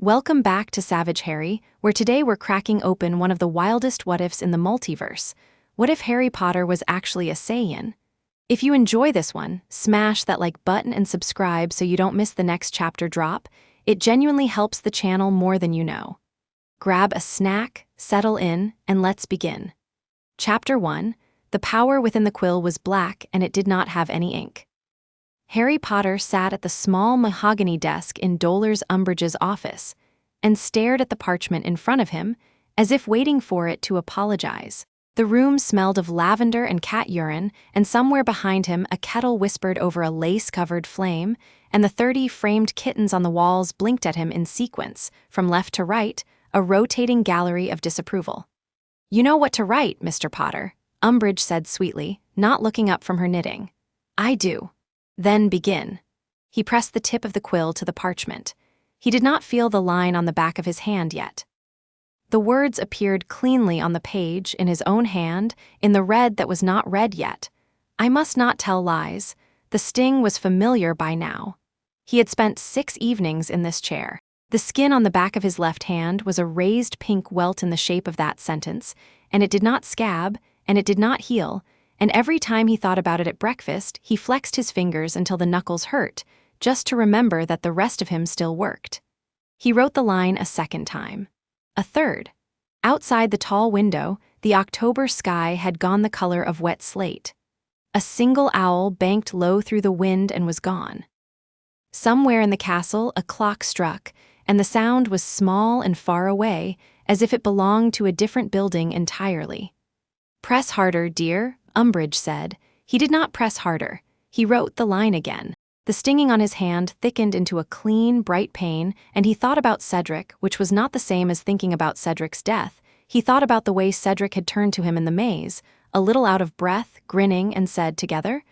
Welcome back to Savage Harry, where today we're cracking open one of the wildest what-ifs in the multiverse. What if Harry Potter was actually a Saiyan? If you enjoy this one, smash that like button and subscribe so you don't miss the next chapter drop. It genuinely helps the channel more than you know. Grab a snack, settle in, and let's begin. Chapter 1. The power within the quill was black and it did not have any ink. Harry Potter sat at the small mahogany desk in Dolores Umbridge's office and stared at the parchment in front of him as if waiting for it to apologize. The room smelled of lavender and cat urine, and somewhere behind him a kettle whispered over a lace-covered flame, and the 30 framed kittens on the walls blinked at him in sequence, from left to right, a rotating gallery of disapproval. "You know what to write, Mr. Potter," Umbridge said sweetly, not looking up from her knitting. "I do." "Then begin." He pressed the tip of the quill to the parchment. He did not feel the line on the back of his hand yet. The words appeared cleanly on the page, in his own hand, in the red that was not red yet. I must not tell lies. The sting was familiar by now. He had spent 6 evenings in this chair. The skin on the back of his left hand was a raised pink welt in the shape of that sentence, and it did not scab, and it did not heal, and every time he thought about it at breakfast, he flexed his fingers until the knuckles hurt, just to remember that the rest of him still worked. He wrote the line a second time. A third. Outside the tall window, the October sky had gone the color of wet slate. A single owl banked low through the wind and was gone. Somewhere in the castle, a clock struck, and the sound was small and far away, as if it belonged to a different building entirely. "Press harder, dear," Umbridge said. He did not press harder. He wrote the line again. The stinging on his hand thickened into a clean, bright pain, and he thought about Cedric, which was not the same as thinking about Cedric's death. He thought about the way Cedric had turned to him in the maze, a little out of breath, grinning, and said, "Together?"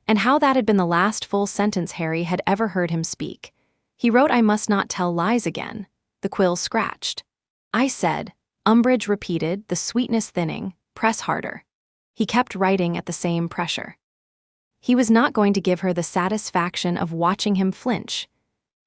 And how that had been the last full sentence Harry had ever heard him speak. He wrote, "I must not tell lies again." The quill scratched. "I said," Umbridge repeated, the sweetness thinning, "press harder." He kept writing at the same pressure. He was not going to give her the satisfaction of watching him flinch.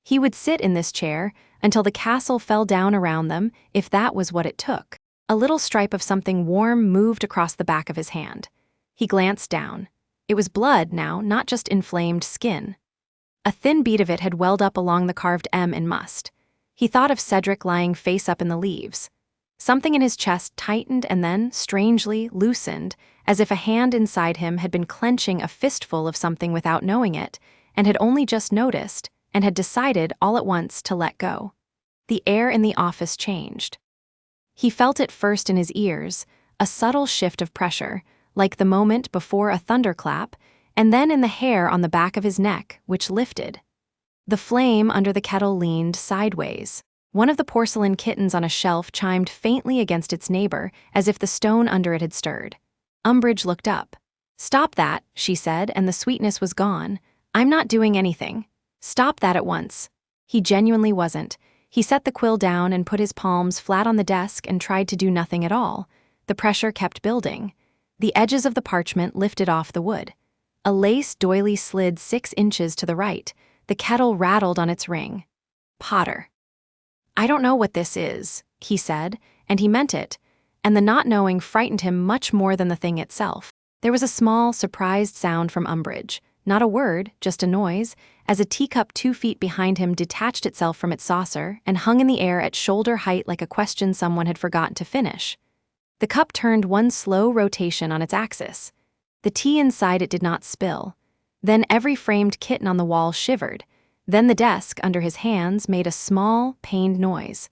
He would sit in this chair until the castle fell down around them, if that was what it took. A little stripe of something warm moved across the back of his hand. He glanced down. It was blood now, not just inflamed skin. A thin bead of it had welled up along the carved M in must. He thought of Cedric lying face up in the leaves. Something in his chest tightened and then, strangely, loosened, as if a hand inside him had been clenching a fistful of something without knowing it, and had only just noticed, and had decided all at once to let go. The air in the office changed. He felt it first in his ears, a subtle shift of pressure, like the moment before a thunderclap, and then in the hair on the back of his neck, which lifted. The flame under the kettle leaned sideways. One of the porcelain kittens on a shelf chimed faintly against its neighbor, as if the stone under it had stirred. Umbridge looked up. "Stop that," she said, and the sweetness was gone. "I'm not doing anything. Stop that at once." He genuinely wasn't. He set the quill down and put his palms flat on the desk and tried to do nothing at all. The pressure kept building. The edges of the parchment lifted off the wood. A lace doily slid 6 inches to the right. The kettle rattled on its ring. "Potter." "I don't know what this is," he said, and he meant it, and the not knowing frightened him much more than the thing itself. There was a small, surprised sound from Umbridge, not a word, just a noise, as a teacup 2 feet behind him detached itself from its saucer and hung in the air at shoulder height like a question someone had forgotten to finish. The cup turned one slow rotation on its axis. The tea inside it did not spill. Then every framed kitten on the wall shivered. Then the desk under his hands made a small, pained noise.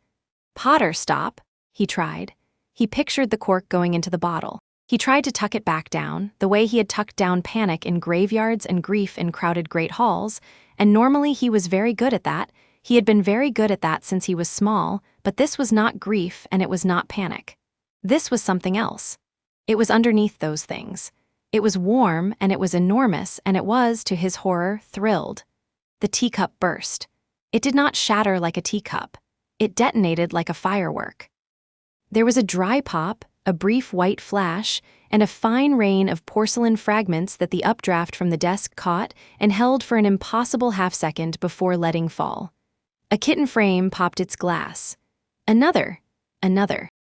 "Potter, stop," he tried. He pictured the cork going into the bottle. He tried to tuck it back down, the way he had tucked down panic in graveyards and grief in crowded great halls, and normally he was very good at that. He had been very good at that since he was small, but this was not grief and it was not panic. This was something else. It was underneath those things. It was warm and it was enormous and it was, to his horror, thrilled. The teacup burst. It did not shatter like a teacup. It detonated like a firework. There was a dry pop, a brief white flash, and a fine rain of porcelain fragments that the updraft from the desk caught and held for an impossible half-second before letting fall. A kitten frame popped its glass. Another.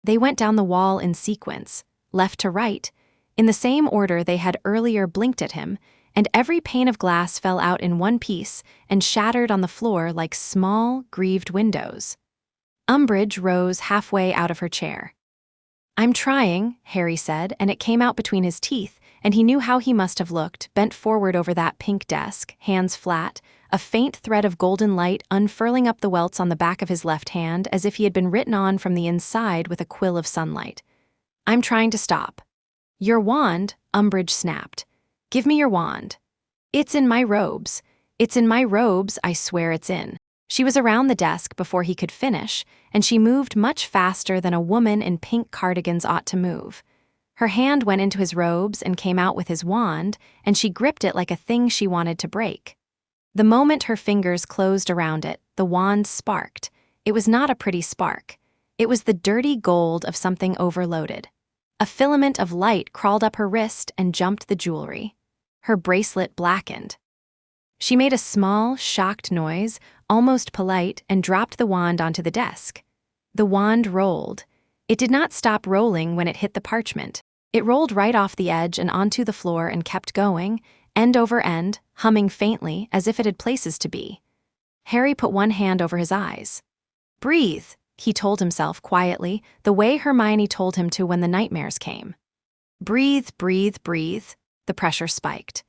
They went down the wall in sequence, left to right, in the same order they had earlier blinked at him, and every pane of glass fell out in one piece and shattered on the floor like small, grieved windows. Umbridge rose halfway out of her chair. "I'm trying," Harry said, and it came out between his teeth, and he knew how he must have looked, bent forward over that pink desk, hands flat, a faint thread of golden light unfurling up the welts on the back of his left hand as if he had been written on from the inside with a quill of sunlight. "I'm trying to stop." "Your wand," Umbridge snapped. "Give me your wand." "It's in my robes. It's in my robes, I swear it's in." She was around the desk before he could finish, and she moved much faster than a woman in pink cardigans ought to move. Her hand went into his robes and came out with his wand, and she gripped it like a thing she wanted to break. The moment her fingers closed around it, the wand sparked. It was not a pretty spark. It was the dirty gold of something overloaded. A filament of light crawled up her wrist and jumped the jewelry. Her bracelet blackened. She made a small, shocked noise, almost polite, and dropped the wand onto the desk. The wand rolled. It did not stop rolling when it hit the parchment. It rolled right off the edge and onto the floor and kept going, end over end, humming faintly as if it had places to be. Harry put one hand over his eyes. "Breathe," he told himself quietly, the way Hermione told him to when the nightmares came. "Breathe, breathe, breathe." The pressure spiked.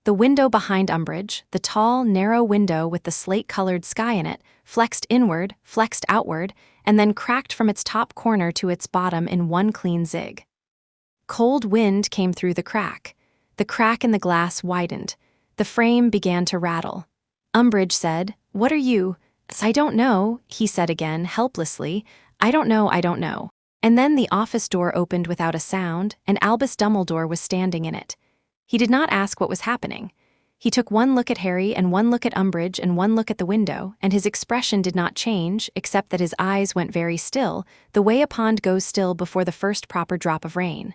The window behind Umbridge, the tall, narrow window with the slate-colored sky in it, flexed inward, flexed outward, and then cracked from its top corner to its bottom in one clean zig. Cold wind came through the crack. The crack in the glass widened. The frame began to rattle. Umbridge said, "What are you?" "I don't know," he said again, helplessly. I don't know. And then the office door opened without a sound, and Albus Dumbledore was standing in it. He did not ask what was happening. He took one look at Harry and one look at Umbridge and one look at the window, and his expression did not change, except that his eyes went very still, the way a pond goes still before the first proper drop of rain.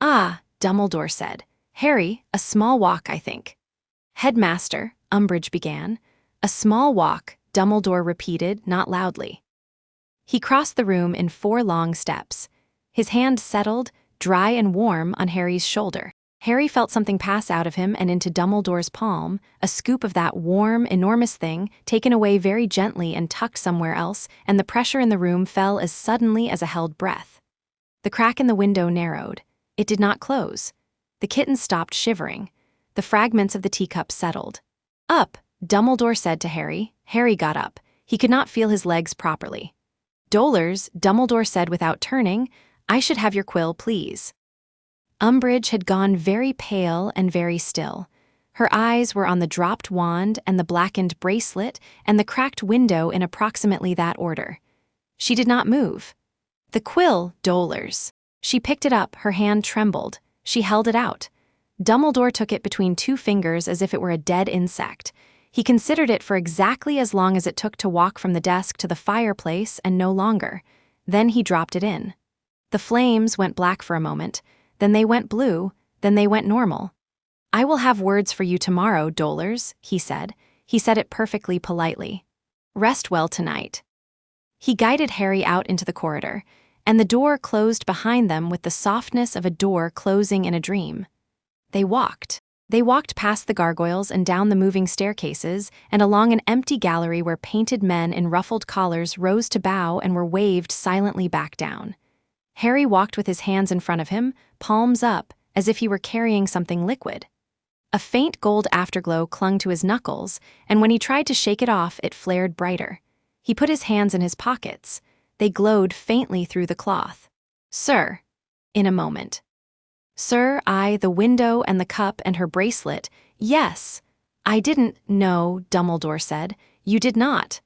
"Ah," Dumbledore said. "Harry, a small walk, I think." "Headmaster," Umbridge began. "A small walk," Dumbledore repeated, not loudly. He crossed the room in 4 long steps. His hand settled, dry and warm, on Harry's shoulder. Harry felt something pass out of him and into Dumbledore's palm, a scoop of that warm, enormous thing, taken away very gently and tucked somewhere else, and the pressure in the room fell as suddenly as a held breath. The crack in the window narrowed. It did not close. The kitten stopped shivering. The fragments of the teacup settled. "Up," Dumbledore said to Harry. Harry got up. He could not feel his legs properly. "Dolores," Dumbledore said without turning, "I should have your quill, please." Umbridge had gone very pale and very still. Her eyes were on the dropped wand and the blackened bracelet and the cracked window in approximately that order. She did not move. "The quill, Dolores." She picked it up, her hand trembled. She held it out. Dumbledore took it between 2 fingers as if it were a dead insect. He considered it for exactly as long as it took to walk from the desk to the fireplace and no longer. Then he dropped it in. The flames went black for a moment. Then they went blue, then they went normal. "I will have words for you tomorrow, Dolores," he said. He said it perfectly politely. "Rest well tonight." He guided Harry out into the corridor, and the door closed behind them with the softness of a door closing in a dream. They walked. They walked past the gargoyles and down the moving staircases and along an empty gallery where painted men in ruffled collars rose to bow and were waved silently back down. Harry walked with his hands in front of him, palms up, as if he were carrying something liquid. A faint gold afterglow clung to his knuckles, and when he tried to shake it off, it flared brighter. He put his hands in his pockets. They glowed faintly through the cloth. "Sir," in a moment. "Sir, the window and the cup and her bracelet. Yes." "I didn't know," Dumbledore said. "You did not."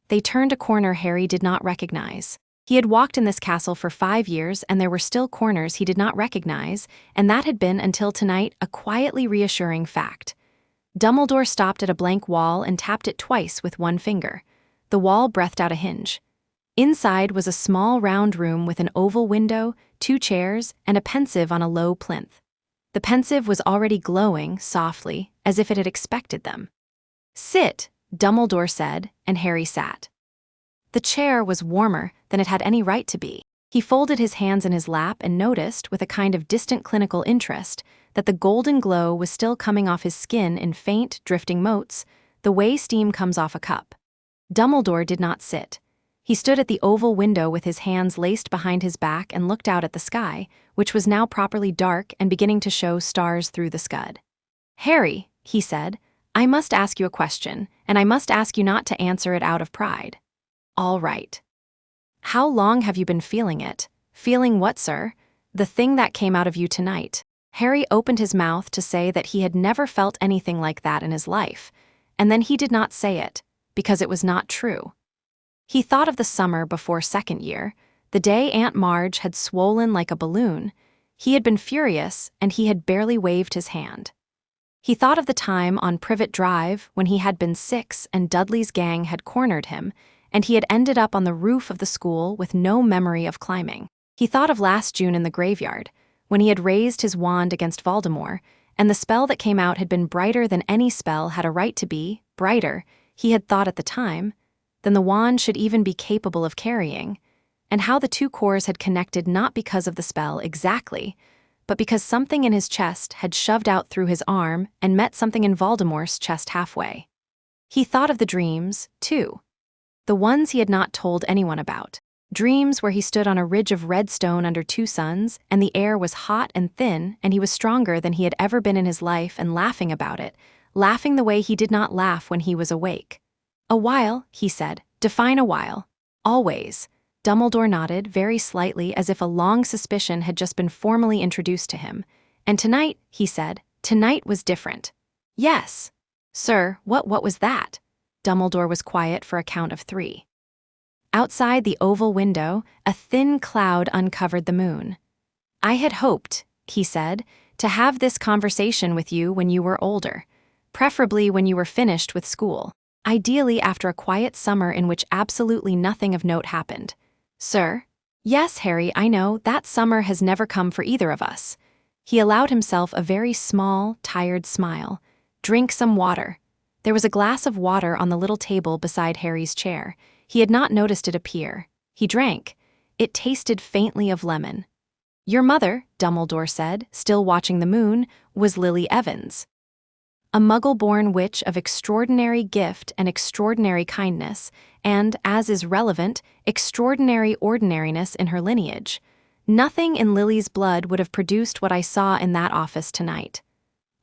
They turned a corner Harry did not recognize. He had walked in this castle for 5 years, and there were still corners he did not recognize, and that had been, until tonight, a quietly reassuring fact. Dumbledore stopped at a blank wall and tapped it twice with one finger. The wall breathed out a hinge. Inside was a small round room with an oval window, 2 chairs, and a pensive on a low plinth. The pensive was already glowing, softly, as if it had expected them. "Sit," Dumbledore said, and Harry sat. The chair was warmer than it had any right to be. He folded his hands in his lap and noticed, with a kind of distant clinical interest, that the golden glow was still coming off his skin in faint, drifting motes, the way steam comes off a cup. Dumbledore did not sit. He stood at the oval window with his hands laced behind his back and looked out at the sky, which was now properly dark and beginning to show stars through the scud. "Harry," he said, "I must ask you a question, and I must ask you not to answer it out of pride." "All right." "How long have you been feeling it?" "Feeling what, sir?" "The thing that came out of you tonight." Harry opened his mouth to say that he had never felt anything like that in his life, and then he did not say it, because it was not true. He thought of the summer before second year, the day Aunt Marge had swollen like a balloon. He had been furious, and he had barely waved his hand. He thought of the time on Privet Drive when he had been 6 and Dudley's gang had cornered him, and he had ended up on the roof of the school with no memory of climbing. He thought of last June in the graveyard, when he had raised his wand against Voldemort, and the spell that came out had been brighter than any spell had a right to be, brighter, he had thought at the time, than the wand should even be capable of carrying, and how the two cores had connected not because of the spell exactly, but because something in his chest had shoved out through his arm and met something in Voldemort's chest halfway. He thought of the dreams, too. The ones he had not told anyone about. Dreams where he stood on a ridge of red stone under 2 suns, and the air was hot and thin, and he was stronger than he had ever been in his life and laughing about it, laughing the way he did not laugh when he was awake. "A while," he said. "Define a while." "Always." Dumbledore nodded very slightly as if a long suspicion had just been formally introduced to him. "And tonight," he said, "tonight was different." "Yes." "Sir, what was that?" Dumbledore was quiet for a count of 3. Outside the oval window, a thin cloud uncovered the moon. "I had hoped," he said, "to have this conversation with you when you were older, preferably when you were finished with school. Ideally after a quiet summer in which absolutely nothing of note happened." "Sir?" "Yes, Harry, I know, that summer has never come for either of us." He allowed himself a very small, tired smile. "Drink some water." There was a glass of water on the little table beside Harry's chair. He had not noticed it appear. He drank. It tasted faintly of lemon. "Your mother," Dumbledore said, still watching the moon, "was Lily Evans. A Muggle-born witch of extraordinary gift and extraordinary kindness, and, as is relevant, extraordinary ordinariness in her lineage. Nothing in Lily's blood would have produced what I saw in that office tonight."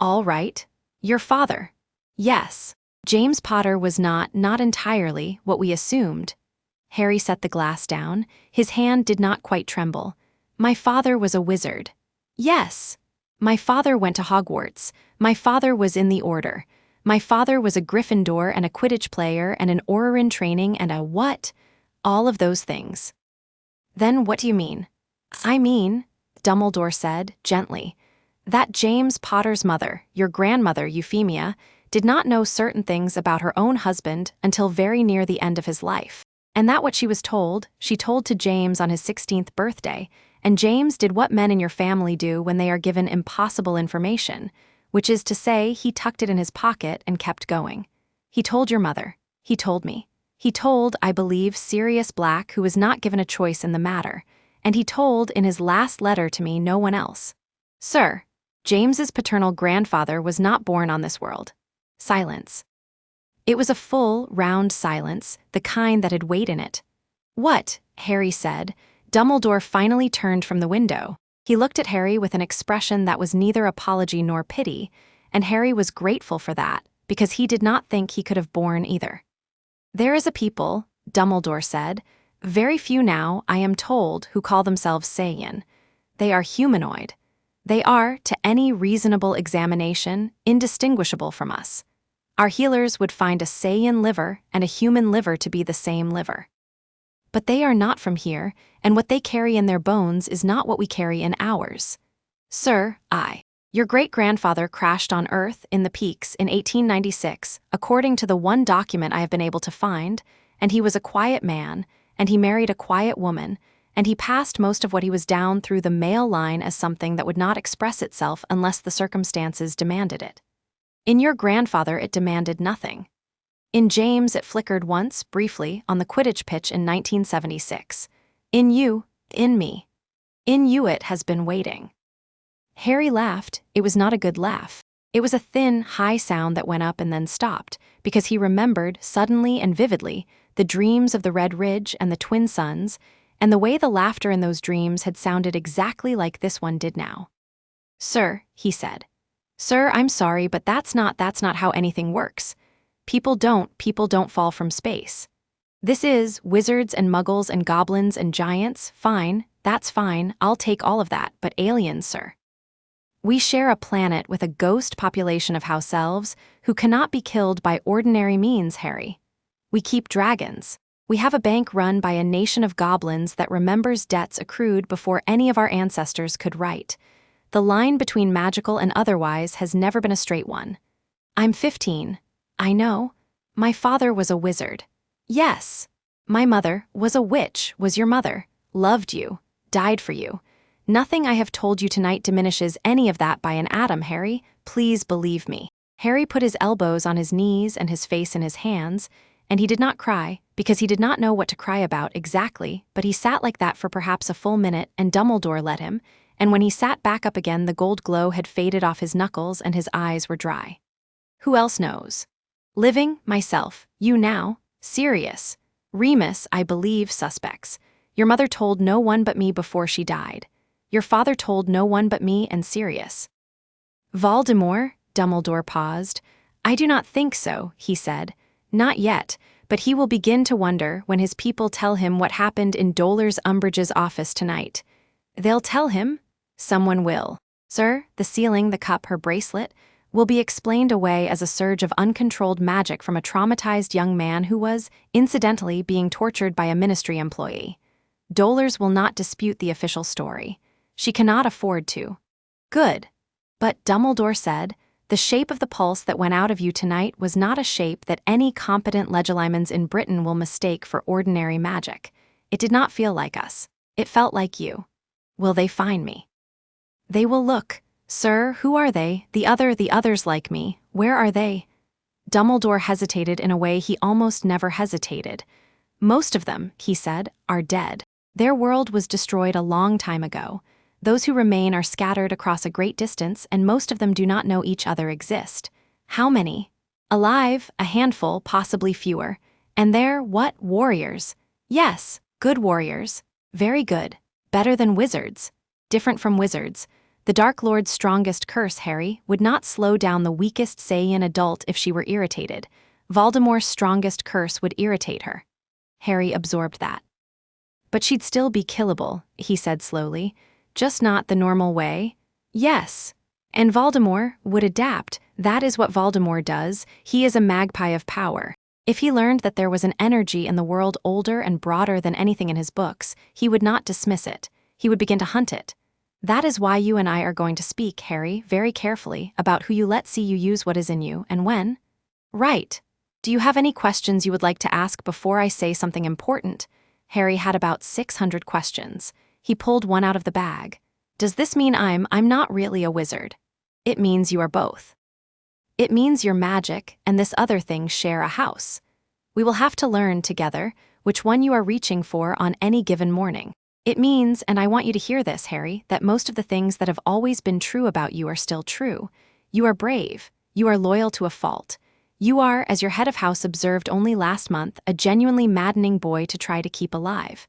"All right. Your father?" "Yes. James Potter was not entirely, what we assumed." Harry set the glass down. His hand did not quite tremble. "My father was a wizard." "Yes. My father went to Hogwarts. My father was in the Order. My father was a Gryffindor and a Quidditch player and an Auror in training and a what? All of those things." "Then what do you mean?" "I mean," Dumbledore said, gently, "that James Potter's mother, your grandmother Euphemia, did not know certain things about her own husband until very near the end of his life, and that what she was told, she told to James on his 16th birthday, and James did what men in your family do when they are given impossible information, which is to say he tucked it in his pocket and kept going. He told your mother. He told me. He told, I believe, Sirius Black, who was not given a choice in the matter, and he told in his last letter to me no one else. Sir, James's paternal grandfather was not born on this world." Silence. It was a full, round silence, the kind that had weight in it. "What?" Harry said. Dumbledore finally turned from the window. He looked at Harry with an expression that was neither apology nor pity, and Harry was grateful for that, because he did not think he could have borne either. "There is a people," Dumbledore said, "very few now, I am told, who call themselves Saiyan. They are humanoid. They are, to any reasonable examination, indistinguishable from us. Our healers would find a Saiyan liver and a human liver to be the same liver. But they are not from here, and what they carry in their bones is not what we carry in ours. Sir, your great-grandfather crashed on Earth in the Peaks in 1896, according to the one document I have been able to find, and he was a quiet man, and he married a quiet woman, and he passed most of what he was down through the male line as something that would not express itself unless the circumstances demanded it. In your grandfather it demanded nothing. In James, it flickered once, briefly, on the Quidditch pitch in 1976. In you, in me. In you it has been waiting. Harry laughed. It was not a good laugh. It was a thin, high sound that went up and then stopped, because he remembered, suddenly and vividly, the dreams of the Red Ridge and the Twin Suns, and the way the laughter in those dreams had sounded exactly like this one did now. "Sir," he said. "Sir, I'm sorry, but that's not how anything works. People don't fall from space. This is wizards and muggles and goblins and giants, fine, that's fine, I'll take all of that, but aliens, sir. We share a planet with a ghost population of house elves who cannot be killed by ordinary means, Harry. We keep dragons. We have a bank run by a nation of goblins that remembers debts accrued before any of our ancestors could write. The line between magical and otherwise has never been a straight one. I'm 15. I know. My father was a wizard. Yes. My mother was a witch, was your mother, loved you, died for you. Nothing I have told you tonight diminishes any of that by an atom, Harry. Please believe me." Harry put his elbows on his knees and his face in his hands, and he did not cry, because he did not know what to cry about exactly, but he sat like that for perhaps a full minute, and Dumbledore let him, and when he sat back up again the gold glow had faded off his knuckles and his eyes were dry. "Who else knows? Living, myself, you now, Sirius. Remus, I believe, suspects. Your mother told no one but me before she died. Your father told no one but me and Sirius." "Voldemort?" Dumbledore paused. "I do not think so," he said. "Not yet, but he will begin to wonder when his people tell him what happened in Dolores Umbridge's office tonight. They'll tell him. Someone will. Sir, the ceiling, the cup, her bracelet, will be explained away as a surge of uncontrolled magic from a traumatized young man who was, incidentally, being tortured by a ministry employee. Dolores will not dispute the official story. She cannot afford to." "Good." But Dumbledore said, "The shape of the pulse that went out of you tonight was not a shape that any competent legilimens in Britain will mistake for ordinary magic. It did not feel like us. It felt like you. Will they find me?" "They will look. Sir, who are they? The others like me. Where are they?" Dumbledore hesitated in a way he almost never hesitated. "Most of them," he said, "are dead. Their world was destroyed a long time ago. Those who remain are scattered across a great distance, and most of them do not know each other exist. How many? Alive, a handful, possibly fewer. And they're, what, warriors? Yes, good warriors. Very good. Better than wizards. Different from wizards. The Dark Lord's strongest curse, Harry, would not slow down the weakest Saiyan adult if she were irritated. Voldemort's strongest curse would irritate her." Harry absorbed that. "But she'd still be killable," he said slowly. "Just not the normal way." "Yes. And Voldemort would adapt. That is what Voldemort does. He is a magpie of power. If he learned that there was an energy in the world older and broader than anything in his books, he would not dismiss it. He would begin to hunt it. That is why you and I are going to speak, Harry, very carefully, about who you let see you use what is in you, and when." "Right. Do you have any questions you would like to ask before I say something important?" Harry had about 600 questions. He pulled one out of the bag. "Does this mean I'm not really a wizard?" "It means you are both. It means your magic and this other thing share a house. We will have to learn together which one you are reaching for on any given morning. It means, and I want you to hear this, Harry, that most of the things that have always been true about you are still true. You are brave. You are loyal to a fault. You are, as your head of house observed only last month, a genuinely maddening boy to try to keep alive.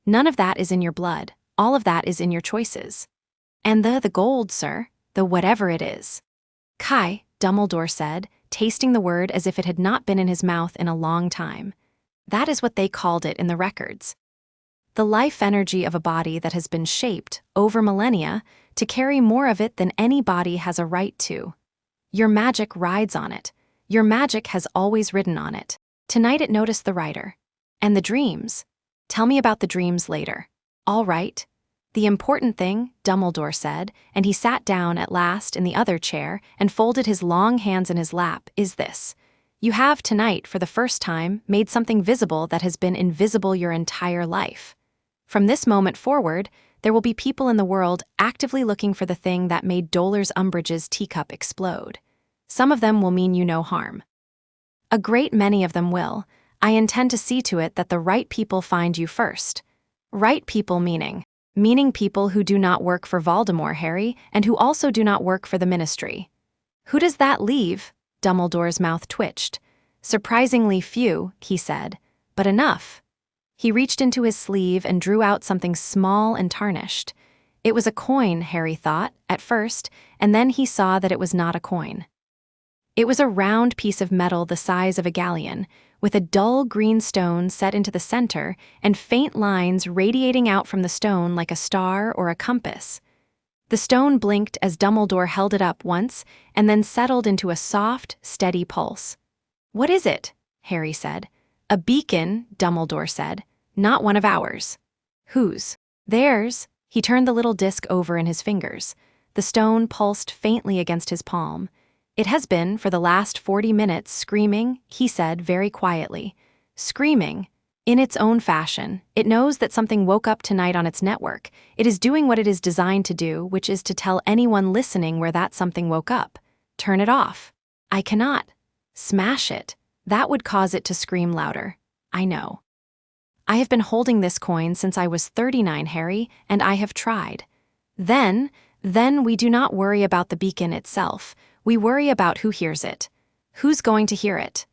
None of that is in your blood. All of that is in your choices. And the gold, sir, the whatever it is." "Kai," Dumbledore said, tasting the word as if it had not been in his mouth in a long time. "That is what they called it in the records. The life energy of a body that has been shaped, over millennia, to carry more of it than any body has a right to. Your magic rides on it. Your magic has always ridden on it. Tonight it noticed the rider. And the dreams. Tell me about the dreams later. All right. The important thing," Dumbledore said, and he sat down at last in the other chair and folded his long hands in his lap, "is this. You have tonight, for the first time, made something visible that has been invisible your entire life. From this moment forward, there will be people in the world actively looking for the thing that made Dolores Umbridge's teacup explode. Some of them will mean you no harm." A great many of them will. I intend to see to it that the right people find you first. Right people meaning people who do not work for Voldemort, Harry, and who also do not work for the Ministry. Who does that leave? Dumbledore's mouth twitched. Surprisingly few, he said, but enough. He reached into his sleeve and drew out something small and tarnished. It was a coin, Harry thought, at first, and then he saw that it was not a coin. It was a round piece of metal the size of a galleon, with a dull green stone set into the center and faint lines radiating out from the stone like a star or a compass. The stone blinked as Dumbledore held it up once and then settled into a soft, steady pulse. "What is it?" Harry said. "A beacon," Dumbledore said. "Not one of ours." "Whose?" "Theirs." He turned the little disc over in his fingers. The stone pulsed faintly against his palm. "It has been, for the last 40 minutes, screaming," he said very quietly. "Screaming. In its own fashion. It knows that something woke up tonight on its network. It is doing what it is designed to do, which is to tell anyone listening where that something woke up. Turn it off." "I cannot." "Smash it. That would cause it to scream louder." "I know." "I have been holding this coin since I was 39, Harry, and I have tried." Then we do not worry about the beacon itself. We worry about who hears it. Who's going to hear it?"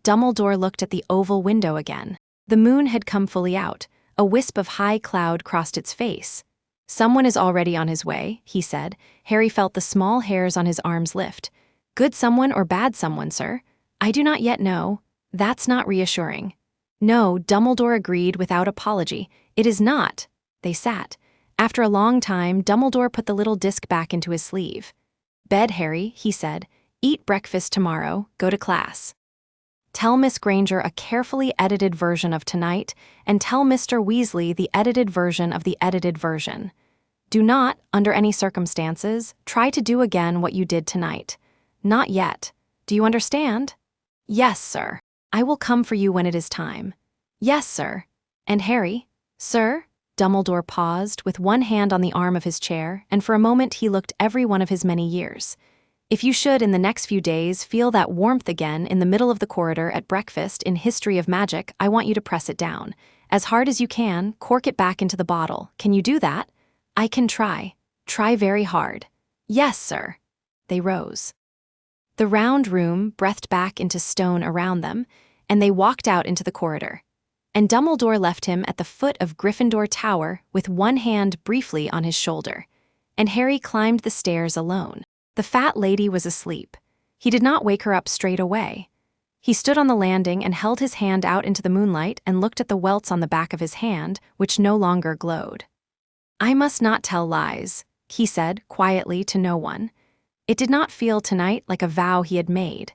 Dumbledore looked at the oval window again. The moon had come fully out. A wisp of high cloud crossed its face. "Someone is already on his way," he said. Harry felt the small hairs on his arms lift. "Good someone or bad someone, sir?" "I do not yet know." "That's not reassuring." "No," Dumbledore agreed without apology. "It is not." They sat. After a long time, Dumbledore put the little disc back into his sleeve. "Bed, Harry," he said. "Eat breakfast tomorrow. Go to class. Tell Miss Granger a carefully edited version of tonight, and tell Mr. Weasley the edited version of the edited version. Do not, under any circumstances, try to do again what you did tonight. Not yet. Do you understand?" "Yes, sir. I will come for you when it is time." "Yes, sir." "And Harry?" "Sir?" Dumbledore paused, with one hand on the arm of his chair, and for a moment he looked every one of his many years. "If you should, in the next few days, feel that warmth again in the middle of the corridor at breakfast in History of Magic, I want you to press it down. As hard as you can, cork it back into the bottle. Can you do that?" "I can try." "Try very hard." "Yes, sir." They rose. The round room breathed back into stone around them, and they walked out into the corridor. And Dumbledore left him at the foot of Gryffindor Tower with one hand briefly on his shoulder. And Harry climbed the stairs alone. The fat lady was asleep. He did not wake her up straight away. He stood on the landing and held his hand out into the moonlight and looked at the welts on the back of his hand, which no longer glowed. "I must not tell lies," he said quietly to no one. It did not feel tonight like a vow he had made.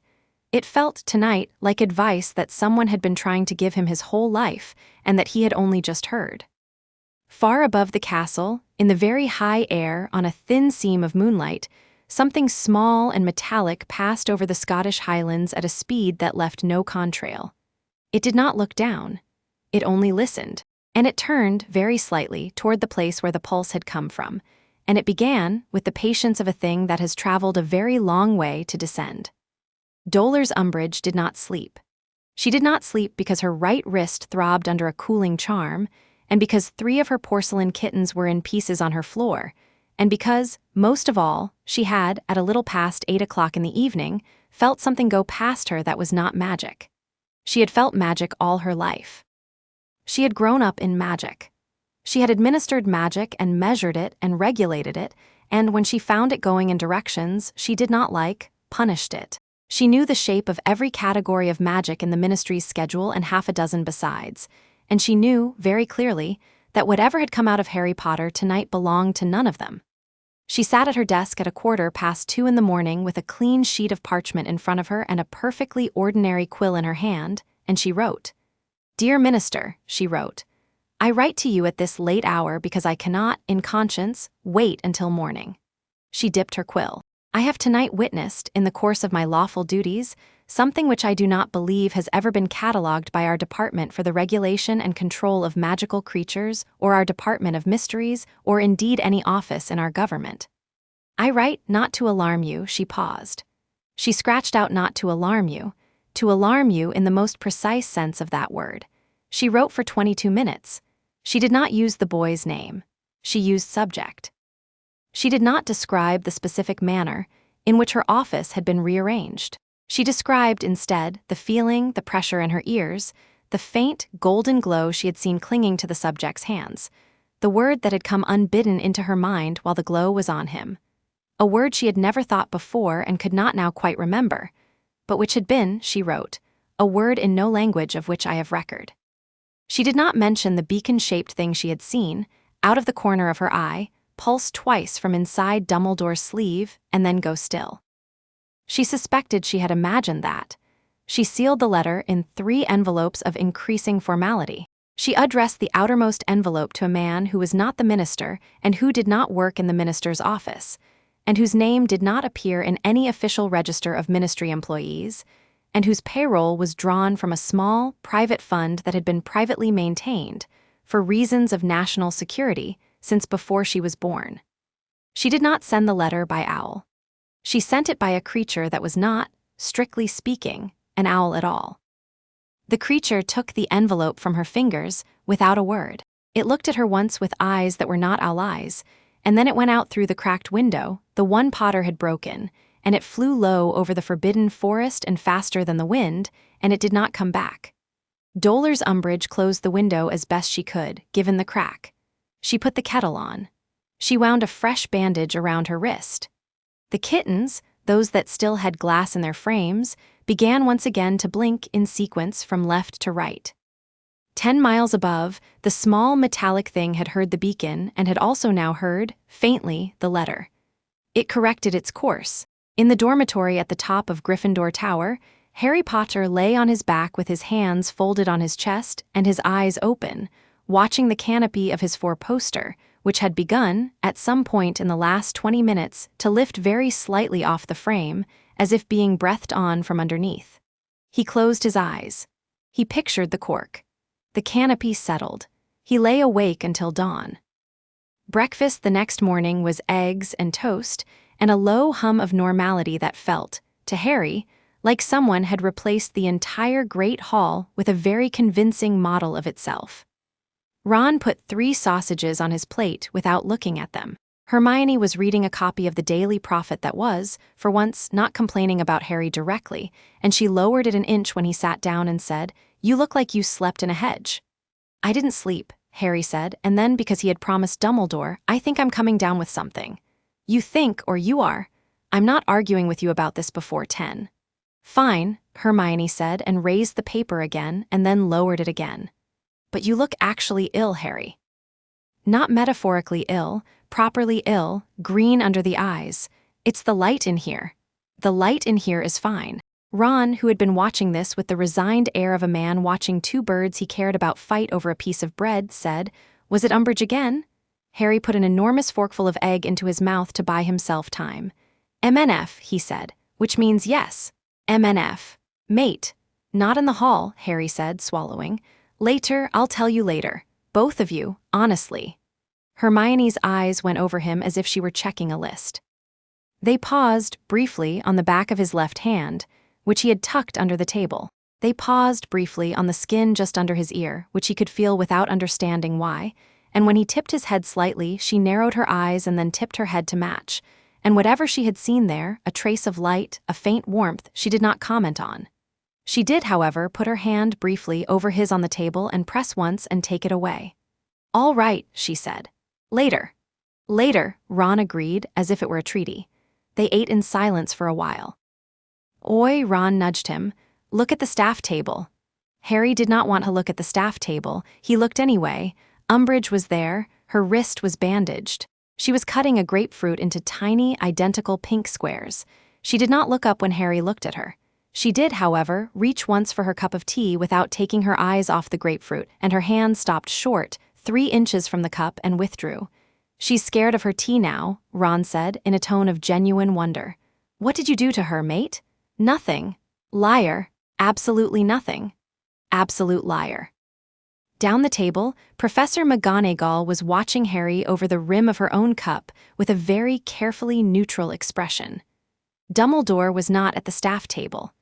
It felt tonight like advice that someone had been trying to give him his whole life and that he had only just heard. Far above the castle, in the very high air on a thin seam of moonlight, something small and metallic passed over the Scottish Highlands at a speed that left no contrail. It did not look down. It only listened, and it turned very slightly toward the place where the pulse had come from, and it began with the patience of a thing that has traveled a very long way to descend. Dolores Umbridge did not sleep. She did not sleep because her right wrist throbbed under a cooling charm, and because 3 of her porcelain kittens were in pieces on her floor, and because, most of all, she had, at a little past 8 o'clock in the evening, felt something go past her that was not magic. She had felt magic all her life. She had grown up in magic. She had administered magic and measured it and regulated it, and when she found it going in directions she did not like, punished it. She knew the shape of every category of magic in the Ministry's schedule and half a dozen besides, and she knew, very clearly, that whatever had come out of Harry Potter tonight belonged to none of them. She sat at her desk at 2:15 in the morning with a clean sheet of parchment in front of her and a perfectly ordinary quill in her hand, and she wrote. "Dear Minister," she wrote, "I write to you at this late hour because I cannot, in conscience, wait until morning." She dipped her quill. "I have tonight witnessed, in the course of my lawful duties, something which I do not believe has ever been catalogued by our Department for the Regulation and Control of Magical Creatures, or our Department of Mysteries, or indeed any office in our government. I write not to alarm you," she paused. She scratched out "not to alarm you." to alarm you in the most precise sense of that word. She wrote for 22 minutes. She did not use the boy's name. She used subject. She did not describe the specific manner in which her office had been rearranged. She described, instead, the feeling, the pressure in her ears, the faint, golden glow she had seen clinging to the subject's hands, the word that had come unbidden into her mind while the glow was on him. A word she had never thought before and could not now quite remember, but which had been, she wrote, a word in no language of which I have record. She did not mention the beacon-shaped thing she had seen, out of the corner of her eye, pulse twice from inside Dumbledore's sleeve and then go still. She suspected she had imagined that. She sealed the letter in 3 envelopes of increasing formality. She addressed the outermost envelope to a man who was not the minister and who did not work in the minister's office, and whose name did not appear in any official register of ministry employees, and whose payroll was drawn from a small, private fund that had been privately maintained, for reasons of national security, since before she was born. She did not send the letter by owl. She sent it by a creature that was not, strictly speaking, an owl at all. The creature took the envelope from her fingers without a word. It looked at her once with eyes that were not owl eyes, and then it went out through the cracked window, the one Potter had broken, and it flew low over the forbidden forest and faster than the wind, and it did not come back. Dolores Umbridge closed the window as best she could, given the crack. She put the kettle on. She wound a fresh bandage around her wrist. The kittens, those that still had glass in their frames, began once again to blink in sequence from left to right. 10 miles above, the small metallic thing had heard the beacon and had also now heard, faintly, the letter. It corrected its course. In the dormitory at the top of Gryffindor Tower, Harry Potter lay on his back with his hands folded on his chest and his eyes open, watching the canopy of his 4-poster, which had begun, at some point in the last 20 minutes, to lift very slightly off the frame, as if being breathed on from underneath. He closed his eyes. He pictured the cork. The canopy settled. He lay awake until dawn. Breakfast the next morning was eggs and toast, and a low hum of normality that felt, to Harry, like someone had replaced the entire great hall with a very convincing model of itself. Ron put 3 sausages on his plate without looking at them. Hermione was reading a copy of the Daily Prophet that was, for once, not complaining about Harry directly, and she lowered it an inch when he sat down and said, "You look like you slept in a hedge." "I didn't sleep," Harry said, and then, because he had promised Dumbledore, "I think I'm coming down with something." "You think, or you are. I'm not arguing with you about this before 10. "Fine," Hermione said, and raised the paper again, and then lowered it again. "But you look actually ill, Harry." "Not metaphorically ill, properly ill, green under the eyes. It's the light in here. The light in here is fine." Ron, who had been watching this with the resigned air of a man watching 2 birds he cared about fight over a piece of bread, said, "Was it Umbridge again?" Harry put an enormous forkful of egg into his mouth to buy himself time. "MNF," he said, which means yes. "MNF. Mate. Not in the hall," Harry said, swallowing. "Later, I'll tell you later. Both of you, honestly." Hermione's eyes went over him as if she were checking a list. They paused, briefly, on the back of his left hand, which he had tucked under the table. They paused, briefly, on the skin just under his ear, which he could feel without understanding why, and when he tipped his head slightly, she narrowed her eyes and then tipped her head to match, and whatever she had seen there, a trace of light, a faint warmth, she did not comment on. She did, however, put her hand briefly over his on the table and press once and take it away. "All right," she said. "Later." "Later," Ron agreed, as if it were a treaty. They ate in silence for a while. "Oi," Ron nudged him. "Look at the staff table." Harry did not want to look at the staff table. He looked anyway. Umbridge was there. Her wrist was bandaged. She was cutting a grapefruit into tiny, identical pink squares. She did not look up when Harry looked at her. She did, however, reach once for her cup of tea without taking her eyes off the grapefruit, and her hand stopped short, 3 inches from the cup, and withdrew. "She's scared of her tea now," Ron said, in a tone of genuine wonder. "What did you do to her, mate?" "Nothing." "Liar." "Absolutely nothing." "Absolute liar." Down the table, Professor McGonagall was watching Harry over the rim of her own cup with a very carefully neutral expression. Dumbledore was not at the staff table.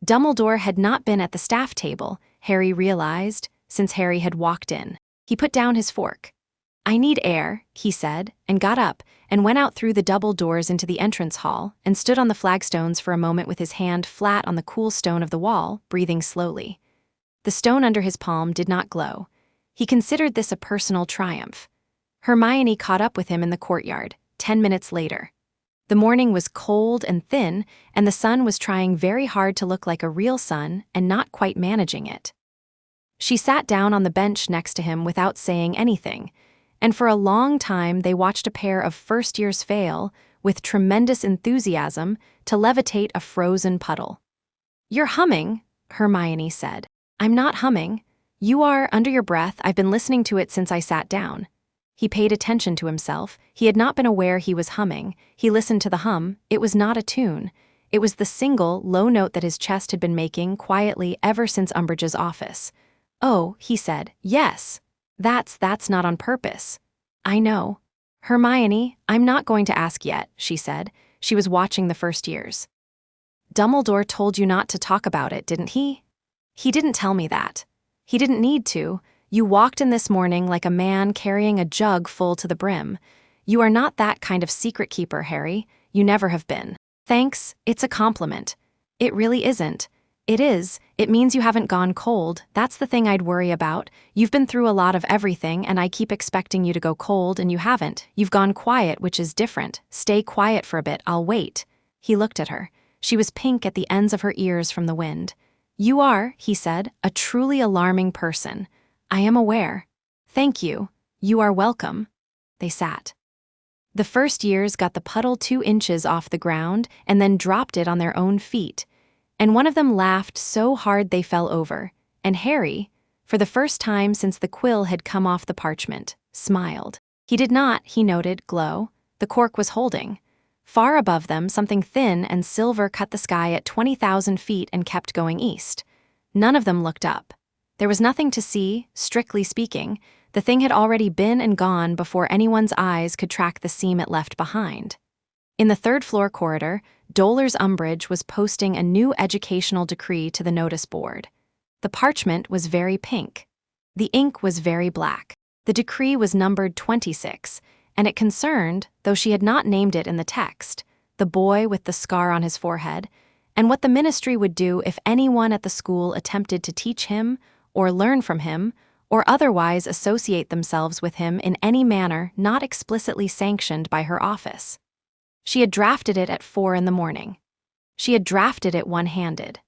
Dumbledore had not been at the staff table, Harry realized, since Harry had walked in. He put down his fork. "I need air," he said, and got up, and went out through the double doors into the entrance hall, and stood on the flagstones for a moment with his hand flat on the cool stone of the wall, breathing slowly. The stone under his palm did not glow. He considered this a personal triumph. Hermione caught up with him in the courtyard, 10 minutes later. The morning was cold and thin, and the sun was trying very hard to look like a real sun and not quite managing it. She sat down on the bench next to him without saying anything, and for a long time they watched a pair of first-years fail, with tremendous enthusiasm, to levitate a frozen puddle. "You're humming," Hermione said. "I'm not humming. You are, under your breath. I've been listening to it since I sat down." He paid attention to himself. He had not been aware he was humming. He listened to the hum. It was not a tune. It was the single, low note that his chest had been making quietly ever since Umbridge's office. "Oh," he said, "yes. That's not on purpose." "I know." "Hermione, I'm not going to ask yet," she said. She was watching the first years. "Dumbledore told you not to talk about it, didn't he?" "He didn't tell me that. He didn't need to. You walked in this morning like a man carrying a jug full to the brim. You are not that kind of secret keeper, Harry. You never have been." "Thanks, it's a compliment." "It really isn't." "It is. It means you haven't gone cold. That's the thing I'd worry about. You've been through a lot of everything, and I keep expecting you to go cold, and you haven't. You've gone quiet, which is different. Stay quiet for a bit. I'll wait." He looked at her. She was pink at the ends of her ears from the wind. "You are," he said, "a truly alarming person. I am aware." "Thank you. You are welcome." They sat. The first years got the puddle 2 inches off the ground and then dropped it on their own feet. And one of them laughed so hard they fell over, and Harry, for the first time since the quill had come off the parchment, smiled. He did not, he noted, glow. The cork was holding. Far above them, something thin and silver cut the sky at 20,000 feet and kept going east. None of them looked up. There was nothing to see, strictly speaking. The thing had already been and gone before anyone's eyes could track the seam it left behind. In the third-floor corridor, Dolores Umbridge was posting a new educational decree to the notice board. The parchment was very pink. The ink was very black. The decree was numbered 26, and it concerned, though she had not named it in the text, the boy with the scar on his forehead, and what the ministry would do if anyone at the school attempted to teach him, or learn from him, or otherwise associate themselves with him in any manner not explicitly sanctioned by her office. She had drafted it at 4 in the morning. She had drafted it one-handed.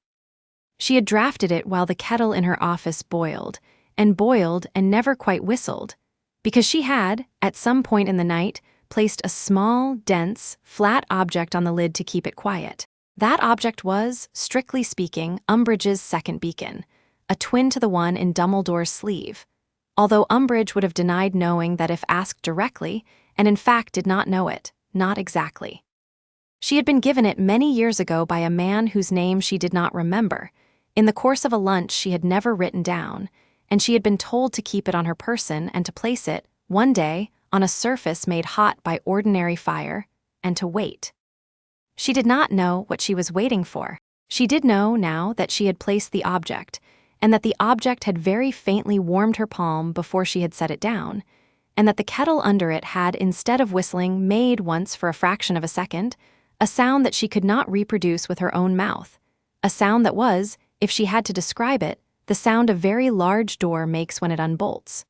She had drafted it while the kettle in her office boiled and never quite whistled, because she had, at some point in the night, placed a small, dense, flat object on the lid to keep it quiet. That object was, strictly speaking, Umbridge's second beacon, a twin to the one in Dumbledore's sleeve, although Umbridge would have denied knowing that if asked directly, and in fact did not know it, not exactly. She had been given it many years ago by a man whose name she did not remember, in the course of a lunch she had never written down, and she had been told to keep it on her person and to place it, one day, on a surface made hot by ordinary fire, and to wait. She did not know what she was waiting for. She did know now that she had placed the object, and that the object had very faintly warmed her palm before she had set it down, and that the kettle under it had, instead of whistling, made once for a fraction of a second, a sound that she could not reproduce with her own mouth, a sound that was, if she had to describe it, the sound a very large door makes when it unbolts.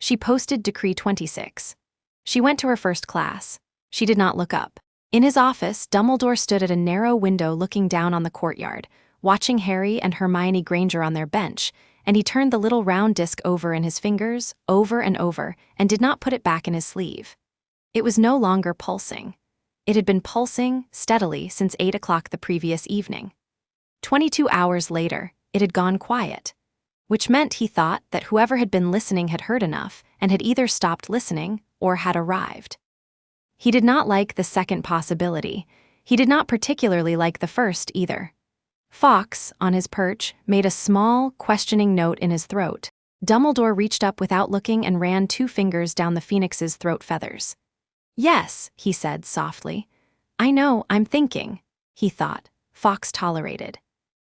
She posted Decree 26. She went to her first class. She did not look up. In his office, Dumbledore stood at a narrow window looking down on the courtyard, watching Harry and Hermione Granger on their bench, and he turned the little round disc over in his fingers, over and over, and did not put it back in his sleeve. It was no longer pulsing. It had been pulsing, steadily, since 8 o'clock the previous evening. 22 hours later, it had gone quiet, which meant, he thought, that whoever had been listening had heard enough and had either stopped listening or had arrived. He did not like the second possibility. He did not particularly like the first either. Fawkes, on his perch, made a small, questioning note in his throat. Dumbledore reached up without looking and ran 2 fingers down the phoenix's throat feathers. "Yes," he said softly. "I know, I'm thinking," he thought. Fawkes tolerated.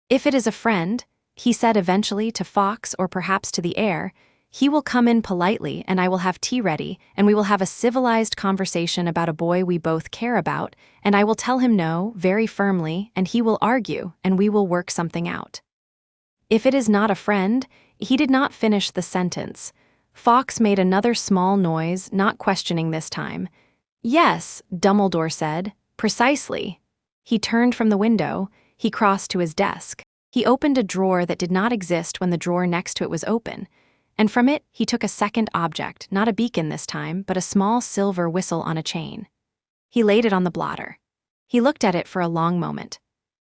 If it is a friend, he said eventually to Fawkes or perhaps to the heir, he will come in politely and I will have tea ready, and we will have a civilized conversation about a boy we both care about, and I will tell him no, very firmly, and he will argue, and we will work something out. If it is not a friend, he did not finish the sentence. Fawkes made another small noise, not questioning this time. Yes, Dumbledore said, precisely. He turned from the window, he crossed to his desk. He opened a drawer that did not exist when the drawer next to it was open, and from it he took a second object, not a beacon this time, but a small silver whistle on a chain. He laid it on the blotter. He looked at it for a long moment.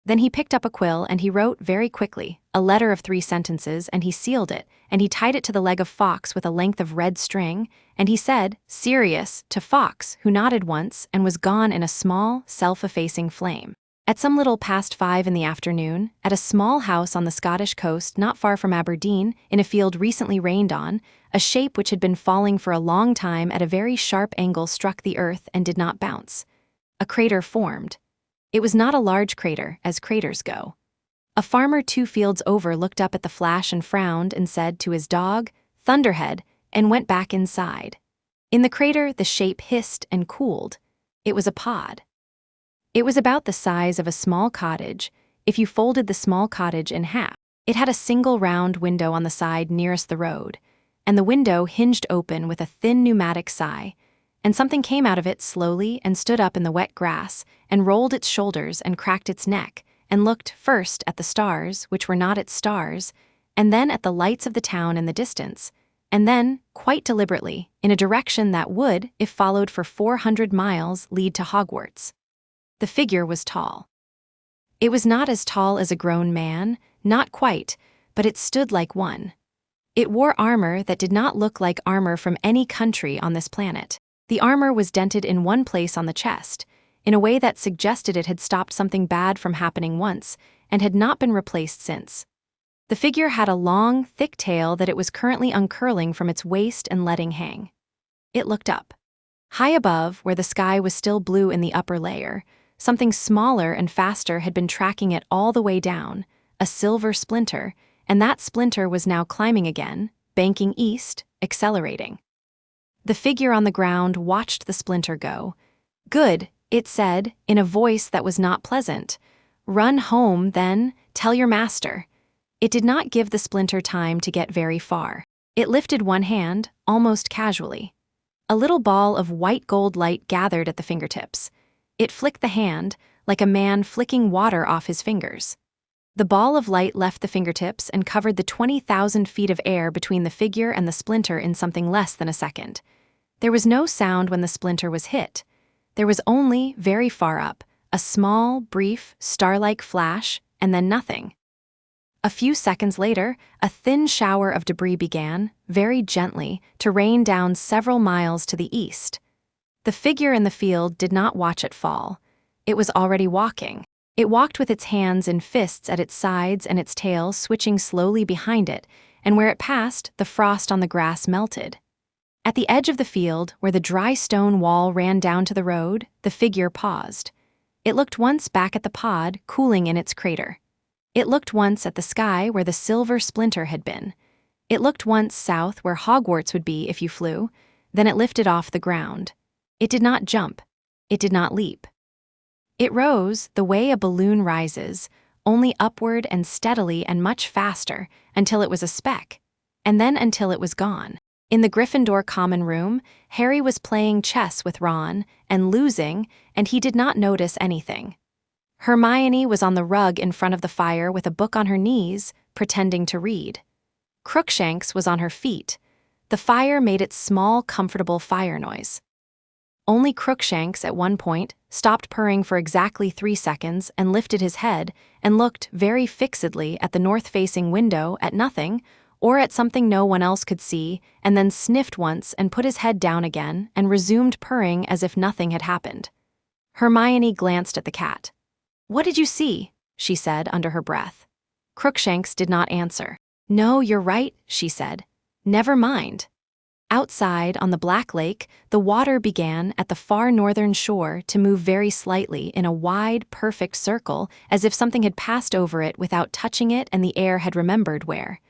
Then he picked up a quill and he wrote very quickly, a letter of 3 sentences, and he sealed it, and he tied it to the leg of Fawkes with a length of red string, and he said, "Serious," to Fawkes, who nodded once and was gone in a small, self-effacing flame. At some little past 5 in the afternoon, at a small house on the Scottish coast not far from Aberdeen, in a field recently rained on, a shape which had been falling for a long time at a very sharp angle struck the earth and did not bounce. A crater formed. It was not a large crater, as craters go. A farmer 2 fields over looked up at the flash and frowned and said to his dog, "Thunderhead," and went back inside. In the crater, the shape hissed and cooled. It was a pod. It was about the size of a small cottage, if you folded the small cottage in half. It had a single round window on the side nearest the road, and the window hinged open with a thin pneumatic sigh, and something came out of it slowly and stood up in the wet grass, and rolled its shoulders and cracked its neck, and looked first at the stars, which were not its stars, and then at the lights of the town in the distance, and then, quite deliberately, in a direction that would, if followed for 400 miles, lead to Hogwarts. The figure was tall. It was not as tall as a grown man, not quite, but it stood like one. It wore armor that did not look like armor from any country on this planet. The armor was dented in one place on the chest, in a way that suggested it had stopped something bad from happening once, and had not been replaced since. The figure had a long, thick tail that it was currently uncurling from its waist and letting hang. It looked up. High above, where the sky was still blue in the upper layer, something smaller and faster had been tracking it all the way down, a silver splinter, and that splinter was now climbing again, banking east, accelerating. The figure on the ground watched the splinter go. "Good," it said, in a voice that was not pleasant. "Run home, then, tell your master." It did not give the splinter time to get very far. It lifted one hand, almost casually. A little ball of white gold light gathered at the fingertips. It flicked the hand, like a man flicking water off his fingers. The ball of light left the fingertips and covered the 20,000 feet of air between the figure and the splinter in something less than a second. There was no sound when the splinter was hit. There was only, very far up, a small, brief, star-like flash, and then nothing. A few seconds later, a thin shower of debris began, very gently, to rain down several miles to the east. The figure in the field did not watch it fall. It was already walking. It walked with its hands in fists at its sides and its tail switching slowly behind it, and where it passed, the frost on the grass melted. At the edge of the field, where the dry stone wall ran down to the road, the figure paused. It looked once back at the pod, cooling in its crater. It looked once at the sky where the silver splinter had been. It looked once south where Hogwarts would be if you flew, then it lifted off the ground. It did not jump. It did not leap. It rose the way a balloon rises, only upward and steadily and much faster, until it was a speck, and then until it was gone. In the Gryffindor common room, Harry was playing chess with Ron, and losing, and he did not notice anything. Hermione was on the rug in front of the fire with a book on her knees, pretending to read. Crookshanks was on her feet. The fire made its small, comfortable fire noise. Only Crookshanks, at one point, stopped purring for exactly 3 seconds and lifted his head and looked very fixedly at the north-facing window at nothing, or at something no one else could see, and then sniffed once and put his head down again and resumed purring as if nothing had happened. Hermione glanced at the cat. "What did you see?" she said under her breath. Crookshanks did not answer. "No, you're right," she said. "Never mind." Outside, on the Black Lake, the water began at the far northern shore to move very slightly in a wide, perfect circle, as if something had passed over it without touching it and the air had remembered where.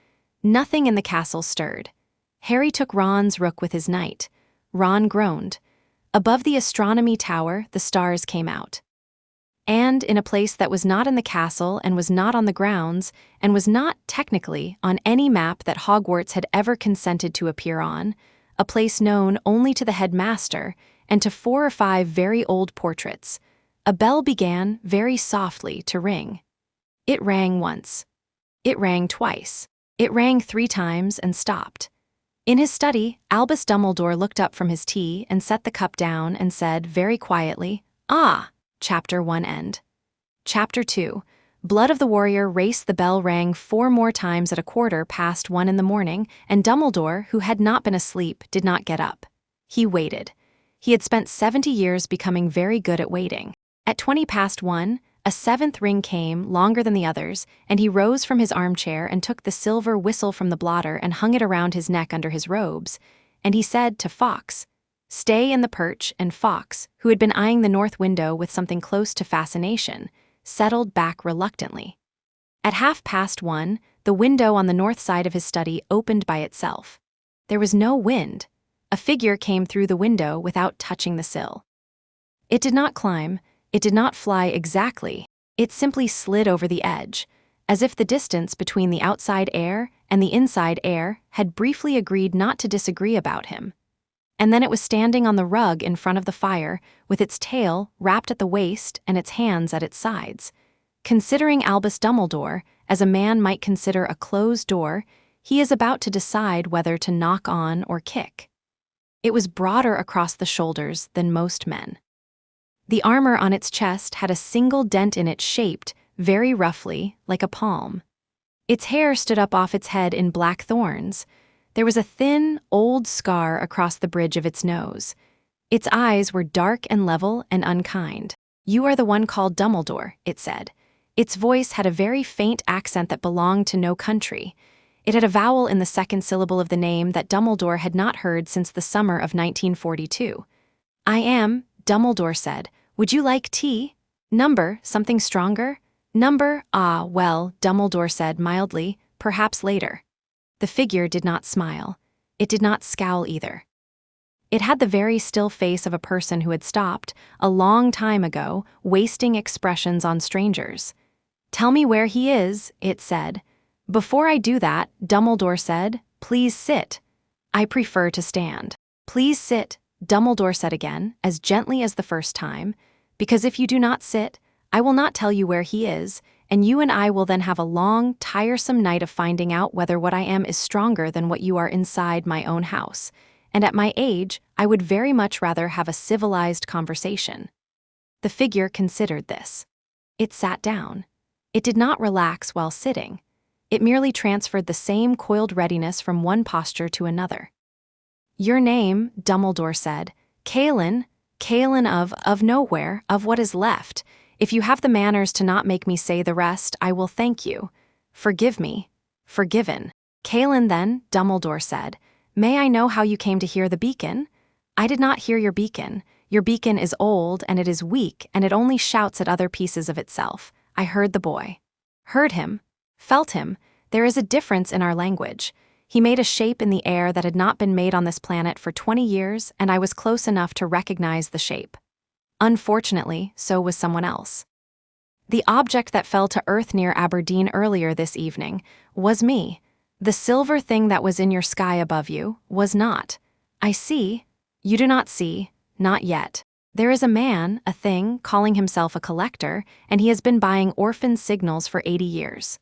Nothing in the castle stirred. Harry took Ron's rook with his knight. Ron groaned. Above the astronomy tower, the stars came out. And in a place that was not in the castle and was not on the grounds and was not, technically, on any map that Hogwarts had ever consented to appear on, a place known only to the headmaster and to 4 or 5 very old portraits, a bell began, very softly, to ring. It rang once. It rang twice. It rang 3 times and stopped. In his study, Albus Dumbledore looked up from his tea and set the cup down and said, very quietly, "Ah!" Chapter 1 end. Chapter 2. Blood of the Warrior Race. The bell rang 4 more times at 1:15 in the morning, and Dumbledore, who had not been asleep, did not get up. He waited. He had spent 70 years becoming very good at waiting. At 1:20, a 7th ring came, longer than the others, and he rose from his armchair and took the silver whistle from the blotter and hung it around his neck under his robes, and he said to Fawkes, "Stay in the perch," and Fawkes, who had been eyeing the north window with something close to fascination, settled back reluctantly. At 1:30, the window on the north side of his study opened by itself. There was no wind. A figure came through the window without touching the sill. It did not climb, it did not fly exactly, it simply slid over the edge, as if the distance between the outside air and the inside air had briefly agreed not to disagree about him. And then it was standing on the rug in front of the fire, with its tail wrapped at the waist and its hands at its sides. Considering Albus Dumbledore, as a man might consider a closed door, he is about to decide whether to knock on or kick. It was broader across the shoulders than most men. The armor on its chest had a single dent in it shaped, very roughly, like a palm. Its hair stood up off its head in black thorns. There was a thin, old scar across the bridge of its nose. Its eyes were dark and level and unkind. "You are the one called Dumbledore," it said. Its voice had a very faint accent that belonged to no country. It had a vowel in the second syllable of the name that Dumbledore had not heard since the summer of 1942. "I am," Dumbledore said. "Would you like tea? Number, something stronger?" "Number, ah, well," Dumbledore said mildly, "perhaps later." The figure did not smile. It did not scowl either. It had the very still face of a person who had stopped, a long time ago, wasting expressions on strangers. "Tell me where he is," it said. "Before I do that," Dumbledore said, "please sit." "I prefer to stand." "Please sit," Dumbledore said again, as gently as the first time, "because if you do not sit, I will not tell you where he is, and you and I will then have a long, tiresome night of finding out whether what I am is stronger than what you are inside my own house. And at my age, I would very much rather have a civilized conversation." The figure considered this. It sat down. It did not relax while sitting. It merely transferred the same coiled readiness from one posture to another. "Your name," Dumbledore said. "Kalin, Kalin of nowhere, of what is left. If you have the manners to not make me say the rest, I will thank you. Forgive me." "Forgiven." "Kalin then," Dumbledore said. "May I know how you came to hear the beacon?" "I did not hear your beacon. Your beacon is old and it is weak and it only shouts at other pieces of itself. I heard the boy." "Heard him? Felt him? There is a difference in our language. He made a shape in the air that had not been made on this planet for 20 years, and I was close enough to recognize the shape. Unfortunately, so was someone else. The object that fell to earth near Aberdeen earlier this evening was me. The silver thing that was in your sky above you was not. I see. You do not see. Not yet. There is a man, a thing, calling himself a collector, and he has been buying orphan signals for 80 years.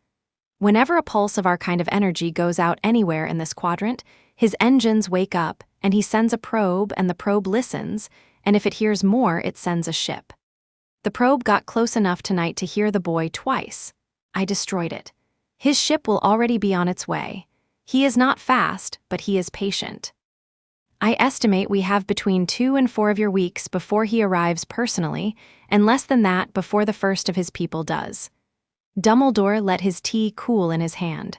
Whenever a pulse of our kind of energy goes out anywhere in this quadrant, his engines wake up, and he sends a probe, and the probe listens, and if it hears more, it sends a ship. The probe got close enough tonight to hear the boy twice. I destroyed it. His ship will already be on its way. He is not fast, but he is patient. I estimate we have between 2 and 4 of your weeks before he arrives personally, and less than that before the first of his people does." Dumbledore let his tea cool in his hand.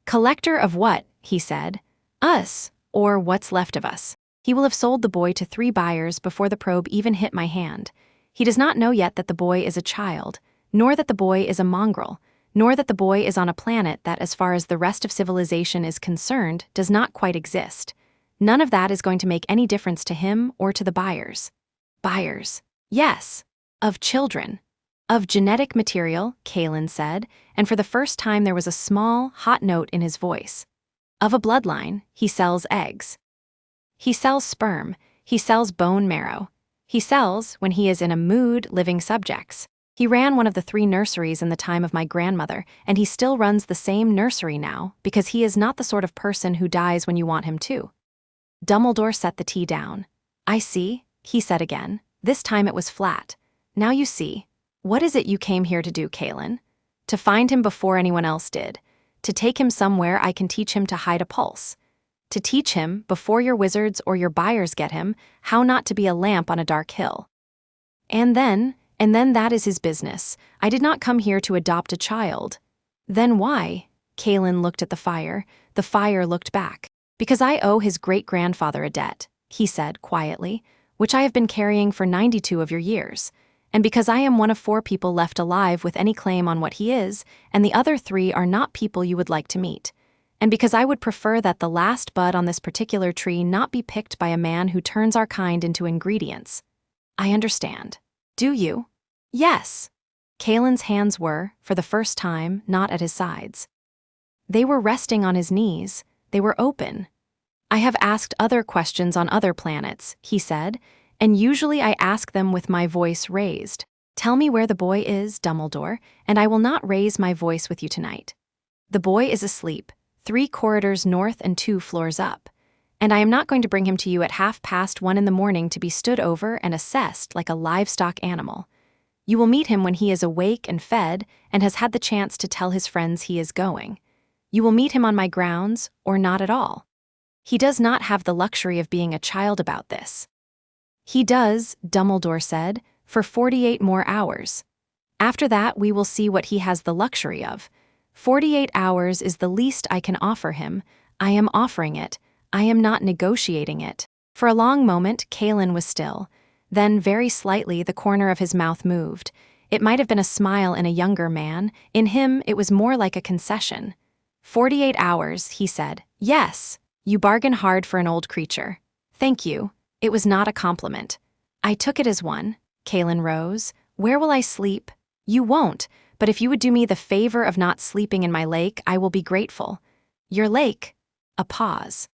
"Collector of what?" he said. "Us. or what's left of us. He will have sold the boy to 3 buyers before the probe even hit my hand. He does not know yet that the boy is a child, nor that the boy is a mongrel, nor that the boy is on a planet that, as far as the rest of civilization is concerned, does not quite exist. None of that is going to make any difference to him or to the buyers. Buyers. Yes. Of children. Of genetic material, Kalin said, and for the first time there was a small, hot note in his voice. Of a bloodline, he sells eggs. He sells sperm. He sells bone marrow. He sells, when he is in a mood, living subjects. He ran one of the 3 nurseries in the time of my grandmother, and he still runs the same nursery now because he is not the sort of person who dies when you want him to. Dumbledore set the tea down. I see, he said again. This time it was flat. Now you see. What is it you came here to do, Kalin? To find him before anyone else did. To take him somewhere I can teach him to hide a pulse. To teach him, before your wizards or your buyers get him, how not to be a lamp on a dark hill. And then that is his business. I did not come here to adopt a child. Then why? Kalin looked at the fire. The fire looked back. Because I owe his great-grandfather a debt, he said quietly, which I have been carrying for 92 of your years. And because I am one of 4 people left alive with any claim on what he is, and the other 3 are not people you would like to meet. And because I would prefer that the last bud on this particular tree not be picked by a man who turns our kind into ingredients. I understand. Do you? Yes. Kalin's hands were, for the first time, not at his sides. They were resting on his knees. They were open. I have asked other questions on other planets, he said, and usually I ask them with my voice raised. Tell me where the boy is, Dumbledore, and I will not raise my voice with you tonight. The boy is asleep, 3 corridors north and 2 floors up, and I am not going to bring him to you at 1:30 in the morning to be stood over and assessed like a livestock animal. You will meet him when he is awake and fed and has had the chance to tell his friends he is going. You will meet him on my grounds, or not at all. He does not have the luxury of being a child about this. He does, Dumbledore said, for 48 more hours. After that, we will see what he has the luxury of. 48 hours is the least I can offer him. I am offering it. I am not negotiating it. For a long moment, Kalin was still. Then, very slightly, the corner of his mouth moved. It might have been a smile in a younger man. In him, it was more like a concession. 48 hours, he said. Yes. You bargain hard for an old creature. Thank you. It was not a compliment. I took it as one. Kalin rose. Where will I sleep? You won't, but if you would do me the favor of not sleeping in my lake, I will be grateful. Your lake? A pause.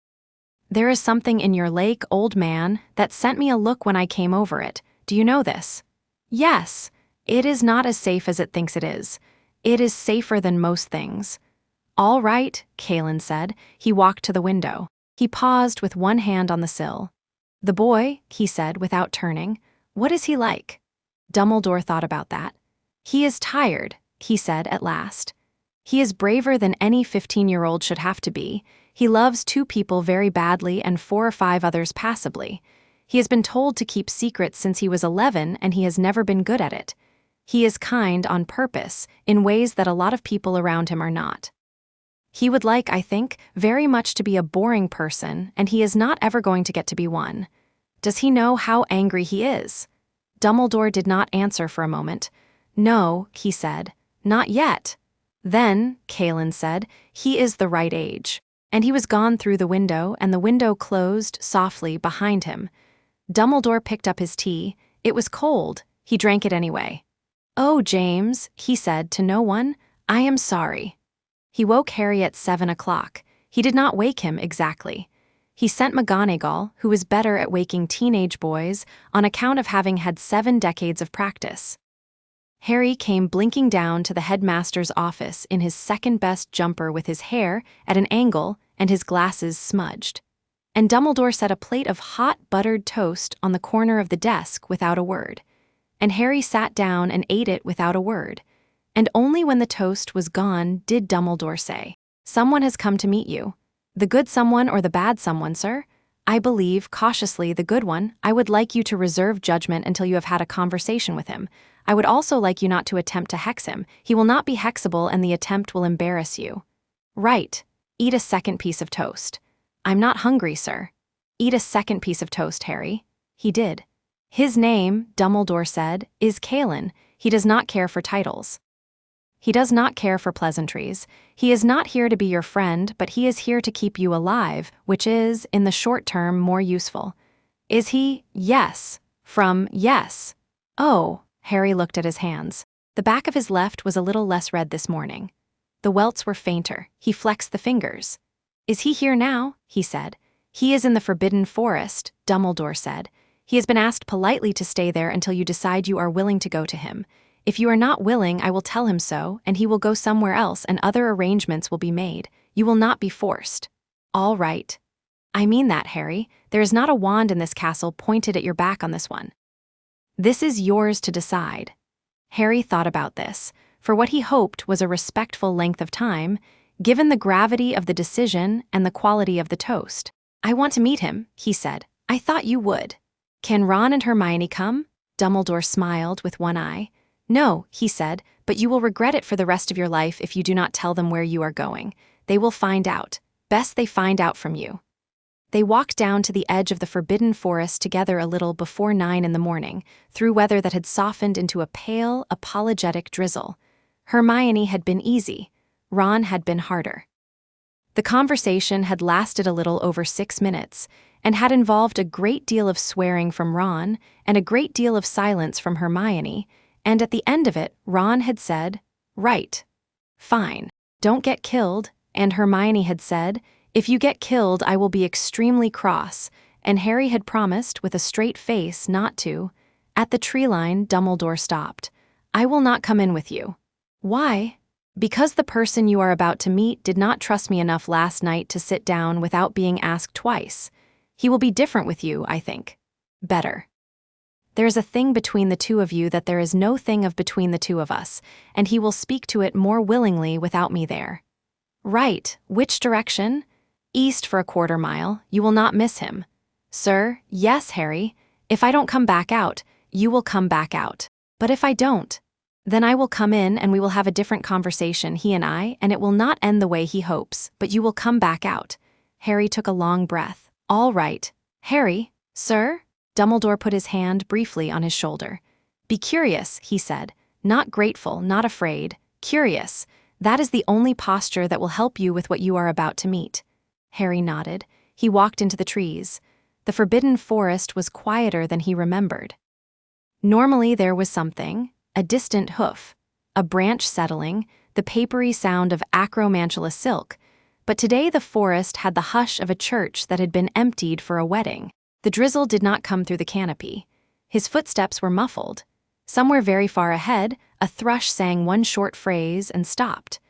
There is something in your lake, old man, that sent me a look when I came over it. Do you know this? Yes. It is not as safe as it thinks it is. It is safer than most things. All right, Kalin said. He walked to the window. He paused with one hand on the sill. The boy, he said without turning, what is he like? Dumbledore thought about that. He is tired, he said at last. He is braver than any 15-year-old should have to be. He loves 2 people very badly and 4 or 5 others passably. He has been told to keep secrets since he was 11 and he has never been good at it. He is kind on purpose, in ways that a lot of people around him are not. He would like, I think, very much to be a boring person, and he is not ever going to get to be one. Does he know how angry he is? Dumbledore did not answer for a moment. No, he said, not yet. Then, Kalin said, he is the right age. And he was gone through the window, and the window closed softly behind him. Dumbledore picked up his tea. It was cold. He drank it anyway. Oh, James, he said to no one, I am sorry. He woke Harry at 7 o'clock. He did not wake him exactly. He sent McGonagall, who was better at waking teenage boys, on account of having had 7 decades of practice. Harry came blinking down to the headmaster's office in his second-best jumper with his hair at an angle and his glasses smudged. And Dumbledore set a plate of hot buttered toast on the corner of the desk without a word. And Harry sat down and ate it without a word. And only when the toast was gone did Dumbledore say, Someone has come to meet you. The good someone or the bad someone, sir? I believe, cautiously, the good one. I would like you to reserve judgment until you have had a conversation with him. I would also like you not to attempt to hex him. He will not be hexable and the attempt will embarrass you. Right. Eat a second piece of toast. I'm not hungry, sir. Eat a second piece of toast, Harry. He did. His name, Dumbledore said, is Kalin. He does not care for titles. He does not care for pleasantries. He is not here to be your friend, but he is here to keep you alive, which is, in the short term, more useful. Is he? Yes. From yes. Oh, Harry looked at his hands. The back of his left was a little less red this morning. The welts were fainter. He flexed the fingers. Is he here now? He said. He is in the Forbidden Forest, Dumbledore said. He has been asked politely to stay there until you decide you are willing to go to him. If you are not willing, I will tell him so, and he will go somewhere else and other arrangements will be made. You will not be forced. All right. I mean that, Harry. There is not a wand in this castle pointed at your back on this one. This is yours to decide. Harry thought about this, for what he hoped was a respectful length of time, given the gravity of the decision and the quality of the toast. I want to meet him, he said. I thought you would. Can Ron and Hermione come? Dumbledore smiled with one eye. No, he said, but you will regret it for the rest of your life if you do not tell them where you are going. They will find out. Best they find out from you. They walked down to the edge of the Forbidden Forest together a little before 9 in the morning, through weather that had softened into a pale, apologetic drizzle. Hermione had been easy. Ron had been harder. The conversation had lasted a little over 6 minutes, and had involved a great deal of swearing from Ron and a great deal of silence from Hermione, and at the end of it, Ron had said, "Right. Fine. Don't get killed," and Hermione had said, "If you get killed, I will be extremely cross," and Harry had promised, with a straight face, not to. At the tree line, Dumbledore stopped. "I will not come in with you." "Why?" "Because the person you are about to meet did not trust me enough last night to sit down without being asked twice. He will be different with you, I think. Better. There is a thing between the two of you that there is no thing of between the two of us, and he will speak to it more willingly without me there." "Right. Which direction?" "East for a quarter mile. You will not miss him." "Sir, yes, Harry. If I don't come back out, you will come back out. But if I don't, then I will come in and we will have a different conversation, he and I, and it will not end the way he hopes, but you will come back out." Harry took a long breath. "All right. Harry, sir?" Dumbledore put his hand briefly on his shoulder. "Be curious," he said. "Not grateful, not afraid. Curious. That is the only posture that will help you with what you are about to meet." Harry nodded. He walked into the trees. The Forbidden Forest was quieter than he remembered. Normally there was something, a distant hoof, a branch settling, the papery sound of acromantula silk, but today the forest had the hush of a church that had been emptied for a wedding. The drizzle did not come through the canopy. His footsteps were muffled. Somewhere very far ahead, a thrush sang one short phrase and stopped.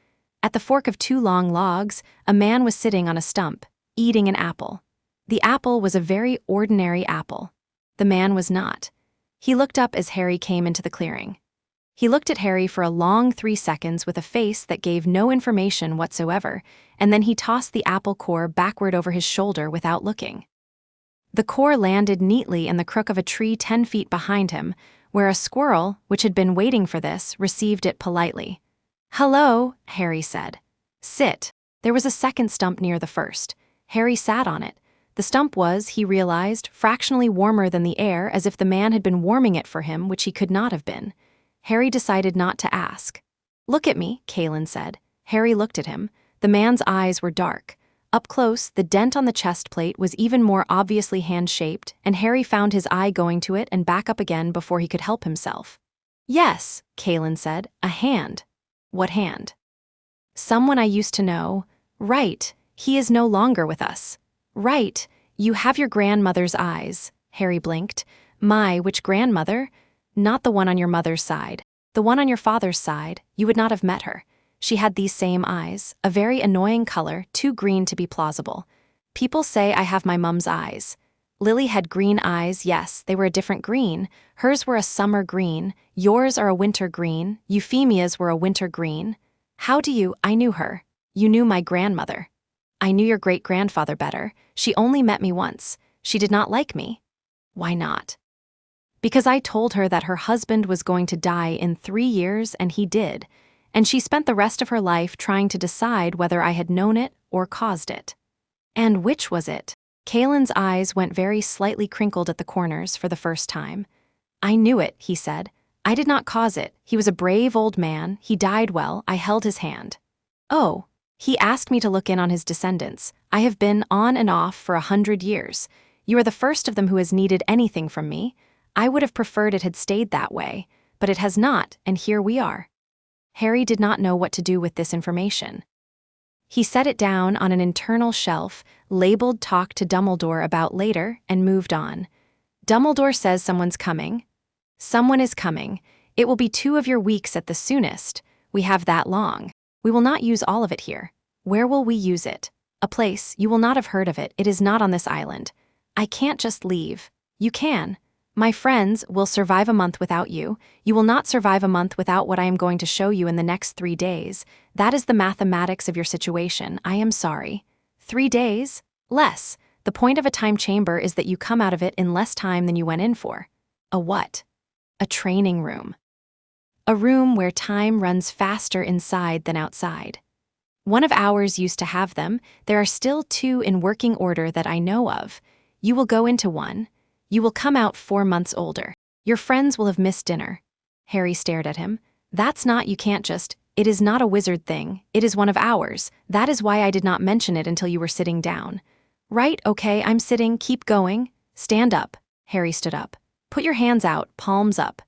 At the fork of 2 long logs, a man was sitting on a stump, eating an apple. The apple was a very ordinary apple. The man was not. He looked up as Harry came into the clearing. He looked at Harry for a long 3 seconds with a face that gave no information whatsoever, and then he tossed the apple core backward over his shoulder without looking. The core landed neatly in the crook of a tree 10 feet behind him, where a squirrel, which had been waiting for this, received it politely. "Hello," Harry said. "Sit." There was a second stump near the first. Harry sat on it. The stump was, he realized, fractionally warmer than the air, as if the man had been warming it for him, which he could not have been. Harry decided not to ask. "Look at me," Kalin said. Harry looked at him. The man's eyes were dark. Up close, the dent on the chest plate was even more obviously hand-shaped, and Harry found his eye going to it and back up again before he could help himself. "Yes," Kalin said, "a hand." "What hand?" "Someone I used to know." "Right, he is no longer with us." "Right, you have your grandmother's eyes." Harry blinked. "My, which grandmother?" "Not the one on your mother's side. The one on your father's side. You would not have met her. She had these same eyes, a very annoying color, too green to be plausible. People say I have my mum's eyes. Lily had green eyes, yes, they were a different green. Hers were a summer green, yours are a winter green, Euphemia's were a winter green. How do you? I knew her. You knew my grandmother. I knew your great-grandfather better. She only met me once. She did not like me. Why not? Because I told her that her husband was going to die in 3 years, and he did. And she spent the rest of her life trying to decide whether I had known it or caused it. And which was it? Kalin's eyes went very slightly crinkled at the corners for the first time. I knew it, he said. I did not cause it. He was a brave old man. He died well. I held his hand. Oh, he asked me to look in on his descendants. I have been on and off for 100 years. You are the first of them who has needed anything from me. I would have preferred it had stayed that way, but it has not, and here we are. Harry did not know what to do with this information. He set it down on an internal shelf, labeled "Talk to Dumbledore about later," and moved on. Dumbledore says someone's coming. Someone is coming. It will be 2 of your weeks at the soonest. We have that long. We will not use all of it here. Where will we use it? A place, you will not have heard of it. It is not on this island. I can't just leave. You can. My friends will survive a month without you. You will not survive a month without what I am going to show you in the next 3 days. That is the mathematics of your situation. I am sorry. 3 days? Less. The point of a time chamber is that you come out of it in less time than you went in for. A what? A training room. A room where time runs faster inside than outside. One of ours used to have them. There are still 2 in working order that I know of. You will go into one. You will come out 4 months older. Your friends will have missed dinner. Harry stared at him. That's not, you can't just, it is not a wizard thing. It is one of ours. That is why I did not mention it until you were sitting down. Right, okay, I'm sitting, keep going. Stand up. Harry stood up. Put your hands out, palms up.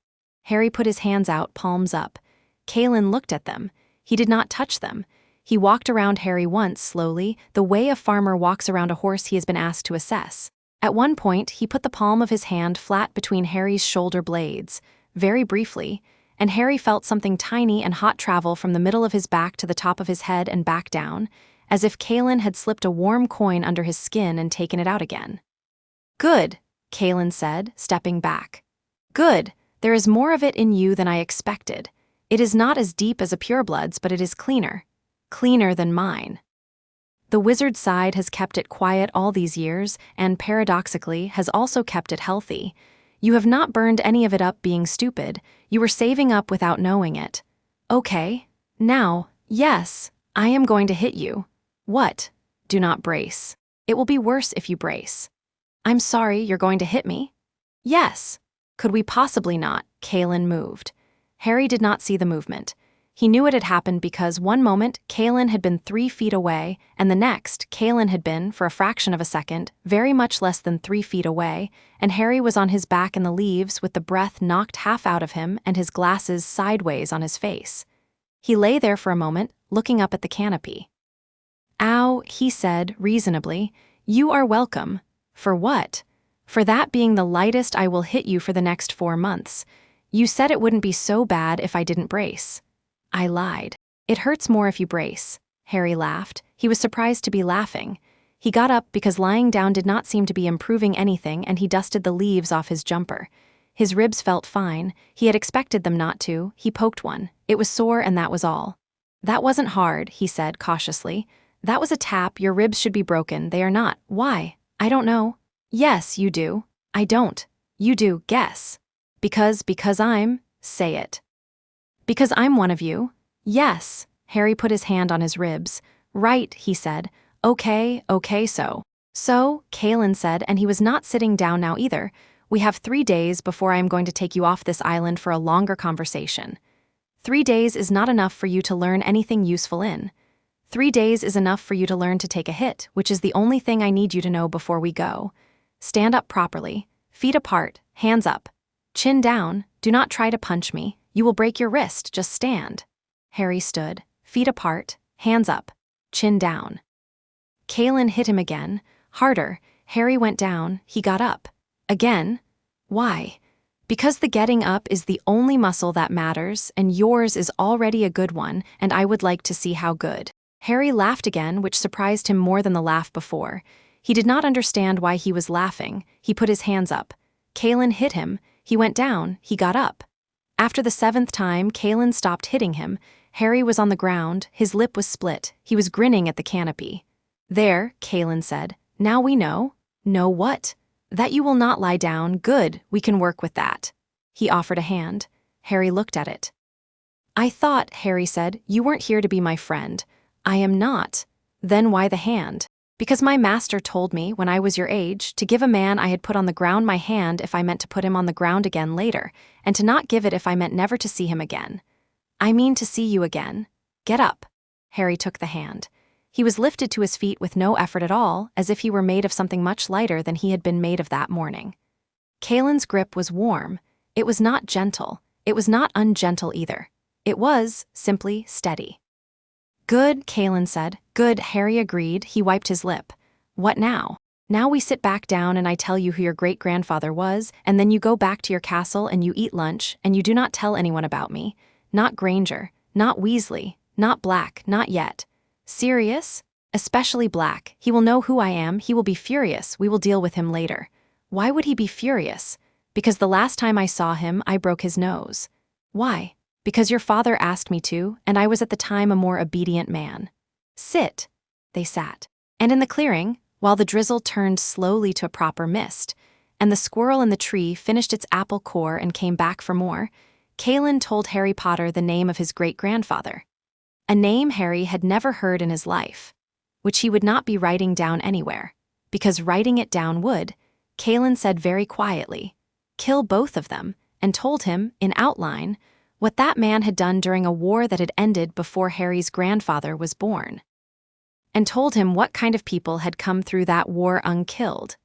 Harry put his hands out, palms up. Kalin looked at them. He did not touch them. He walked around Harry once, slowly, the way a farmer walks around a horse he has been asked to assess. At one point, he put the palm of his hand flat between Harry's shoulder blades, very briefly, and Harry felt something tiny and hot travel from the middle of his back to the top of his head and back down, as if Kalin had slipped a warm coin under his skin and taken it out again. Good, Kalin said, stepping back. Good, there is more of it in you than I expected. It is not as deep as a pureblood's, but it is cleaner. Cleaner than mine. The wizard side has kept it quiet all these years, and paradoxically, has also kept it healthy. You have not burned any of it up being stupid. You were saving up without knowing it. Okay. Now, yes, I am going to hit you. What? Do not brace. It will be worse if you brace. I'm sorry, you're going to hit me? Yes. Could we possibly not? Kalin moved. Harry did not see the movement. He knew it had happened because one moment, Kalin had been 3 feet away, and the next, Kalin had been, for a fraction of a second, very much less than 3 feet away, and Harry was on his back in the leaves with the breath knocked half out of him and his glasses sideways on his face. He lay there for a moment, looking up at the canopy. Ow, he said, reasonably. You are welcome. For what? For that being the lightest I will hit you for the next 4 months. You said it wouldn't be so bad if I didn't brace. I lied. It hurts more if you brace. Harry laughed. He was surprised to be laughing. He got up because lying down did not seem to be improving anything, and he dusted the leaves off his jumper. His ribs felt fine. He had expected them not to. He poked one. It was sore, and that was all. That wasn't hard, he said cautiously. That was a tap. Your ribs should be broken. They are not. Why? I don't know. Yes, you do. I don't. You do. Guess. Because I'm. Say it. Because I'm one of you? Yes. Harry put his hand on his ribs. Right, he said. Okay, so. So, Kalin said, and he was not sitting down now either. We have 3 days before I am going to take you off this island for a longer conversation. 3 days is not enough for you to learn anything useful in. 3 days is enough for you to learn to take a hit, which is the only thing I need you to know before we go. Stand up properly. Feet apart, hands up. Chin down. Do not try to punch me. You will break your wrist, just stand. Harry stood, feet apart, hands up, chin down. Kalin hit him again, harder. Harry went down, he got up. Again? Why? Because the getting up is the only muscle that matters, and yours is already a good one, and I would like to see how good. Harry laughed again, which surprised him more than the laugh before. He did not understand why he was laughing. He put his hands up. Kalin hit him, he went down, he got up. After the 7th time Kalin stopped hitting him, Harry was on the ground, his lip was split, he was grinning at the canopy. There, Kalin said, now we know. Know what? That you will not lie down. Good, we can work with that. He offered a hand. Harry looked at it. I thought, Harry said, you weren't here to be my friend. I am not. Then why the hand? Because my master told me, when I was your age, to give a man I had put on the ground my hand if I meant to put him on the ground again later, and to not give it if I meant never to see him again. I mean to see you again. Get up." Harry took the hand. He was lifted to his feet with no effort at all, as if he were made of something much lighter than he had been made of that morning. Kalin's grip was warm. It was not gentle. It was not ungentle either. It was, simply, steady. "Good," Kalin said. "Good," Harry agreed. He wiped his lip. "What now?" "Now we sit back down and I tell you who your great-grandfather was, and then you go back to your castle and you eat lunch, and you do not tell anyone about me. Not Granger, not Weasley, not Black, not yet. Serious? Especially Black. He will know who I am, he will be furious, we will deal with him later." "Why would he be furious?" "Because the last time I saw him, I broke his nose." "Why?" "Because your father asked me to, and I was at the time a more obedient man." "Sit." They sat. And in the clearing, while the drizzle turned slowly to a proper mist, and the squirrel in the tree finished its apple core and came back for more, Kalin told Harry Potter the name of his great-grandfather. A name Harry had never heard in his life, which he would not be writing down anywhere, because writing it down would, Kalin said very quietly, kill both of them, and told him, in outline, what that man had done during a war that had ended before Harry's grandfather was born. And told him what kind of people had come through that war unkilled.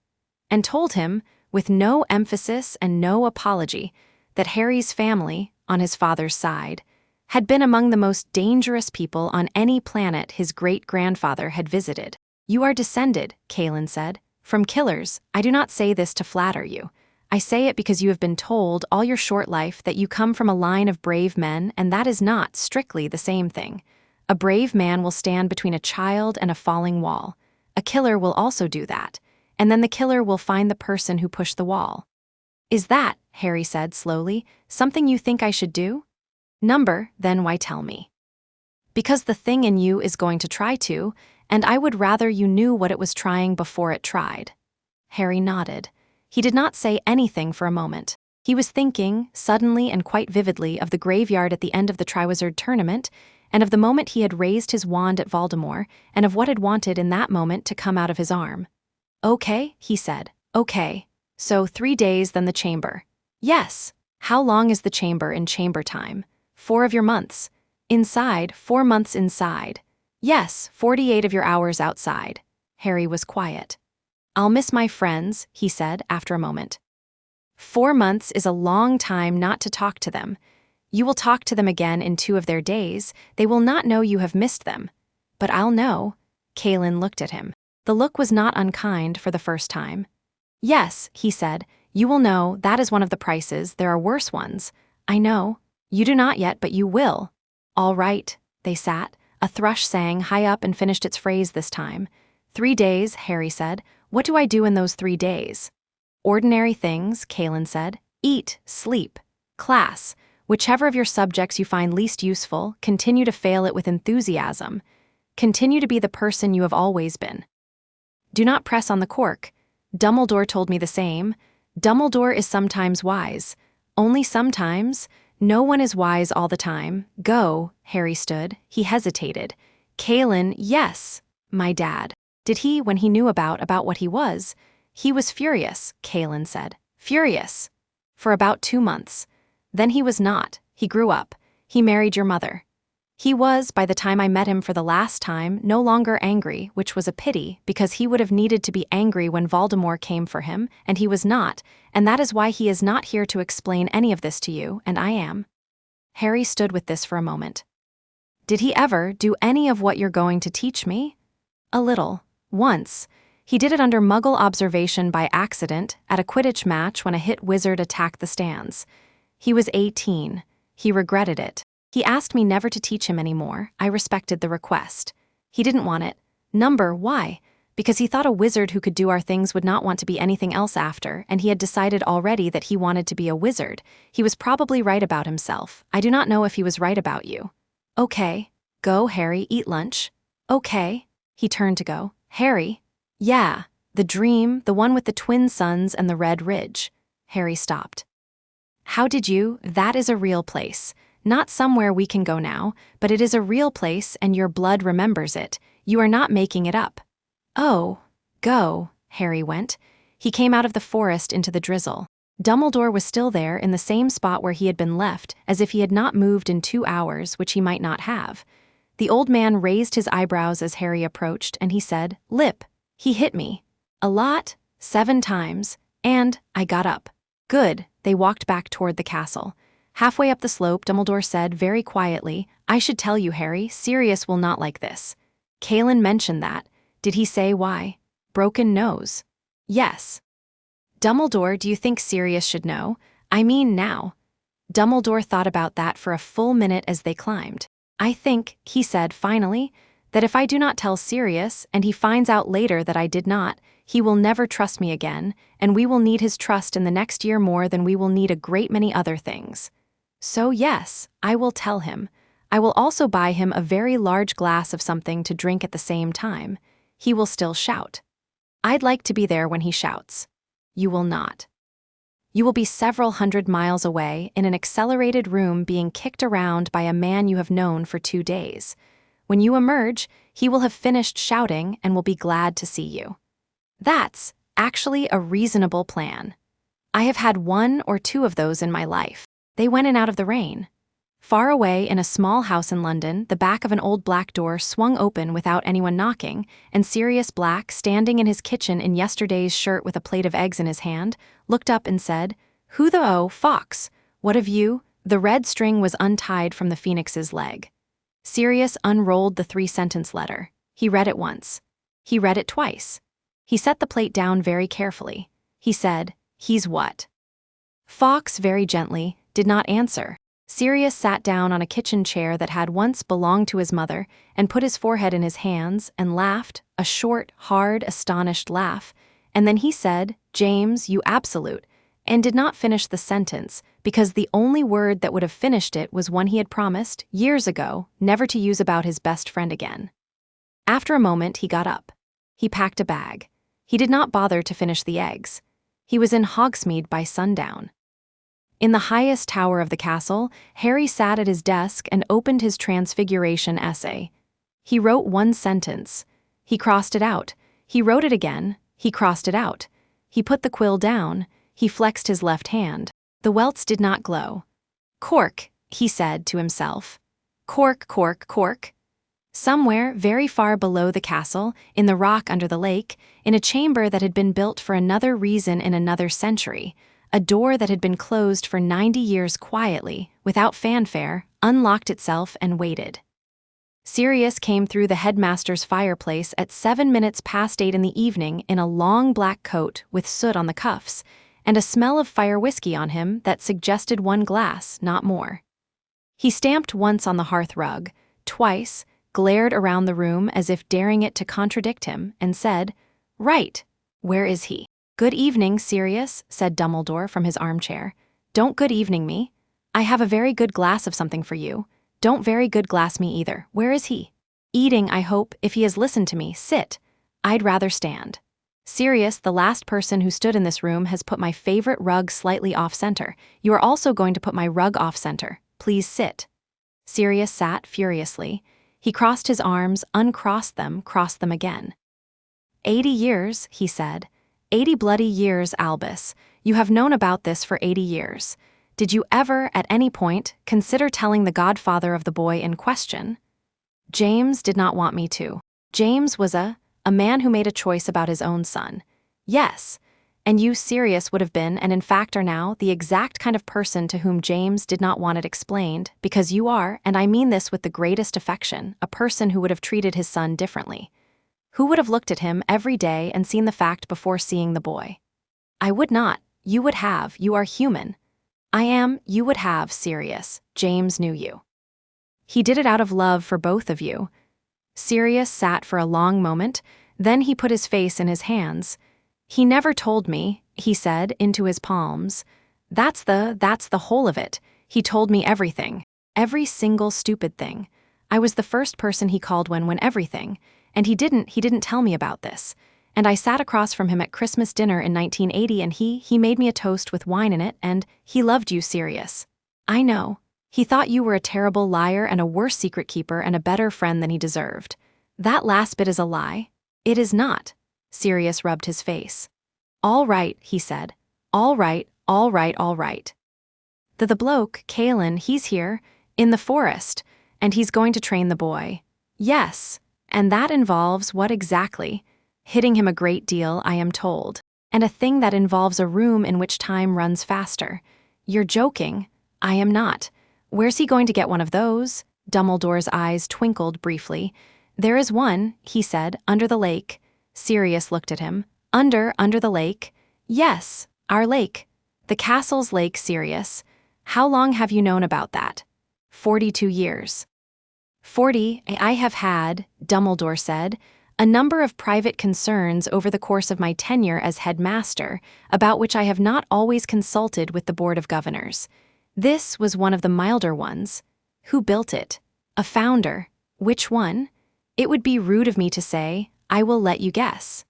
And told him, with no emphasis and no apology, that Harry's family, on his father's side, had been among the most dangerous people on any planet his great-grandfather had visited. "You are descended," Kalin said, "from killers. I do not say this to flatter you. I say it because you have been told all your short life that you come from a line of brave men, and that is not, strictly, the same thing. A brave man will stand between a child and a falling wall. A killer will also do that, and then the killer will find the person who pushed the wall." "Is that," Harry said slowly, "something you think I should do?" "Number, then why tell me?" "Because the thing in you is going to try to, and I would rather you knew what it was trying before it tried." Harry nodded. He did not say anything for a moment. He was thinking, suddenly and quite vividly, of the graveyard at the end of the Triwizard Tournament, and of the moment he had raised his wand at Voldemort, and of what had wanted in that moment to come out of his arm. "Okay," he said. "Okay. So 3 days, then the chamber." "Yes." "How long is the chamber in chamber time?" 4 of your months. "Inside, 4 months inside." "Yes, 48 of your hours outside." Harry was quiet. "I'll miss my friends," he said after a moment. 4 months is a long time not to talk to them. You will talk to them again in 2 of their days. They will not know you have missed them. But I'll know. Kalin looked at him. The look was not unkind for the first time. "Yes," he said, "you will know. That is one of the prices. There are worse ones. I know. You do not yet, but you will." "All right." They sat. A thrush sang high up and finished its phrase this time. 3 days, Harry said. "What do I do in those 3 days?" "Ordinary things," Kalin said. "Eat, sleep, class. Whichever of your subjects you find least useful, continue to fail it with enthusiasm. Continue to be the person you have always been. Do not press on the cork. Dumbledore told me the same. Dumbledore is sometimes wise. Only sometimes. No one is wise all the time. Go." Harry stood. He hesitated. "Kalin, yes, my dad. Did he, when he knew about what he was?" "He was furious," Kalin said. "Furious." "For about 2 months. Then he was not. He grew up. He married your mother. He was, by the time I met him for the last time, no longer angry, which was a pity, because he would have needed to be angry when Voldemort came for him, and he was not, and that is why he is not here to explain any of this to you, and I am." Harry stood with this for a moment. "Did he ever do any of what you're going to teach me?" "A little. Once. He did it under Muggle observation by accident at a Quidditch match when a hit wizard attacked the stands. He was 18. He regretted it. He asked me never to teach him anymore. I respected the request. He didn't want it. Number, why? Because he thought a wizard who could do our things would not want to be anything else after, and he had decided already that he wanted to be a wizard. He was probably right about himself. I do not know if he was right about you." "Okay. Go, Harry, eat lunch." "Okay." He turned to go. "Harry." "Yeah, the dream, the one with the twin suns and the red ridge." Harry stopped. "How did you? That is a real place. Not somewhere we can go now, but it is a real place and your blood remembers it. You are not making it up." Oh, go, Harry went. He came out of the forest into the drizzle. Dumbledore was still there in the same spot where he had been left, as if he had not moved in 2 hours, which he might not have. The old man raised his eyebrows as Harry approached, and he said, "Lip, he hit me. A lot, 7 times, and I got up." "Good." They walked back toward the castle. Halfway up the slope, Dumbledore said very quietly, "I should tell you, Harry, Sirius will not like this." Kalin mentioned that. Did he say why? Broken nose. Yes. Dumbledore, do you think Sirius should know? I mean now. Dumbledore thought about that for a full minute as they climbed. "I think," he said finally, "that if I do not tell Sirius, and he finds out later that I did not, he will never trust me again, and we will need his trust in the next year more than we will need a great many other things. So yes, I will tell him. I will also buy him a very large glass of something to drink at the same time. He will still shout. I'd like to be there when he shouts. You will not. You will be several hundred miles away in an accelerated room being kicked around by a man you have known for 2 days. When you emerge, he will have finished shouting and will be glad to see you. That's actually a reasonable plan. I have had 1 or 2 of those in my life. They went in out of the rain. Far away in a small house in London, the back of an old black door swung open without anyone knocking, and Sirius Black, standing in his kitchen in yesterday's shirt with a plate of eggs in his hand, looked up and said, "Who the fox? What of you?" The red string was untied from the phoenix's leg. Sirius unrolled the 3-sentence letter. He read it once. He read it twice. He set the plate down very carefully. He said, "He's what?" Fox, very gently, did not answer. Sirius sat down on a kitchen chair that had once belonged to his mother and put his forehead in his hands and laughed, a short, hard, astonished laugh, and then he said, "James, you absolute," and did not finish the sentence because the only word that would have finished it was one he had promised, years ago, never to use about his best friend again. After a moment, he got up. He packed a bag. He did not bother to finish the eggs. He was in Hogsmeade by sundown. In the highest tower of the castle, Harry sat at his desk and opened his Transfiguration essay. He wrote 1 sentence. He crossed it out. He wrote it again. He crossed it out. He put the quill down. He flexed his left hand. The welts did not glow. "Cork," he said to himself. "Cork, cork, cork." Somewhere, very far below the castle, in the rock under the lake, in a chamber that had been built for another reason in another century, a door that had been closed for 90 years quietly, without fanfare, unlocked itself and waited. Sirius came through the headmaster's fireplace at 7 minutes past 8 in the evening in a long black coat with soot on the cuffs, and a smell of fire whiskey on him that suggested 1 glass, not more. He stamped once on the hearth rug, twice, glared around the room as if daring it to contradict him, and said, "Right, where is he?" "Good evening, Sirius," said Dumbledore from his armchair. "Don't good evening me. I have a very good glass of something for you. Don't very good glass me either. Where is he?" "Eating, I hope, if he has listened to me. Sit. I'd rather stand." "Sirius, the last person who stood in this room has put my favorite rug slightly off-center. You are also going to put my rug off-center. Please sit." Sirius sat furiously. He crossed his arms, uncrossed them, crossed them again. 80 years, he said. 80 bloody years, Albus. You have known about this for 80 years. Did you ever, at any point, consider telling the godfather of the boy in question? James did not want me to. James was a man who made a choice about his own son. Yes, and you, Sirius, would have been, and in fact are now, the exact kind of person to whom James did not want it explained, because you are, and I mean this with the greatest affection, a person who would have treated his son differently. Who would have looked at him every day and seen the fact before seeing the boy? I would not. You would have. You are human. I am. You would have, Sirius. James knew you. He did it out of love for both of you. Sirius sat for a long moment, then he put his face in his hands. "He never told me," he said, into his palms. That's the whole of it. He told me everything. Every single stupid thing. I was the first person he called when everything. And he didn't tell me about this. And I sat across from him at Christmas dinner in 1980 and he made me a toast with wine in it and he loved you, Sirius. I know. He thought you were a terrible liar and a worse secret keeper and a better friend than he deserved. That last bit is a lie. It is not. Sirius rubbed his face. All right, he said. All right, all right, all right. The bloke, Kalin, he's here, in the forest, and he's going to train the boy. Yes, and that involves what exactly? Hitting him a great deal, I am told, and a thing that involves a room in which time runs faster. You're joking. I am not. Where's he going to get one of those? Dumbledore's eyes twinkled briefly. There is one, he said, under the lake. Sirius looked at him. Under the lake? Yes, our lake. The castle's lake, Sirius. How long have you known about that? 42 years. 40, I have had, Dumbledore said, a number of private concerns over the course of my tenure as headmaster, about which I have not always consulted with the Board of Governors. This was one of the milder ones. Who built it? A founder. Which one? It would be rude of me to say. I will let you guess.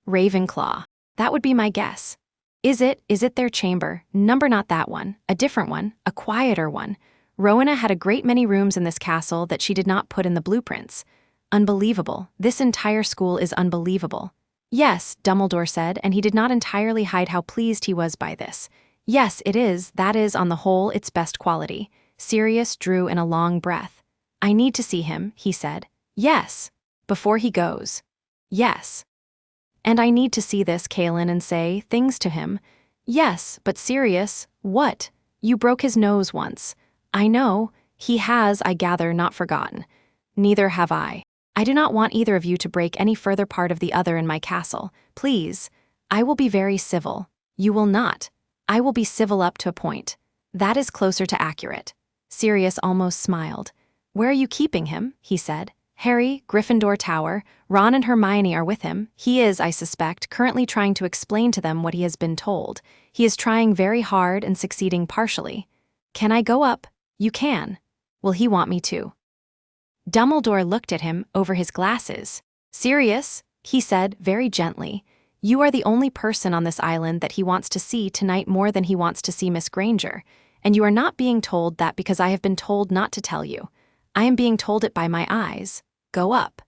Ravenclaw. That would be my guess. Is it their chamber? Number not that one. A different one. A quieter one. Rowena had a great many rooms in this castle that she did not put in the blueprints. Unbelievable. This entire school is unbelievable. Yes, Dumbledore said, and he did not entirely hide how pleased he was by this. Yes, it is. That is, on the whole, its best quality. Sirius drew in a long breath. I need to see him, he said. Yes. Before he goes. Yes. And I need to see this Kalin and say things to him. Yes, but Sirius, what? You broke his nose once. I know. He has, I gather, not forgotten. Neither have I. I do not want either of you to break any further part of the other in my castle. Please. I will be very civil. You will not. I will be civil up to a point. That is closer to accurate. Sirius almost smiled. Where are you keeping him? He said. Harry, Gryffindor Tower. Ron and Hermione are with him. He is, I suspect, currently trying to explain to them what he has been told. He is trying very hard and succeeding partially. Can I go up? You can. Will he want me to? Dumbledore looked at him over his glasses. Sirius, he said very gently, you are the only person on this island that he wants to see tonight more than he wants to see Miss Granger, and you are not being told that because I have been told not to tell you. I am being told it by my eyes. Go up.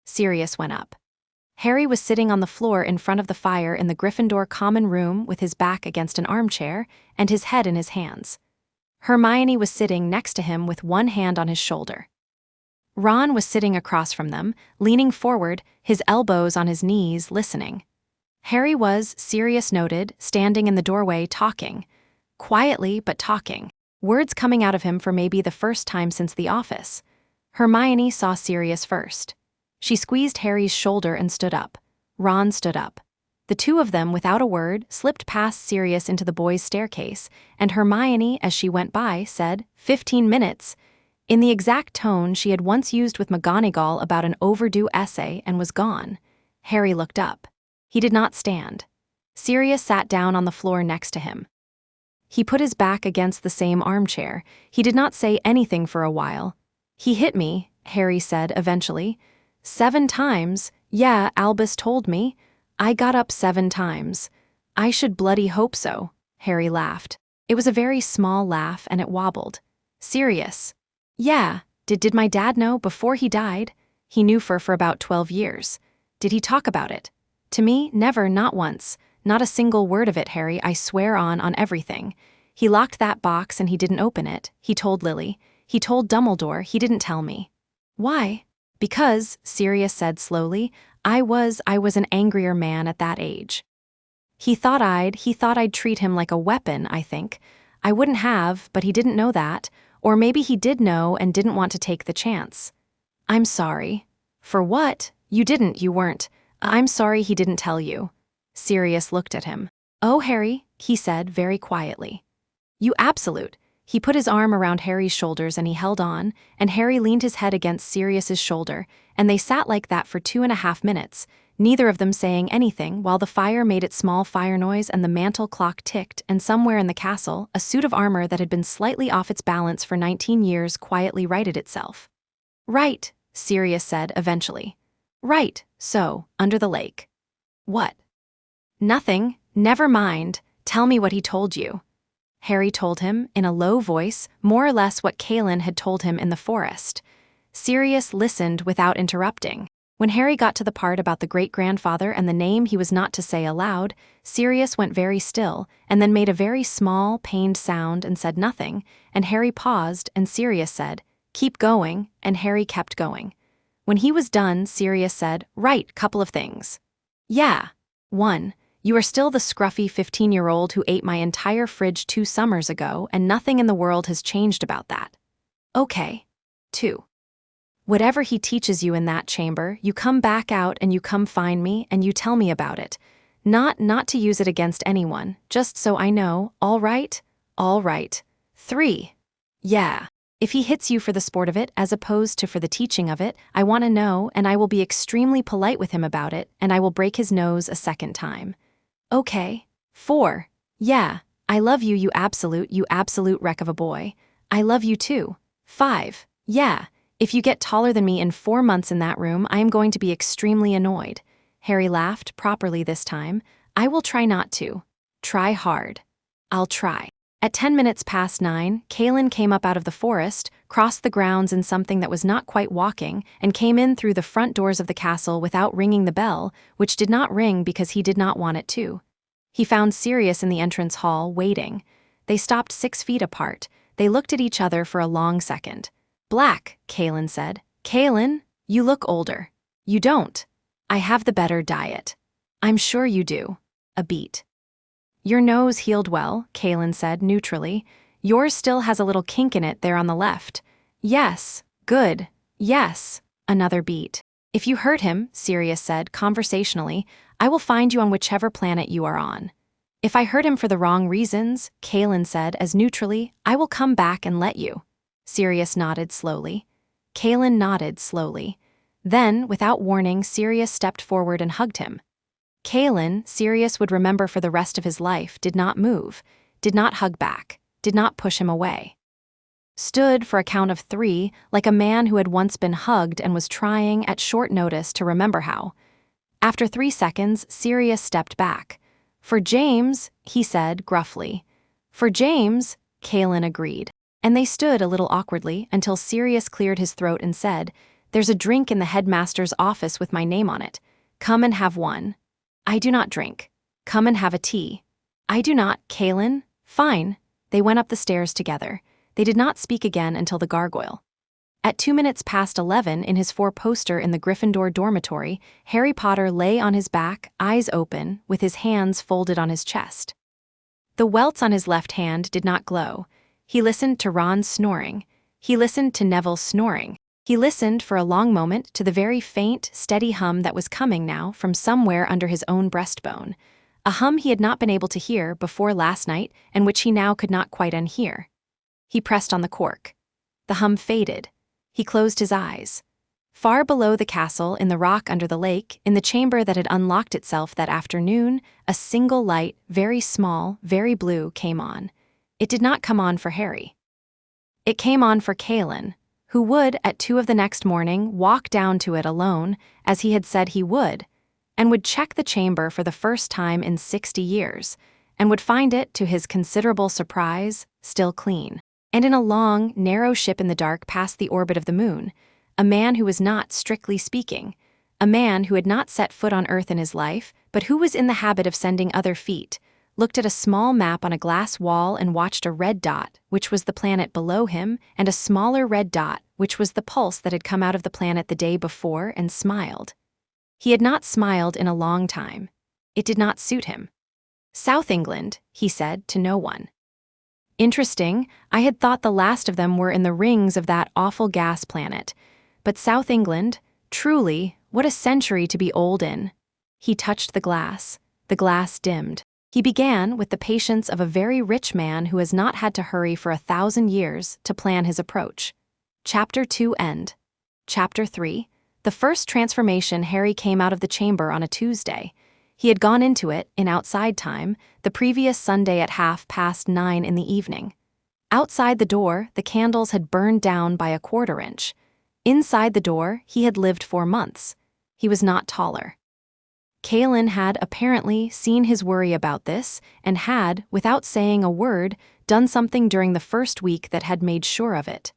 Sirius went up. Harry was sitting on the floor in front of the fire in the Gryffindor common room with his back against an armchair and his head in his hands. Hermione was sitting next to him with one hand on his shoulder. Ron was sitting across from them, leaning forward, his elbows on his knees, listening. Harry was, Sirius noted, standing in the doorway talking. Quietly, but talking. Words coming out of him for maybe the first time since the office. Hermione saw Sirius first. She squeezed Harry's shoulder and stood up. Ron stood up. The two of them, without a word, slipped past Sirius into the boys' staircase, and Hermione, as she went by, said, 15 minutes, in the exact tone she had once used with McGonagall about an overdue essay, and was gone. Harry looked up. He did not stand. Sirius sat down on the floor next to him. He put his back against the same armchair. He did not say anything for a while. He hit me, Harry said eventually. 7 times. Yeah, Albus told me. I got up 7 times. I should bloody hope so, Harry laughed. It was a very small laugh and it wobbled. Sirius. Yeah, did my dad know before he died? He knew for about 12 years. Did he talk about it? To me, never, not once. Not a single word of it, Harry, I swear on everything. He locked that box and he didn't open it, he told Lily. He told Dumbledore, he didn't tell me. Why? Because, Sirius said slowly, I was an angrier man at that age. He thought I'd treat him like a weapon, I think. I wouldn't have, but he didn't know that. Or maybe he did know and didn't want to take the chance. I'm sorry. For what? You weren't. I'm sorry he didn't tell you. Sirius looked at him. Oh, Harry, he said very quietly. You absolute. He put his arm around Harry's shoulders and he held on, and Harry leaned his head against Sirius's shoulder, and they sat like that for 2.5 minutes, neither of them saying anything, while the fire made its small fire noise and the mantel clock ticked, and somewhere in the castle, a suit of armor that had been slightly off its balance for 19 years quietly righted itself. Right, Sirius said eventually. Right, so, under the lake. What? Nothing, never mind, tell me what he told you. Harry told him, in a low voice, more or less what Kalin had told him in the forest. Sirius listened without interrupting. When Harry got to the part about the great-grandfather and the name he was not to say aloud, Sirius went very still, and then made a very small, pained sound and said nothing, and Harry paused, and Sirius said, "Keep going," and Harry kept going. When he was done, Sirius said, "Right, couple of things." "Yeah. 1. You are still the scruffy 15-year-old who ate my entire fridge 2 summers ago, and nothing in the world has changed about that." "Okay." 2. Whatever he teaches you in that chamber, you come back out and you come find me and you tell me about it. Not to use it against anyone, just so I know, all right? All right. 3. Yeah. If he hits you for the sport of it as opposed to for the teaching of it, I want to know, and I will be extremely polite with him about it, and I will break his nose a second time. Okay. 4. Yeah. I love you, you absolute wreck of a boy. I love you too. 5. Yeah. If you get taller than me in 4 months in that room, I am going to be extremely annoyed. Harry laughed, properly this time. I will try not to. Try hard. I'll try. At 10 minutes past 9, Kalin came up out of the forest, crossed the grounds in something that was not quite walking, and came in through the front doors of the castle without ringing the bell, which did not ring because he did not want it to. He found Sirius in the entrance hall, waiting. They stopped 6 feet apart. They looked at each other for a long second. "Black," Kalin said. "Kalin, you look older." "You don't. I have the better diet." "I'm sure you do." A beat. "Your nose healed well," Kalin said neutrally. "Yours still has a little kink in it there on the left." "Yes. Good. Yes." Another beat. "If you hurt him," Sirius said conversationally, "I will find you on whichever planet you are on." "If I hurt him for the wrong reasons," Kalin said as neutrally, "I will come back and let you." Sirius nodded slowly. Kalin nodded slowly. Then, without warning, Sirius stepped forward and hugged him. Kalin, Sirius would remember for the rest of his life, did not move, did not hug back, did not push him away. Stood for a count of 3, like a man who had once been hugged and was trying, at short notice, to remember how. After 3 seconds, Sirius stepped back. "For James," he said gruffly. "For James," Kalin agreed. And they stood a little awkwardly until Sirius cleared his throat and said, "There's a drink in the headmaster's office with my name on it. Come and have one." "I do not drink." "Come and have a tea." "I do not, Kalin." "Fine." They went up the stairs together. They did not speak again until the gargoyle. At 2 minutes past 11, in his 4-poster in the Gryffindor dormitory, Harry Potter lay on his back, eyes open, with his hands folded on his chest. The welts on his left hand did not glow. He listened to Ron's snoring. He listened to Neville's snoring. He listened for a long moment to the very faint, steady hum that was coming now from somewhere under his own breastbone, a hum he had not been able to hear before last night and which he now could not quite unhear. He pressed on the cork. The hum faded. He closed his eyes. Far below the castle, in the rock under the lake, in the chamber that had unlocked itself that afternoon, a single light, very small, very blue, came on. It did not come on for Harry. It came on for Kalin, who would, at 2 of the next morning, walk down to it alone, as he had said he would, and would check the chamber for the first time in 60 years, and would find it, to his considerable surprise, still clean. And in a long, narrow ship in the dark past the orbit of the moon, a man who was not, strictly speaking, a man who had not set foot on Earth in his life, but who was in the habit of sending other feet, looked at a small map on a glass wall and watched a red dot, which was the planet below him, and a smaller red dot, which was the pulse that had come out of the planet the day before, and smiled. He had not smiled in a long time. It did not suit him. "South England," he said to no one. "Interesting, I had thought the last of them were in the rings of that awful gas planet. But South England, truly, what a century to be old in." He touched the glass. The glass dimmed. He began, with the patience of a very rich man who has not had to hurry for 1,000 years, to plan his approach. Chapter 2 end. Chapter 3. The first transformation. Harry came out of the chamber on a Tuesday. He had gone into it, in outside time, the previous Sunday at 9:30 in the evening. Outside the door, the candles had burned down by a 1/4 inch. Inside the door, he had lived 4 months. He was not taller. Kalin had apparently seen his worry about this and had, without saying a word, done something during the first week that had made sure of it.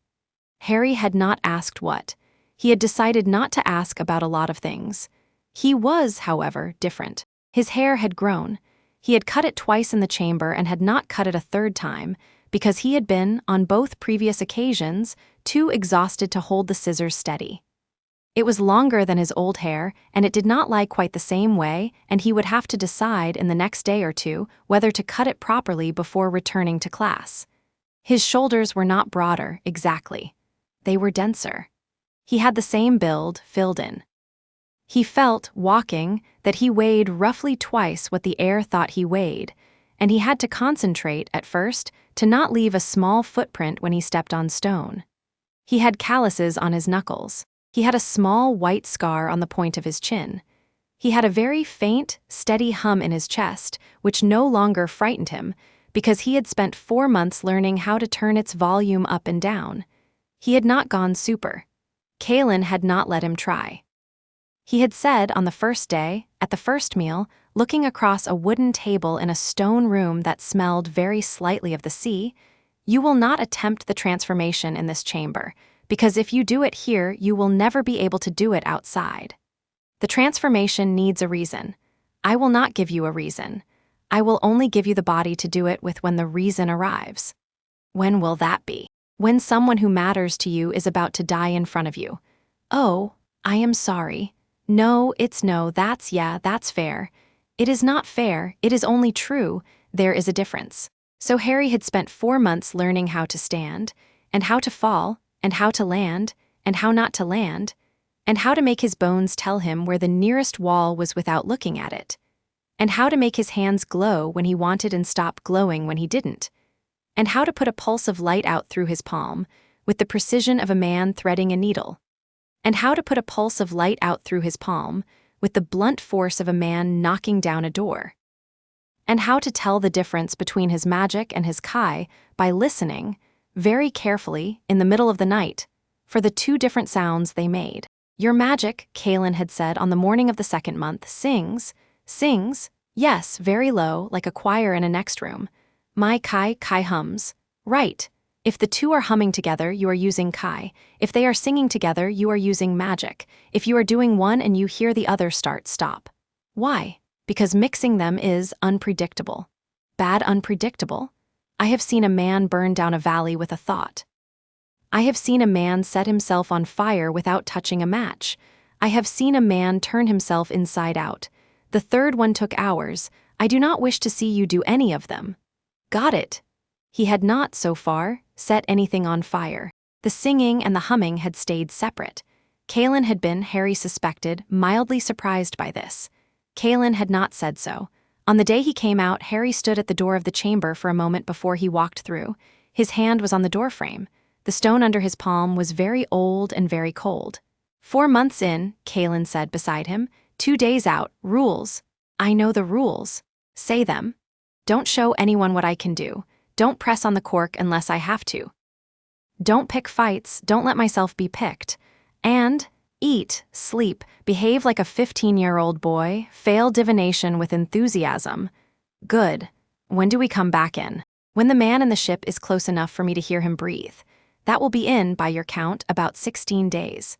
Harry had not asked what. He had decided not to ask about a lot of things. He was, however, different. His hair had grown. He had cut it twice in the chamber and had not cut it a third time, because he had been, on both previous occasions, too exhausted to hold the scissors steady. It was longer than his old hair, and it did not lie quite the same way, and he would have to decide in the next day or two whether to cut it properly before returning to class. His shoulders were not broader, exactly. They were denser. He had the same build, filled in. He felt, walking, that he weighed roughly twice what the air thought he weighed, and he had to concentrate, at first, to not leave a small footprint when he stepped on stone. He had calluses on his knuckles. He had a small white scar on the point of his chin. He had a very faint, steady hum in his chest, which no longer frightened him, because he had spent 4 months learning how to turn its volume up and down. He had not gone super. Kalin had not let him try. He had said on the first day, at the first meal, looking across a wooden table in a stone room that smelled very slightly of the sea, "You will not attempt the transformation in this chamber, because if you do it here, you will never be able to do it outside. The transformation needs a reason. I will not give you a reason. I will only give you the body to do it with when the reason arrives. When will that be? When someone who matters to you is about to die in front of you. Oh, I am sorry. No, it's no, that's fair. It is not fair, it is only true, there is a difference." So Harry had spent 4 months learning how to stand, and how to fall, and how to land, and how not to land, and how to make his bones tell him where the nearest wall was without looking at it, and how to make his hands glow when he wanted and stop glowing when he didn't, and how to put a pulse of light out through his palm, with the precision of a man threading a needle, and how to put a pulse of light out through his palm, with the blunt force of a man knocking down a door, and how to tell the difference between his magic and his kai by listening, very carefully, in the middle of the night, for the 2 different sounds they made. "Your magic," Kalin had said on the morning of the 2nd month, sings, yes, very low, like a choir in a next room. My kai hums. Right. If the 2 are humming together, you are using kai. If they are singing together, you are using magic. If you are doing one and you hear the other stop. Why? Because mixing them is unpredictable. Bad unpredictable? I have seen a man burn down a valley with a thought. I have seen a man set himself on fire without touching a match. I have seen a man turn himself inside out. The 3rd one took hours. I do not wish to see you do any of them. Got it. He had not, so far, set anything on fire. The singing and the humming had stayed separate. Kalin had been, Harry suspected, mildly surprised by this. Kalin had not said so. On the day he came out, Harry stood at the door of the chamber for a moment before he walked through. His hand was on the doorframe. The stone under his palm was very old and very cold. 4 months in, Kalin said beside him. 2 days out, rules. I know the rules. Say them. Don't show anyone what I can do. Don't press on the cork unless I have to. Don't pick fights, don't let myself be picked. And eat, sleep, behave like a 15-year-old boy, fail divination with enthusiasm. Good. When do we come back in? When the man in the ship is close enough for me to hear him breathe. That will be in, by your count, about 16 days.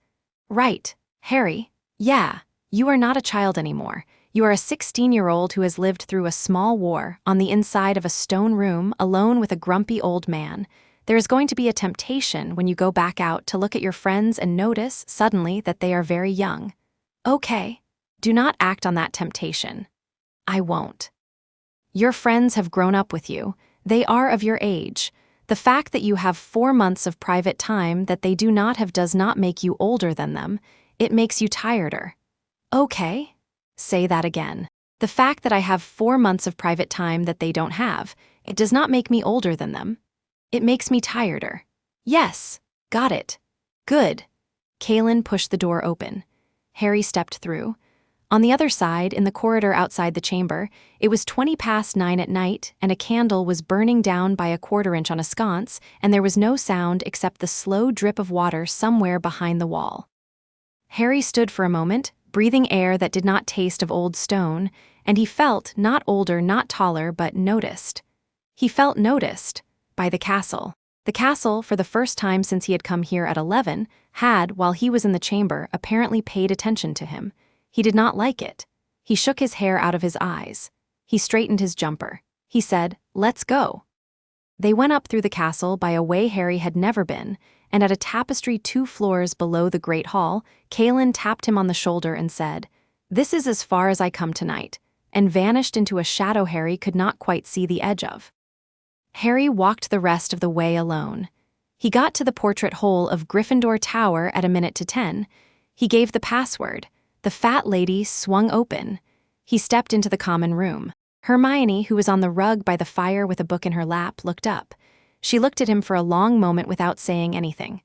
Right, Harry. Yeah, you are not a child anymore. You are a 16-year-old who has lived through a small war on the inside of a stone room alone with a grumpy old man. There is going to be a temptation when you go back out to look at your friends and notice, suddenly, that they are very young. Okay. Do not act on that temptation. I won't. Your friends have grown up with you. They are of your age. The fact that you have 4 months of private time that they do not have does not make you older than them. It makes you tireder. Okay. Say that again. The fact that I have 4 months of private time that they don't have, it does not make me older than them. It makes me tireder. Yes, got it. Good. Kalin pushed the door open. Harry stepped through. On the other side, in the corridor outside the chamber, it was 9:20 at night, and a candle was burning down by a 1/4 inch on a sconce, and there was no sound except the slow drip of water somewhere behind the wall. Harry stood for a moment, breathing air that did not taste of old stone, and he felt, not older, not taller, but noticed. He felt noticed by the castle. The castle, for the first time since he had come here at 11, had, while he was in the chamber, apparently paid attention to him. He did not like it. He shook his hair out of his eyes. He straightened his jumper. He said, "Let's go." They went up through the castle by a way Harry had never been, and at a tapestry 2 floors below the Great Hall, Kalin tapped him on the shoulder and said, "This is as far as I come tonight," and vanished into a shadow Harry could not quite see the edge of. Harry walked the rest of the way alone. He got to the portrait hole of Gryffindor Tower at 1:10. He gave the password. The fat lady swung open. He stepped into the common room. Hermione, who was on the rug by the fire with a book in her lap, looked up. She looked at him for a long moment without saying anything.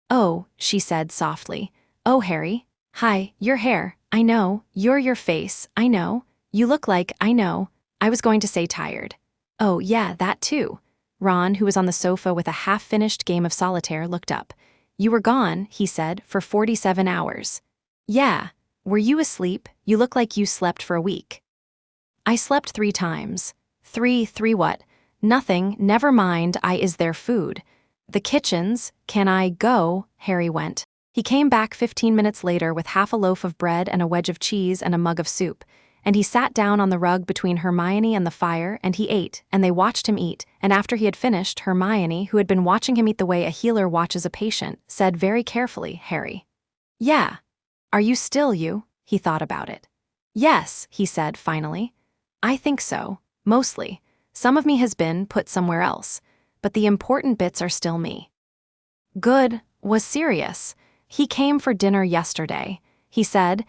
"Oh," she said softly. "Oh, Harry. Hi, your hair, I know. Your face, I know. You look like, I know. I was going to say tired." "Oh, yeah, that too." Ron, who was on the sofa with a half-finished game of solitaire, looked up. "You were gone," he said, "for 47 hours. "Yeah. Were you asleep? You look like you slept for a week." "I slept 3 times. Three what? Nothing, never mind, is there food?" "The kitchens, can I go?" Harry went. He came back 15 minutes later with half a loaf of bread and a wedge of cheese and a mug of soup, and he sat down on the rug between Hermione and the fire, and he ate, and they watched him eat, and after he had finished, Hermione, who had been watching him eat the way a healer watches a patient, said very carefully, "Harry." "Yeah. Are you still you?" He thought about it. "Yes," he said finally. "I think so, mostly. Some of me has been put somewhere else, but the important bits are still me." "Good. Was serious. He came for dinner yesterday. He said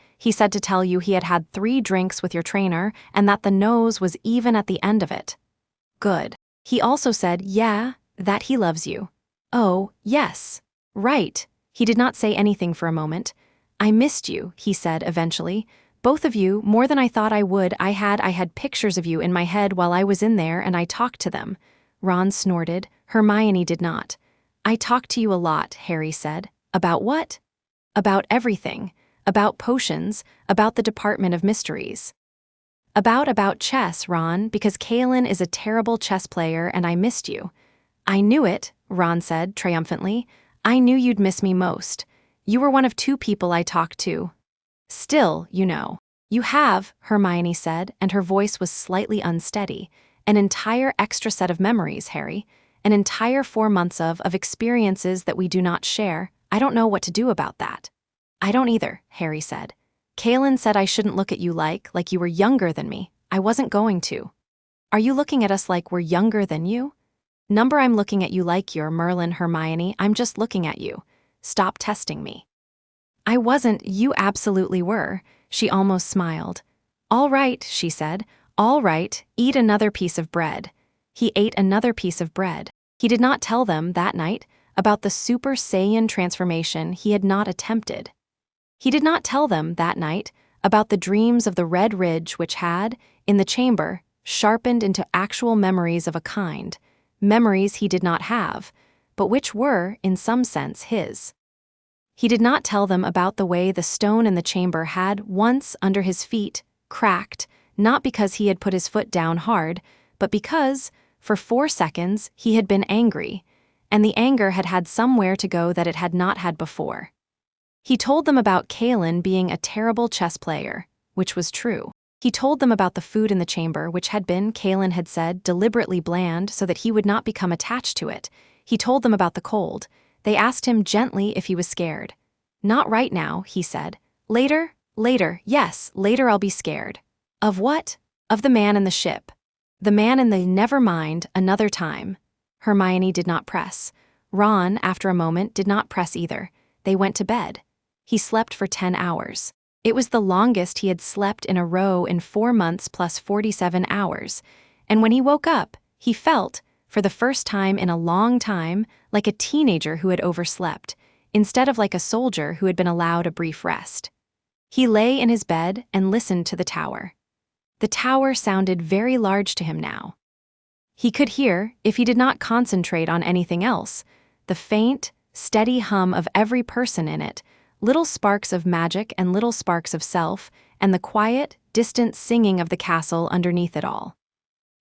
to tell you he had had 3 drinks with your trainer and that the nose was even at the end of it." "Good. He also said, yeah, that he loves you." "Oh, yes. Right." He did not say anything for a moment. "I missed you," he said eventually. "Both of you, more than I thought I would. I had pictures of you in my head while I was in there and I talked to them." Ron snorted. Hermione did not. "I talked to you a lot," Harry said. "About what?" "About everything. About potions, about the Department of Mysteries." About chess, Ron, because Kalin is a terrible chess player and I missed you." "I knew it," Ron said triumphantly. "I knew you'd miss me most. You were one of 2 people I talked to. Still, you know." "You have," Hermione said, and her voice was slightly unsteady, "an entire extra set of memories, Harry. An entire 4 months of experiences that we do not share. I don't know what to do about that." "I don't either," Harry said. "Kalin said I shouldn't look at you like you were younger than me. I wasn't going to." "Are you looking at us like we're younger than you?" "Number, I'm looking at you like you're Merlin, Hermione. I'm just looking at you. Stop testing me." "I wasn't, you absolutely were." She almost smiled. "All right," she said. "All right, eat another piece of bread." He ate another piece of bread. He did not tell them, that night, about the Super Saiyan transformation he had not attempted. He did not tell them, that night, about the dreams of the Red Ridge which had, in the chamber, sharpened into actual memories of a kind, memories he did not have, but which were, in some sense, his. He did not tell them about the way the stone in the chamber had, once under his feet, cracked, not because he had put his foot down hard, but because, for 4 seconds, he had been angry, and the anger had had somewhere to go that it had not had before. He told them about Kalin being a terrible chess player, which was true. He told them about the food in the chamber, which had been, Kalin had said, deliberately bland so that he would not become attached to it. He told them about the cold. They asked him gently if he was scared. "Not right now," he said. Later, yes, later I'll be scared." "Of what?" "Of the man in the ship. The man in the never mind, another time." Hermione did not press. Ron, after a moment, did not press either. They went to bed. He slept for 10 hours. It was the longest he had slept in a row in 4 months plus 47 hours, and when he woke up, he felt, for the first time in a long time, like a teenager who had overslept, instead of like a soldier who had been allowed a brief rest. He lay in his bed and listened to the tower. The tower sounded very large to him now. He could hear, if he did not concentrate on anything else, the faint, steady hum of every person in it, little sparks of magic and little sparks of self, and the quiet, distant singing of the castle underneath it all.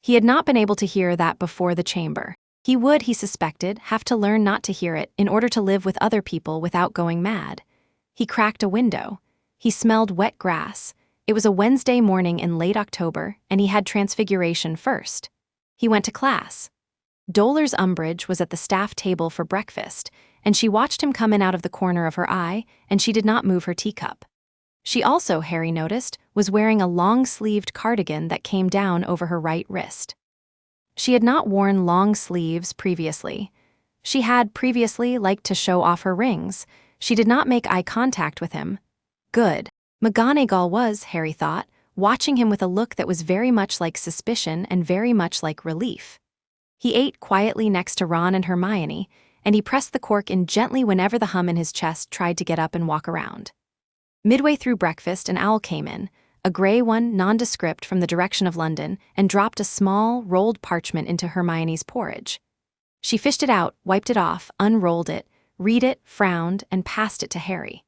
He had not been able to hear that before the chamber. He would, he suspected, have to learn not to hear it in order to live with other people without going mad. He cracked a window. He smelled wet grass. It was a Wednesday morning in late October, and he had transfiguration first. He went to class. Dolores Umbridge was at the staff table for breakfast, and she watched him come in out of the corner of her eye, and she did not move her teacup. She also, Harry noticed, was wearing a long-sleeved cardigan that came down over her right wrist. She had not worn long sleeves previously. She had previously liked to show off her rings. She did not make eye contact with him. Good. McGonagall was, Harry thought, watching him with a look that was very much like suspicion and very much like relief. He ate quietly next to Ron and Hermione, and he pressed the cork in gently whenever the hum in his chest tried to get up and walk around. Midway through breakfast, an owl came in, a gray one, nondescript from the direction of London, and dropped a small, rolled parchment into Hermione's porridge. She fished it out, wiped it off, unrolled it, read it, frowned, and passed it to Harry.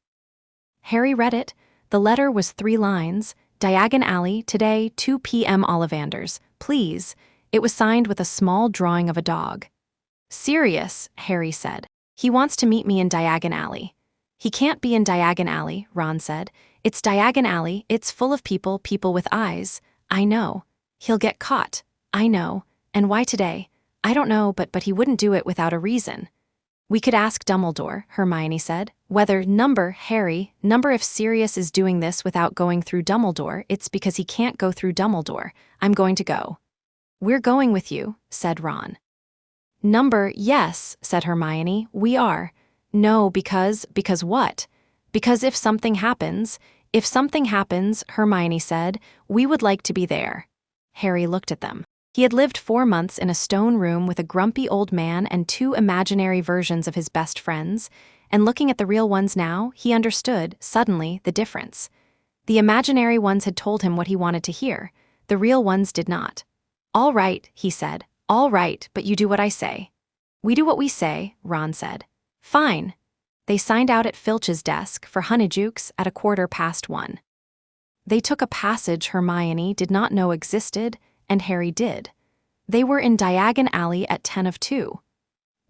Harry read it. The letter was 3 lines. Diagon Alley, today, 2 p.m. Ollivanders, please. It was signed with a small drawing of a dog. Sirius, Harry said. He wants to meet me in Diagon Alley. He can't be in Diagon Alley, Ron said. It's Diagon Alley, it's full of people with eyes. I know. He'll get caught. I know. And why today? I don't know, but he wouldn't do it without a reason. We could ask Dumbledore, Hermione said. Whether Harry, if Sirius is doing this without going through Dumbledore, it's because he can't go through Dumbledore. I'm going to go. We're going with you, said Ron. Yes, said Hermione, we are. No, because what? Because if something happens, Hermione said, we would like to be there. Harry looked at them. He had lived 4 months in a stone room with a grumpy old man and 2 imaginary versions of his best friends, and looking at the real ones now, he understood, suddenly, the difference. The imaginary ones had told him what he wanted to hear. The real ones did not. All right, he said. All right, but you do what I say. We do what we say, Ron said. Fine. They signed out at Filch's desk for Honeydukes at 1:15. They took a passage Hermione did not know existed, and Harry did. They were in Diagon Alley at 1:50.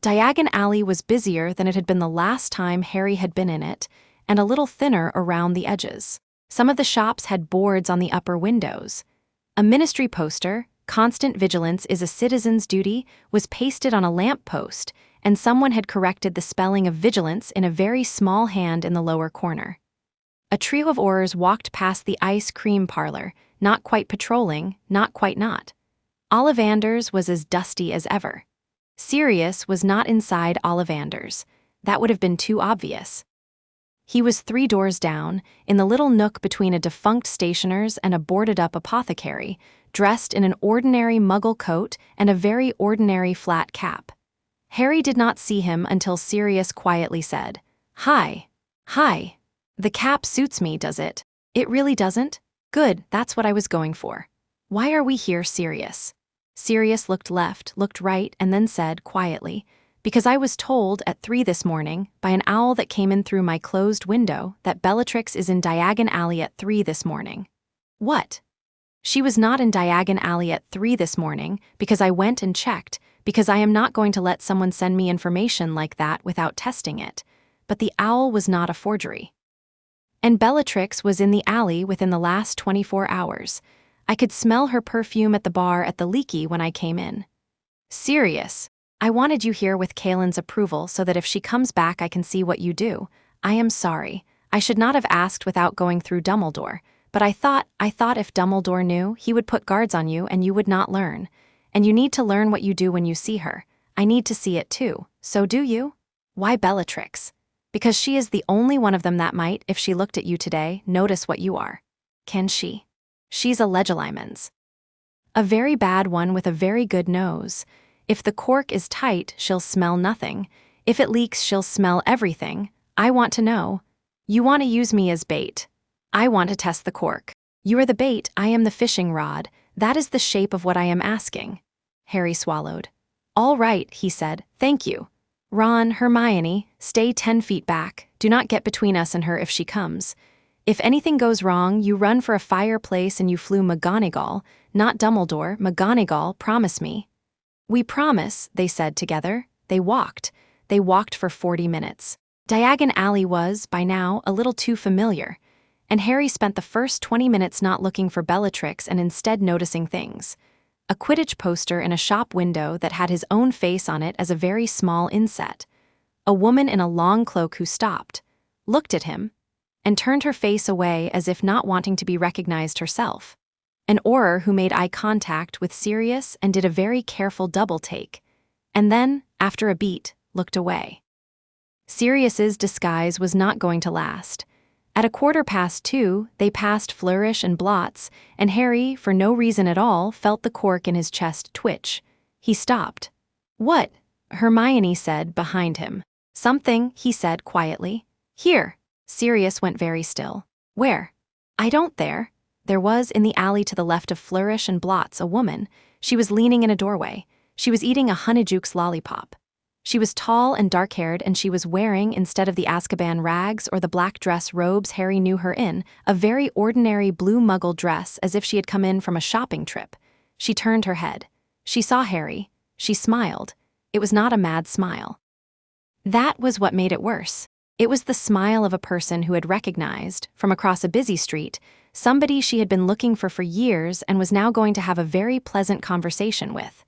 Diagon Alley was busier than it had been the last time Harry had been in it, and a little thinner around the edges. Some of the shops had boards on the upper windows. A ministry poster, "Constant vigilance is a citizen's duty," was pasted on a lamp post, and someone had corrected the spelling of vigilance in a very small hand in the lower corner. A trio of Aurors walked past the ice cream parlor, not quite patrolling, not quite not. Ollivanders was as dusty as ever. Sirius was not inside Ollivanders. That would have been too obvious. He was 3 doors down, in the little nook between a defunct stationer's and a boarded-up apothecary, dressed in an ordinary muggle coat and a very ordinary flat cap. Harry did not see him until Sirius quietly said, "Hi. Hi. The cap suits me, does it?" "It really doesn't?" "Good, that's what I was going for." "Why are we here, Sirius?" Sirius looked left, looked right, and then said, quietly, "Because I was told at 3 this morning, by an owl that came in through my closed window, that Bellatrix is in Diagon Alley at 3 this morning." "What?" "She was not in Diagon Alley at 3 this morning, because I went and checked, because I am not going to let someone send me information like that without testing it. But the owl was not a forgery. And Bellatrix was in the alley within the last 24 hours. I could smell her perfume at the bar at the Leaky when I came in." "Sirius, I wanted you here with Kalin's approval so that if she comes back I can see what you do. I am sorry. I should not have asked without going through Dumbledore, but I thought if Dumbledore knew, he would put guards on you and you would not learn. And you need to learn what you do when you see her. I need to see it too. So do you?" "Why Bellatrix?" "Because she is the only one of them that might, if she looked at you today, notice what you are." "Can she?" "She's a Legilimens. A very bad one with a very good nose. If the cork is tight, she'll smell nothing. If it leaks, she'll smell everything. I want to know. You want to use me as bait. I want to test the cork. You are the bait, I am the fishing rod. That is the shape of what I am asking." Harry swallowed. "All right," he said, "thank you. Ron, Hermione, stay 10 feet back. Do not get between us and her if she comes. If anything goes wrong, you run for a fireplace and you flew McGonagall, not Dumbledore, McGonagall, promise me." "We promise," they said together. They walked. They walked for 40 minutes. Diagon Alley was, by now, a little too familiar, and Harry spent the first 20 minutes not looking for Bellatrix and instead noticing things. A Quidditch poster in a shop window that had his own face on it as a very small inset. A woman in a long cloak who stopped, looked at him, and turned her face away as if not wanting to be recognized herself. An Auror who made eye contact with Sirius and did a very careful double take, and then, after a beat, looked away. Sirius's disguise was not going to last. At 2:15, they passed Flourish and Blots, and Harry, for no reason at all, felt the cork in his chest twitch. He stopped. "What?" Hermione said behind him. "Something," he said quietly. "Here." Sirius went very still. "Where?" "I don't there." There was, in the alley to the left of Flourish and Blots, a woman. She was leaning in a doorway. She was eating a Honeyjuke's lollipop. She was tall and dark-haired, and she was wearing, instead of the Azkaban rags or the black dress robes Harry knew her in, a very ordinary blue muggle dress as if she had come in from a shopping trip. She turned her head. She saw Harry. She smiled. It was not a mad smile. That was what made it worse. It was the smile of a person who had recognized, from across a busy street, somebody she had been looking for years and was now going to have a very pleasant conversation with.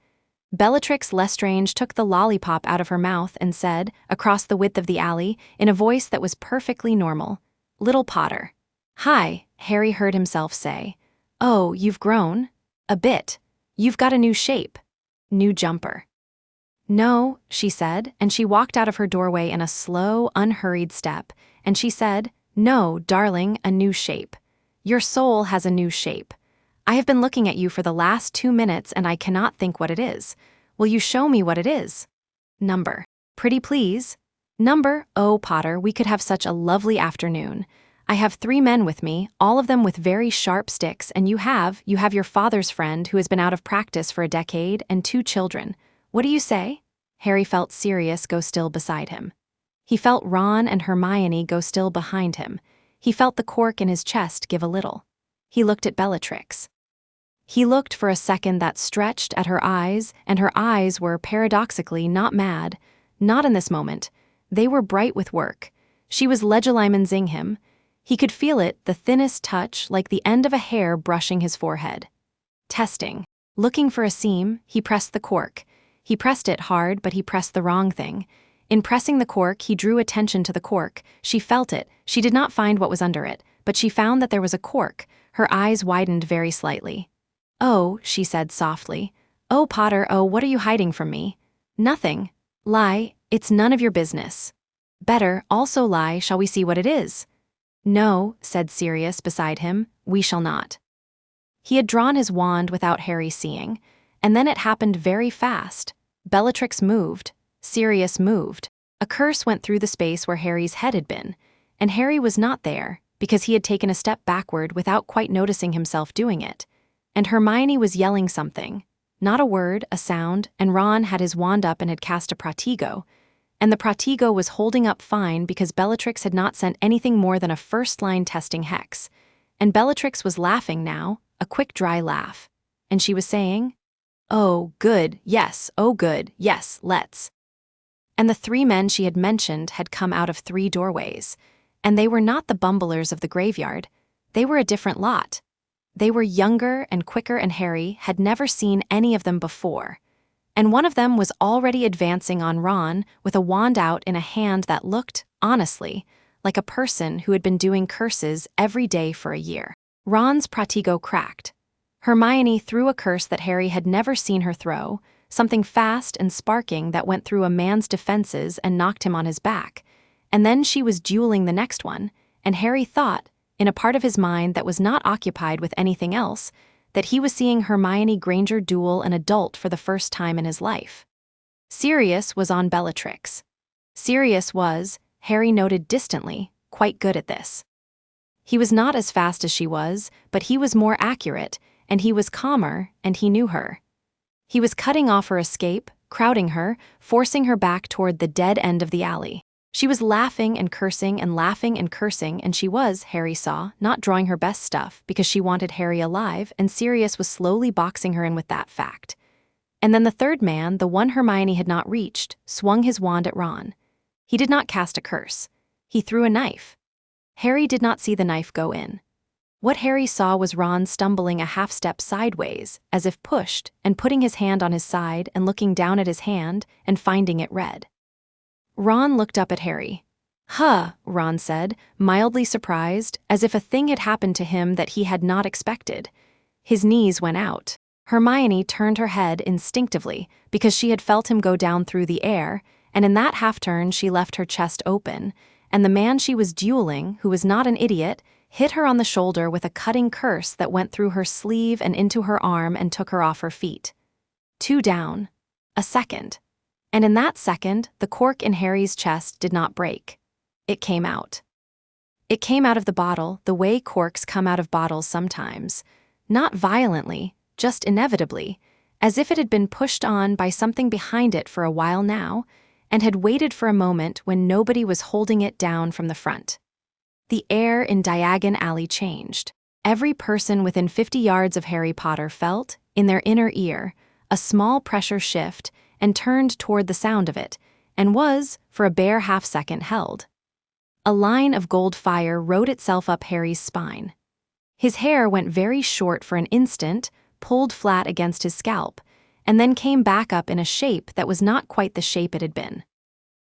Bellatrix Lestrange took the lollipop out of her mouth and said, across the width of the alley, in a voice that was perfectly normal, "Little Potter." "Hi," Harry heard himself say. "Oh, you've grown? A bit. You've got a new shape. New jumper." "No," she said, and she walked out of her doorway in a slow, unhurried step, and she said, "No, darling, a new shape. Your soul has a new shape. I have been looking at you for the last 2 minutes and I cannot think what it is. Will you show me what it is?" "Number." "Pretty please." "Number, oh, Potter, we could have such a lovely afternoon. I have 3 men with me, all of them with very sharp sticks, and you have your father's friend who has been out of practice for a decade, and 2 children. What do you say?" Harry felt Sirius go still beside him. He felt Ron and Hermione go still behind him. He felt the cork in his chest give a little. He looked at Bellatrix. He looked for a second that stretched at her eyes, and her eyes were, paradoxically, not mad. Not in this moment. They were bright with work. She was legilimensing him. He could feel it, the thinnest touch, like the end of a hair brushing his forehead. Testing. Looking for a seam, he pressed the cork. He pressed it hard, but he pressed the wrong thing. In pressing the cork, he drew attention to the cork. She felt it. She did not find what was under it, but she found that there was a cork. Her eyes widened very slightly. "Oh," she said softly. "Oh, Potter, oh, what are you hiding from me?" "Nothing." "Lie, it's none of your business." "Better, also lie, shall we see what it is?" "No," said Sirius beside him, "we shall not." He had drawn his wand without Harry seeing, and then it happened very fast. Bellatrix moved. Sirius moved. A curse went through the space where Harry's head had been, and Harry was not there, because he had taken a step backward without quite noticing himself doing it. And Hermione was yelling something. Not a word, a sound, and Ron had his wand up and had cast a Protego. And the Protego was holding up fine because Bellatrix had not sent anything more than a first-line testing hex. And Bellatrix was laughing now, a quick dry laugh. And she was saying, "Oh, good, yes, oh good, yes, let's." And the 3 men she had mentioned had come out of 3 doorways. And they were not the bumblers of the graveyard. They were a different lot. They were younger and quicker, and Harry had never seen any of them before. And one of them was already advancing on Ron with a wand out in a hand that looked, honestly, like a person who had been doing curses every day for a year. Ron's Protego cracked. Hermione threw a curse that Harry had never seen her throw, something fast and sparking that went through a man's defenses and knocked him on his back. And then she was dueling the next one, and Harry thought, in a part of his mind that was not occupied with anything else, that he was seeing Hermione Granger duel an adult for the first time in his life. Sirius was on Bellatrix. Sirius was, Harry noted distantly, quite good at this. He was not as fast as she was, but he was more accurate, and he was calmer, and he knew her. He was cutting off her escape, crowding her, forcing her back toward the dead end of the alley. She was laughing and cursing and laughing and cursing, and she was, Harry saw, not drawing her best stuff because she wanted Harry alive, and Sirius was slowly boxing her in with that fact. And then the third man, the one Hermione had not reached, swung his wand at Ron. He did not cast a curse. He threw a knife. Harry did not see the knife go in. What Harry saw was Ron stumbling a half-step sideways, as if pushed, and putting his hand on his side and looking down at his hand and finding it red. Ron looked up at Harry. "Huh," Ron said, mildly surprised, as if a thing had happened to him that he had not expected. His knees went out. Hermione turned her head instinctively because she had felt him go down through the air, and in that half-turn she left her chest open, and the man she was dueling, who was not an idiot, hit her on the shoulder with a cutting curse that went through her sleeve and into her arm and took her off her feet. 2 down. A second. And in that second, the cork in Harry's chest did not break. It came out. It came out of the bottle the way corks come out of bottles sometimes. Not violently, just inevitably, as if it had been pushed on by something behind it for a while now, and had waited for a moment when nobody was holding it down from the front. The air in Diagon Alley changed. Every person within 50 yards of Harry Potter felt, in their inner ear, a small pressure shift and turned toward the sound of it, and was, for a bare half-second, held. A line of gold fire wrote itself up Harry's spine. His hair went very short for an instant, pulled flat against his scalp, and then came back up in a shape that was not quite the shape it had been.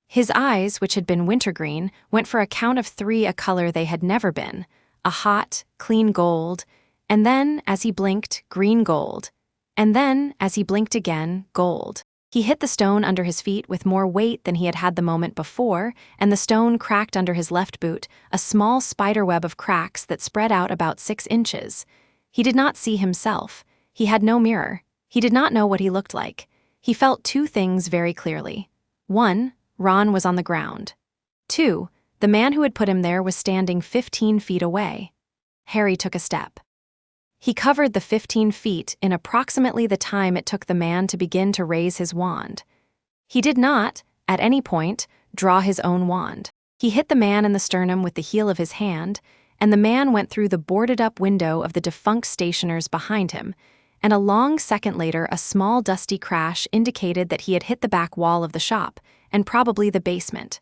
His eyes, which had been wintergreen, went for a count of 3 a color they had never been, a hot, clean gold, and then, as he blinked, green gold, and then, as he blinked again, gold. He hit the stone under his feet with more weight than he had had the moment before, and the stone cracked under his left boot, a small spiderweb of cracks that spread out about 6 inches. He did not see himself. He had no mirror. He did not know what he looked like. He felt 2 things very clearly. 1, Ron was on the ground. 2, the man who had put him there was standing 15 feet away. Harry took a step. He covered the 15 feet in approximately the time it took the man to begin to raise his wand. He did not, at any point, draw his own wand. He hit the man in the sternum with the heel of his hand, and the man went through the boarded-up window of the defunct stationers behind him, and a long second later a small dusty crash indicated that he had hit the back wall of the shop, and probably the basement.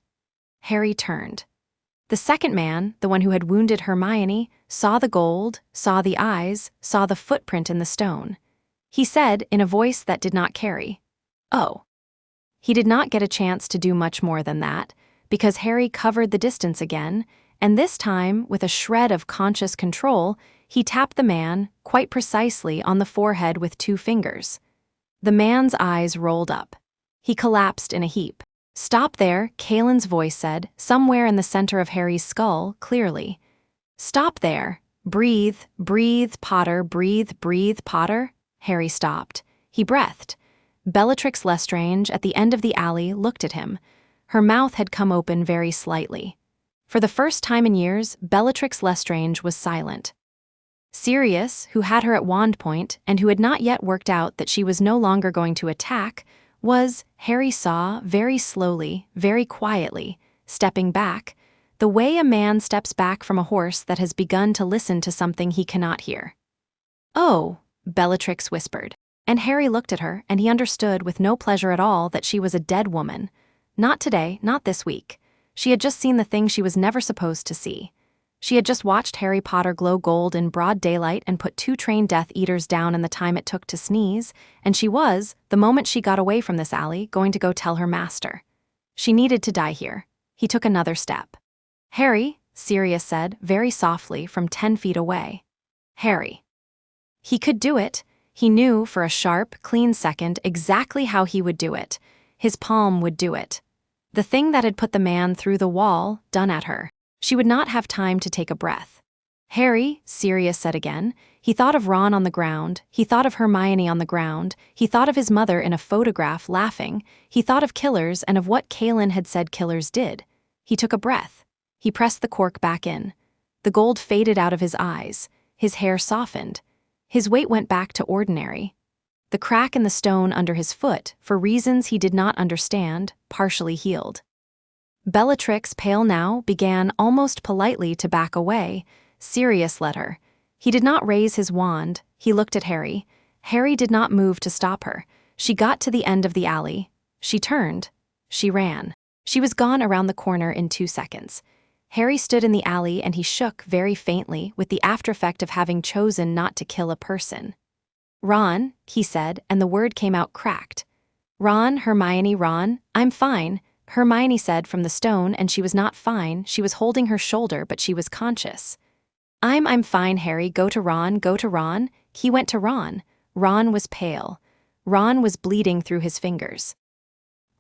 Harry turned. The second man, the one who had wounded Hermione, saw the gold, saw the eyes, saw the footprint in the stone. He said, in a voice that did not carry, "Oh." He did not get a chance to do much more than that, because Harry covered the distance again, and this time, with a shred of conscious control, he tapped the man, quite precisely, on the forehead with 2 fingers. The man's eyes rolled up. He collapsed in a heap. "Stop there," Kalin's voice said, somewhere in the center of Harry's skull, clearly. "Stop there. Breathe, breathe, Potter, breathe, breathe, Potter." Harry stopped. He breathed. Bellatrix Lestrange, at the end of the alley, looked at him. Her mouth had come open very slightly. For the first time in years, Bellatrix Lestrange was silent. Sirius, who had her at wand point and who had not yet worked out that she was no longer going to attack, was, Harry saw, very slowly, very quietly, stepping back, the way a man steps back from a horse that has begun to listen to something he cannot hear. "Oh," Bellatrix whispered, and Harry looked at her, and he understood with no pleasure at all that she was a dead woman. Not today, not this week. She had just seen the thing she was never supposed to see. She had just watched Harry Potter glow gold in broad daylight and put 2 trained Death Eaters down in the time it took to sneeze, and she was, the moment she got away from this alley, going to go tell her master. She needed to die here. He took another step. "Harry," Sirius said, very softly, from 10 feet away. "Harry." He could do it. He knew, for a sharp, clean second, exactly how he would do it. His palm would do it. The thing that had put the man through the wall, done at her. She would not have time to take a breath. "Harry," Sirius said again. He thought of Ron on the ground, he thought of Hermione on the ground, he thought of his mother in a photograph laughing, he thought of killers and of what Kalin had said killers did. He took a breath. He pressed the cork back in. The gold faded out of his eyes. His hair softened. His weight went back to ordinary. The crack in the stone under his foot, for reasons he did not understand, partially healed. Bellatrix, pale now, began almost politely to back away. Sirius led her. He did not raise his wand. He looked at Harry. Harry did not move to stop her. She got to the end of the alley. She turned. She ran. She was gone around the corner in 2 seconds. Harry stood in the alley and he shook very faintly with the aftereffect of having chosen not to kill a person. "Ron," he said, and the word came out cracked. "Ron, Hermione, Ron, I'm fine," Hermione said from the stone, and she was not fine. She was holding her shoulder, but she was conscious. I'm fine, Harry, go to Ron, go to Ron." He went to Ron. Ron was pale. Ron was bleeding through his fingers.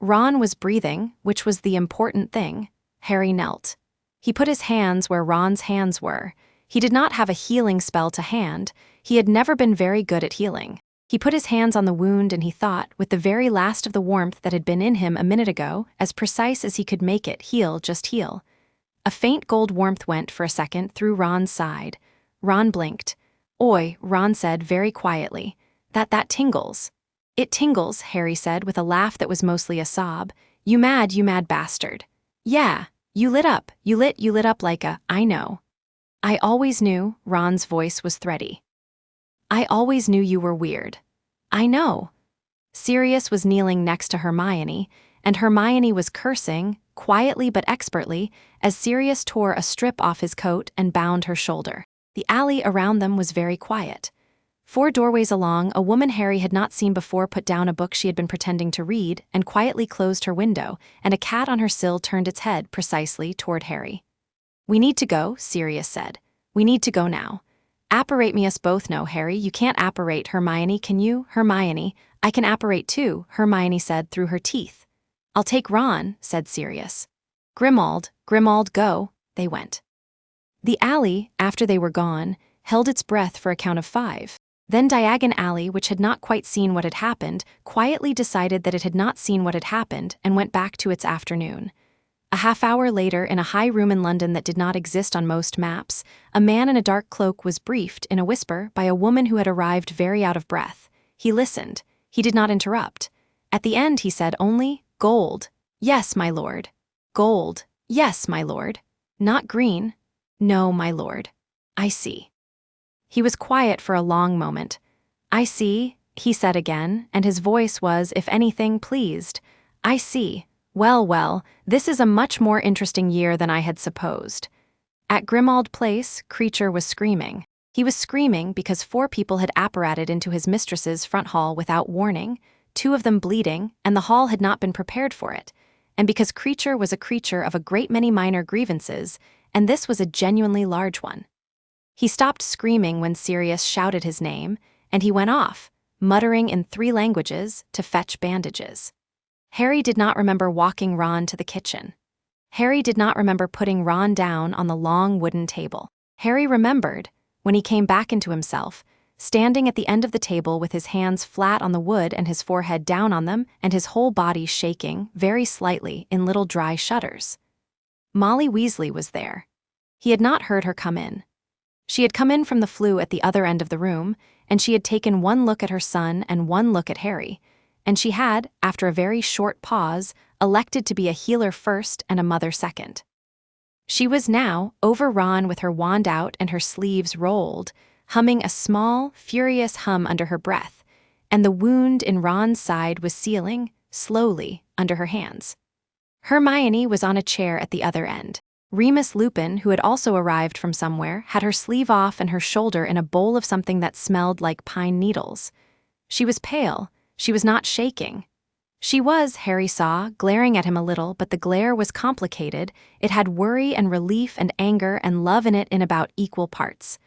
Ron was breathing, which was the important thing. Harry knelt. He put his hands where Ron's hands were. He did not have a healing spell to hand. He had never been very good at healing. He put his hands on the wound and he thought, with the very last of the warmth that had been in him a minute ago, as precise as he could make it, heal, just heal. A faint gold warmth went for a second through Ron's side. Ron blinked. "Oi," Ron said very quietly. That tingles." "It tingles," Harry said with a laugh that was mostly a sob. You mad bastard." "Yeah, you lit up like a, I know." "I always knew," Ron's voice was thready. "I always knew you were weird." "I know." Sirius was kneeling next to Hermione, and Hermione was cursing, quietly but expertly, as Sirius tore a strip off his coat and bound her shoulder. The alley around them was very quiet. 4 doorways along, a woman Harry had not seen before put down a book she had been pretending to read and quietly closed her window, and a cat on her sill turned its head precisely toward Harry. "We need to go," Sirius said. "We need to go now." "Apparate me us both." "No, Harry, you can't apparate Hermione, can you?" "Hermione, I can apparate too," Hermione said through her teeth. "I'll take Ron," said Sirius. Grimmauld, go." They went. The alley, after they were gone, held its breath for a count of 5. Then Diagon Alley, which had not quite seen what had happened, quietly decided that it had not seen what had happened and went back to its afternoon. A half-hour later, in a high room in London that did not exist on most maps, a man in a dark cloak was briefed, in a whisper, by a woman who had arrived very out of breath. He listened. He did not interrupt. At the end he said only, "Gold. Yes, my lord." "Gold. Yes, my lord." "Not green." "No, my lord." "I see." He was quiet for a long moment. "I see," he said again, and his voice was, if anything, pleased. "I see. Well, this is a much more interesting year than I had supposed." At Grimmauld Place, Creature was screaming. He was screaming because 4 people had apparated into his mistress's front hall without warning, 2 of them bleeding, and the hall had not been prepared for it, and because Creature was a creature of a great many minor grievances, and this was a genuinely large one. He stopped screaming when Sirius shouted his name, and he went off, muttering in 3 languages, to fetch bandages. Harry did not remember walking Ron to the kitchen. Harry did not remember putting Ron down on the long wooden table. Harry remembered, when he came back into himself, standing at the end of the table with his hands flat on the wood and his forehead down on them and his whole body shaking, very slightly, in little dry shudders. Molly Weasley was there. He had not heard her come in. She had come in from the flue at the other end of the room, and she had taken 1 look at her son and 1 look at Harry, and she had, after a very short pause, elected to be a healer first and a mother second. She was now, over Ron with her wand out and her sleeves rolled, humming a small, furious hum under her breath, and the wound in Ron's side was sealing, slowly, under her hands. Hermione was on a chair at the other end. Remus Lupin, who had also arrived from somewhere, had her sleeve off and her shoulder in a bowl of something that smelled like pine needles. She was pale. She was not shaking. She was, Harry saw, glaring at him a little, but the glare was complicated. It had worry and relief and anger and love in it in about equal parts.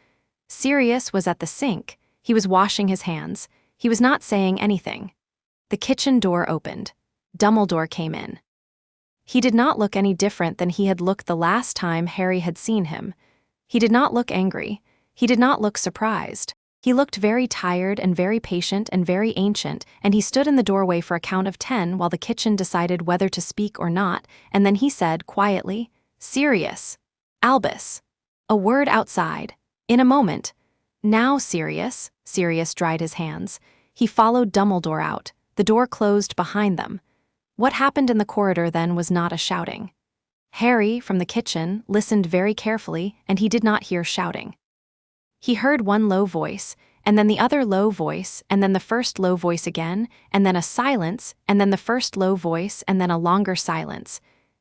Sirius was at the sink. He was washing his hands. He was not saying anything. The kitchen door opened. Dumbledore came in. He did not look any different than he had looked the last time Harry had seen him. He did not look angry. He did not look surprised. He looked very tired and very patient and very ancient, and he stood in the doorway for a count of 10 while the kitchen decided whether to speak or not, and then he said, quietly, "Sirius. Albus." A word outside. In a moment. "Now, Sirius." Sirius dried his hands. He followed Dumbledore out. The door closed behind them. What happened in the corridor then was not a shouting. Harry, from the kitchen, listened very carefully, and he did not hear shouting. He heard 1 low voice, and then the other low voice, and then the first low voice again, and then a silence, and then the first low voice, and then a longer silence.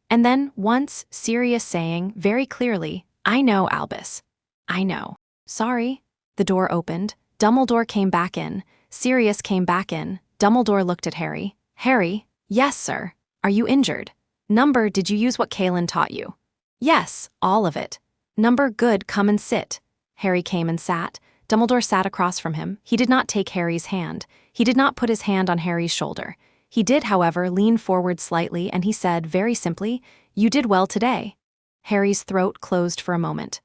And then, once, Sirius saying, very clearly, "I know, Albus. I know. Sorry." The door opened. Dumbledore came back in. Sirius came back in. Dumbledore looked at Harry. "Harry." "Yes, sir." "Are you injured?" "Number, did you use what Kalin taught you?" "Yes, all of it." "Number, good, come and sit." Harry came and sat. Dumbledore sat across from him. He did not take Harry's hand. He did not put his hand on Harry's shoulder. He did, however, lean forward slightly, and he said, very simply, "You did well today." Harry's throat closed for a moment.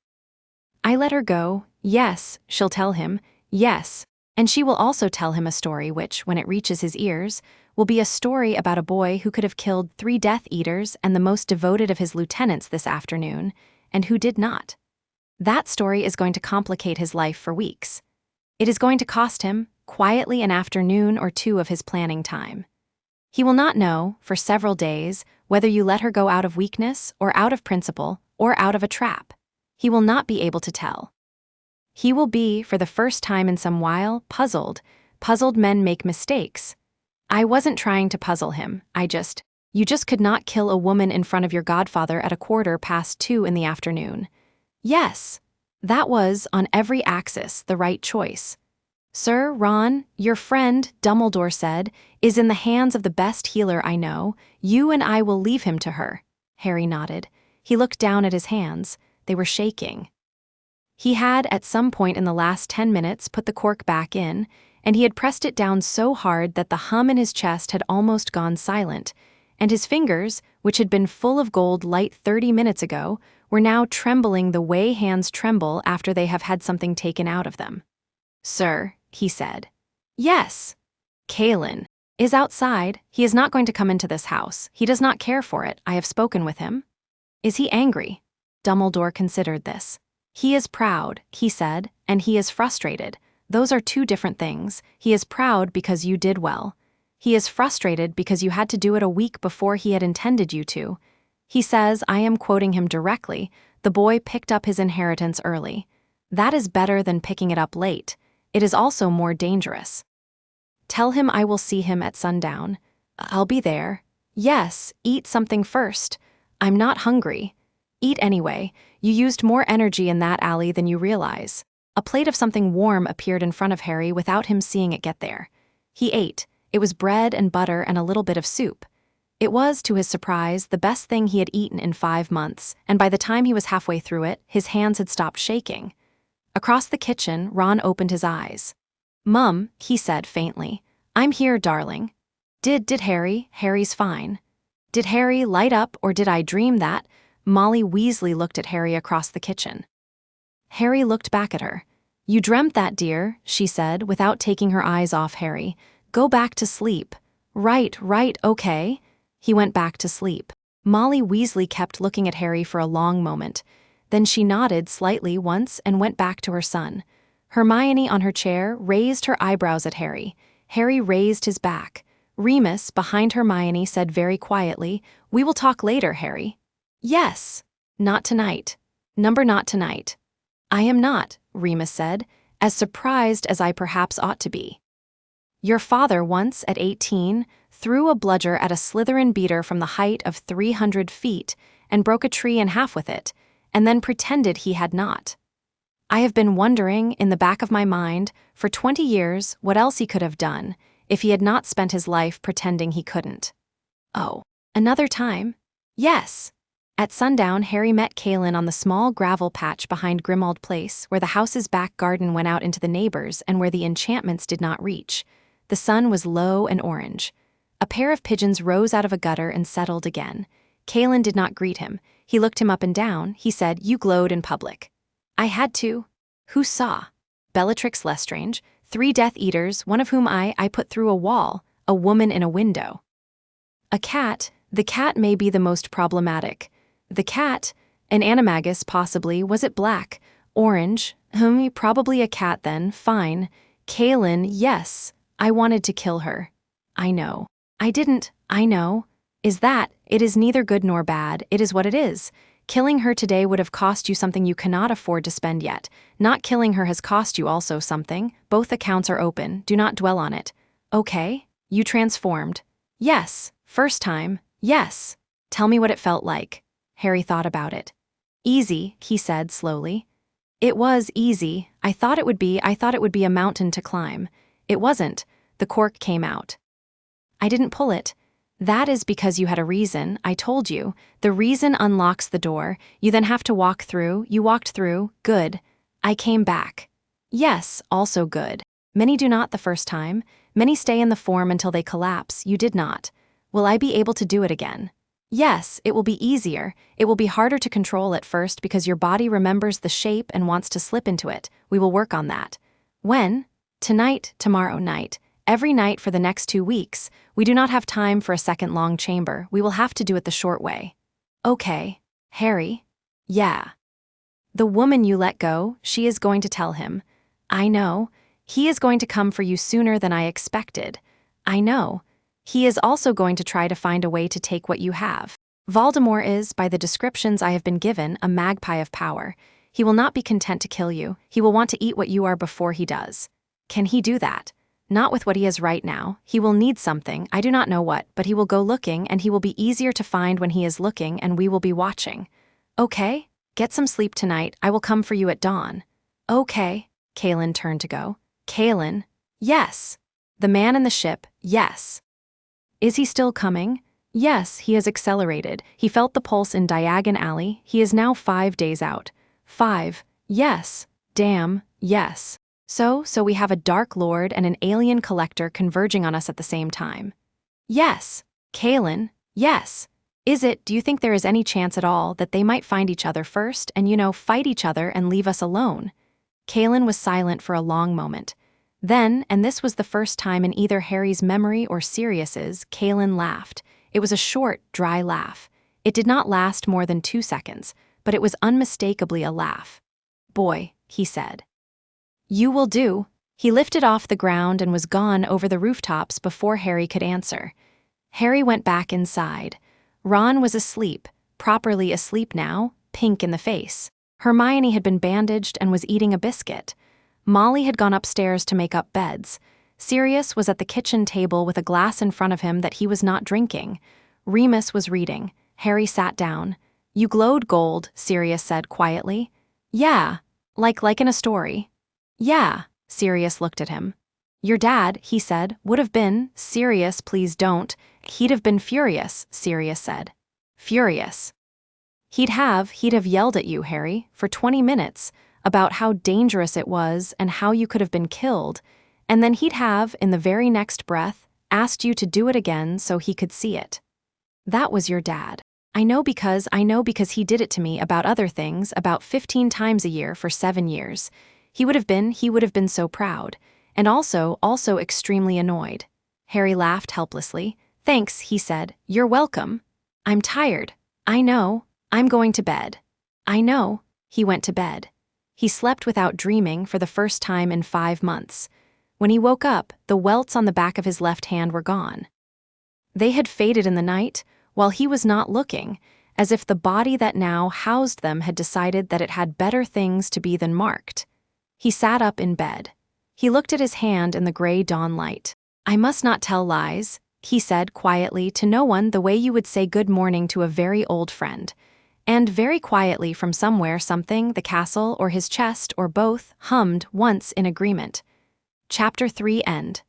"I let her go. Yes, she'll tell him. Yes. And she will also tell him a story which, when it reaches his ears, will be a story about a boy who could have killed 3 Death Eaters and the most devoted of his lieutenants this afternoon, and who did not. That story is going to complicate his life for weeks. It is going to cost him, quietly, an afternoon or 2 of his planning time. He will not know, for several days, whether you let her go out of weakness, or out of principle, or out of a trap. He will not be able to tell. He will be, for the first time in some while, puzzled. Puzzled men make mistakes. I wasn't trying to puzzle him, you just could not kill a woman in front of your godfather at 2:15 in the afternoon. Yes, that was, on every axis, the right choice. Sir Ron, your friend, Dumbledore said, is in the hands of the best healer I know. You and I will leave him to her. Harry nodded. He looked down at his hands. They were shaking. He had, at some point in the last 10 minutes, put the cork back in, and he had pressed it down so hard that the hum in his chest had almost gone silent, and his fingers, which had been full of gold light 30 minutes ago, were now trembling the way hands tremble after they have had something taken out of them. "Sir," he said. "Yes." "Kalin is outside. He is not going to come into this house. He does not care for it. I have spoken with him." "Is he angry?" Dumbledore considered this. "He is proud," he said, "and he is frustrated. Those are 2 different things. He is proud because you did well. He is frustrated because you had to do it a week before he had intended you to. He says, I am quoting him directly, the boy picked up his inheritance early. That is better than picking it up late. It is also more dangerous. Tell him I will see him at sundown. I'll be there. Yes, eat something first. I'm not hungry. Eat anyway. You used more energy in that alley than you realize." A plate of something warm appeared in front of Harry without him seeing it get there. He ate. It was bread and butter and a little bit of soup. It was, to his surprise, the best thing he had eaten in 5 months, and by the time he was halfway through it, his hands had stopped shaking. Across the kitchen, Ron opened his eyes. "Mum," he said faintly. "I'm here, darling." Did Harry? Harry's fine. Did Harry light up, or did I dream that? Molly Weasley looked at Harry across the kitchen. Harry looked back at her. "You dreamt that, dear," she said, without taking her eyes off Harry. "Go back to sleep." Right, okay." He went back to sleep. Molly Weasley kept looking at Harry for a long moment. Then she nodded slightly once and went back to her son. Hermione, on her chair, raised her eyebrows at Harry. Harry raised his back. Remus, behind Hermione, said very quietly, "We will talk later, Harry." "Yes. Not tonight. Not tonight." "I am not," Remus said, "as surprised as I perhaps ought to be. Your father once, at 18, threw a bludger at a Slytherin beater from the height of 300 feet and broke a tree in half with it, and then pretended he had not. I have been wondering, in the back of my mind, for 20 years what else he could have done if he had not spent his life pretending he couldn't." "Oh, another time?" "Yes." At sundown, Harry met Kalin on the small gravel patch behind Grimmauld Place, where the house's back garden went out into the neighbors and where the enchantments did not reach. The sun was low and orange. A pair of pigeons rose out of a gutter and settled again. Kalin did not greet him. He looked him up and down. He said, "You glowed in public." "I had to." "Who saw?" "Bellatrix Lestrange, 3 Death Eaters, one of whom I put through a wall, a woman in a window." "A cat. The cat may be the most problematic. The cat, an animagus possibly, was it black? Orange? Probably a cat then, fine. Kalin, yes, I wanted to kill her. I know. I didn't, I know. It is neither good nor bad, it is what it is. Killing her today would have cost you something you cannot afford to spend yet. Not killing her has cost you also something. Both accounts are open. Do not dwell on it. Okay? You transformed. Yes. First time. Yes. Tell me what it felt like. Harry thought about it. Easy, he said slowly. It was easy. I thought it would be a mountain to climb. It wasn't. The cork came out. I didn't pull it. That is because you had a reason, I told you. The reason unlocks the door. You then have to walk through. You walked through. Good. I came back. Yes, also good. Many do not the first time. Many stay in the form until they collapse. You did not. Will I be able to do it again? Yes, it will be easier. It will be harder to control at first because your body remembers the shape and wants to slip into it. We will work on that. When? Tonight, tomorrow night. Every night for the next 2 weeks. We do not have time for a second long chamber. We will have to do it the short way. Okay. Harry? Yeah. The woman you let go, she is going to tell him. I know. He is going to come for you sooner than I expected. I know. He is also going to try to find a way to take what you have. Voldemort is, by the descriptions I have been given, a magpie of power. He will not be content to kill you. He will want to eat what you are before he does. Can he do that? Not with what he has right now. He will need something, I do not know what, but he will go looking and he will be easier to find when he is looking and we will be watching. Okay? Get some sleep tonight. I will come for you at dawn. Okay. Kalin turned to go. Kalin? Yes. The man in the ship? Yes. Is he still coming? Yes, he has accelerated. He felt the pulse in Diagon Alley. He is now 5 days out. 5. Yes. Damn, yes. So we have a Dark Lord and an alien collector converging on us at the same time. Yes. Kalin, yes. Do you think there is any chance at all that they might find each other first and, fight each other and leave us alone? Kalin was silent for a long moment. Then, and this was the first time in either Harry's memory or Sirius's, Kalin laughed. It was a short, dry laugh. It did not last more than 2 seconds, but it was unmistakably a laugh. Boy, he said. You will do. He lifted off the ground and was gone over the rooftops before Harry could answer. Harry went back inside. Ron was asleep, properly asleep now, pink in the face. Hermione had been bandaged and was eating a biscuit. Molly had gone upstairs to make up beds. Sirius was at the kitchen table with a glass in front of him that he was not drinking. Remus was reading. Harry sat down. You glowed gold, Sirius said quietly. Yeah, like in a story. Yeah, Sirius looked at him. Your dad, he said, would have been, Sirius, please don't. He'd have been furious, Sirius said. Furious. He'd have yelled at you, Harry, for 20 minutes, about how dangerous it was and how you could have been killed, and then he'd have, in the very next breath, asked you to do it again so he could see it. That was your dad. I know because he did it to me about other things about 15 times a year for 7 years. He would have been so proud, and also extremely annoyed. Harry laughed helplessly. Thanks, he said. You're welcome. I'm tired. I know. I'm going to bed. I know. He went to bed. He slept without dreaming for the first time in 5 months. When he woke up, the welts on the back of his left hand were gone. They had faded in the night, while he was not looking, as if the body that now housed them had decided that it had better things to be than marked. He sat up in bed. He looked at his hand in the gray dawn light. I must not tell lies, he said quietly to no one the way you would say good morning to a very old friend. And very quietly from somewhere something, the castle or his chest or both, hummed once in agreement. Chapter 3 End.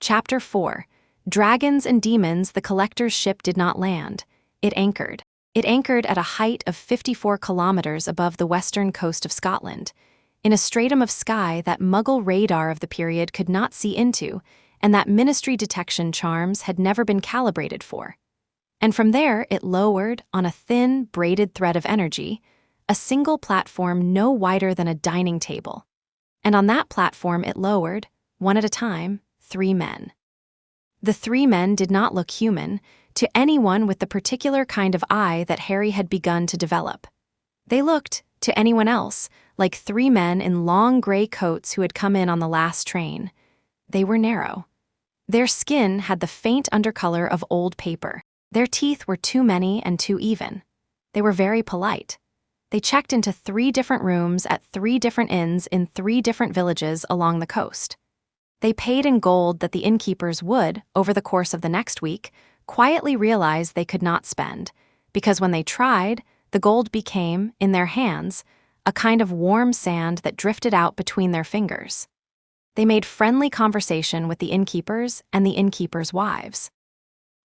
Chapter 4. Dragons and demons. The collector's ship did not land. It anchored. It anchored at a height of 54 kilometers above the western coast of Scotland, in a stratum of sky that Muggle radar of the period could not see into, and that Ministry detection charms had never been calibrated for. And from there it lowered, on a thin, braided thread of energy, a single platform no wider than a dining table. And on that platform it lowered, one at a time, 3 men. The 3 men did not look human to anyone with the particular kind of eye that Harry had begun to develop. They looked, to anyone else, like 3 men in long gray coats who had come in on the last train. They were narrow. Their skin had the faint undercolor of old paper. Their teeth were too many and too even. They were very polite. They checked into 3 different rooms at 3 different inns in 3 different villages along the coast. They paid in gold that the innkeepers would, over the course of the next week, quietly realize they could not spend, because when they tried, the gold became, in their hands, a kind of warm sand that drifted out between their fingers. They made friendly conversation with the innkeepers and the innkeepers' wives.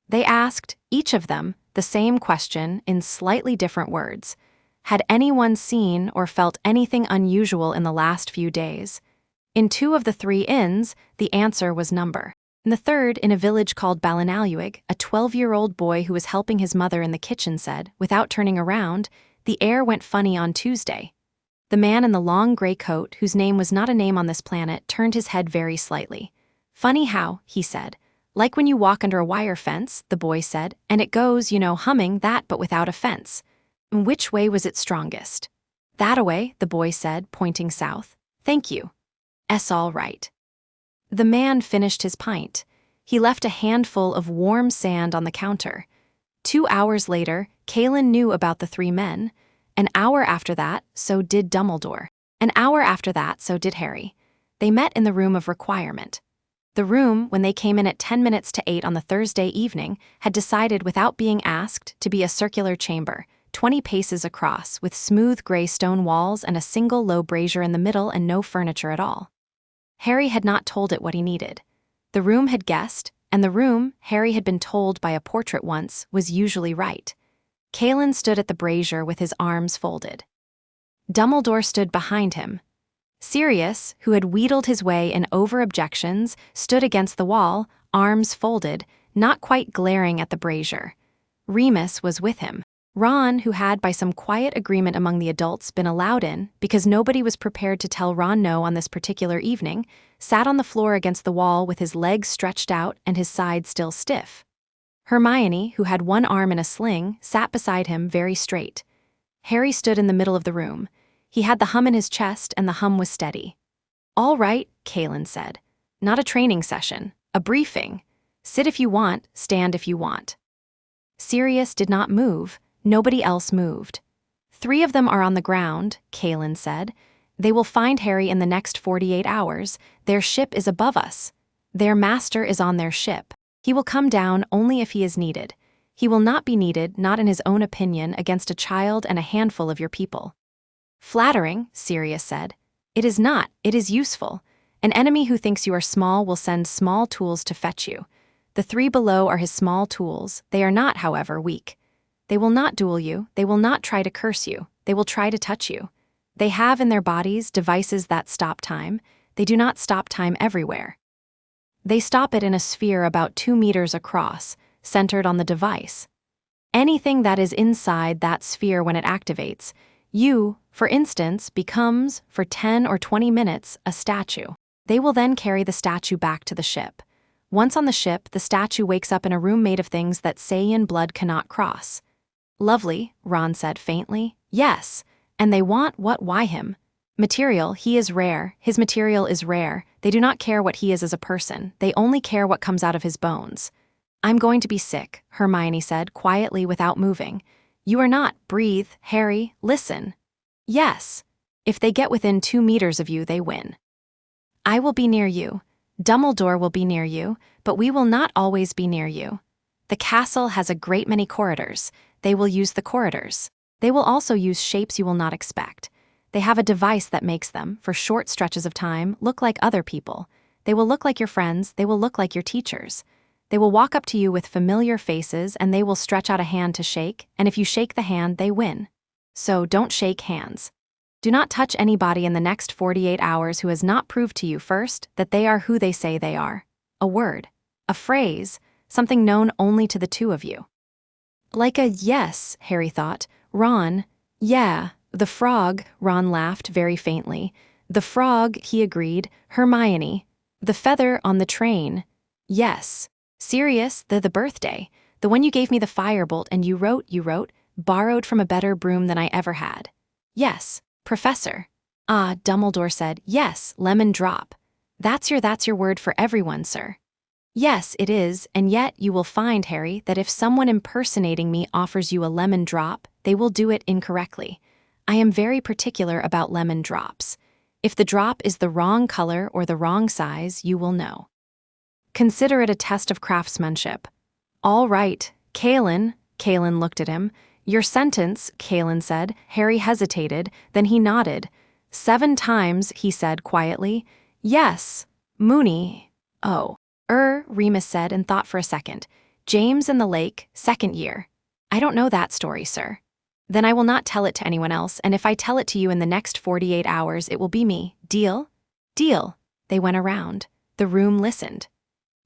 They asked, each of them, the same question in slightly different words. Had anyone seen or felt anything unusual in the last few days? In 2 of the 3 inns, the answer was number. In the 3rd, in a village called Balinaluig, a 12-year-old boy who was helping his mother in the kitchen said, without turning around, the air went funny on Tuesday. The man in the long gray coat, whose name was not a name on this planet, turned his head very slightly. Funny how, he said. Like when you walk under a wire fence, the boy said, and it goes, humming that but without a fence. Which way was it strongest? That-a-way, the boy said, pointing south. Thank you. All right. The man finished his pint. He left a handful of warm sand on the counter. 2 hours later, Kalin knew about the 3 men. An hour after that, so did Dumbledore. An hour after that, so did Harry. They met in the room of requirement. The room, when they came in at 10 minutes to 8 on the Thursday evening, had decided without being asked to be a circular chamber, 20 paces across, with smooth gray stone walls and a single low brazier in the middle and no furniture at all. Harry had not told it what he needed. The room had guessed, and the room, Harry had been told by a portrait once, was usually right. Kalin stood at the brazier with his arms folded. Dumbledore stood behind him. Sirius, who had wheedled his way in over objections, stood against the wall, arms folded, not quite glaring at the brazier. Remus was with him. Ron, who had by some quiet agreement among the adults been allowed in, because nobody was prepared to tell Ron no on this particular evening, sat on the floor against the wall with his legs stretched out and his sides still stiff. Hermione, who had one arm in a sling, sat beside him very straight. Harry stood in the middle of the room. He had the hum in his chest and the hum was steady. All right, Kalin said. Not a training session, a briefing. Sit if you want, stand if you want. Sirius did not move. Nobody else moved. 3 of them are on the ground, Kalin said. They will find Harry in the next 48 hours. Their ship is above us. Their master is on their ship. He will come down only if he is needed. He will not be needed, not in his own opinion, against a child and a handful of your people. Flattering, Sirius said. It is not, it is useful. An enemy who thinks you are small will send small tools to fetch you. The 3 below are his small tools. They are not, however, weak. They will not duel you, they will not try to curse you, they will try to touch you. They have in their bodies devices that stop time. They do not stop time everywhere. They stop it in a sphere about 2 meters across, centered on the device. Anything that is inside that sphere when it activates, you, for instance, becomes, for 10 or 20 minutes, a statue. They will then carry the statue back to the ship. Once on the ship, the statue wakes up in a room made of things that Saiyan blood cannot cross. Lovely, Ron said faintly. Yes, and they want what, why him? Material, he is rare, his material is rare. They do not care what he is as a person, they only care what comes out of his bones. I'm going to be sick, Hermione said, quietly without moving. You are not, breathe, Harry, listen. Yes. If they get within 2 meters of you, they win. I will be near you. Dumbledore will be near you, but we will not always be near you. The castle has a great many corridors. They will use the corridors. They will also use shapes you will not expect. They have a device that makes them, for short stretches of time, look like other people. They will look like your friends, they will look like your teachers. They will walk up to you with familiar faces and they will stretch out a hand to shake, and if you shake the hand, they win. So don't shake hands. Do not touch anybody in the next 48 hours who has not proved to you first that they are who they say they are. A word, a phrase, something known only to the 2 of you. Like a yes, Harry thought. Ron, yeah, the frog, Ron laughed very faintly. The frog, he agreed. Hermione, the feather on the train. Yes. Sirius, the birthday. The one you gave me the firebolt and you wrote, borrowed from a better broom than I ever had. Yes, Professor. Ah, Dumbledore said, yes, lemon drop. That's your word for everyone, sir. Yes, it is, and yet you will find, Harry, that if someone impersonating me offers you a lemon drop, they will do it incorrectly. I am very particular about lemon drops. If the drop is the wrong color or the wrong size, you will know. Consider it a test of craftsmanship. All right, Kalin. Kalin looked at him. Your sentence, Kalin said. Harry hesitated, then he nodded. 7 times, he said quietly. Yes, Mooney. Oh. Remus said and thought for a second. James and the Lake, 2nd year. I don't know that story, sir. Then I will not tell it to anyone else, and if I tell it to you in the next 48 hours, it will be me. Deal? Deal. They went around. The room listened.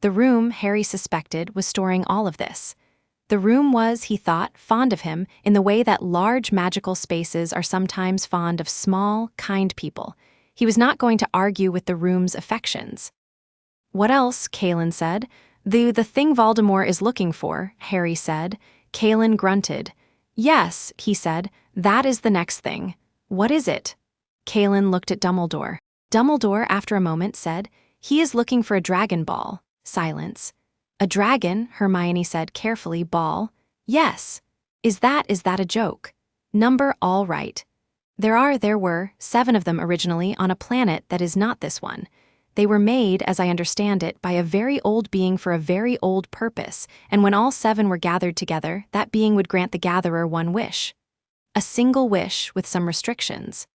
The room, Harry suspected, was storing all of this. The room was, he thought, fond of him in the way that large magical spaces are sometimes fond of small, kind people. He was not going to argue with the room's affections. What else? Kalin said. The thing Voldemort is looking for, Harry said. Kalin grunted. Yes, he said, that is the next thing. What is it? Kalin looked at Dumbledore. Dumbledore, after a moment, said, he is looking for a dragon ball. Silence. A dragon, Hermione said carefully, ball. Yes. Is that a joke? Number all right. There were 7 of them originally on a planet that is not this one. They were made, as I understand it, by a very old being for a very old purpose, and when all 7 were gathered together, that being would grant the gatherer one wish. A single wish with some restrictions.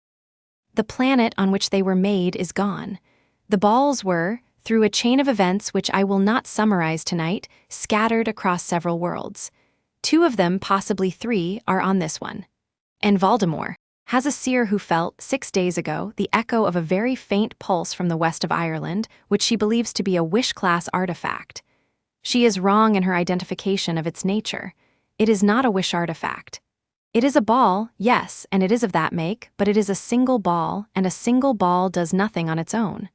The planet on which they were made is gone. The balls were, through a chain of events which I will not summarize tonight, scattered across several worlds. 2 of them, possibly 3, are on this one. And Voldemort has a seer who felt, 6 days ago, the echo of a very faint pulse from the west of Ireland, which she believes to be a wish-class artifact. She is wrong in her identification of its nature. It is not a wish artifact. It is a ball, yes, and it is of that make, but it is a single ball, and a single ball does nothing on its own.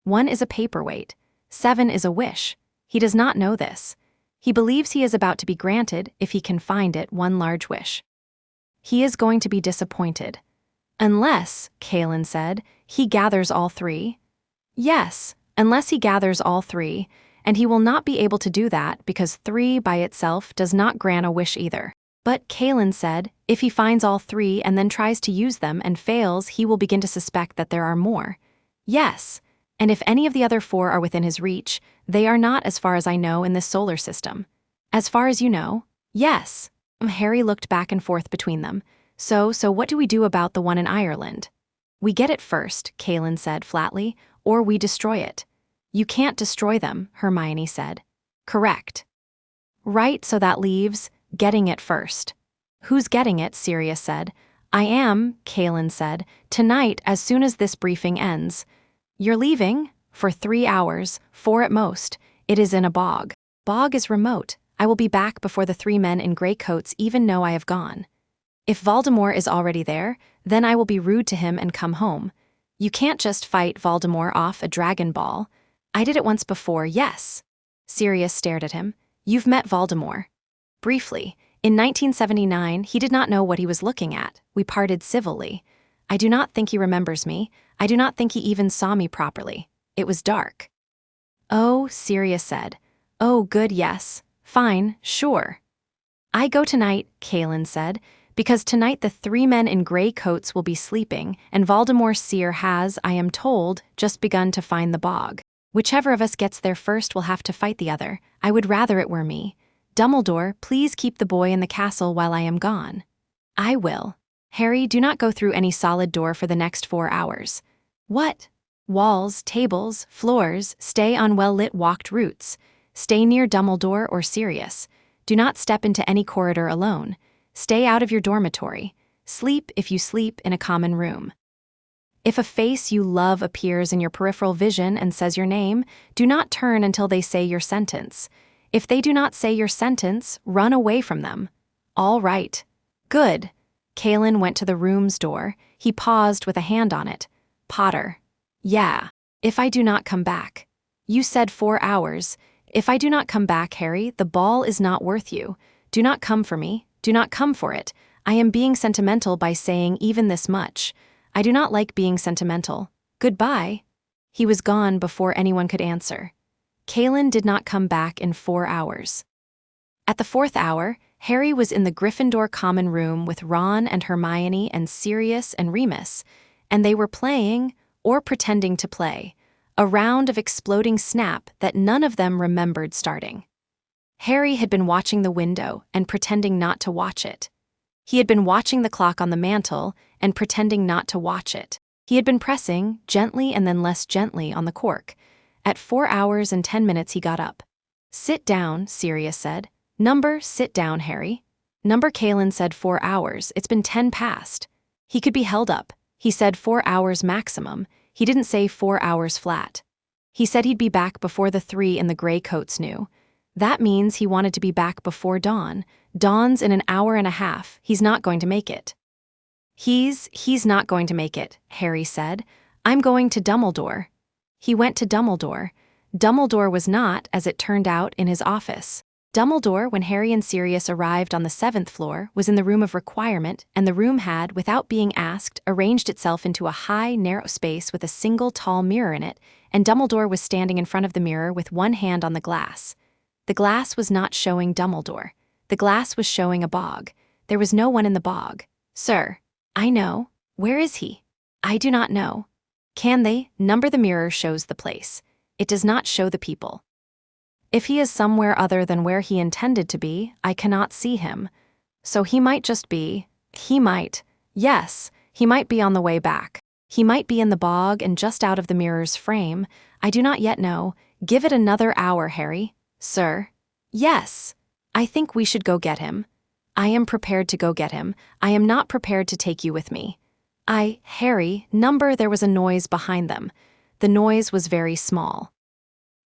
1 is a paperweight. 7 is a wish. He does not know this. He believes he is about to be granted, if he can find it, one large wish. He is going to be disappointed. Unless, Kalin said, he gathers all 3. Yes, unless he gathers all 3, and he will not be able to do that because 3 by itself does not grant a wish either. But, Kalin said, if he finds all 3 and then tries to use them and fails, he will begin to suspect that there are more. Yes, and if any of the other 4 are within his reach, they are not, as far as I know, in this solar system. As far as you know? Yes. Harry looked back and forth between them. So what do we do about the one in Ireland? We get it first, Kalin said flatly, or we destroy it. You can't destroy them, Hermione said. Correct. Right, so that leaves getting it first. Who's getting it? Sirius said. I am, Kalin said, tonight as soon as this briefing ends. You're leaving? For 3 hours, 4 at most. It is in a bog. Bog is remote. I will be back before the 3 men in gray coats even know I have gone. If Voldemort is already there, then I will be rude to him and come home. You can't just fight Voldemort off a dragon ball. I did it once before, yes. Sirius stared at him. You've met Voldemort. Briefly. In 1979, he did not know what he was looking at. We parted civilly. I do not think he remembers me. I do not think he even saw me properly. It was dark. Oh, Sirius said. Oh, good, yes. Fine, sure. I go tonight, Kalin said, because tonight the 3 men in gray coats will be sleeping, and Voldemort's seer has, I am told, just begun to find the bog. Whichever of us gets there first will have to fight the other. I would rather it were me. Dumbledore, please keep the boy in the castle while I am gone. I will. Harry, do not go through any solid door for the next 4 hours. What? Walls, tables, floors, stay on well-lit walked routes. Stay near Dumbledore or Sirius. Do not step into any corridor alone. Stay out of your dormitory. Sleep, if you sleep, in a common room. If a face you love appears in your peripheral vision and says your name, do not turn until they say your sentence. If they do not say your sentence, run away from them. All right. Good. Kalin went to the room's door. He paused with a hand on it. Potter. Yeah. If I do not come back. You said 4 hours. If I do not come back, Harry, the ball is not worth you. Do not come for me. Do not come for it. I am being sentimental by saying even this much. I do not like being sentimental. Goodbye. He was gone before anyone could answer. Kalin did not come back in 4 hours. At the 4th hour, Harry was in the Gryffindor common room with Ron and Hermione and Sirius and Remus, and they were playing, or pretending to play, a round of exploding snap that none of them remembered starting. Harry had been watching the window and pretending not to watch it. He had been watching the clock on the mantel and pretending not to watch it. He had been pressing, gently and then less gently, on the cork. At 4 hours and 10 minutes he got up. "Sit down," Sirius said. "Number, sit down, Harry." Number Kalin said 4 hours. It's been 10 past. He could be held up. He said 4 hours maximum. He didn't say 4 hours flat. He said he'd be back before the 3 in the gray coats knew. That means he wanted to be back before dawn. Dawn's in an hour and a half. He's not going to make it. He's not going to make it, Harry said. "I'm going to Dumbledore." He went to Dumbledore. Dumbledore was not, as it turned out, in his office. Dumbledore, when Harry and Sirius arrived on the 7th floor, was in the room of requirement, and the room had, without being asked, arranged itself into a high, narrow space with a single tall mirror in it, and Dumbledore was standing in front of the mirror with one hand on the glass. The glass was not showing Dumbledore. The glass was showing a bog. There was no one in the bog. "Sir." "I know. Where is he?" "I do not know." "Can they number the mirror shows the place. It does not show the people. If he is somewhere other than where he intended to be, I cannot see him. So he might just be, yes, he might be on the way back. He might be in the bog and just out of the mirror's frame. I do not yet know. Give it another hour, Harry." "Sir." "Yes. I think we should go get him." "I am prepared to go get him. I am not prepared to take you with me." Harry, number." There was a noise behind them. The noise was very small.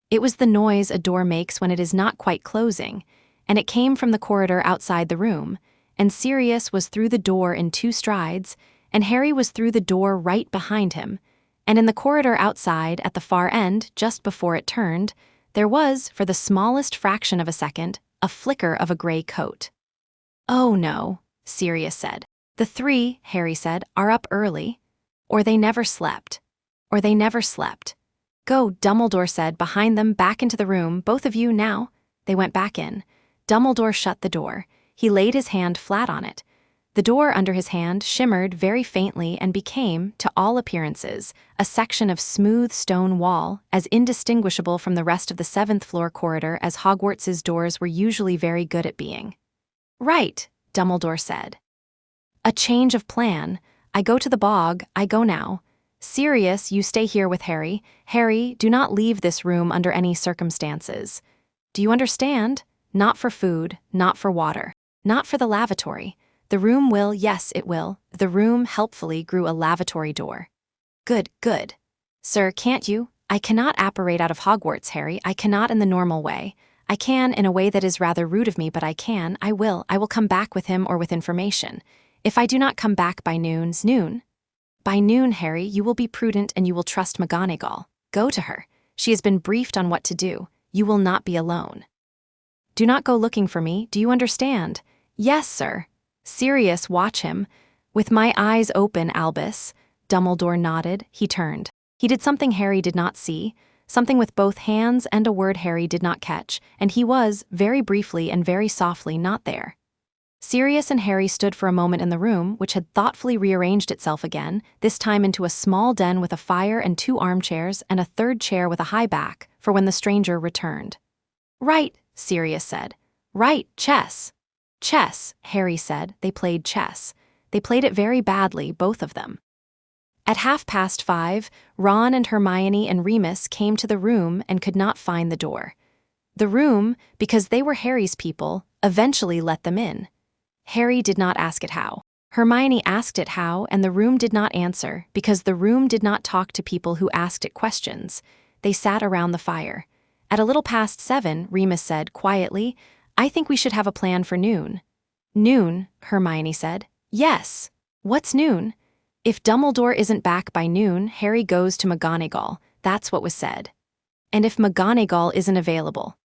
It was the noise a door makes when it is not quite closing, and it came from the corridor outside the room, and Sirius was through the door in 2 strides, and Harry was through the door right behind him, and in the corridor outside, at the far end, just before it turned, there was, for the smallest fraction of a second, a flicker of a gray coat. "Oh no," Sirius said. "The 3, Harry said, "are up early. Or they never slept. Or they never slept." "Go," Dumbledore said, behind them, "back into the room, both of you, now." They went back in. Dumbledore shut the door. He laid his hand flat on it. The door under his hand shimmered very faintly and became, to all appearances, a section of smooth stone wall, as indistinguishable from the rest of the 7th floor corridor as Hogwarts's doors were usually very good at being. "Right," Dumbledore said. "A change of plan. I go to the bog. I go now. Sirius, you stay here with Harry. Harry, do not leave this room under any circumstances. Do you understand? Not for food, not for water, not for the lavatory. The room will, yes, it will." The room helpfully grew a lavatory door. Good. "Sir, can't you?" "I cannot apparate out of Hogwarts, Harry. I cannot in the normal way. I can in a way that is rather rude of me, but I can. I will come back with him or with information. If I do not come back by noon. By noon, Harry, you will be prudent and you will trust McGonagall. Go to her. She has been briefed on what to do. You will not be alone. Do not go looking for me. Do you understand?" "Yes, sir." "Sirius, watch him." "With my eyes open, Albus." Dumbledore nodded. He turned. He did something Harry did not see, something with both hands and a word Harry did not catch, and he was, very briefly and very softly, not there. Sirius and Harry stood for a moment in the room, which had thoughtfully rearranged itself again, this time into a small den with a fire and 2 armchairs and a 3rd chair with a high back, for when the stranger returned. "Right," Sirius said. "Right, chess." "Chess," Harry said. They played chess. They played it very badly, both of them. At 5:30, Ron and Hermione and Remus came to the room and could not find the door. The room, because they were Harry's people, eventually let them in. Harry did not ask it how. Hermione asked it how, and the room did not answer, because the room did not talk to people who asked it questions. They sat around the fire. At a little past 7, Remus said, quietly, "I think we should have a plan for noon." "Noon," Hermione said. "Yes." "What's noon?" "If Dumbledore isn't back by noon, Harry goes to McGonagall." That's what was said. "And if McGonagall isn't available?"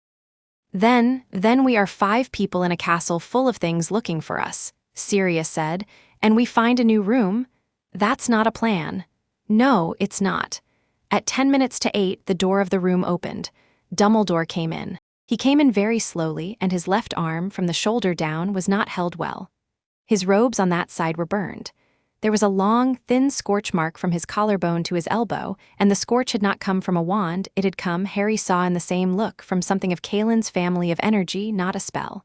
Then we are 5 people in a castle full of things looking for us," Sirius said, "and we find a new room? That's not a plan." "No, it's not." At 10 minutes to 8, the door of the room opened. Dumbledore came in. He came in very slowly, and his left arm, from the shoulder down, was not held well. His robes on that side were burned. There was a long, thin scorch mark from his collarbone to his elbow, and the scorch had not come from a wand, it had come, Harry saw in the same look, from something of Kalin's family of energy, not a spell.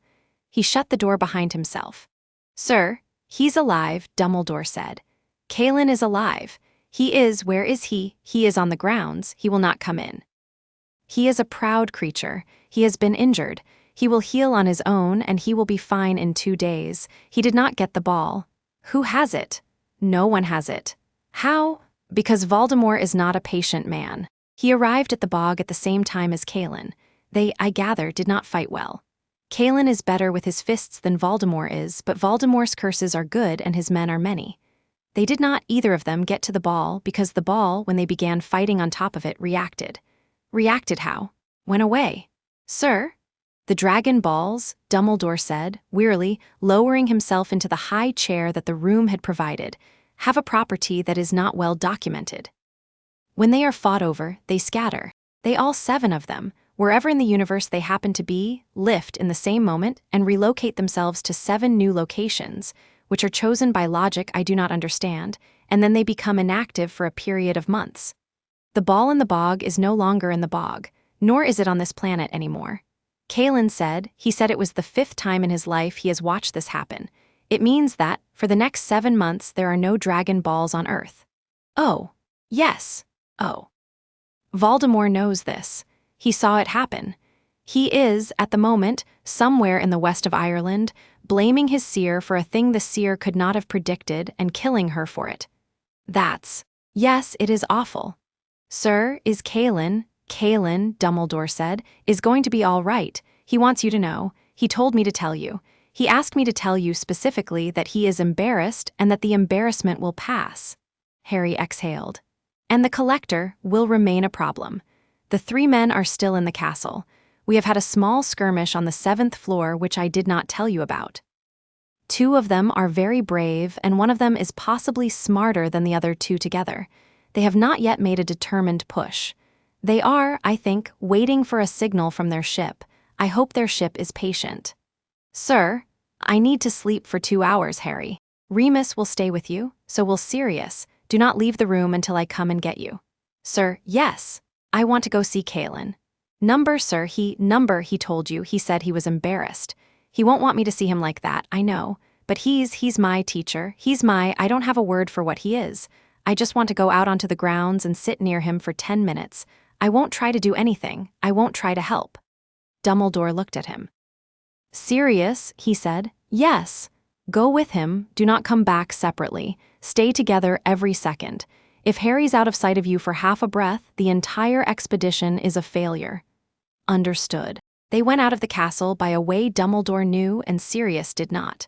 He shut the door behind himself. "Sir, he's alive," Dumbledore said. "Kalin is alive. He is, where is he? He is on the grounds, he will not come in. He is a proud creature. He has been injured. He will heal on his own, and he will be fine in 2 days. He did not get the ball. Who has it? No one has it. How? Because Voldemort is not a patient man. He arrived at the bog at the same time as Kalin. They, I gather, did not fight well. Kalin is better with his fists than Voldemort is, but Voldemort's curses are good and his men are many. They did not, either of them, get to the ball because the ball, when they began fighting on top of it, reacted. Reacted how? Went away. Sir? The dragon balls, Dumbledore said, wearily, lowering himself into the high chair that the room had provided, have a property that is not well documented. When they are fought over, they scatter. They all 7 of them, wherever in the universe they happen to be, lift in the same moment and relocate themselves to 7 new locations, which are chosen by logic I do not understand, and then they become inactive for a period of months. The ball in the bog is no longer in the bog, nor is it on this planet anymore. Kalin said, he said it was the 5th time in his life he has watched this happen. It means that, for the next 7 months, there are no dragon balls on Earth. Oh. Yes. Oh. Voldemort knows this. He saw it happen. He is, at the moment, somewhere in the west of Ireland, blaming his seer for a thing the seer could not have predicted and killing her for it. Yes, it is awful. Sir, is Kalin, Dumbledore said, is going to be all right. He wants you to know. He told me to tell you. He asked me to tell you specifically that he is embarrassed and that the embarrassment will pass. Harry exhaled. And the collector will remain a problem. The 3 men are still in the castle. We have had a small skirmish on the 7th floor which I did not tell you about. 2 of them are very brave, and one of them is possibly smarter than the other 2 together. They have not yet made a determined push. They are, I think, waiting for a signal from their ship. I hope their ship is patient. Sir, I need to sleep for 2 hours, Harry. Remus will stay with you, so will Sirius. Do not leave the room until I come and get you. Sir, yes. I want to go see Kalin. Sir, he told you, he said he was embarrassed. He won't want me to see him like that, I know. But he's my teacher. I don't have a word for what he is. I just want to go out onto the grounds and sit near him for 10 minutes. I won't try to do anything. I won't try to help. Dumbledore looked at him. Sirius, he said, yes. Go with him, do not come back separately. Stay together every second. If Harry's out of sight of you for half a breath, the entire expedition is a failure. Understood. They went out of the castle by a way Dumbledore knew and Sirius did not.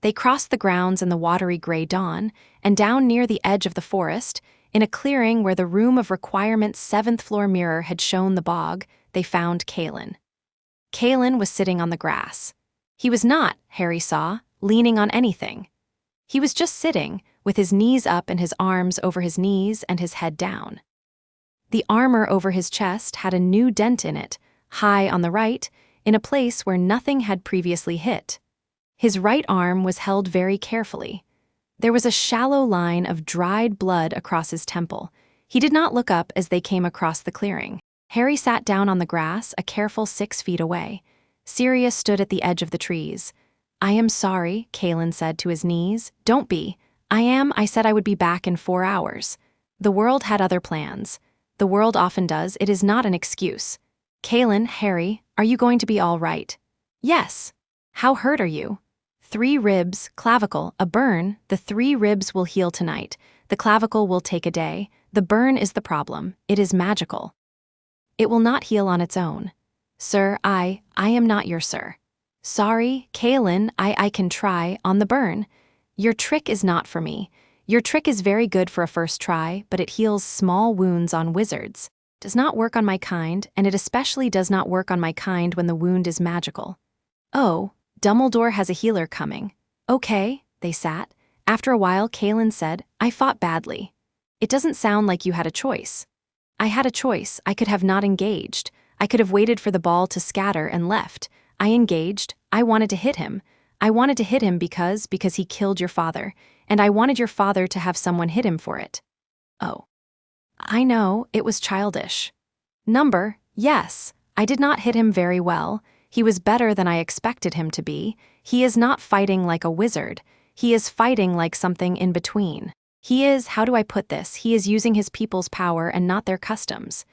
They crossed the grounds in the watery gray dawn, and down near the edge of the forest, in a clearing where the Room of Requirement's 7th floor mirror had shown the bog, they found Kalin. Kalin was sitting on the grass. He was not, Harry saw, leaning on anything. He was just sitting, with his knees up and his arms over his knees and his head down. The armor over his chest had a new dent in it, high on the right, in a place where nothing had previously hit. His right arm was held very carefully. There was a shallow line of dried blood across his temple. He did not look up as they came across the clearing. Harry sat down on the grass, a careful 6 feet away. Sirius stood at the edge of the trees. I am sorry, Kalin said to his knees. Don't be. I said I would be back in 4 hours. The world had other plans. The world often does. It is not an excuse. Kalin, Harry, are you going to be all right? Yes. How hurt are you? 3 ribs, clavicle, a burn. The 3 ribs will heal tonight. The clavicle will take a day. The burn is the problem. It is magical. It will not heal on its own. Sir, I am not your sir. Sorry, Kalin, I can try, on the burn. Your trick is not for me. Your trick is very good for a first try, but it heals small wounds on wizards. Does not work on my kind, and it especially does not work on my kind when the wound is magical. Oh, Dumbledore has a healer coming. Okay, they sat. After a while, Kalin said, I fought badly. It doesn't sound like you had a choice. I had a choice. I could have not engaged. I could have waited for the ball to scatter and left. I engaged. I wanted to hit him. I wanted to hit him because he killed your father, and I wanted your father to have someone hit him for it. Oh. I know, it was childish. Number, yes, I did not hit him very well. He was better than I expected him to be. He is not fighting like a wizard. He is fighting like something in between. He is, how do I put this? He is using his people's power and not their customs.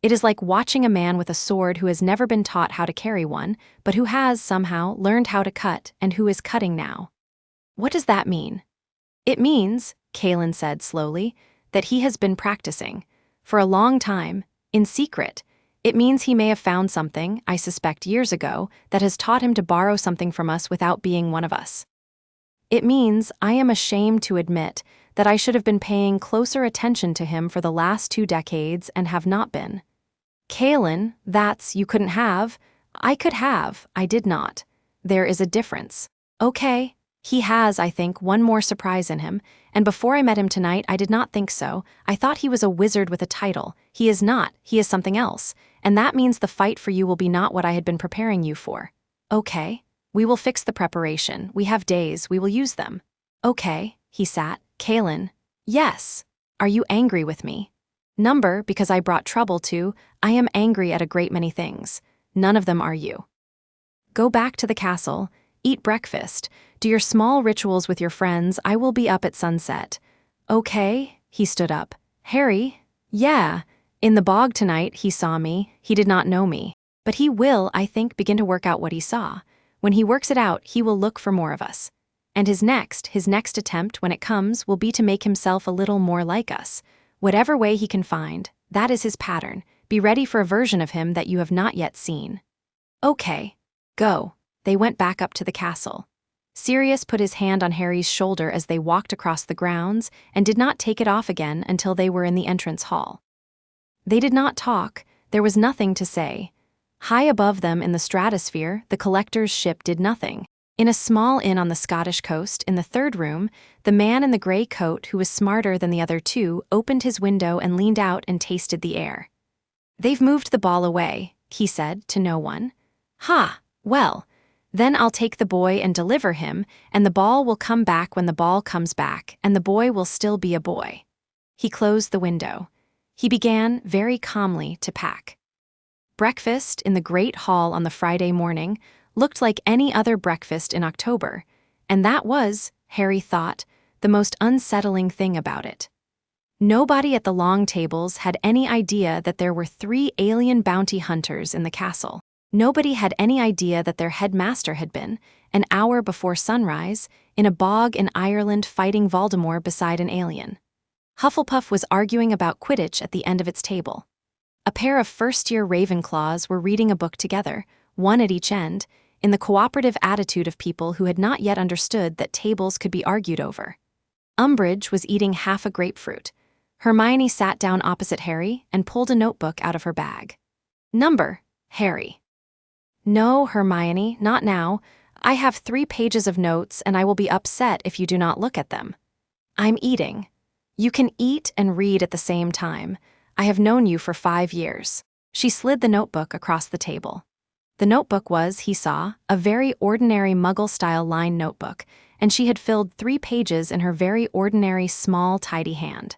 It is like watching a man with a sword who has never been taught how to carry one, but who has, somehow, learned how to cut and who is cutting now. What does that mean? It means, Kalin said slowly, that he has been practicing. For a long time, in secret. It means he may have found something, I suspect years ago, that has taught him to borrow something from us without being one of us. It means, I am ashamed to admit, that I should have been paying closer attention to him for the last 2 decades and have not been. Kalin, that's, you couldn't have. I could have, I did not. There is a difference. Okay. He has, I think, one more surprise in him, and before I met him tonight I did not think so. I thought he was a wizard with a title. He is not, he is something else, and that means the fight for you will be not what I had been preparing you for. Okay, we will fix the preparation. We have days, we will use them. Okay, he sat. Kalin. Yes. Are you angry with me? Number, because I brought trouble to, I am angry at a great many things. None of them are you. Go back to the castle. Eat breakfast. Do your small rituals with your friends. I will be up at sunset. Okay, he stood up. Harry? Yeah. In the bog tonight, he saw me. He did not know me. But he will, I think, begin to work out what he saw. When he works it out, he will look for more of us. And his next attempt, when it comes, will be to make himself a little more like us. Whatever way he can find, that is his pattern. Be ready for a version of him that you have not yet seen. Okay. Go. They went back up to the castle. Sirius put his hand on Harry's shoulder as they walked across the grounds and did not take it off again until they were in the entrance hall. They did not talk. There was nothing to say. High above them in the stratosphere, the collector's ship did nothing. In a small inn on the Scottish coast, in the 3rd room, the man in the gray coat, who was smarter than the other 2, opened his window and leaned out and tasted the air. They've moved the ball away, he said to no one. Ha, well. Then I'll take the boy and deliver him, and the ball will come back when the ball comes back, and the boy will still be a boy. He closed the window. He began, very calmly, to pack. Breakfast in the great hall on the Friday morning looked like any other breakfast in October, and that was, Harry thought, the most unsettling thing about it. Nobody at the long tables had any idea that there were 3 alien bounty hunters in the castle. Nobody had any idea that their headmaster had been, an hour before sunrise, in a bog in Ireland fighting Voldemort beside an alien. Hufflepuff was arguing about Quidditch at the end of its table. A pair of first-year Ravenclaws were reading a book together, one at each end, in the cooperative attitude of people who had not yet understood that tables could be argued over. Umbridge was eating half a grapefruit. Hermione sat down opposite Harry and pulled a notebook out of her bag. Number, Harry. No, Hermione, not now. I have 3 pages of notes and I will be upset if you do not look at them. I'm eating. You can eat and read at the same time. I have known you for 5 years. She slid the notebook across the table. The notebook was, he saw, a very ordinary Muggle-style lined notebook, and she had filled 3 pages in her very ordinary small, tidy hand.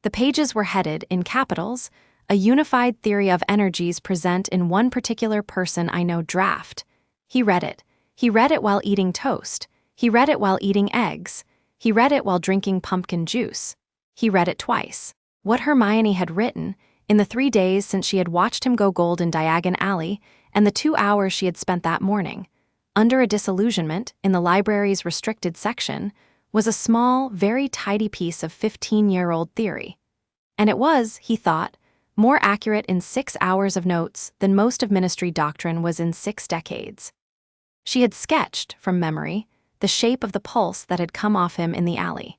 The pages were headed, in capitals, "A unified theory of energies present in one particular person I know draft." He read it. He read it while eating toast. He read it while eating eggs. He read it while drinking pumpkin juice. He read it twice. What Hermione had written, in the 3 days since she had watched him go gold in Diagon Alley, and the 2 hours she had spent that morning, under a disillusionment, in the library's restricted section, was a small, very tidy piece of 15-year-old theory. And it was, he thought, more accurate in 6 hours of notes than most of Ministry doctrine was in 6 decades. She had sketched, from memory, the shape of the pulse that had come off him in the alley.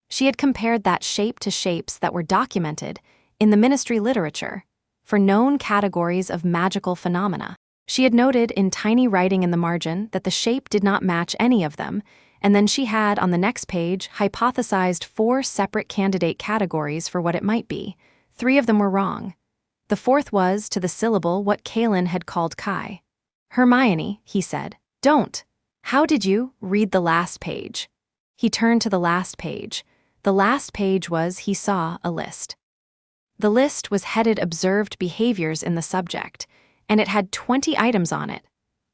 She had compared that shape to shapes that were documented in the Ministry literature for known categories of magical phenomena. She had noted in tiny writing in the margin that the shape did not match any of them, and then she had, on the next page, hypothesized 4 separate candidate categories for what it might be. 3 of them were wrong. The fourth was, to the syllable, what Kalin had called Kai. Hermione, he said. Don't. How did you read the last page? He turned to the last page. The last page was, he saw, a list. The list was headed Observed Behaviors in the subject, and it had 20 items on it.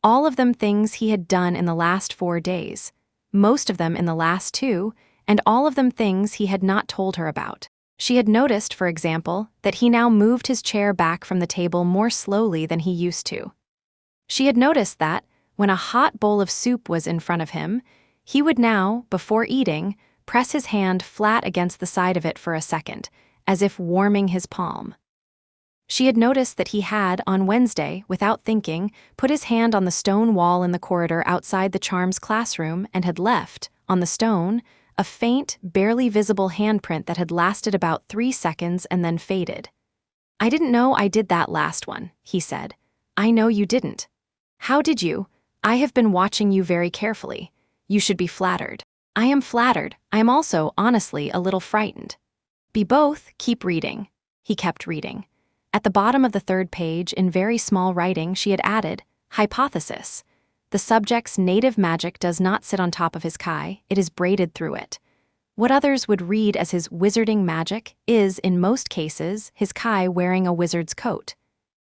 All of them things he had done in the last 4 days, most of them in the last 2, and all of them things he had not told her about. She had noticed, for example, that he now moved his chair back from the table more slowly than he used to. She had noticed that, when a hot bowl of soup was in front of him, he would now, before eating, press his hand flat against the side of it for a second, as if warming his palm. She had noticed that he had, on Wednesday, without thinking, put his hand on the stone wall in the corridor outside the Charms classroom and had left, on the stone, a faint, barely visible handprint that had lasted about 3 seconds and then faded. I didn't know I did that last one, he said. I know you didn't. How did you? I have been watching you very carefully. You should be flattered. I am flattered. I am also, honestly, a little frightened. Be both, keep reading. He kept reading. At the bottom of the 3rd page, in very small writing, she had added, hypothesis. The subject's native magic does not sit on top of his kai, it is braided through it. What others would read as his wizarding magic is, in most cases, his kai wearing a wizard's coat.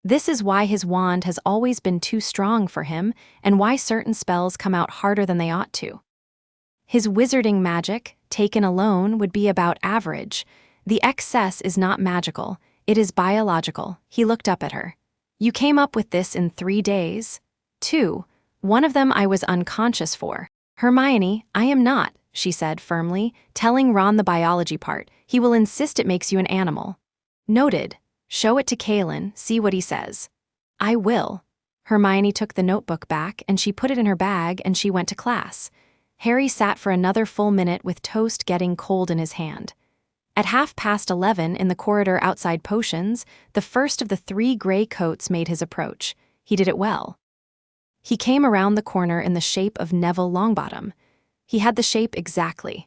This is why his wand has always been too strong for him, and why certain spells come out harder than they ought to. His wizarding magic, taken alone, would be about average. The excess is not magical, it is biological. He looked up at her. You came up with this in 3 days? 2. One of them I was unconscious for. Hermione, I am not, she said firmly, telling Ron the biology part. He will insist it makes you an animal. Noted. Show it to Kalin, see what he says. I will. Hermione took the notebook back and she put it in her bag and she went to class. Harry sat for another full minute with toast getting cold in his hand. At 11:30 in the corridor outside potions, the first of the 3 gray coats made his approach. He did it well. He came around the corner in the shape of Neville Longbottom. He had the shape exactly.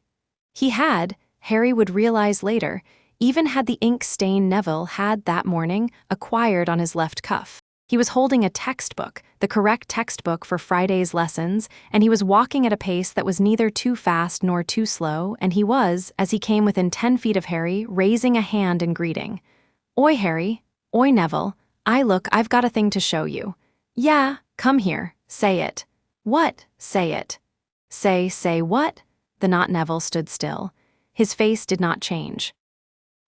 He had, Harry would realize later, even had the ink stain Neville had that morning acquired on his left cuff. He was holding a textbook, the correct textbook for Friday's lessons, and he was walking at a pace that was neither too fast nor too slow, and he was, as he came within 10 feet of Harry, raising a hand in greeting. Oi, Harry. Oi, Neville. I've got a thing to show you. Yeah, come here. Say it. What? Say it. Say what? The not Neville stood still. His face did not change.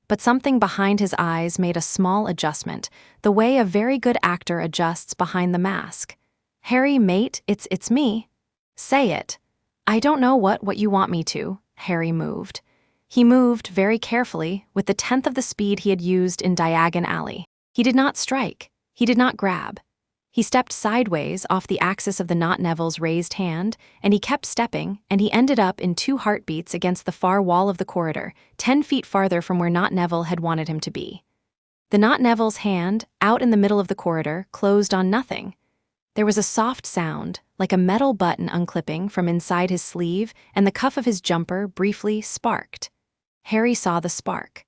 But something behind his eyes made a small adjustment, the way a very good actor adjusts behind the mask. Harry, mate, it's me. Say it. I don't know what you want me to. Harry moved. He moved very carefully, with the 10th of the speed he had used in Diagon Alley. He did not strike. He did not grab. He stepped sideways off the axis of the not Neville's raised hand, and he kept stepping, and he ended up in 2 heartbeats against the far wall of the corridor, 10 feet farther from where not Neville had wanted him to be. The not Neville's hand, out in the middle of the corridor, closed on nothing. There was a soft sound, like a metal button unclipping from inside his sleeve, and the cuff of his jumper briefly sparked. Harry saw the spark.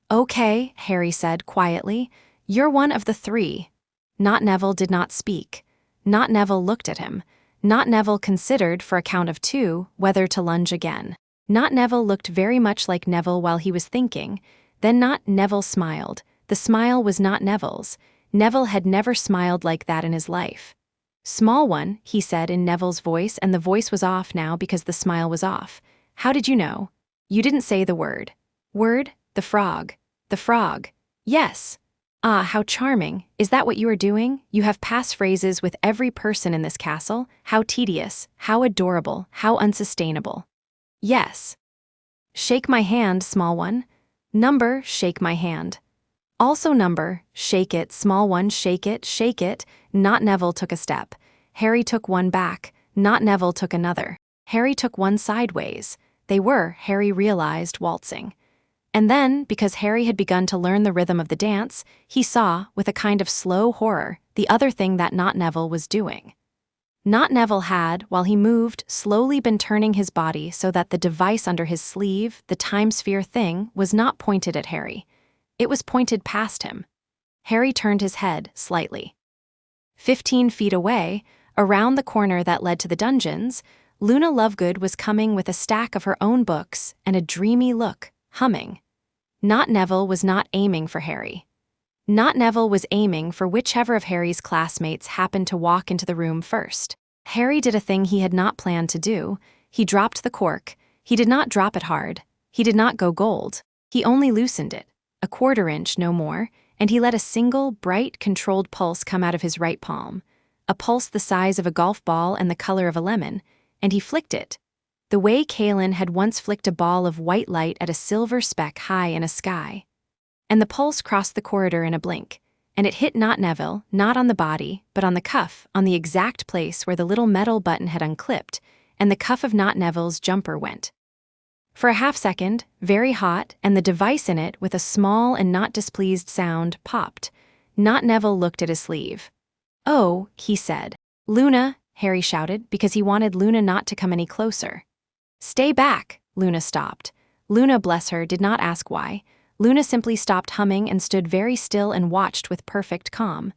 Okay, Harry said quietly, you're one of the 3. Not Neville did not speak. Not Neville looked at him. Not Neville considered, for a count of 2, whether to lunge again. Not Neville looked very much like Neville while he was thinking. Then not Neville smiled. The smile was not Neville's. Neville had never smiled like that in his life. Small one, he said in Neville's voice, and the voice was off now because the smile was off. How did you know? You didn't say the word. Word? The frog. The frog. Yes. Ah, how charming. Is that what you are doing? You have passphrases with every person in this castle? How tedious, how adorable, how unsustainable. Yes. Shake my hand, small one. Number, shake my hand. Also number, shake it, small one, shake it, shake it. Not Neville took a step. Harry took one back. Not Neville took another. Harry took one sideways. They were, Harry realized, waltzing. And then, because Harry had begun to learn the rhythm of the dance, he saw, with a kind of slow horror, the other thing that Not Neville was doing. Not Neville had, while he moved, slowly been turning his body so that the device under his sleeve, the time sphere thing, was not pointed at Harry. It was pointed past him. Harry turned his head slightly. 15 feet away, around the corner that led to the dungeons, Luna Lovegood was coming with a stack of her own books and a dreamy look, humming. Not Neville was not aiming for Harry. Not Neville was aiming for whichever of Harry's classmates happened to walk into the room first. Harry did a thing he had not planned to do. He dropped the cork. He did not drop it hard. He did not go gold. He only loosened it, a quarter-inch, no more, and he let a single, bright, controlled pulse come out of his right palm, a pulse the size of a golf ball and the color of a lemon, and he flicked it, the way Kalin had once flicked a ball of white light at a silver speck high in a sky. And the pulse crossed the corridor in a blink, and it hit not Neville, not on the body, but on the cuff, on the exact place where the little metal button had unclipped, and the cuff of not Neville's jumper went. For a half-second, very hot, and the device in it, with a small and not displeased sound, popped. Not Neville looked at his sleeve. "Oh," he said. "Luna," Harry shouted, because he wanted Luna not to come any closer. "Stay back," Luna stopped. Luna, bless her, did not ask why. Luna simply stopped humming and stood very still and watched with perfect calm.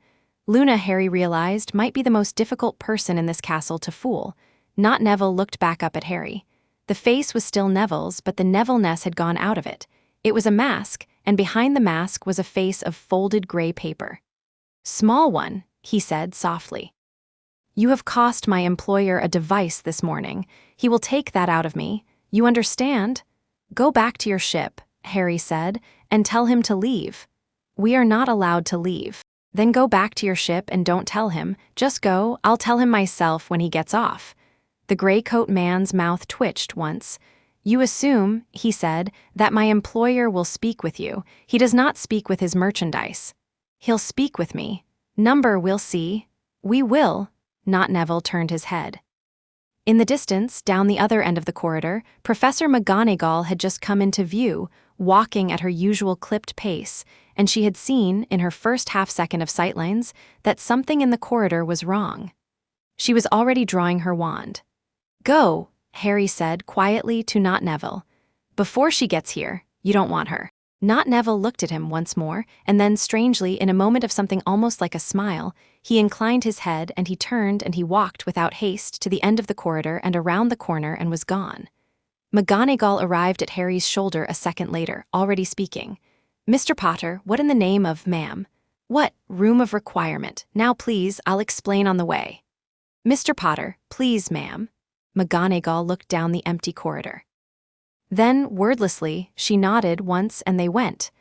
Luna, Harry realized, might be the most difficult person in this castle to fool. Not Neville looked back up at Harry. The face was still Neville's, but the Neville-ness had gone out of it. It was a mask, and behind the mask was a face of folded gray paper. "Small one," he said softly. "You have cost my employer a device this morning. He will take that out of me. You understand? Go back to your ship," Harry said, "and tell him to leave." "We are not allowed to leave." "Then go back to your ship and don't tell him. Just go, I'll tell him myself when he gets off." The gray-coat man's mouth twitched once. "You assume," he said, "that my employer will speak with you. He does not speak with his merchandise." "He'll speak with me. Number, we'll see." "We will." Not Neville turned his head. In the distance, down the other end of the corridor, Professor McGonagall had just come into view, walking at her usual clipped pace, and she had seen, in her first half-second of sightlines, that something in the corridor was wrong. She was already drawing her wand. "Go," Harry said quietly to Not Neville. "Before she gets here, you don't want her." Not Neville looked at him once more, and then, strangely, in a moment of something almost like a smile, he inclined his head and he turned and he walked without haste to the end of the corridor and around the corner and was gone. McGonagall arrived at Harry's shoulder a second later, already speaking. "Mr. Potter, what in the name of, ma'am?" "What, room of requirement. Now please, I'll explain on the way." "Mr. Potter, please, ma'am." McGonagall looked down the empty corridor. Then, wordlessly, she nodded once and they went.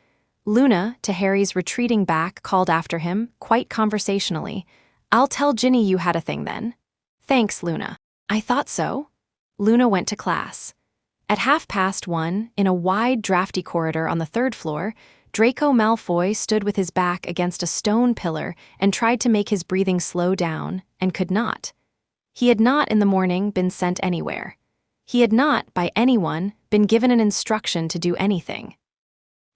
Luna, to Harry's retreating back, called after him, quite conversationally, "I'll tell Ginny you had a thing then." "Thanks, Luna." "I thought so." Luna went to class. At 1:30, in a wide, drafty corridor on the third floor, Draco Malfoy stood with his back against a stone pillar and tried to make his breathing slow down, and could not. He had not, in the morning, been sent anywhere. He had not, by anyone, been given an instruction to do anything.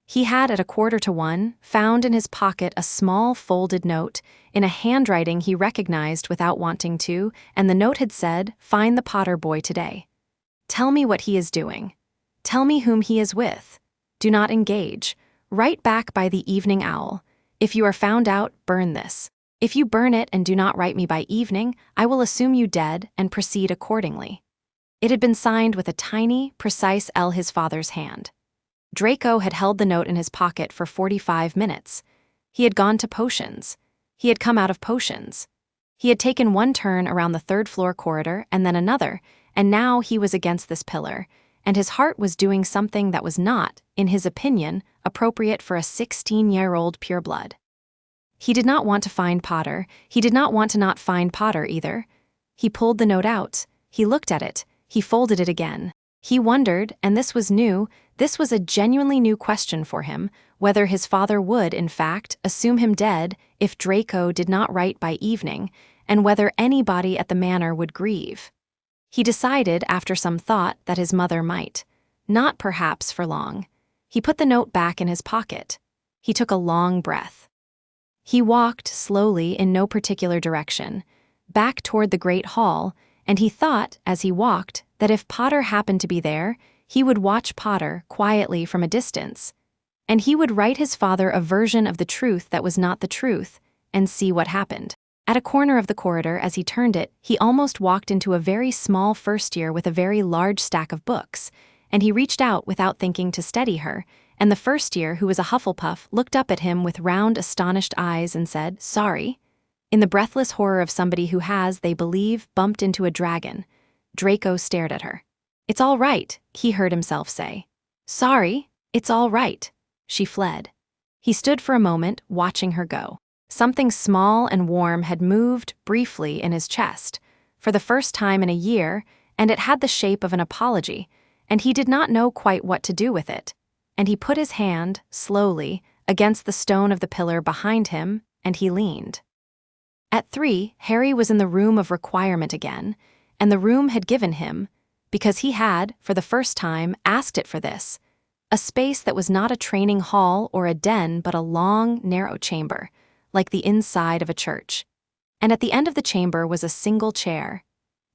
He had, at 1:45, found in his pocket a small folded note, in a handwriting he recognized without wanting to, and the note had said, "Find the Potter boy today. Tell me what he is doing. Tell me whom he is with. Do not engage. Write back by the evening owl. If you are found out, burn this. If you burn it and do not write me by evening, I will assume you dead and proceed accordingly." It had been signed with a tiny, precise L his father's hand. Draco had held the note in his pocket for 45 minutes. He had gone to potions. He had come out of potions. He had taken one turn around the third-floor corridor and then another, and now he was against this pillar, and his heart was doing something that was not, in his opinion, appropriate for a 16-year-old pureblood. He did not want to find Potter. He did not want to not find Potter either. He pulled the note out. He looked at it. He folded it again. He wondered, and this was new, this was a genuinely new question for him, whether his father would, in fact, assume him dead if Draco did not write by evening, and whether anybody at the manor would grieve. He decided, after some thought, that his mother might. Not perhaps for long. He put the note back in his pocket. He took a long breath. He walked, slowly, in no particular direction, back toward the great hall, and he thought, as he walked, that if Potter happened to be there, he would watch Potter quietly from a distance. and he would write his father a version of the truth that was not the truth, and see what happened. At a corner of the corridor, as he turned it, he almost walked into a very small first year with a very large stack of books, and he reached out without thinking to steady her, and the first year, who was a Hufflepuff, looked up at him with round, astonished eyes and said, "Sorry." In the breathless horror of somebody who has, they believe, bumped into a dragon, Draco stared at her. "It's all right," he heard himself say. "Sorry, it's all right." She fled. He stood for a moment, watching her go. Something small and warm had moved briefly in his chest, for the first time in a year, and it had the shape of an apology, and he did not know quite what to do with it. And he put his hand, slowly, against the stone of the pillar behind him, and he leaned. At 3, Harry was in the room of requirement again, and the room had given him, because he had, for the first time, asked it for this, a space that was not a training hall or a den but a long, narrow chamber, like the inside of a church. And at the end of the chamber was a single chair,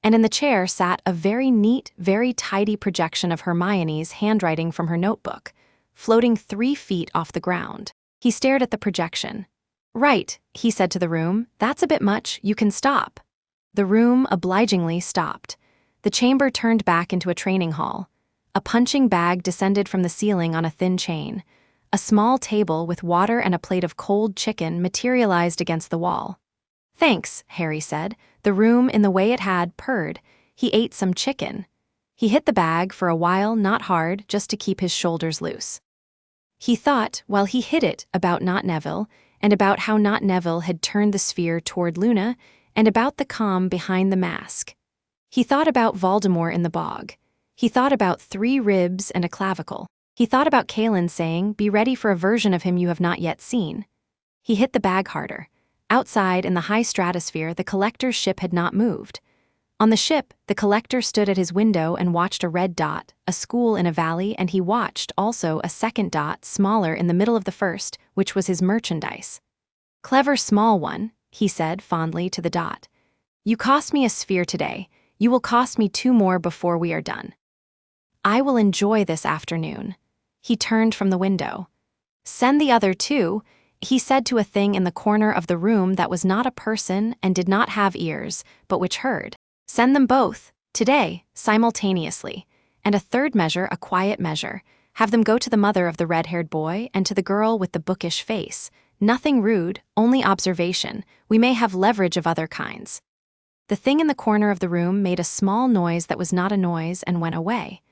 and in the chair sat a very neat, very tidy projection of Hermione's handwriting from her notebook, floating 3 feet off the ground. He stared at the projection. "Right," he said to the room, "that's a bit much, you can stop." The room obligingly stopped. The chamber turned back into a training hall. A punching bag descended from the ceiling on a thin chain. A small table with water and a plate of cold chicken materialized against the wall. "Thanks," Harry said. The room, in the way it had, purred. He ate some chicken. He hit the bag for a while, not hard, just to keep his shoulders loose. He thought, while he hit it, about Not Neville, and about how Not Neville had turned the sphere toward Luna, and about the calm behind the mask. He thought about Voldemort in the bog. He thought about 3 ribs and a clavicle. He thought about Kalin saying, "Be ready for a version of him you have not yet seen." He hit the bag harder. Outside, in the high stratosphere, the collector's ship had not moved. On the ship, the collector stood at his window and watched a red dot, a school in a valley, and he watched, also, a second dot, smaller, in the middle of the first, which was his merchandise. "Clever small one," he said fondly to the dot. "You cost me a sphere today. You will cost me 2 more before we are done. I will enjoy this afternoon." He turned from the window. "Send the other 2, he said to a thing in the corner of the room that was not a person and did not have ears, but which heard. "Send them both, today, simultaneously, and a 3rd measure, a quiet measure. Have them go to the mother of the red-haired boy and to the girl with the bookish face. Nothing rude, only observation. We may have leverage of other kinds." The thing in the corner of the room made a small noise that was not a noise and went away.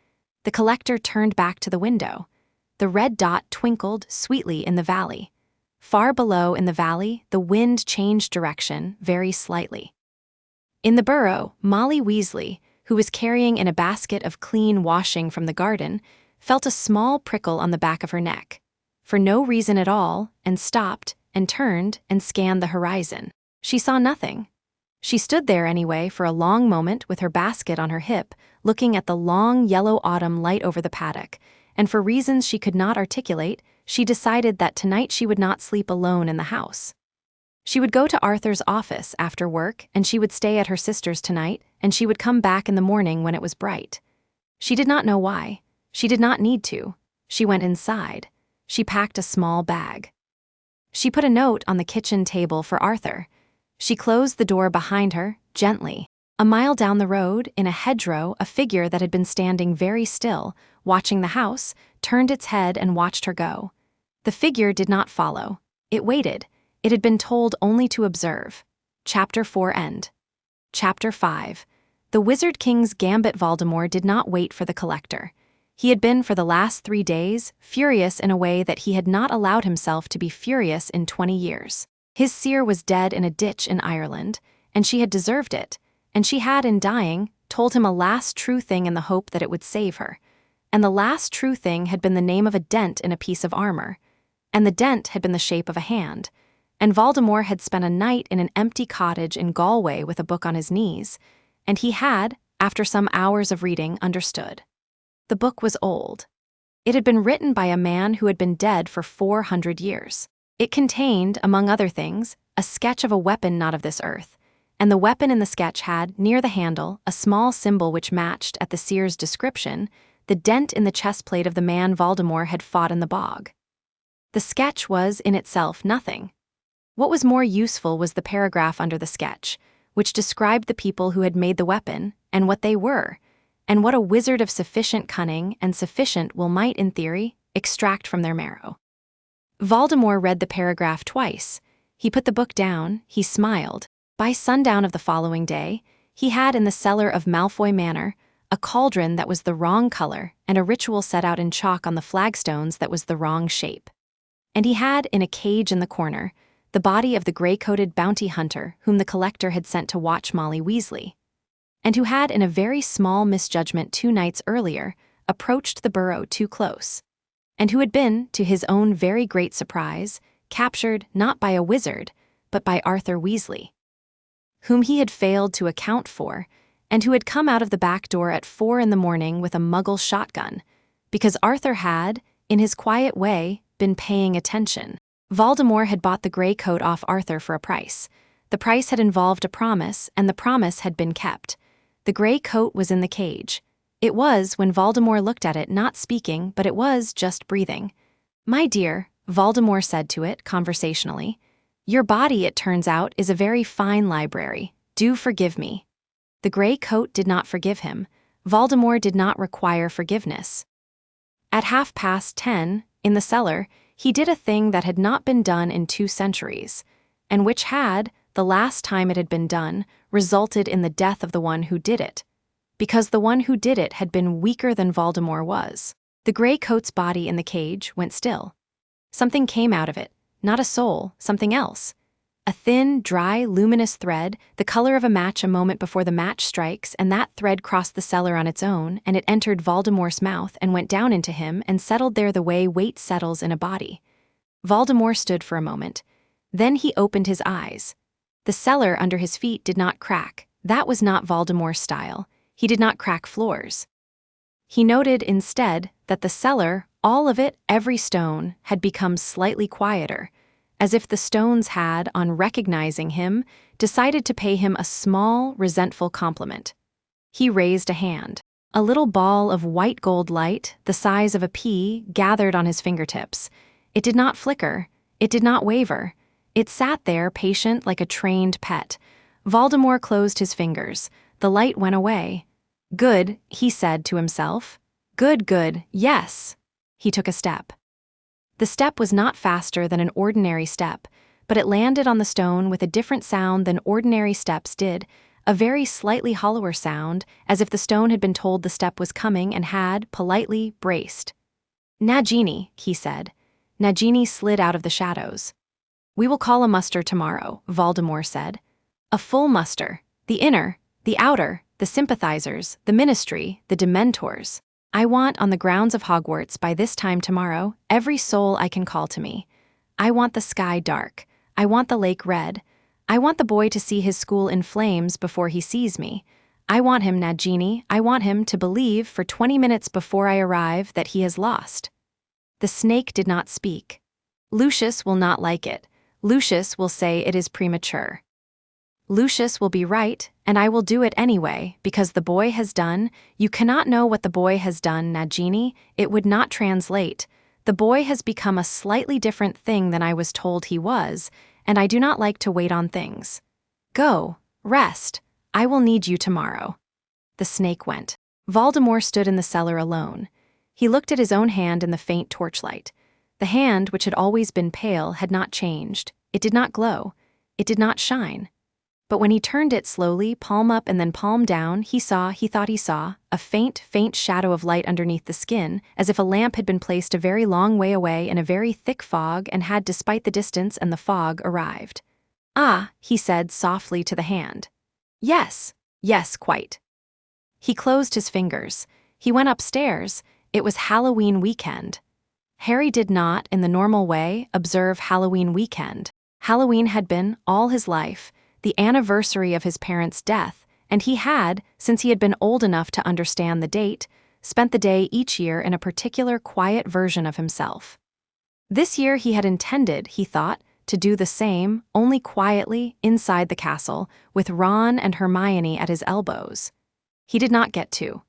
The collector turned back to the window. The red dot twinkled sweetly in the valley. Far below in the valley, the wind changed direction very slightly. In the burrow, Molly Weasley, who was carrying in a basket of clean washing from the garden, felt a small prickle on the back of her neck, for no reason at all, and stopped, and turned, and scanned the horizon. She saw nothing. She stood there anyway for a long moment with her basket on her hip, looking at the long yellow autumn light over the paddock, and for reasons she could not articulate, she decided that tonight she would not sleep alone in the house. She would go to Arthur's office after work, and she would stay at her sister's tonight, and she would come back in the morning when it was bright. She did not know why. She did not need to. She went inside. She packed a small bag. She put a note on the kitchen table for Arthur. She closed the door behind her, gently. A mile down the road, in a hedgerow, a figure that had been standing very still, watching the house, turned its head and watched her go. The figure did not follow. It waited. It had been told only to observe. Chapter 4 end. Chapter 5. The Wizard King's Gambit. Voldemort did not wait for the collector. He had been for the last 3 days furious in a way that he had not allowed himself to be furious in 20 years. His seer was dead in a ditch in Ireland, and she had deserved it, and she had, in dying, told him a last true thing in the hope that it would save her. And the last true thing had been the name of a dent in a piece of armor, and the dent had been the shape of a hand. And Voldemort had spent a night in an empty cottage in Galway with a book on his knees, and he had, after some hours of reading, understood. The book was old. It had been written by a man who had been dead for 400 years. It contained, among other things, a sketch of a weapon not of this earth, and the weapon in the sketch had, near the handle, a small symbol which matched, at the seer's description, the dent in the chestplate of the man Voldemort had fought in the bog. The sketch was, in itself, nothing. What was more useful was the paragraph under the sketch, which described the people who had made the weapon, and what they were, and what a wizard of sufficient cunning and sufficient will might, in theory, extract from their marrow. Voldemort read the paragraph twice. He put the book down, he smiled. By sundown of the following day, he had in the cellar of Malfoy Manor a cauldron that was the wrong color and a ritual set out in chalk on the flagstones that was the wrong shape. And he had, in a cage in the corner, the body of the gray-coated bounty hunter whom the collector had sent to watch Molly Weasley, and who had, in a very small misjudgment 2 nights earlier, approached the burrow too close, and who had been, to his own very great surprise, captured not by a wizard, but by Arthur Weasley, whom he had failed to account for, and who had come out of the back door at 4 a.m. with a Muggle shotgun, because Arthur had, in his quiet way, been paying attention. Voldemort had bought the gray coat off Arthur for a price. The price had involved a promise, and the promise had been kept. The gray coat was in the cage. It was, when Voldemort looked at it, not speaking, but it was just breathing. "My dear," Voldemort said to it, conversationally, "your body, it turns out, is a very fine library. Do forgive me." The gray coat did not forgive him. Voldemort did not require forgiveness. At 10:30, in the cellar, he did a thing that had not been done in 2 centuries, and which had, the last time it had been done, resulted in the death of the one who did it, because the one who did it had been weaker than Voldemort was. The gray coat's body in the cage went still. Something came out of it, not a soul, something else. A thin, dry, luminous thread, the color of a match a moment before the match strikes, and that thread crossed the cellar on its own, and it entered Voldemort's mouth and went down into him and settled there the way weight settles in a body. Voldemort stood for a moment. Then he opened his eyes. The cellar under his feet did not crack. That was not Voldemort's style. He did not crack floors. He noted, instead, that the cellar, all of it, every stone, had become slightly quieter, as if the stones had, on recognizing him, decided to pay him a small, resentful compliment. He raised a hand. A little ball of white gold light, the size of a pea, gathered on his fingertips. It did not flicker. It did not waver. It sat there, patient like a trained pet. Voldemort closed his fingers. The light went away. "Good," he said to himself. "Good, good, yes." He took a step. The step was not faster than an ordinary step, but it landed on the stone with a different sound than ordinary steps did, a very slightly hollower sound, as if the stone had been told the step was coming and had, politely, braced. "Nagini," he said. Nagini slid out of the shadows. "We will call a muster tomorrow," Voldemort said. "A full muster. The inner, the outer, the sympathizers, the ministry, the dementors. I want, on the grounds of Hogwarts, by this time tomorrow, every soul I can call to me. I want the sky dark. I want the lake red. I want the boy to see his school in flames before he sees me. I want him, Nagini, I want him to believe for 20 minutes before I arrive that he has lost." The snake did not speak. "Lucius will not like it. Lucius will say it is premature. Lucius will be right, and I will do it anyway, because the boy has done. You cannot know what the boy has done, Nagini. It would not translate. The boy has become a slightly different thing than I was told he was, and I do not like to wait on things. Go, rest. I will need you tomorrow." The snake went. Voldemort stood in the cellar alone. He looked at his own hand in the faint torchlight. The hand, which had always been pale, had not changed. It did not glow. It did not shine. But when he turned it slowly, palm up and then palm down, he thought he saw, a faint, faint shadow of light underneath the skin, as if a lamp had been placed a very long way away in a very thick fog and had, despite the distance and the fog, arrived. "Ah," he said softly to the hand. "Yes, yes, quite." He closed his fingers. He went upstairs. It was Halloween weekend. Harry did not, in the normal way, observe Halloween weekend. Halloween had been, all his life, the anniversary of his parents' death, and he had, since he had been old enough to understand the date, spent the day each year in a particular quiet version of himself. This year he had intended, he thought, to do the same, only quietly, inside the castle, with Ron and Hermione at his elbows. He did not get to.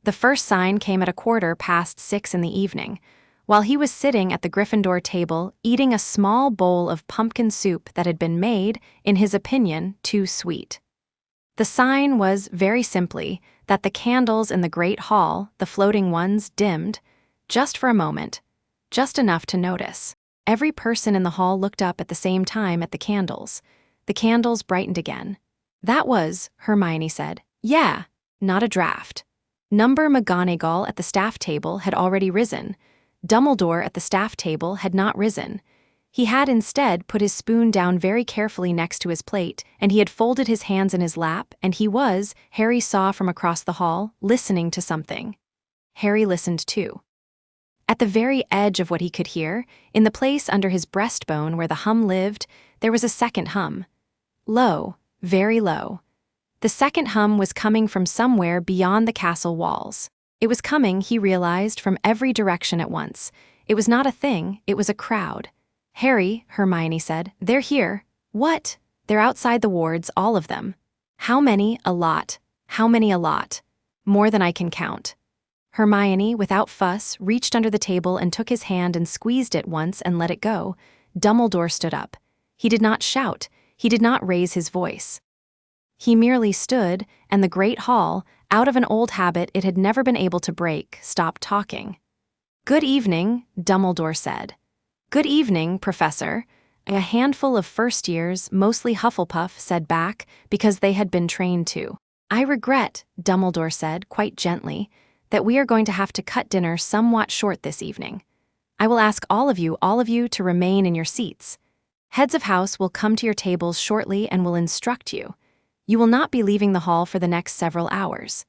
The first sign came at 6:15 in the evening. while he was sitting at the Gryffindor table eating a small bowl of pumpkin soup that had been made, in his opinion, too sweet. The sign was, very simply, that the candles in the Great Hall, the floating ones, dimmed, just for a moment, just enough to notice. Every person in the hall looked up at the same time at the candles. The candles brightened again. "That was," Hermione said. "Yeah, not a draft." Number McGonagall at the staff table had already risen. Dumbledore at the staff table had not risen. He had instead put his spoon down very carefully next to his plate, and he had folded his hands in his lap, and he was, Harry saw from across the hall, listening to something. Harry listened too. At the very edge of what he could hear, in the place under his breastbone where the hum lived, there was a second hum. Low, very low. The second hum was coming from somewhere beyond the castle walls. It was coming, he realized, from every direction at once. It was not a thing, it was a crowd. "Harry," Hermione said, "they're here." "What?" "They're outside the wards, all of them." "How many?" "A lot." "How many?" "A lot." "More than I can count." Hermione, without fuss, reached under the table and took his hand and squeezed it once and let it go. Dumbledore stood up. He did not shout, he did not raise his voice. He merely stood, and the Great Hall, out of an old habit it had never been able to break, stopped talking. "Good evening," Dumbledore said. "Good evening, Professor," a handful of first years, mostly Hufflepuff, said back, because they had been trained to. "I regret," Dumbledore said, quite gently, "that we are going to have to cut dinner somewhat short this evening. I will ask all of you to remain in your seats. Heads of house will come to your tables shortly and will instruct you. You will not be leaving the hall for the next several hours.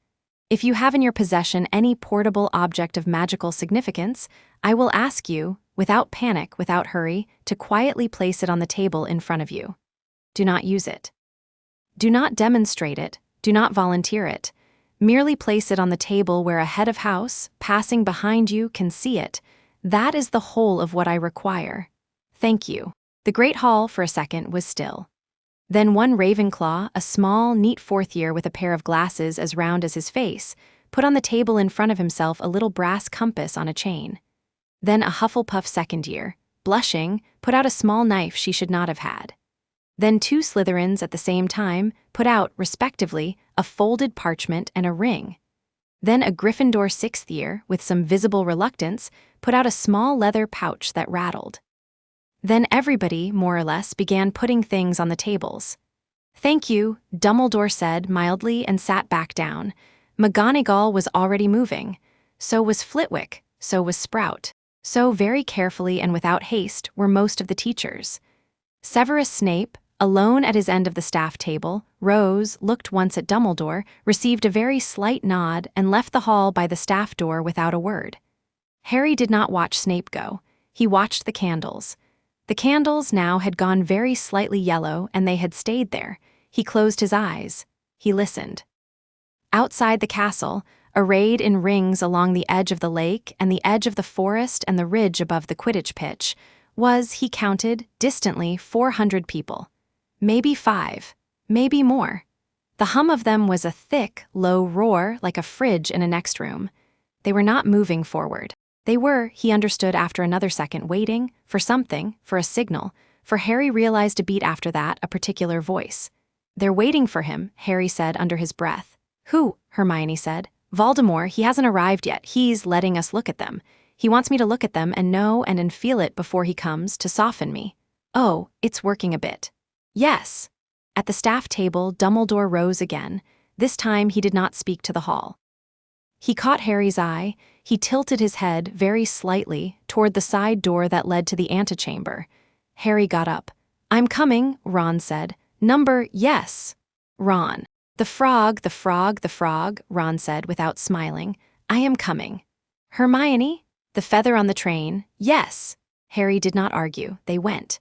If you have in your possession any portable object of magical significance, I will ask you, without panic, without hurry, to quietly place it on the table in front of you. Do not use it. Do not demonstrate it, do not volunteer it. Merely place it on the table where a head of house, passing behind you, can see it. That is the whole of what I require. Thank you." The Great Hall, for a second, was still. Then one Ravenclaw, a small, neat fourth year with a pair of glasses as round as his face, put on the table in front of himself a little brass compass on a chain. Then a Hufflepuff second year, blushing, put out a small knife she should not have had. Then two Slytherins at the same time put out, respectively, a folded parchment and a ring. Then a Gryffindor sixth year, with some visible reluctance, put out a small leather pouch that rattled. Then everybody, more or less, began putting things on the tables. "Thank you," Dumbledore said mildly and sat back down. McGonagall was already moving. So was Flitwick, so was Sprout. So, very carefully and without haste, were most of the teachers. Severus Snape, alone at his end of the staff table, rose, looked once at Dumbledore, received a very slight nod, and left the hall by the staff door without a word. Harry did not watch Snape go. He watched the candles. The candles now had gone very slightly yellow, and they had stayed there. He closed his eyes. He listened. Outside the castle, arrayed in rings along the edge of the lake and the edge of the forest and the ridge above the Quidditch pitch, was, he counted, distantly 400 people. Maybe 5, maybe more. The hum of them was a thick, low roar like a fridge in a next room. They were not moving forward. They were, he understood after another second, waiting for something, for a signal, for Harry realized a beat after that, a particular voice. "They're waiting for him," Harry said under his breath. "Who?" Hermione said. "Voldemort, he hasn't arrived yet. He's letting us look at them. He wants me to look at them and know and feel it before he comes to soften me. Oh, it's working a bit." "Yes." At the staff table, Dumbledore rose again. This time he did not speak to the hall. He caught Harry's eye. He tilted his head very slightly toward the side door that led to the antechamber. Harry got up. "I'm coming," Ron said. Yes." "Ron." The frog, Ron said without smiling. "I am coming." "Hermione?" "The feather on the train." "Yes." Harry did not argue. They went.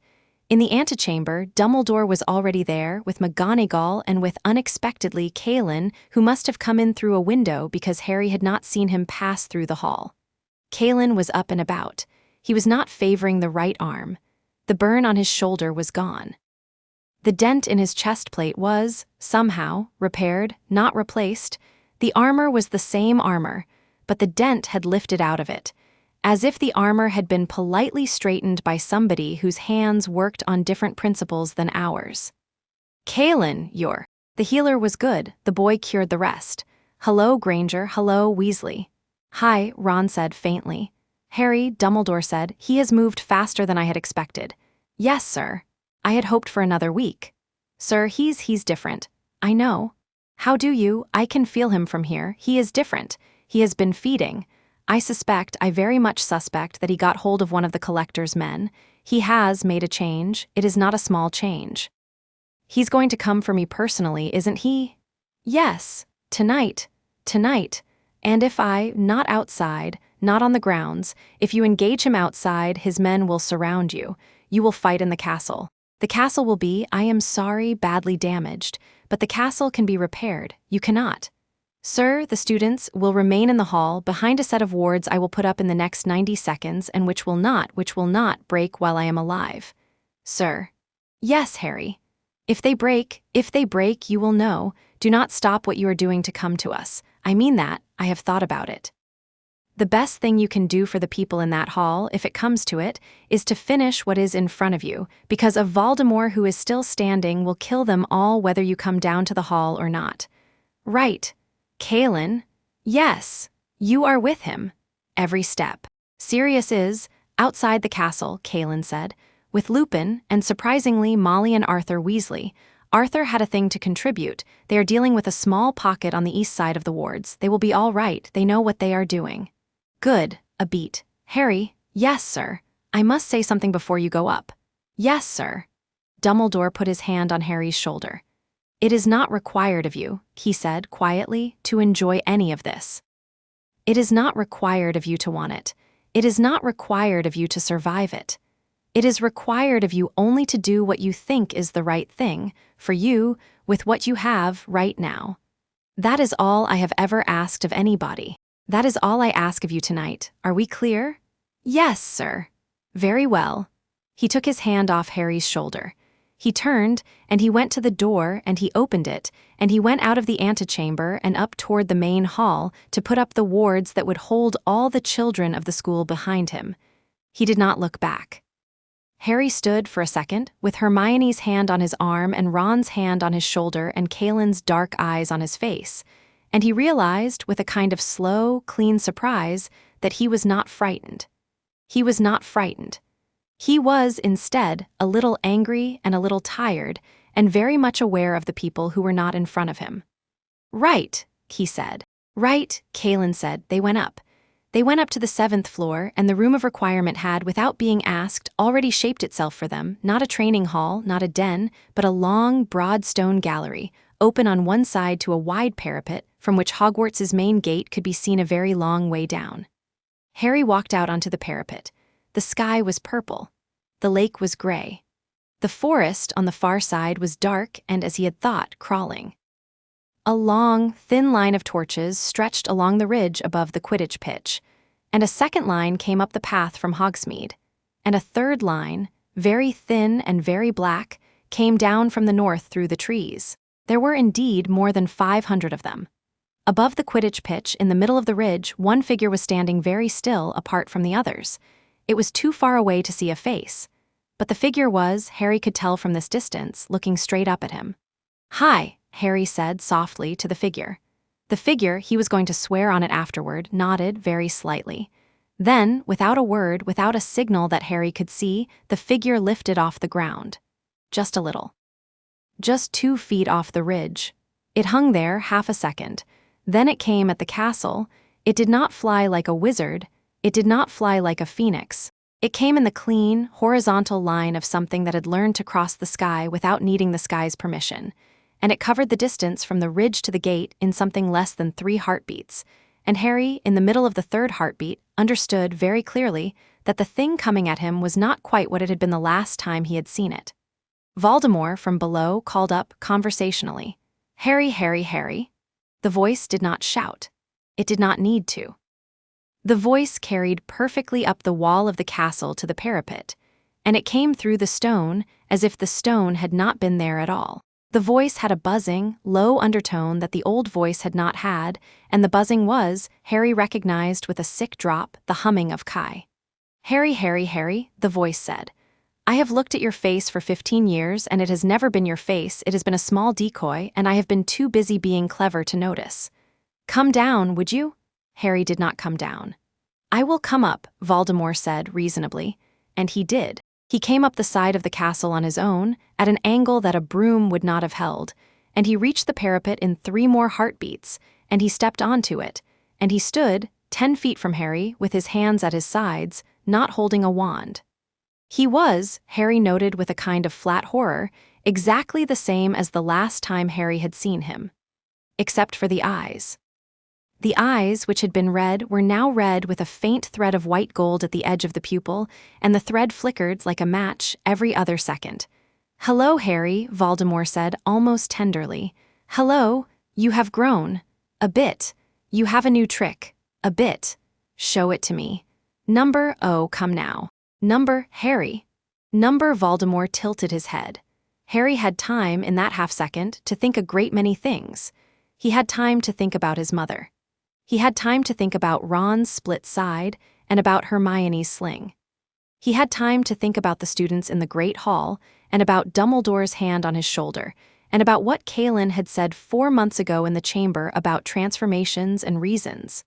In the antechamber, Dumbledore was already there, with McGonagall and with, unexpectedly, Kalin, who must have come in through a window because Harry had not seen him pass through the hall. Kalin was up and about. He was not favoring the right arm. The burn on his shoulder was gone. The dent in his chest plate was, somehow, repaired, not replaced. The armor was the same armor, but the dent had lifted out of it, as if the armor had been politely straightened by somebody whose hands worked on different principles than ours. Kalin, The healer was good, the boy cured the rest. Hello, Granger, hello, Weasley. Hi, Ron said faintly. Harry, Dumbledore said, he has moved faster than I had expected. Yes, sir. I had hoped for another week. Sir, he's different. I know. How do you? I can feel him from here. He is different. He has been feeding. I very much suspect that he got hold of one of the collector's men. He has made a change. It is not a small change. He's going to come for me personally, isn't he? Yes. Tonight. And if not outside, not on the grounds, if you engage him outside, his men will surround you. You will fight in the castle. The castle will be, I am sorry, badly damaged, but the castle can be repaired. You cannot. Sir, the students will remain in the hall behind a set of wards I will put up in the next 90 seconds and which will not break while I am alive. Sir. Yes, Harry. If they break, you will know. Do not stop what you are doing to come to us. I mean that, I have thought about it. The best thing you can do for the people in that hall, if it comes to it, is to finish what is in front of you, because a Voldemort who is still standing will kill them all whether you come down to the hall or not. Right. Kalin? Yes. You are with him. Every step. Sirius is, outside the castle, Kalin said, with Lupin, and surprisingly Molly and Arthur Weasley. Arthur had a thing to contribute. They are dealing with a small pocket on the east side of the wards. They will be all right. They know what they are doing. Good. A beat. Harry? Yes, sir. I must say something before you go up. Yes, sir. Dumbledore put his hand on Harry's shoulder. It is not required of you, he said quietly, to enjoy any of this. It is not required of you to want it. It is not required of you to survive it. It is required of you only to do what you think is the right thing, for you, with what you have right now. That is all I have ever asked of anybody. That is all I ask of you tonight. Are we clear? Yes, sir. Very well. He took his hand off Harry's shoulder. He turned, and he went to the door, and he opened it, and he went out of the antechamber and up toward the main hall to put up the wards that would hold all the children of the school behind him. He did not look back. Harry stood for a second, with Hermione's hand on his arm and Ron's hand on his shoulder and Kalen's dark eyes on his face, and he realized, with a kind of slow, clean surprise, that he was not frightened. He was not frightened. He was, instead, a little angry and a little tired, and very much aware of the people who were not in front of him. Right, he said. Right, Kalin said. They went up. They went up to the 7th floor, and the room of requirement had, without being asked, already shaped itself for them, not a training hall, not a den, but a long, broad stone gallery, open on one side to a wide parapet, from which Hogwarts's main gate could be seen a very long way down. Harry walked out onto the parapet. The sky was purple. The lake was gray. The forest on the far side was dark and, as he had thought, crawling. A long, thin line of torches stretched along the ridge above the Quidditch pitch, and a second line came up the path from Hogsmeade, and a third line, very thin and very black, came down from the north through the trees. There were indeed more than 500 of them. Above the Quidditch pitch, in the middle of the ridge, one figure was standing very still apart from the others. It was too far away to see a face, but the figure was, Harry could tell from this distance, looking straight up at him. Hi, Harry said softly to the figure. The figure, he was going to swear on it afterward, nodded very slightly. Then, without a word, without a signal that Harry could see, the figure lifted off the ground. Just a little. Just 2 feet off the ridge. It hung there half a second. Then it came at the castle. It did not fly like a wizard. It did not fly like a phoenix. It came in the clean, horizontal line of something that had learned to cross the sky without needing the sky's permission, and it covered the distance from the ridge to the gate in something less than 3 heartbeats, and Harry, in the middle of the 3rd heartbeat, understood very clearly that the thing coming at him was not quite what it had been the last time he had seen it. Voldemort, from below, called up conversationally, "Harry, Harry, Harry." The voice did not shout. It did not need to. The voice carried perfectly up the wall of the castle to the parapet, and it came through the stone as if the stone had not been there at all. The voice had a buzzing, low undertone that the old voice had not had, and the buzzing was, Harry recognized with a sick drop, the humming of Kai. "Harry, Harry, Harry," the voice said. "I have looked at your face for 15 years, and it has never been your face, it has been a small decoy, and I have been too busy being clever to notice. Come down, would you?" Harry did not come down. "I will come up," Voldemort said reasonably, and he did. He came up the side of the castle on his own, at an angle that a broom would not have held, and he reached the parapet in 3 more heartbeats, and he stepped onto it, and he stood, 10 feet from Harry, with his hands at his sides, not holding a wand. He was, Harry noted with a kind of flat horror, exactly the same as the last time Harry had seen him. Except for the eyes. The eyes, which had been red, were now red with a faint thread of white gold at the edge of the pupil, and the thread flickered like a match every other second. "Hello, Harry," Voldemort said almost tenderly. "Hello, you have grown. A bit. You have a new trick. A bit. Show it to me. Number, oh, come now. Number, Harry." Number Voldemort tilted his head. Harry had time, in that half-second, to think a great many things. He had time to think about his mother. He had time to think about Ron's split side and about Hermione's sling. He had time to think about the students in the Great Hall and about Dumbledore's hand on his shoulder and about what Kalin had said 4 months ago in the chamber about transformations and reasons.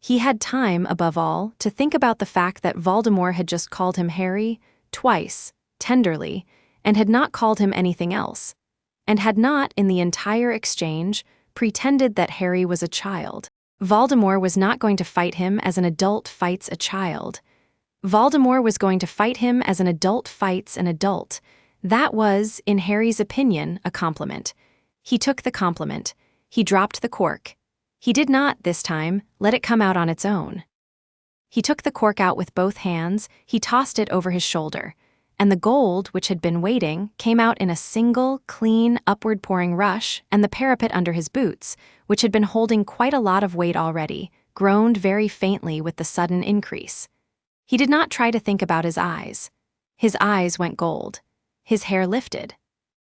He had time, above all, to think about the fact that Voldemort had just called him Harry, twice, tenderly, and had not called him anything else, and had not, in the entire exchange, pretended that Harry was a child. Voldemort was not going to fight him as an adult fights a child. Voldemort was going to fight him as an adult fights an adult. That was, in Harry's opinion, a compliment. He took the compliment. He dropped the cork. He did not, this time, let it come out on its own. He took the cork out with both hands, he tossed it over his shoulder, and the gold, which had been waiting, came out in a single, clean, upward-pouring rush, and the parapet under his boots, which had been holding quite a lot of weight already, groaned very faintly with the sudden increase. He did not try to think about his eyes. His eyes went gold. His hair lifted.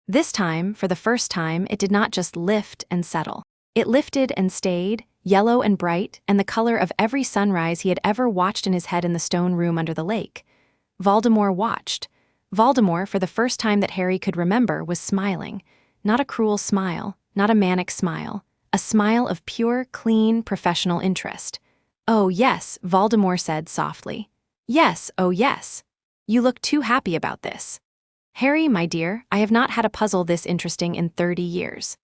This time, for the first time, it did not just lift and settle. It lifted and stayed, yellow and bright, and the color of every sunrise he had ever watched in his head in the stone room under the lake. Voldemort watched. Voldemort, for the first time that Harry could remember, was smiling. Not a cruel smile, not a manic smile. A smile of pure, clean, professional interest. "Oh, yes," Voldemort said softly. "Yes, oh yes. You look too happy about this. Harry, my dear, I have not had a puzzle this interesting in 30 years.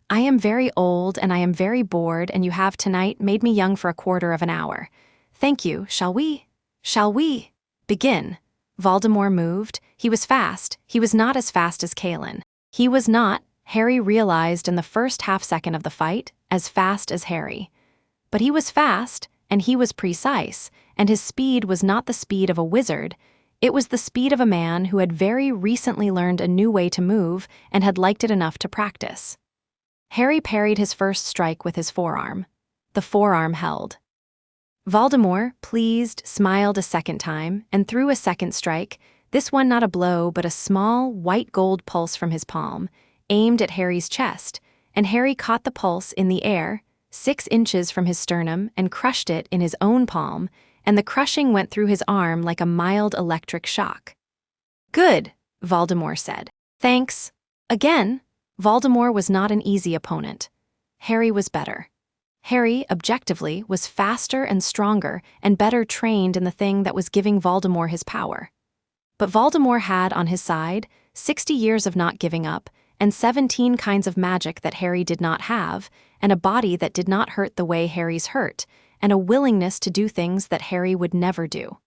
I am very old and I am very bored, and you have tonight made me young for a quarter of an hour. Thank you, shall we? Shall we? Begin." Voldemort moved. He was fast. He was not as fast as Kalin. He was not, Harry realized in the first half-second of the fight, as fast as Harry. But he was fast, and he was precise, and his speed was not the speed of a wizard. It was the speed of a man who had very recently learned a new way to move and had liked it enough to practice. Harry parried his first strike with his forearm. The forearm held. Voldemort, pleased, smiled a second time and threw a second strike, this one not a blow but a small, white gold pulse from his palm, aimed at Harry's chest, and Harry caught the pulse in the air, 6 inches from his sternum, and crushed it in his own palm, and the crushing went through his arm like a mild electric shock. "Good," Voldemort said. "Thanks." Again, Voldemort was not an easy opponent. Harry was better. Harry, objectively, was faster and stronger and better trained in the thing that was giving Voldemort his power. But Voldemort had, on his side, 60 years of not giving up, and 17 kinds of magic that Harry did not have, and a body that did not hurt the way Harry's hurt, and a willingness to do things that Harry would never do.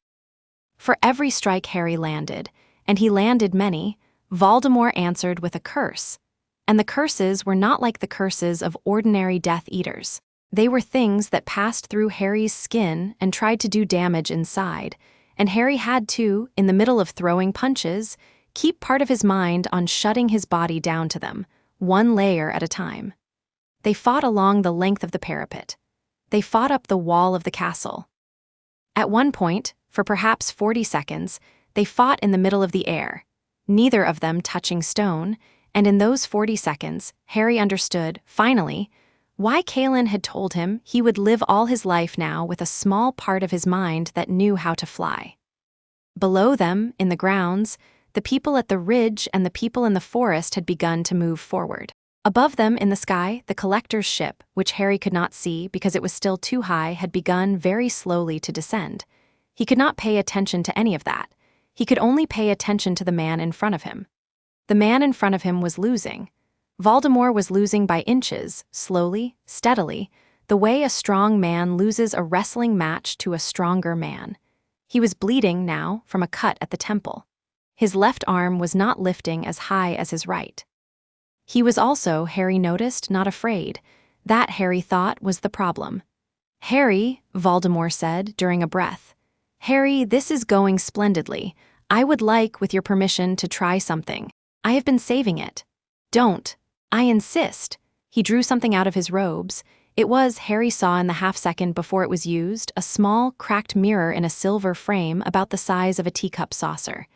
For every strike Harry landed, and he landed many, Voldemort answered with a curse. And the curses were not like the curses of ordinary Death Eaters. They were things that passed through Harry's skin and tried to do damage inside, and Harry had to, in the middle of throwing punches, keep part of his mind on shutting his body down to them, one layer at a time. They fought along the length of the parapet. They fought up the wall of the castle. At one point, for perhaps 40 seconds, they fought in the middle of the air, neither of them touching stone, And in those 40 seconds, Harry understood, finally, why Kalin had told him he would live all his life now with a small part of his mind that knew how to fly. Below them, in the grounds, the people at the ridge and the people in the forest had begun to move forward. Above them, in the sky, the collector's ship, which Harry could not see because it was still too high, had begun very slowly to descend. He could not pay attention to any of that. He could only pay attention to the man in front of him. The man in front of him was losing. Voldemort was losing by inches, slowly, steadily, the way a strong man loses a wrestling match to a stronger man. He was bleeding now from a cut at the temple. His left arm was not lifting as high as his right. He was also, Harry noticed, not afraid. That, Harry thought, was the problem. "Harry," Voldemort said during a breath. "Harry, this is going splendidly. I would like, with your permission, to try something. I have been saving it. Don't. I insist." He drew something out of his robes. It was, Harry saw in the half-second before it was used, a small, cracked mirror in a silver frame about the size of a teacup saucer.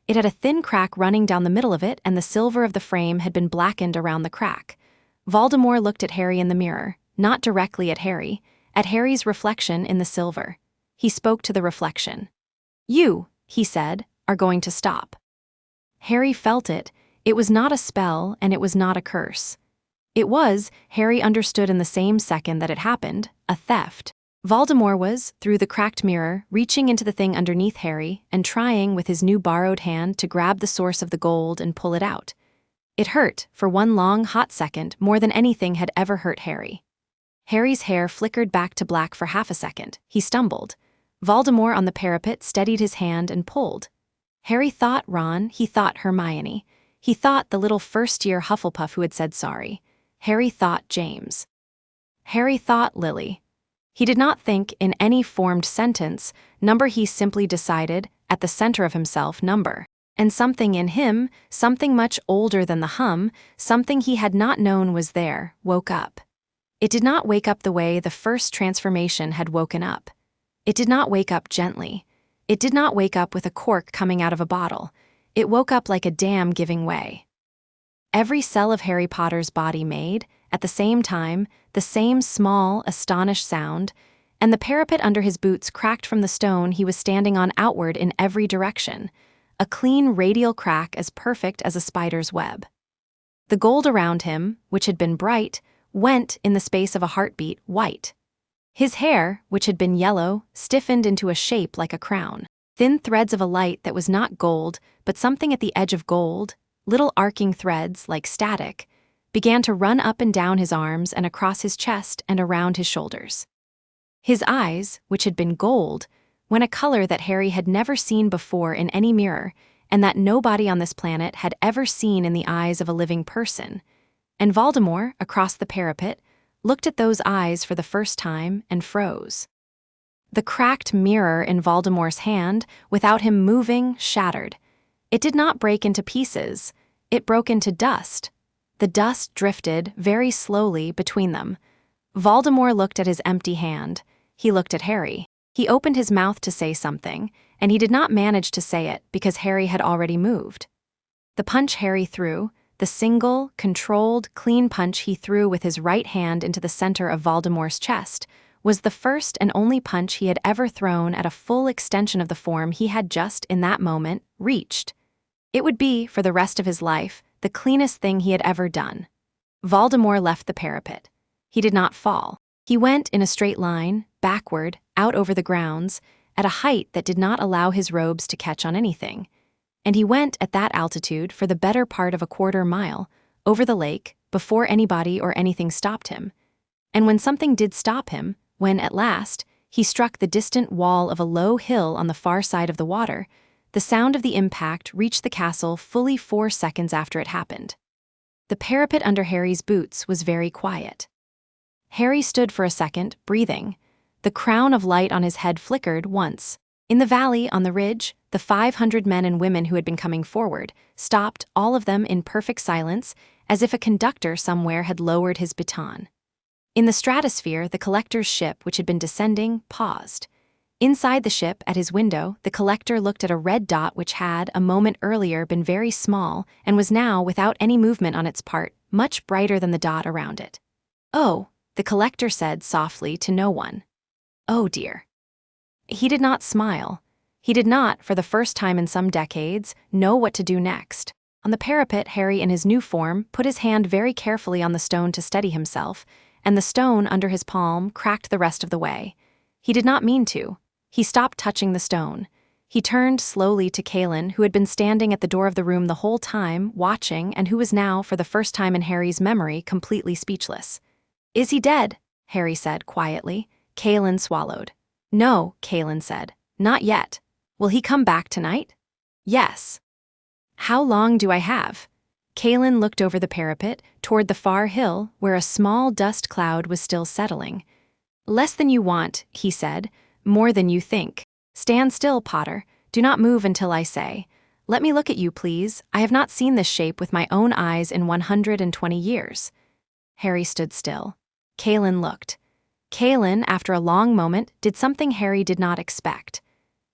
It had a thin crack running down the middle of it, and the silver of the frame had been blackened around the crack. Voldemort looked at Harry in the mirror, not directly at Harry's reflection in the silver. He spoke to the reflection. "You," he said, "are going to stop." Harry felt it. It was not a spell, and it was not a curse. It was, Harry understood in the same second that it happened, a theft. Voldemort was, through the cracked mirror, reaching into the thing underneath Harry and trying, with his new borrowed hand, to grab the source of the gold and pull it out. It hurt, for one long, hot second, more than anything had ever hurt Harry. Harry's hair flickered back to black for half a second. He stumbled. Voldemort on the parapet steadied his hand and pulled. Harry thought Ron, he thought Hermione. He thought the little first-year Hufflepuff who had said sorry. Harry thought James. Harry thought Lily. He did not think in any formed sentence, number. He simply decided, at the center of himself, number. And something in him, something much older than the hum, something he had not known was there, woke up. It did not wake up the way the first transformation had woken up. It did not wake up gently. It did not wake up with a cork coming out of a bottle. It woke up like a dam giving way. Every cell of Harry Potter's body made, at the same time, the same small, astonished sound, and the parapet under his boots cracked from the stone he was standing on outward in every direction, a clean radial crack as perfect as a spider's web. The gold around him, which had been bright, went, in the space of a heartbeat, white. His hair, which had been yellow, stiffened into a shape like a crown. Thin threads of a light that was not gold, but something at the edge of gold, little arcing threads, like static, began to run up and down his arms and across his chest and around his shoulders. His eyes, which had been gold, went a color that Harry had never seen before in any mirror, and that nobody on this planet had ever seen in the eyes of a living person. And Voldemort, across the parapet, looked at those eyes for the first time and froze. The cracked mirror in Voldemort's hand, without him moving, shattered. It did not break into pieces. It broke into dust. The dust drifted, very slowly, between them. Voldemort looked at his empty hand. He looked at Harry. He opened his mouth to say something, and he did not manage to say it because Harry had already moved. The punch Harry threw, the single, controlled, clean punch he threw with his right hand into the center of Voldemort's chest, was the first and only punch he had ever thrown at a full extension of the form he had just, in that moment, reached. It would be, for the rest of his life, the cleanest thing he had ever done. Voldemort left the parapet. He did not fall. He went in a straight line, backward, out over the grounds, at a height that did not allow his robes to catch on anything. And he went at that altitude for the better part of a quarter-mile, over the lake, before anybody or anything stopped him. And when something did stop him, when, at last, he struck the distant wall of a low hill on the far side of the water, the sound of the impact reached the castle fully 4 seconds after it happened. The parapet under Harry's boots was very quiet. Harry stood for a second, breathing. The crown of light on his head flickered once. In the valley, on the ridge, the 500 men and women who had been coming forward stopped, all of them in perfect silence, as if a conductor somewhere had lowered his baton. In the stratosphere, the collector's ship, which had been descending, paused. Inside the ship, at his window, the collector looked at a red dot which had, a moment earlier, been very small and was now, without any movement on its part, much brighter than the dot around it. "Oh," the collector said softly to no one. "Oh dear." He did not smile. He did not, for the first time in some decades, know what to do next. On the parapet, Harry, in his new form, put his hand very carefully on the stone to steady himself, and the stone under his palm cracked the rest of the way. He did not mean to. He stopped touching the stone. He turned slowly to Kalin, who had been standing at the door of the room the whole time, watching, and who was now, for the first time in Harry's memory, completely speechless. "Is he dead?" Harry said quietly. Kalin swallowed. "No," Kalin said. "Not yet. Will he come back tonight?" "Yes." "How long do I have?" Kalin looked over the parapet, toward the far hill, where a small dust cloud was still settling. "Less than you want," he said. "More than you think. Stand still, Potter. Do not move until I say. Let me look at you, please. I have not seen this shape with my own eyes in 120 years. Harry stood still. Kalin looked. Kalin, after a long moment, did something Harry did not expect.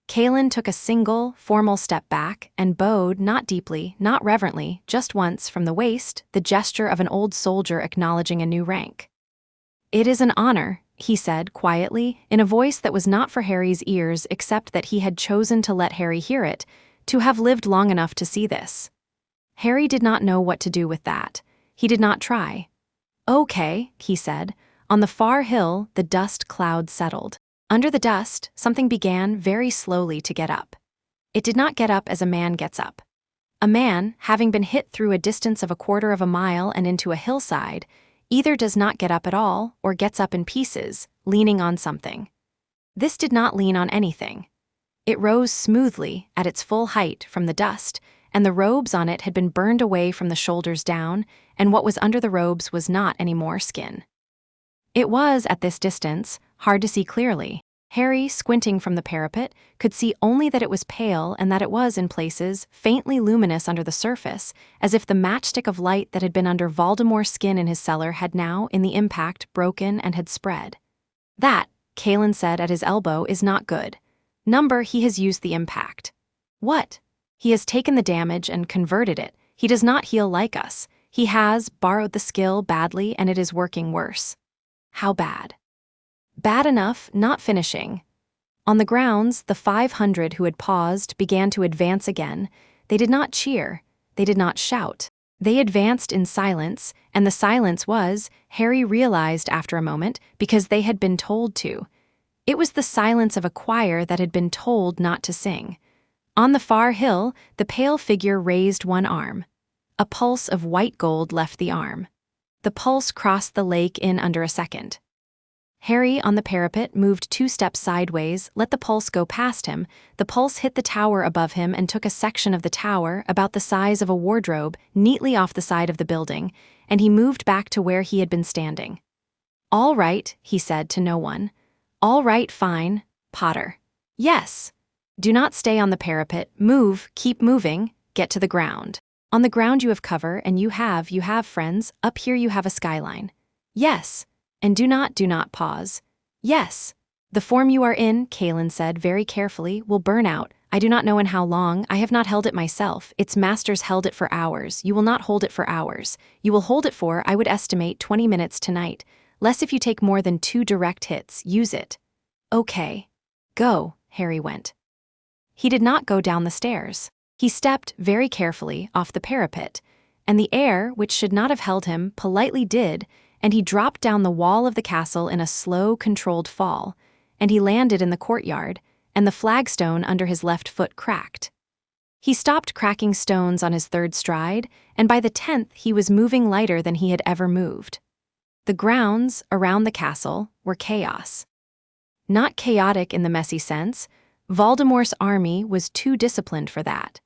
Kalin took a single, formal step back and bowed, not deeply, not reverently, just once from the waist, the gesture of an old soldier acknowledging a new rank. "It is an honor," he said quietly, in a voice that was not for Harry's ears except that he had chosen to let Harry hear it, to have lived long enough to see this. Harry did not know what to do with that. He did not try. "Okay," he said. On the far hill, the dust cloud settled. Under the dust, something began very slowly to get up. It did not get up as a man gets up. A man, having been hit through a distance of 1/4 of a mile and into a hillside, either does not get up at all or gets up in pieces, leaning on something. This did not lean on anything. It rose smoothly, at its full height, from the dust, and the robes on it had been burned away from the shoulders down, and what was under the robes was not any more skin. It was, at this distance, hard to see clearly. Harry, squinting from the parapet, could see only that it was pale and that it was, in places, faintly luminous under the surface, as if the matchstick of light that had been under Voldemort's skin in his cellar had now, in the impact, broken and had spread. "That," Kalin said at his elbow, "is not good. Number, he has used the impact." "What?" "He has taken the damage and converted it. He does not heal like us. He has borrowed the skill badly, and it is working worse." "How bad?" "Bad enough, not finishing." On the grounds, the 500 who had paused began to advance again. They did not cheer. They did not shout. They advanced in silence, and the silence was, Harry realized after a moment, because they had been told to. It was the silence of a choir that had been told not to sing. On the far hill, the pale figure raised one arm. A pulse of white gold left the arm. The pulse crossed the lake in under a second. Harry, on the parapet, moved 2 steps sideways, let the pulse go past him. The pulse hit the tower above him and took a section of the tower, about the size of a wardrobe, neatly off the side of the building, and he moved back to where he had been standing. "All right," he said to no one. "All right, fine. Potter." "Yes." "Do not stay on the parapet. Move, keep moving, get to the ground. On the ground you have cover, and you have, friends. Up here you have a skyline." "Yes." "And do not pause." "Yes." "The form you are in," Kalin said very carefully, "will burn out. I do not know in how long. I have not held it myself. Its masters held it for hours. You will not hold it for hours. You will hold it for, I would estimate, 20 minutes tonight. Less if you take more than 2 direct hits. Use it." "Okay." "Go," Harry went. He did not go down the stairs. He stepped, very carefully, off the parapet, and the air, which should not have held him, politely did, and he dropped down the wall of the castle in a slow, controlled fall, and he landed in the courtyard, and the flagstone under his left foot cracked. He stopped cracking stones on his 3rd stride, and by the 10th he was moving lighter than he had ever moved. The grounds, around the castle, were chaos. Not chaotic in the messy sense. Voldemort's army was too disciplined for that.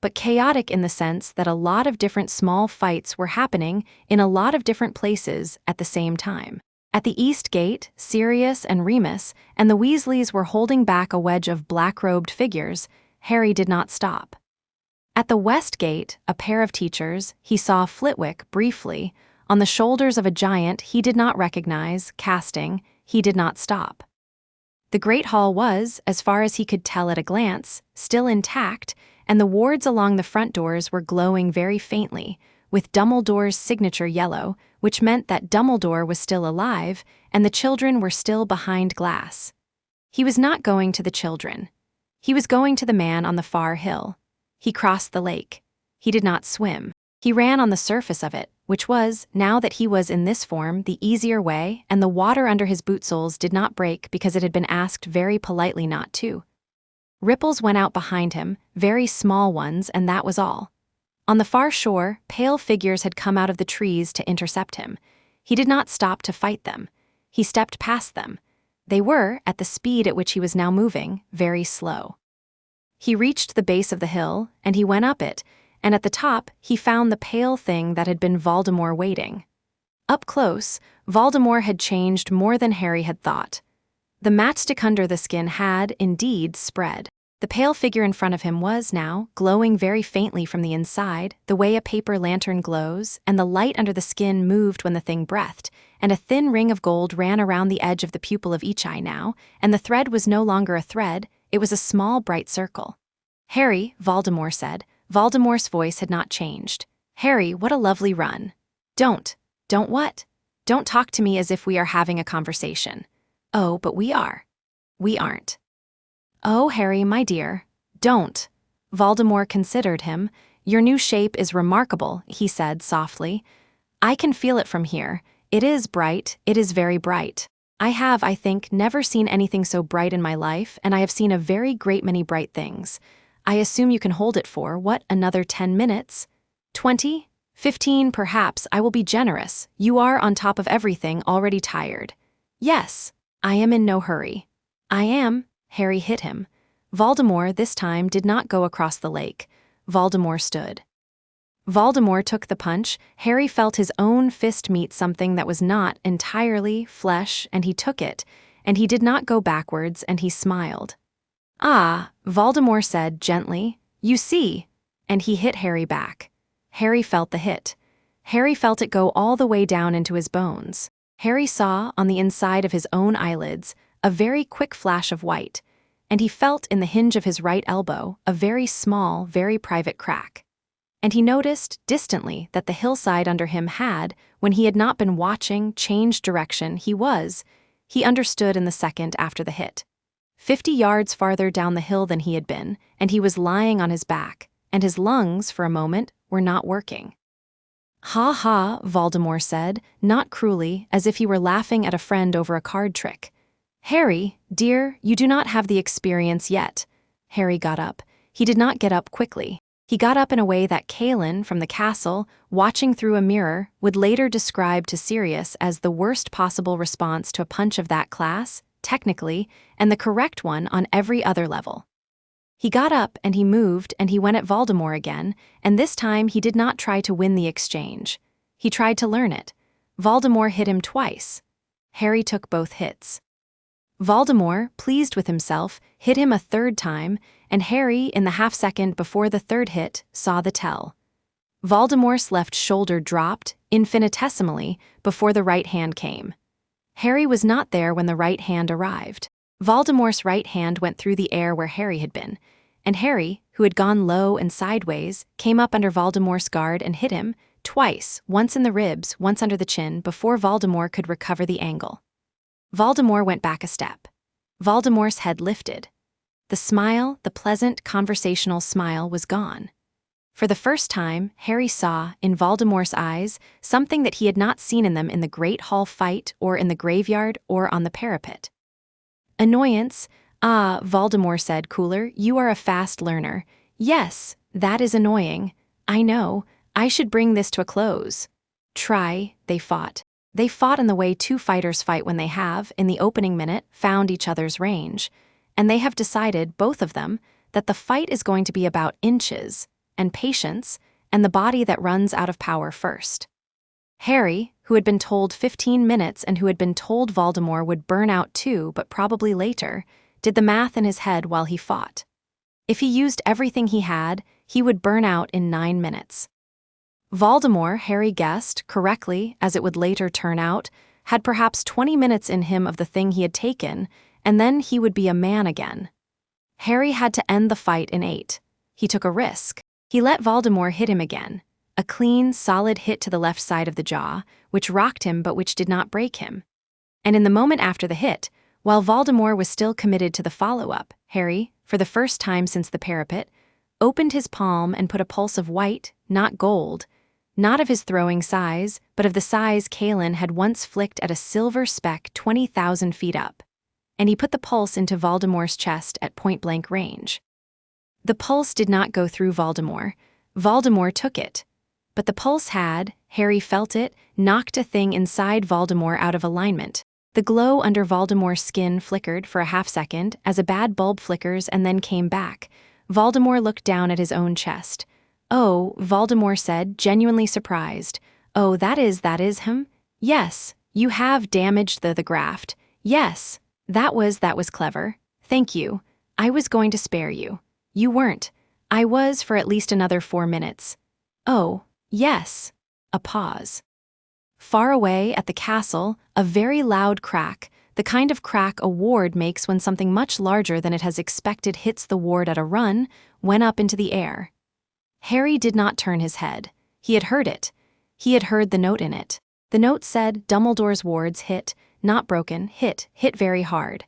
But chaotic in the sense that a lot of different small fights were happening in a lot of different places at the same time. At the East Gate, Sirius and Remus and the Weasleys were holding back a wedge of black-robed figures. Harry did not stop. At the West Gate, a pair of teachers, he saw Flitwick briefly, on the shoulders of a giant he did not recognize, casting, he did not stop. The Great Hall was, as far as he could tell at a glance, still intact, and the wards along the front doors were glowing very faintly, with Dumbledore's signature yellow, which meant that Dumbledore was still alive and the children were still behind glass. He was not going to the children. He was going to the man on the far hill. He crossed the lake. He did not swim. He ran on the surface of it, which was, now that he was in this form, the easier way, and the water under his boot soles did not break because it had been asked very politely not to. Ripples went out behind him, very small ones, and that was all. On the far shore, pale figures had come out of the trees to intercept him. He did not stop to fight them. He stepped past them. They were, at the speed at which he was now moving, very slow. He reached the base of the hill, and he went up it, and at the top he found the pale thing that had been Voldemort waiting. Up close, Voldemort had changed more than Harry had thought. The matchstick under the skin had, indeed, spread. The pale figure in front of him was, now, glowing very faintly from the inside, the way a paper lantern glows, and the light under the skin moved when the thing breathed, and a thin ring of gold ran around the edge of the pupil of each eye now, and the thread was no longer a thread, it was a small bright circle. "Harry," Voldemort said. Voldemort's voice had not changed. "Harry, what a lovely run." Don't what? Don't talk to me as if we are having a conversation." "Oh, but we are." "We aren't." "Oh, Harry, my dear, don't." Voldemort considered him. "Your new shape is remarkable," he said softly. "I can feel it from here. It is bright, it is very bright. I have, I think, never seen anything so bright in my life, and I have seen a very great many bright things. I assume you can hold it for, what, another 10 minutes? 20? 15, perhaps. I will be generous. You are, on top of everything, already tired." "Yes. I am in no hurry." "I am." Harry hit him. Voldemort, this time, did not go across the lake. Voldemort stood. Voldemort took the punch. Harry felt his own fist meet something that was not entirely flesh, and he took it, and he did not go backwards, and he smiled. "Ah," Voldemort said gently, "you see," and he hit Harry back. Harry felt the hit. Harry felt it go all the way down into his bones. Harry saw, on the inside of his own eyelids, a very quick flash of white, and he felt in the hinge of his right elbow a very small, very private crack. And he noticed, distantly, that the hillside under him had, when he had not been watching, changed direction. He understood in the second after the hit. 50 yards farther down the hill than he had been, and he was lying on his back, and his lungs, for a moment, were not working. "Ha ha," Voldemort said, not cruelly, as if he were laughing at a friend over a card trick. "Harry, dear, you do not have the experience yet." Harry got up. He did not get up quickly. He got up in a way that Kalin, from the castle, watching through a mirror, would later describe to Sirius as the worst possible response to a punch of that class, technically, and the correct one on every other level. He got up and he moved and he went at Voldemort again, and this time he did not try to win the exchange. He tried to learn it. Voldemort hit him twice. Harry took both hits. Voldemort, pleased with himself, hit him a third time, and Harry, in the half-second before the third hit, saw the tell. Voldemort's left shoulder dropped, infinitesimally, before the right hand came. Harry was not there when the right hand arrived. Voldemort's right hand went through the air where Harry had been, and Harry, who had gone low and sideways, came up under Voldemort's guard and hit him, twice, once in the ribs, once under the chin, before Voldemort could recover the angle. Voldemort went back a step. Voldemort's head lifted. The smile, the pleasant, conversational smile, was gone. For the first time, Harry saw, in Voldemort's eyes, something that he had not seen in them in the Great Hall fight, or in the graveyard, or on the parapet. Annoyance. "Ah," Voldemort said cooler, "you are a fast learner. Yes, that is annoying. I know. I should bring this to a close." Try, they fought. They fought in the way two fighters fight when they have, in the opening minute, found each other's range. And they have decided, both of them, that the fight is going to be about inches, and patience, and the body that runs out of power first. Harry, who had been told 15 minutes and who had been told Voldemort would burn out too, but probably later, did the math in his head while he fought. If he used everything he had, he would burn out in 9 minutes. Voldemort, Harry guessed, correctly, as it would later turn out, had perhaps 20 minutes in him of the thing he had taken, and then he would be a man again. Harry had to end the fight in 8. He took a risk. He let Voldemort hit him again. A clean, solid hit to the left side of the jaw, which rocked him but which did not break him. And in the moment after the hit, while Voldemort was still committed to the follow-up, Harry, for the first time since the parapet, opened his palm and put a pulse of white, not gold, not of his throwing size, but of the size Kalin had once flicked at a silver speck 20,000 feet up. And he put the pulse into Voldemort's chest at point-blank range. The pulse did not go through Voldemort. Voldemort took it. But the pulse had, Harry felt it, knocked a thing inside Voldemort out of alignment. The glow under Voldemort's skin flickered for a half-second as a bad bulb flickers and then came back. Voldemort looked down at his own chest. "Oh," Voldemort said, genuinely surprised. "Oh, that is him? Yes, you have damaged the graft. Yes, that was clever. Thank you. I was going to spare you. You weren't. I was for at least another 4 minutes. Oh, yes." A pause. Far away at the castle, a very loud crack, the kind of crack a ward makes when something much larger than it has expected hits the ward at a run, went up into the air. Harry did not turn his head. He had heard it. He had heard the note in it. The note said Dumbledore's wards hit, not broken, hit very hard.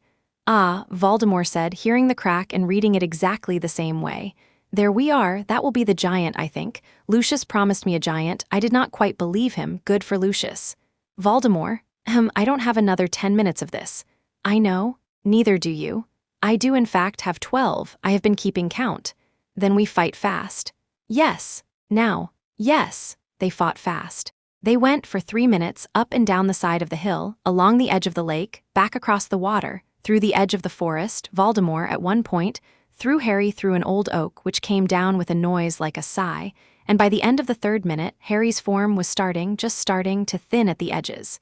"Ah," Voldemort said, hearing the crack and reading it exactly the same way. "There we are, that will be the giant, I think. Lucius promised me a giant. I did not quite believe him. Good for Lucius." "Voldemort, I don't have another 10 minutes of this." "I know. Neither do you." "I do in fact have 12. I have been keeping count." "Then we fight fast." "Yes. Now." "Yes." They fought fast. They went for 3 minutes up and down the side of the hill, along the edge of the lake, back across the water, through the edge of the forest. Voldemort, at one point, threw Harry through an old oak which came down with a noise like a sigh, and by the end of the 3rd minute, Harry's form was just starting to thin at the edges.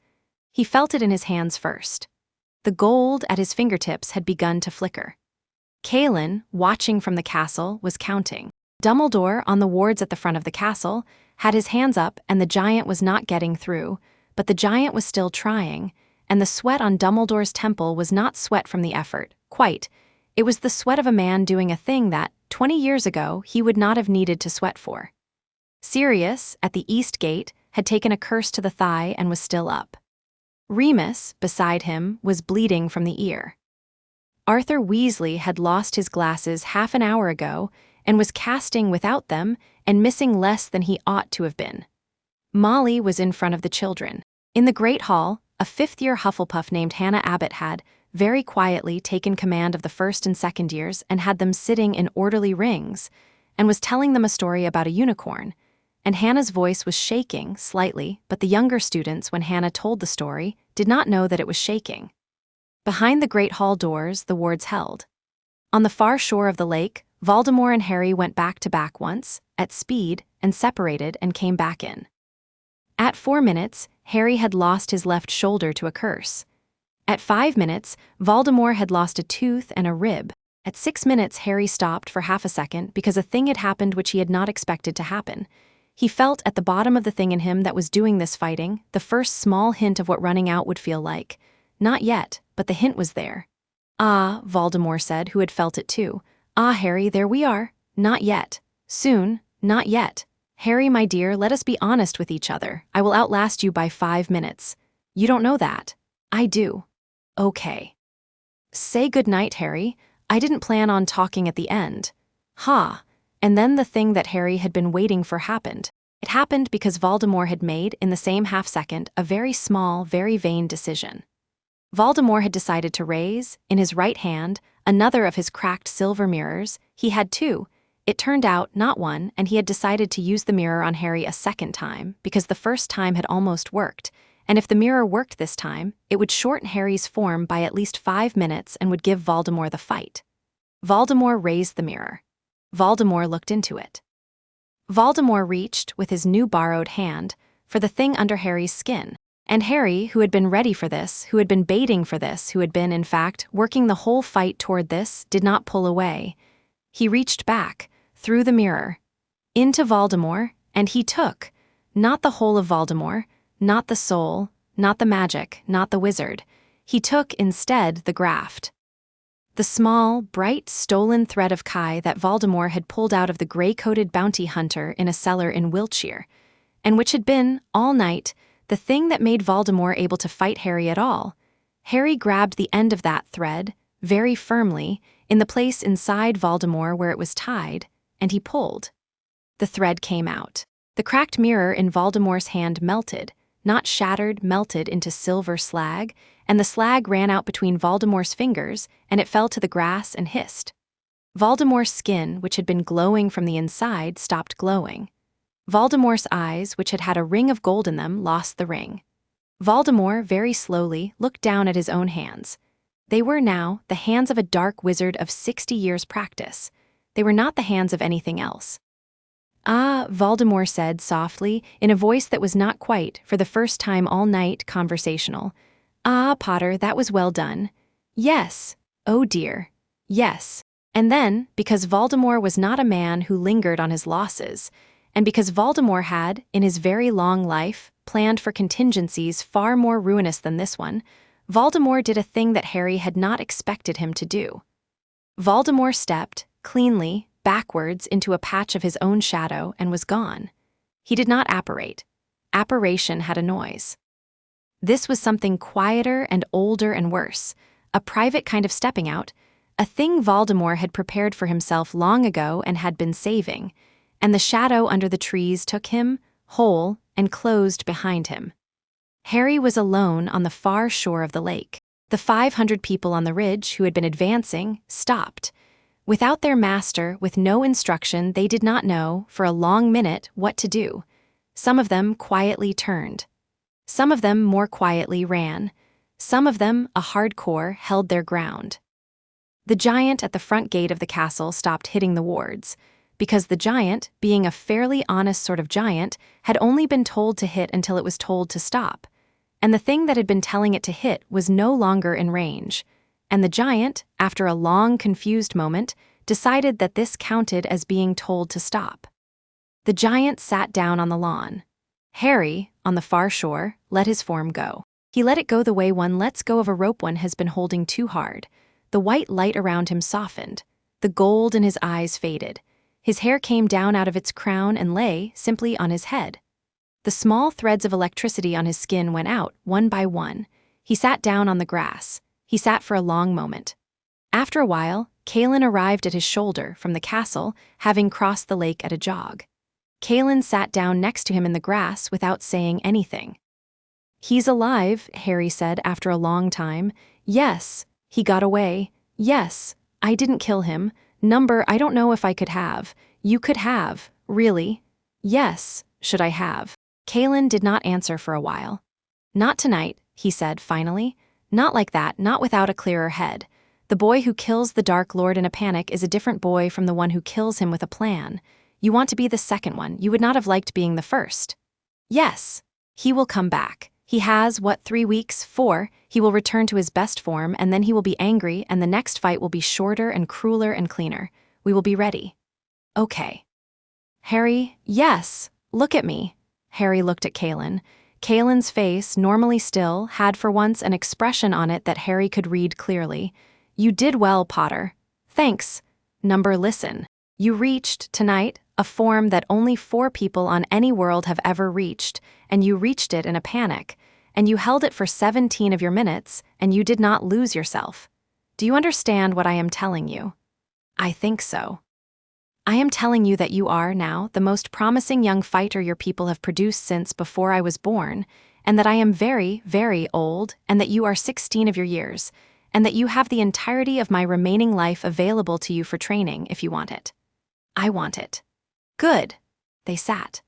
He felt it in his hands first. The gold at his fingertips had begun to flicker. Kalin, watching from the castle, was counting. Dumbledore, on the wards at the front of the castle, had his hands up and the giant was not getting through, but the giant was still trying, and the sweat on Dumbledore's temple was not sweat from the effort, quite. It was the sweat of a man doing a thing that, 20 years ago, he would not have needed to sweat for. Sirius, at the east gate, had taken a curse to the thigh and was still up. Remus, beside him, was bleeding from the ear. Arthur Weasley had lost his glasses half an hour ago and was casting without them and missing less than he ought to have been. Molly was in front of the children. In the Great Hall, a 5th-year Hufflepuff named Hannah Abbott had, very quietly, taken command of the 1st and 2nd years and had them sitting in orderly rings, and was telling them a story about a unicorn. And Hannah's voice was shaking slightly, but the younger students, when Hannah told the story, did not know that it was shaking. Behind the Great Hall doors, the wards held. On the far shore of the lake, Voldemort and Harry went back to back once, at speed, and separated and came back in. At 4 minutes, Harry had lost his left shoulder to a curse. At 5 minutes, Voldemort had lost a tooth and a rib. At 6 minutes, Harry stopped for half a second because a thing had happened which he had not expected to happen. He felt at the bottom of the thing in him that was doing this fighting, the first small hint of what running out would feel like. Not yet, but the hint was there. "Ah," Voldemort said, who had felt it too. "Ah, Harry, there we are. Not yet. Soon, not yet. Harry, my dear, let us be honest with each other. I will outlast you by 5 minutes. You don't know that. I do. Okay. Say good night, Harry. I didn't plan on talking at the end." Ha! And then the thing that Harry had been waiting for happened. It happened because Voldemort had made, in the same half-second, a very small, very vain decision. Voldemort had decided to raise, in his right hand, another of his cracked silver mirrors. He had 2. It turned out, not 1, and he had decided to use the mirror on Harry a 2nd time, because the first time had almost worked, and if the mirror worked this time, it would shorten Harry's form by at least 5 minutes and would give Voldemort the fight. Voldemort raised the mirror. Voldemort looked into it. Voldemort reached, with his new borrowed hand, for the thing under Harry's skin, and Harry, who had been ready for this, who had been baiting for this, who had been, in fact, working the whole fight toward this, did not pull away. He reached back, through the mirror, into Voldemort, and he took, not the whole of Voldemort, not the soul, not the magic, not the wizard. He took, instead, the graft. The small, bright, stolen thread of Kai that Voldemort had pulled out of the gray-coated bounty hunter in a cellar in Wiltshire, and which had been, all night, the thing that made Voldemort able to fight Harry at all. Harry grabbed the end of that thread, very firmly, in the place inside Voldemort where it was tied, and he pulled. The thread came out. The cracked mirror in Voldemort's hand melted, not shattered, melted into silver slag, and the slag ran out between Voldemort's fingers, and it fell to the grass and hissed. Voldemort's skin, which had been glowing from the inside, stopped glowing. Voldemort's eyes, which had had a ring of gold in them, lost the ring. Voldemort, very slowly, looked down at his own hands. They were now the hands of a dark wizard of 60 years' practice. They were not the hands of anything else. "Ah," Voldemort said softly, in a voice that was not quite, for the first time all night, conversational. "Ah, Potter, that was well done. Yes. Oh dear. Yes." And then, because Voldemort was not a man who lingered on his losses, and because Voldemort had, in his very long life, planned for contingencies far more ruinous than this one, Voldemort did a thing that Harry had not expected him to do. Voldemort stepped, cleanly, backwards into a patch of his own shadow and was gone. He did not apparate. Apparition had a noise. This was something quieter and older and worse, a private kind of stepping out, a thing Voldemort had prepared for himself long ago and had been saving, and the shadow under the trees took him, whole, and closed behind him. Harry was alone on the far shore of the lake. The 500 people on the ridge who had been advancing stopped. Without their master, with no instruction, they did not know, for a long minute, what to do. Some of them quietly turned. Some of them more quietly ran. Some of them, a hardcore, held their ground. The giant at the front gate of the castle stopped hitting the wards, because the giant, being a fairly honest sort of giant, had only been told to hit until it was told to stop. And the thing that had been telling it to hit was no longer in range. And the giant, after a long, confused moment, decided that this counted as being told to stop. The giant sat down on the lawn. Harry, on the far shore, let his form go. He let it go the way one lets go of a rope one has been holding too hard. The white light around him softened. The gold in his eyes faded. His hair came down out of its crown and lay, simply, on his head. The small threads of electricity on his skin went out, one by one. He sat down on the grass. He sat for a long moment. After a while, Kalin arrived at his shoulder from the castle, having crossed the lake at a jog. Kalin sat down next to him in the grass without saying anything. "He's alive," Harry said after a long time. "Yes, he got away. Yes, I didn't kill him. Number, I don't know if I could have. You could have, really. Yes, should I have?" Kalin did not answer for a while. "Not tonight," he said finally. "Not like that, not without a clearer head. The boy who kills the Dark Lord in a panic is a different boy from the one who kills him with a plan. You want to be the second one. You would not have liked being the first." "Yes, he will come back. He has, 3 weeks? 4. He will return to his best form, and then he will be angry, and the next fight will be shorter and crueler and cleaner. We will be ready." "Okay." "Harry, yes, look at me." Harry looked at Kalin. Kalin's face, normally still, had for once an expression on it that Harry could read clearly. "You did well, Potter. Thanks. Number, listen. You reached, tonight, a form that only 4 people on any world have ever reached, and you reached it in a panic, and you held it for 17 of your minutes, and you did not lose yourself. Do you understand what I am telling you?" "I think so." "I am telling you that you are, now, the most promising young fighter your people have produced since before I was born, and that I am very, very old, and that you are 16 of your years, and that you have the entirety of my remaining life available to you for training if you want it." "I want it." "Good." They sat.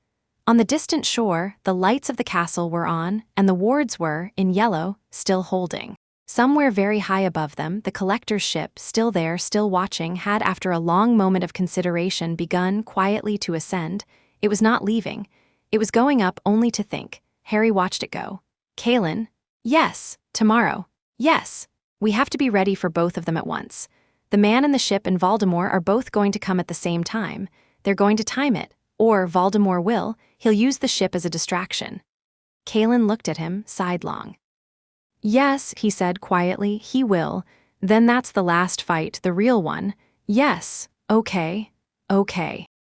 On the distant shore, the lights of the castle were on, and the wards were, in yellow, still holding. Somewhere very high above them, the collector's ship, still there, still watching, had, after a long moment of consideration, begun quietly to ascend. It was not leaving. It was going up only to think. Harry watched it go. "Kalin, yes, tomorrow. Yes. We have to be ready for both of them at once. The man in the ship and Voldemort are both going to come at the same time. They're going to time it. Or Voldemort will. He'll use the ship as a distraction." Kalin looked at him, sidelong. "Yes," he said quietly, "he will. Then that's the last fight, the real one. Yes, okay.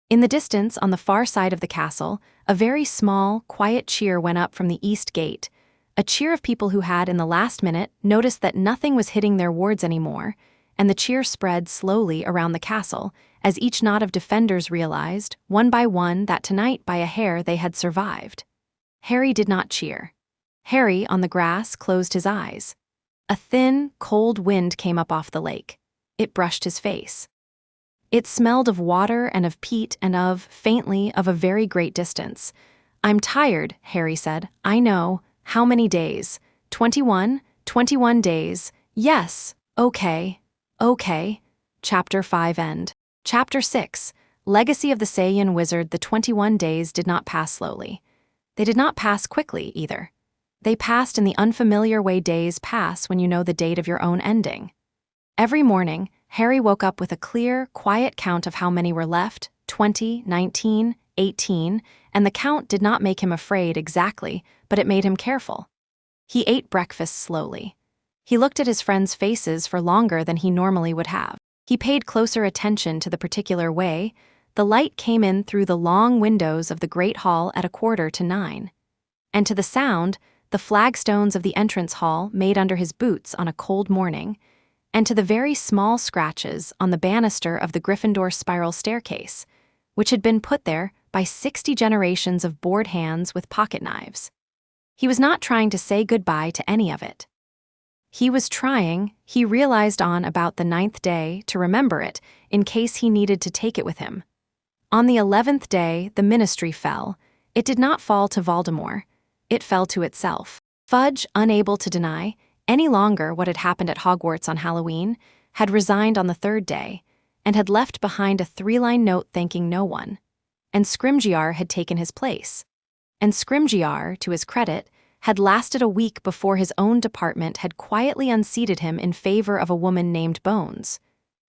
In the distance, on the far side of the castle, a very small, quiet cheer went up from the east gate. A cheer of people who had, in the last minute, noticed that nothing was hitting their wards anymore, and the cheer spread slowly around the castle, as each knot of defenders realized, one by one, that tonight, by a hair, they had survived. Harry did not cheer. Harry, on the grass, closed his eyes. A thin, cold wind came up off the lake. It brushed his face. It smelled of water and of peat and of, faintly, of a very great distance. "I'm tired," Harry said. "I know. How many days? 21? 21 days. Yes. Okay. Chapter 5 end. Chapter 6. Legacy of the Saiyan Wizard. The 21 days did not pass slowly. They did not pass quickly, either. They passed in the unfamiliar way days pass when you know the date of your own ending. Every morning, Harry woke up with a clear, quiet count of how many were left, 20, 19, 18, and the count did not make him afraid exactly, but it made him careful. He ate breakfast slowly. He looked at his friends' faces for longer than he normally would have. He paid closer attention to the particular way. The light came in through the long windows of the great hall at 8:45. And to the sound, the flagstones of the entrance hall made under his boots on a cold morning, and to the very small scratches on the banister of the Gryffindor spiral staircase, which had been put there by 60 generations of bored hands with pocket knives. He was not trying to say goodbye to any of it. He was trying, he realized on about the 9th day, to remember it in case he needed to take it with him. On the 11th day, the ministry fell. It did not fall to Voldemort. It fell to itself. Fudge, unable to deny any longer what had happened at Hogwarts on Halloween, had resigned on the 3rd day, and had left behind a 3-line note thanking no one. And Scrimgeour had taken his place. And Scrimgeour, to his credit, had lasted a week before his own department had quietly unseated him in favor of a woman named Bones,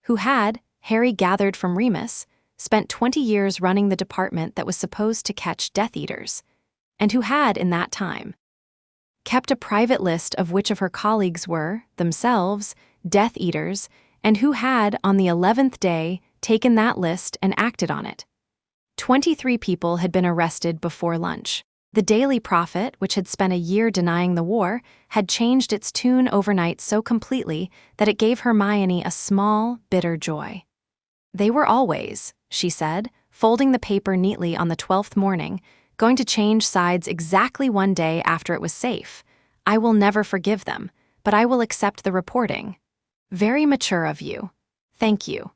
who had, Harry gathered from Remus, spent 20 years running the department that was supposed to catch Death Eaters, and who had, in that time, kept a private list of which of her colleagues were, themselves, Death Eaters, and who had, on the 11th day, taken that list and acted on it. 23 people had been arrested before lunch. The Daily Prophet, which had spent a year denying the war, had changed its tune overnight so completely that it gave Hermione a small, bitter joy. "They were always," she said, folding the paper neatly on the 12th morning, "going to change sides exactly one day after it was safe. I will never forgive them, but I will accept the reporting. Very mature of you. Thank you."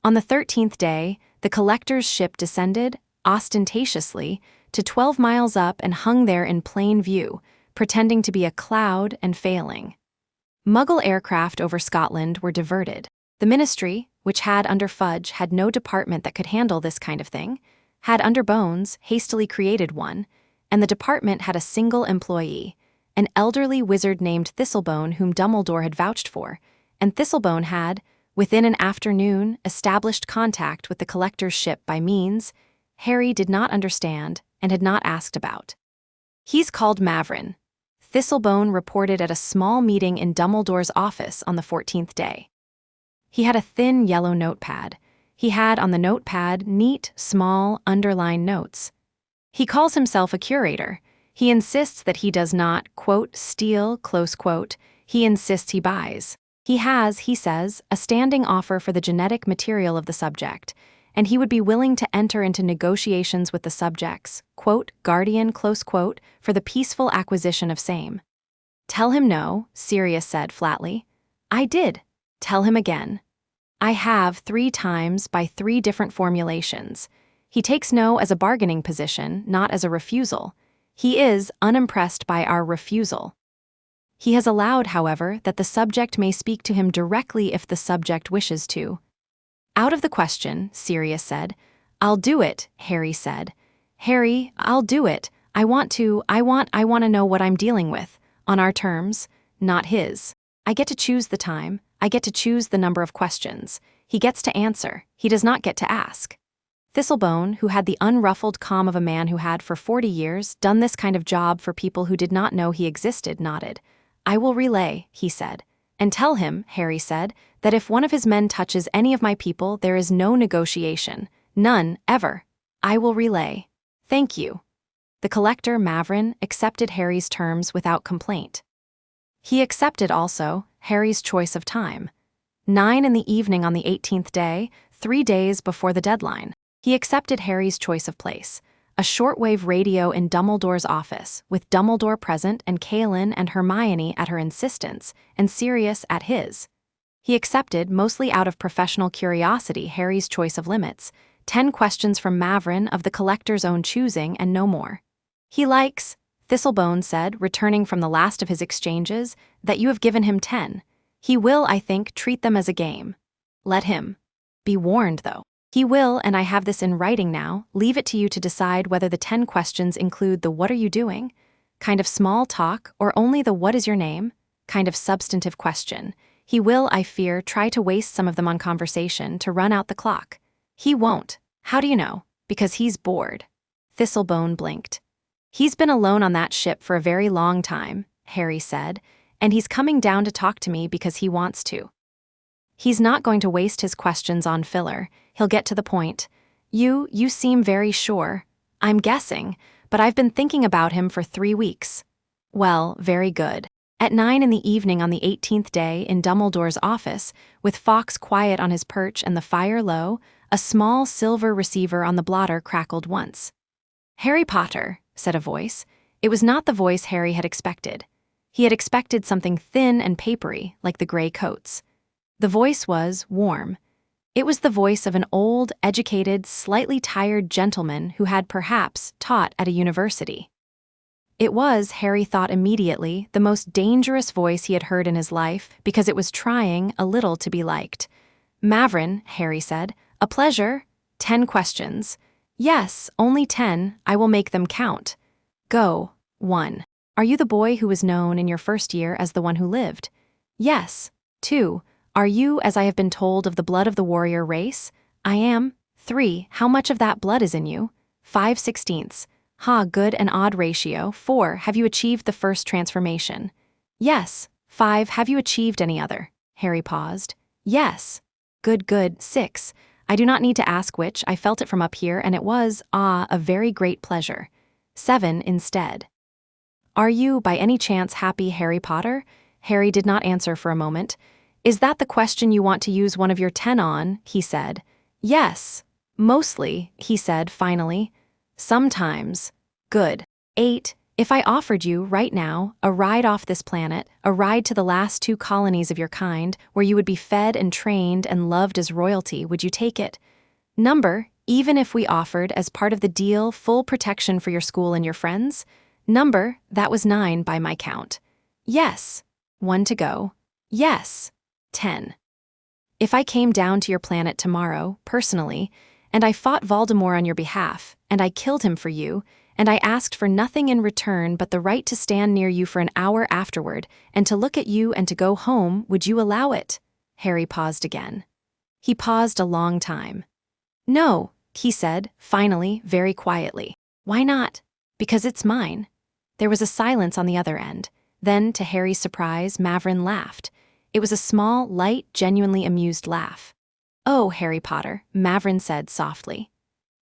On the 13th day, the collector's ship descended, ostentatiously, to 12 miles up and hung there in plain view, pretending to be a cloud and failing. Muggle aircraft over Scotland were diverted. The ministry, which had under Fudge had no department that could handle this kind of thing, had under Bones hastily created one, and the department had a single employee, an elderly wizard named Thistlebone whom Dumbledore had vouched for, and Thistlebone had, within an afternoon, established contact with the collector's ship by means Harry did not understand and had not asked about. "He's called Mavrin," Thistlebone reported at a small meeting in Dumbledore's office on the 14th day. He had a thin yellow notepad. He had on the notepad neat, small, underlined notes. He calls himself a curator. He insists that he does not, quote, steal, close quote. He insists he buys. He has, he says, a standing offer for the genetic material of the subject, and he would be willing to enter into negotiations with the subjects, quote, guardian, close quote, for the peaceful acquisition of same. "Tell him no," Sirius said flatly. "I did. Tell him again. I have 3 times by 3 different formulations. He takes no as a bargaining position, not as a refusal. He is unimpressed by our refusal. He has allowed, however, that the subject may speak to him directly if the subject wishes to." "Out of the question," Sirius said. "I'll do it," Harry said. "Harry, I'll do it. I want to know what I'm dealing with, on our terms, not his. I get to choose the time, I get to choose the number of questions. He gets to answer, he does not get to ask." Thistlebone, who had the unruffled calm of a man who had for 40 years done this kind of job for people who did not know he existed, nodded. "I will relay," he said. And tell him, Harry said, that if one of his men touches any of my people, there is no negotiation. None, ever. I will relay. Thank you. The collector, Mavrin, accepted Harry's terms without complaint. He accepted also Harry's choice of time. 9 in the evening on the 18th day, 3 days before the deadline. He accepted Harry's choice of place. A shortwave radio in Dumbledore's office, with Dumbledore present and Kalin and Hermione at her insistence, and Sirius at his. He accepted, mostly out of professional curiosity, Harry's choice of limits. 10 questions from Mavrin of the collector's own choosing and no more. He likes, Thistlebone said, returning from the last of his exchanges, that you have given him 10. He will, I think, treat them as a game. Let him. Be warned, though. He will, and I have this in writing now, leave it to you to decide whether the 10 questions include the what are you doing kind of small talk or only the what is your name kind of substantive question. He will, I fear, try to waste some of them on conversation to run out the clock. He won't. How do you know? Because he's bored. Thistlebone blinked. He's been alone on that ship for a very long time, Harry said, and he's coming down to talk to me because he wants to. He's not going to waste his questions on filler. He'll get to the point. You seem very sure. I'm guessing, but I've been thinking about him for 3 weeks. Well, very good. At 9 in the evening on the 18th day in Dumbledore's office, with Fawkes quiet on his perch and the fire low, a small silver receiver on the blotter crackled once. Harry Potter, said a voice. It was not the voice Harry had expected. He had expected something thin and papery, like the gray coats. The voice was warm. It was the voice of an old, educated, slightly tired gentleman who had perhaps taught at a university. It was, Harry thought immediately, the most dangerous voice he had heard in his life because it was trying a little to be liked. Mavrin, Harry said, a pleasure. 10 questions. Yes, only 10. I will make them count. Go. 1. Are you the boy who was known in your first year as the one who lived? Yes. 2. Are you, as I have been told, of the blood of the warrior race? I am. 3. How much of that blood is in you? 5/16. Ha, good and odd ratio. 4. Have you achieved the first transformation? Yes. 5. Have you achieved any other? Harry paused. Yes. Good. 6. I do not need to ask which. I felt it from up here, and it was, a very great pleasure. 7 instead. Are you, by any chance, happy, Harry Potter? Harry did not answer for a moment. Is that the question you want to use one of your 10 on? He said. Yes. Mostly, he said finally. Sometimes. Good. 8. If I offered you, right now, a ride off this planet, a ride to the last 2 colonies of your kind, where you would be fed and trained and loved as royalty, would you take it? Number, even if we offered, as part of the deal, full protection for your school and your friends? Number, that was 9 by my count. Yes. 1 to go. Yes. 10. If I came down to your planet tomorrow, personally, and I fought Voldemort on your behalf, and I killed him for you, and I asked for nothing in return but the right to stand near you for an hour afterward, and to look at you and to go home, would you allow it? Harry paused again. He paused a long time. No, he said, finally, very quietly. Why not? Because it's mine. There was a silence on the other end. Then, to Harry's surprise, Mavrin laughed. It was a small, light, genuinely amused laugh. Oh, Harry Potter, Mavrin said softly.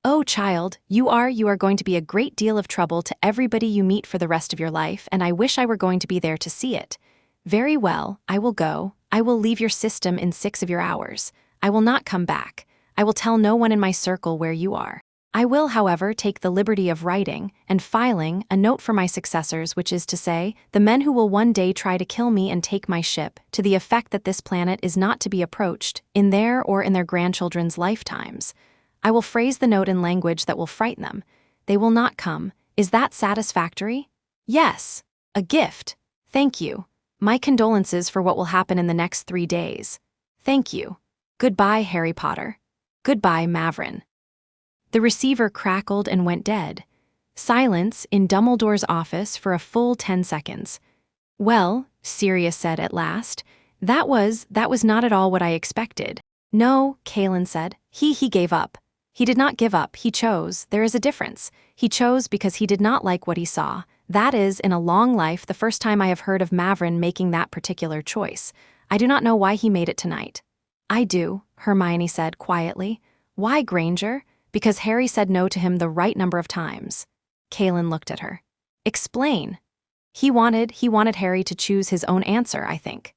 Oh, child, you are going to be a great deal of trouble to everybody you meet for the rest of your life, and I wish I were going to be there to see it. Very well, I will go. I will leave your system in 6 of your hours. I will not come back. I will tell no one in my circle where you are. I will, however, take the liberty of writing and filing a note for my successors, which is to say, the men who will one day try to kill me and take my ship, to the effect that this planet is not to be approached, in their or in their grandchildren's lifetimes. I will phrase the note in language that will frighten them. They will not come. Is that satisfactory? Yes. A gift. Thank you. My condolences for what will happen in the next 3 days. Thank you. Goodbye, Harry Potter. Goodbye, Mavrin. The receiver crackled and went dead. Silence in Dumbledore's office for a full 10 seconds. Well, Sirius said at last, that was not at all what I expected. No, Kalin said. He gave up. He did not give up, he chose. There is a difference. He chose because he did not like what he saw. That is, in a long life, the first time I have heard of Mavrin making that particular choice. I do not know why he made it tonight. I do, Hermione said quietly. Why, Granger? Because Harry said no to him the right number of times. Kalin looked at her. Explain. He wanted Harry to choose his own answer, I think.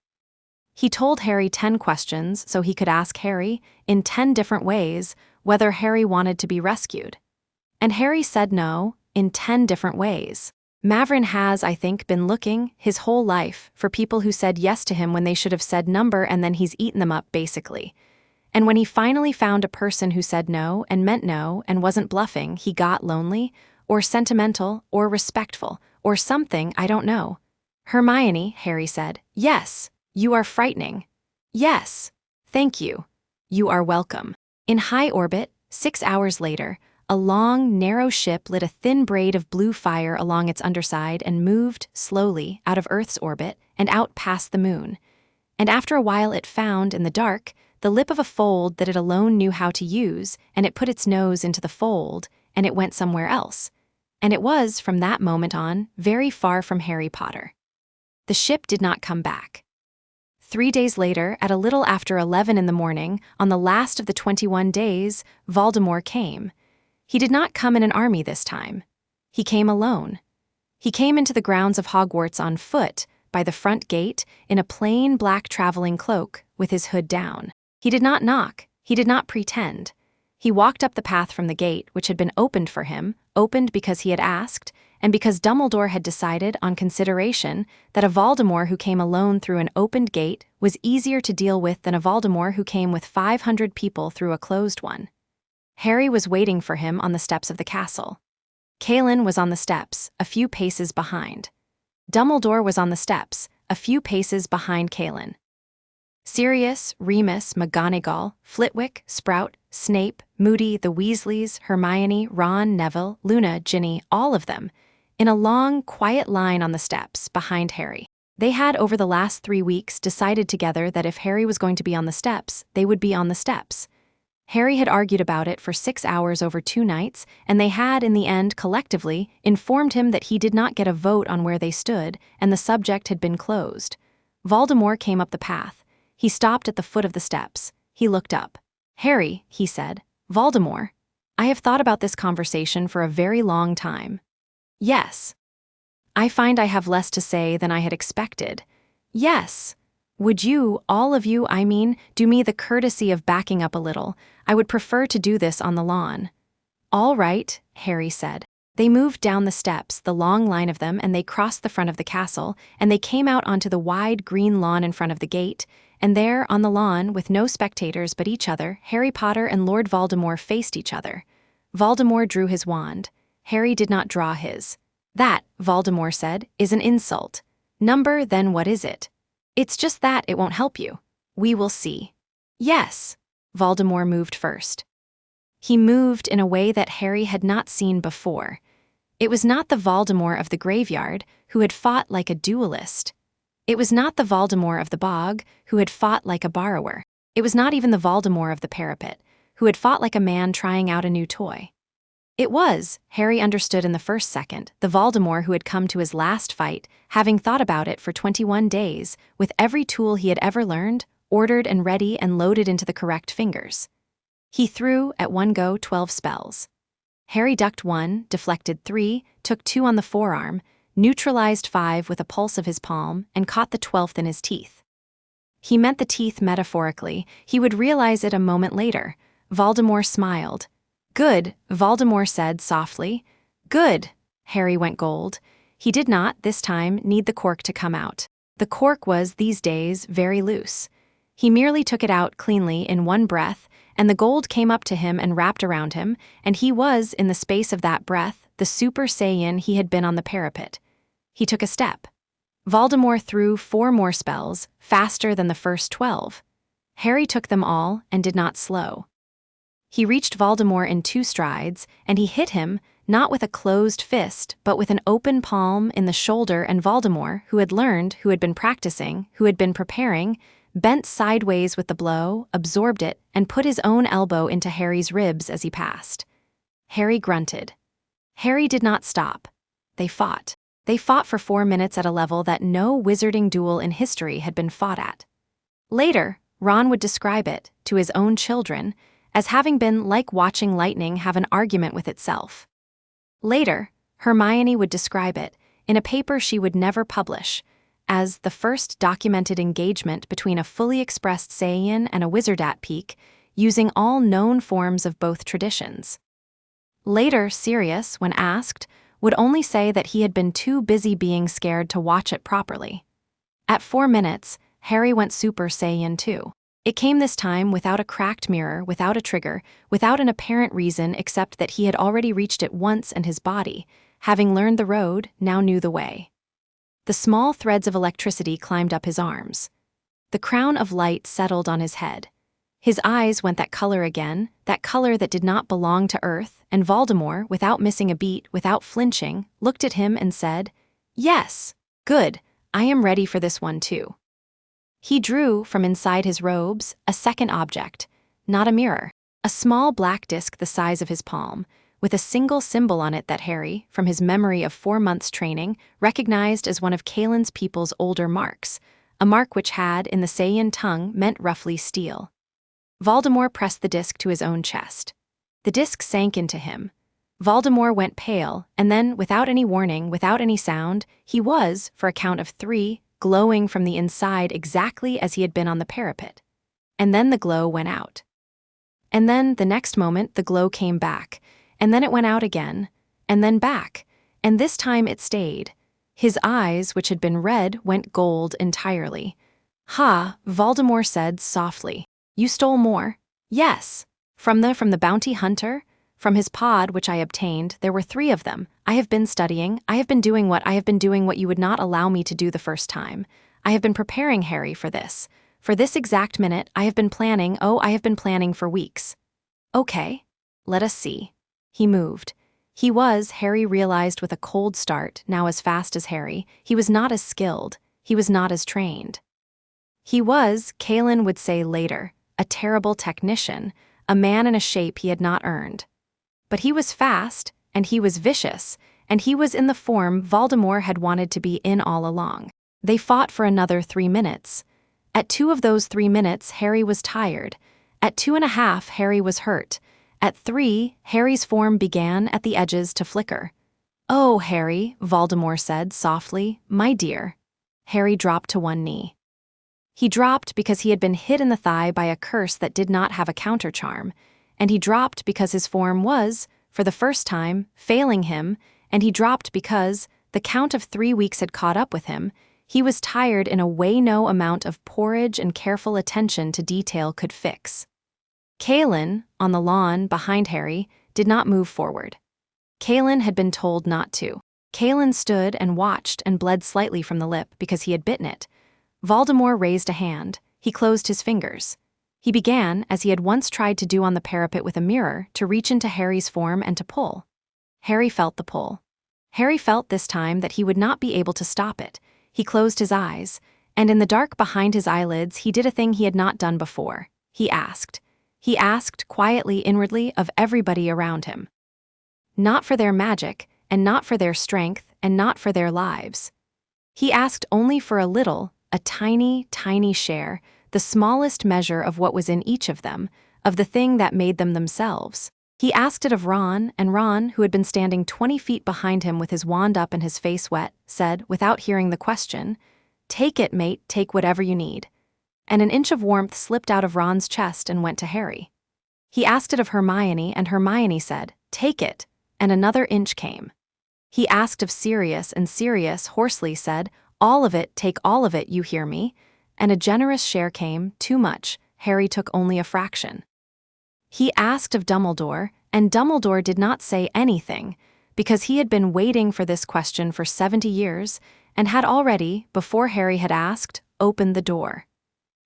He told Harry 10 questions so he could ask Harry, in 10 different ways, whether Harry wanted to be rescued. And Harry said no, in 10 different ways. Mavrin has, I think, been looking, his whole life, for people who said yes to him when they should have said number, and then he's eaten them up, basically. And when he finally found a person who said no and meant no and wasn't bluffing, he got lonely, or sentimental, or respectful, or something, I don't know. Hermione, Harry said, yes, you are frightening. Yes. Thank you. You are welcome. In high orbit, 6 hours later, a long, narrow ship lit a thin braid of blue fire along its underside and moved, slowly, out of Earth's orbit and out past the moon. And after a while it found, in the dark, the lip of a fold that it alone knew how to use, and it put its nose into the fold, and it went somewhere else. And it was, from that moment on, very far from Harry Potter. The ship did not come back. 3 days later, at a little after 11 in the morning, on the last of the 21 days, Voldemort came. He did not come in an army this time. He came alone. He came into the grounds of Hogwarts on foot, by the front gate, in a plain black traveling cloak, with his hood down. He did not knock. He did not pretend. He walked up the path from the gate, which had been opened for him, opened because he had asked, and because Dumbledore had decided, on consideration, that a Voldemort who came alone through an opened gate was easier to deal with than a Voldemort who came with 500 people through a closed one. Harry was waiting for him on the steps of the castle. Kalin was on the steps, a few paces behind. Dumbledore was on the steps, a few paces behind Kalin. Sirius, Remus, McGonagall, Flitwick, Sprout, Snape, Moody, the Weasleys, Hermione, Ron, Neville, Luna, Ginny, all of them, in a long, quiet line on the steps, behind Harry. They had, over the last 3 weeks, decided together that if Harry was going to be on the steps, they would be on the steps. Harry had argued about it for 6 hours over 2 nights, and they had, in the end, collectively, informed him that he did not get a vote on where they stood, and the subject had been closed. Voldemort came up the path. He stopped at the foot of the steps. He looked up. Harry, he said, Voldemort, I have thought about this conversation for a very long time. Yes. I find I have less to say than I had expected. Yes. Would you, all of you, I mean, do me the courtesy of backing up a little? I would prefer to do this on the lawn. All right, Harry said. They moved down the steps, the long line of them, and they crossed the front of the castle, and they came out onto the wide green lawn in front of the gate, and there, on the lawn, with no spectators but each other, Harry Potter and Lord Voldemort faced each other. Voldemort drew his wand. Harry did not draw his. That, Voldemort said, is an insult. Number, then what is it? It's just that it won't help you. We will see. Yes. Voldemort moved first. He moved in a way that Harry had not seen before. It was not the Voldemort of the graveyard, who had fought like a duelist. It was not the Voldemort of the bog, who had fought like a borrower. It was not even the Voldemort of the parapet, who had fought like a man trying out a new toy. It was, Harry understood in the first second, the Voldemort who had come to his last fight, having thought about it for 21 days, with every tool he had ever learned, ordered and ready and loaded into the correct fingers. He threw, at one go, 12 spells. Harry ducked 1, deflected 3, took 2 on the forearm, neutralized 5 with a pulse of his palm, and caught the 12th in his teeth. He meant the teeth metaphorically. He would realize it a moment later. Voldemort smiled. Good, Voldemort said softly. Good. Harry went gold. He did not, this time, need the cork to come out. The cork was, these days, very loose. He merely took it out cleanly in one breath, and the gold came up to him and wrapped around him, and he was, in the space of that breath, the Super Saiyan he had been on the parapet. He took a step. Voldemort threw 4 more spells, faster than the first 12. Harry took them all and did not slow. He reached Voldemort in 2 strides, and he hit him, not with a closed fist, but with an open palm in the shoulder, and Voldemort, who had learned, who had been practicing, who had been preparing, bent sideways with the blow, absorbed it, and put his own elbow into Harry's ribs as he passed. Harry grunted. Harry did not stop. They fought. They fought for 4 minutes at a level that no wizarding duel in history had been fought at. Later, Ron would describe it, to his own children, as having been like watching lightning have an argument with itself. Later, Hermione would describe it, in a paper she would never publish, as the first documented engagement between a fully expressed Saiyan and a wizard at peak, using all known forms of both traditions. Later, Sirius, when asked, would only say that he had been too busy being scared to watch it properly. At 4 minutes, Harry went Super Saiyan 2. It came this time without a cracked mirror, without a trigger, without an apparent reason except that he had already reached it once and his body, having learned the road, now knew the way. The small threads of electricity climbed up his arms. The crown of light settled on his head. His eyes went that color again, that color that did not belong to Earth, and Voldemort, without missing a beat, without flinching, looked at him and said, "Yes, good, I am ready for this one too." He drew, from inside his robes, a second object, not a mirror, a small black disc the size of his palm, with a single symbol on it that Harry, from his memory of 4 months' training, recognized as one of Kalin's people's older marks, a mark which had, in the Saiyan tongue, meant roughly steel. Voldemort pressed the disc to his own chest. The disc sank into him. Voldemort went pale, and then, without any warning, without any sound, he was, for a count of 3, glowing from the inside exactly as he had been on the parapet. And then the glow went out. And then, the next moment, the glow came back, and then it went out again, and then back, and this time it stayed. His eyes, which had been red, went gold entirely. "Ha," Voldemort said softly. "You stole more?" "Yes. From the bounty hunter? From his pod, which I obtained, there were 3 of them. I have been studying, I have been doing what you would not allow me to do the first time. I have been preparing Harry for this. For this exact minute, I have been planning for weeks." "Okay. Let us see." He moved. He was, Harry realized with a cold start, now as fast as Harry. He was not as skilled. He was not as trained. He was, Kalin would say later, a terrible technician, a man in a shape he had not earned. But he was fast, and he was vicious, and he was in the form Voldemort had wanted to be in all along. They fought for another 3 minutes. At 2 of those 3 minutes, Harry was tired. At 2.5, Harry was hurt. At 3, Harry's form began, at the edges, to flicker. "Oh, Harry," Voldemort said softly, "my dear." Harry dropped to one knee. He dropped because he had been hit in the thigh by a curse that did not have a countercharm, and he dropped because his form was, for the first time, failing him, and he dropped because, the count of 3 weeks had caught up with him, he was tired in a way no amount of porridge and careful attention to detail could fix. Kalin, on the lawn behind Harry, did not move forward. Kalin had been told not to. Kalin stood and watched and bled slightly from the lip because he had bitten it. Voldemort raised a hand. He closed his fingers. He began, as he had once tried to do on the parapet with a mirror, to reach into Harry's form and to pull. Harry felt the pull. Harry felt this time that he would not be able to stop it. He closed his eyes, and in the dark behind his eyelids he did a thing he had not done before. He asked. He asked, quietly, inwardly, of everybody around him. Not for their magic, and not for their strength, and not for their lives. He asked only for a little, a tiny, tiny share, the smallest measure of what was in each of them, of the thing that made them themselves. He asked it of Ron, and Ron, who had been standing 20 feet behind him with his wand up and his face wet, said, without hearing the question, "Take it, mate, take whatever you need." And an inch of warmth slipped out of Ron's chest and went to Harry. He asked it of Hermione, and Hermione said, "Take it," and another inch came. He asked of Sirius, and Sirius hoarsely said, "All of it, take all of it, you hear me?" And a generous share came, too much. Harry took only a fraction. He asked of Dumbledore, and Dumbledore did not say anything, because he had been waiting for this question for 70 years, and had already, before Harry had asked, opened the door.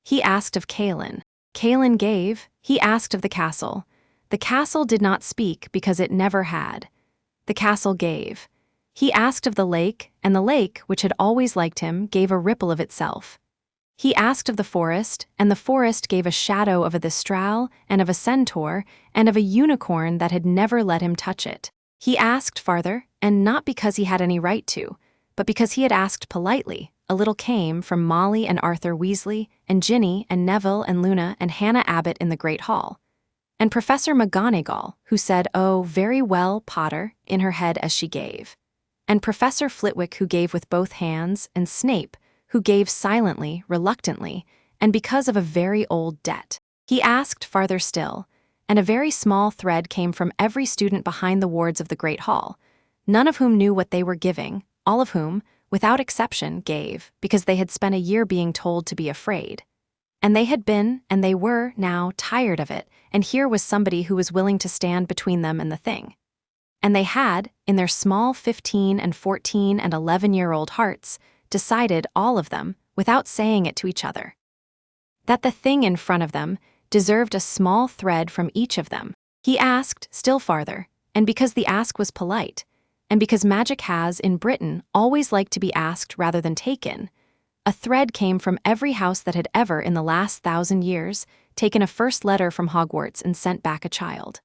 He asked of Kalin. Kalin gave. He asked of the castle. The castle did not speak because it never had. The castle gave. He asked of the lake, and the lake, which had always liked him, gave a ripple of itself. He asked of the forest, and the forest gave a shadow of a thistral, and of a centaur, and of a unicorn that had never let him touch it. He asked farther, and not because he had any right to, but because he had asked politely, a little came from Molly and Arthur Weasley, and Ginny and Neville and Luna and Hannah Abbott in the Great Hall. And Professor McGonagall, who said, "Oh, very well, Potter," in her head as she gave. And Professor Flitwick, who gave with both hands, and Snape, who gave silently, reluctantly, and because of a very old debt. He asked farther still, and a very small thread came from every student behind the wards of the Great Hall, none of whom knew what they were giving, all of whom, without exception, gave, because they had spent a year being told to be afraid. And they had been, and they were, now, tired of it, and here was somebody who was willing to stand between them and the thing. And they had, in their small 15 and 14 and 11-year-old hearts, decided, all of them, without saying it to each other, that the thing in front of them deserved a small thread from each of them. He asked still farther, and because the ask was polite, and because magic has, in Britain, always liked to be asked rather than taken, a thread came from every house that had ever, in the last 1,000 years, taken a first letter from Hogwarts and sent back a child.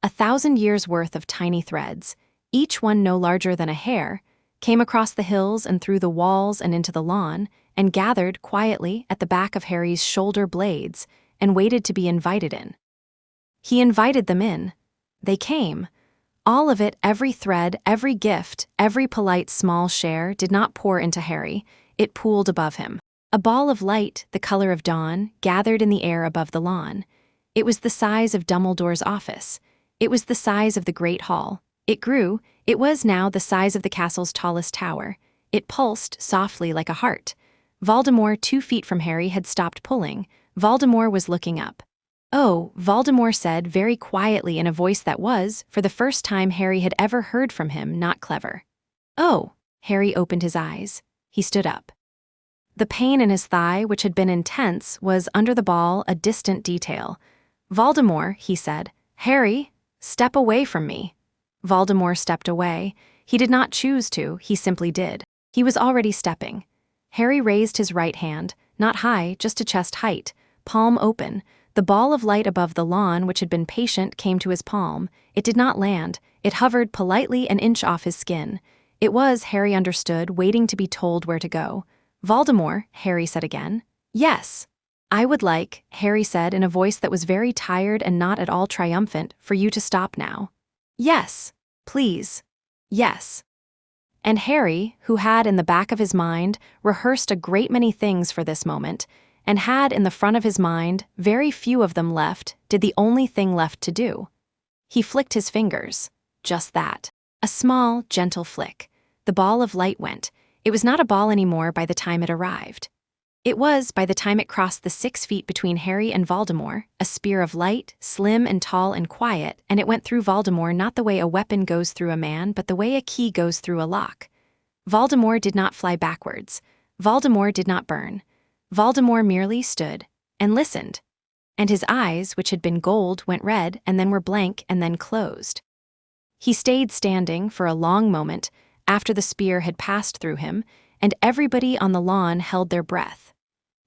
1,000 years' worth of tiny threads, each one no larger than a hair, came across the hills and through the walls and into the lawn, and gathered quietly at the back of Harry's shoulder blades, and waited to be invited in. He invited them in. They came. All of it, every thread, every gift, every polite small share did not pour into Harry, it pooled above him. A ball of light, the color of dawn, gathered in the air above the lawn. It was the size of Dumbledore's office. It was the size of the Great Hall. It grew. It was now the size of the castle's tallest tower. It pulsed softly like a heart. Voldemort, 2 feet from Harry, had stopped pulling. Voldemort was looking up. "Oh," Voldemort said very quietly in a voice that was, for the first time Harry had ever heard from him, not clever. "Oh." Harry opened his eyes. He stood up. The pain in his thigh, which had been intense, was, under the ball, a distant detail. "Voldemort," he said. "Harry, step away from me." Voldemort stepped away. He did not choose to, he simply did. He was already stepping. Harry raised his right hand, not high, just to chest height, palm open. The ball of light above the lawn, which had been patient, came to his palm. It did not land. It hovered politely an inch off his skin. It was, Harry understood, waiting to be told where to go. "Voldemort," Harry said again. "Yes." "I would like," Harry said in a voice that was very tired and not at all triumphant, "for you to stop now." "Yes. Please. Yes." And Harry, who had in the back of his mind rehearsed a great many things for this moment, and had in the front of his mind very few of them left, did the only thing left to do. He flicked his fingers. Just that. A small, gentle flick. The ball of light went. It was not a ball anymore by the time it arrived. It was, by the time it crossed the 6 feet between Harry and Voldemort, a spear of light, slim and tall and quiet, and it went through Voldemort not the way a weapon goes through a man but the way a key goes through a lock. Voldemort did not fly backwards. Voldemort did not burn. Voldemort merely stood and listened. And his eyes, which had been gold, went red and then were blank and then closed. He stayed standing for a long moment after the spear had passed through him, and everybody on the lawn held their breath.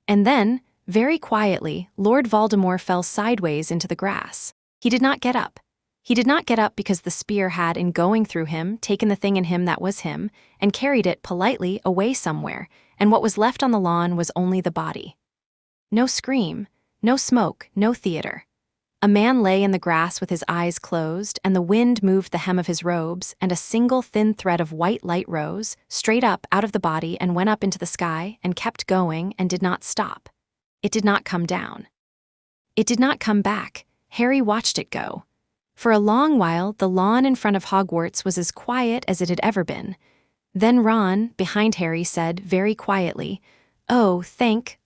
And then, very quietly, Lord Voldemort fell sideways into the grass. He did not get up. He did not get up because the spear had, in going through him, taken the thing in him that was him, and carried it politely away somewhere, and what was left on the lawn was only the body. No scream, no smoke, no theater. A man lay in the grass with his eyes closed, and the wind moved the hem of his robes, and a single thin thread of white light rose, straight up out of the body and went up into the sky, and kept going and did not stop. It did not come down. It did not come back. Harry watched it go. For a long while, the lawn in front of Hogwarts was as quiet as it had ever been. Then Ron, behind Harry, said very quietly, oh, thank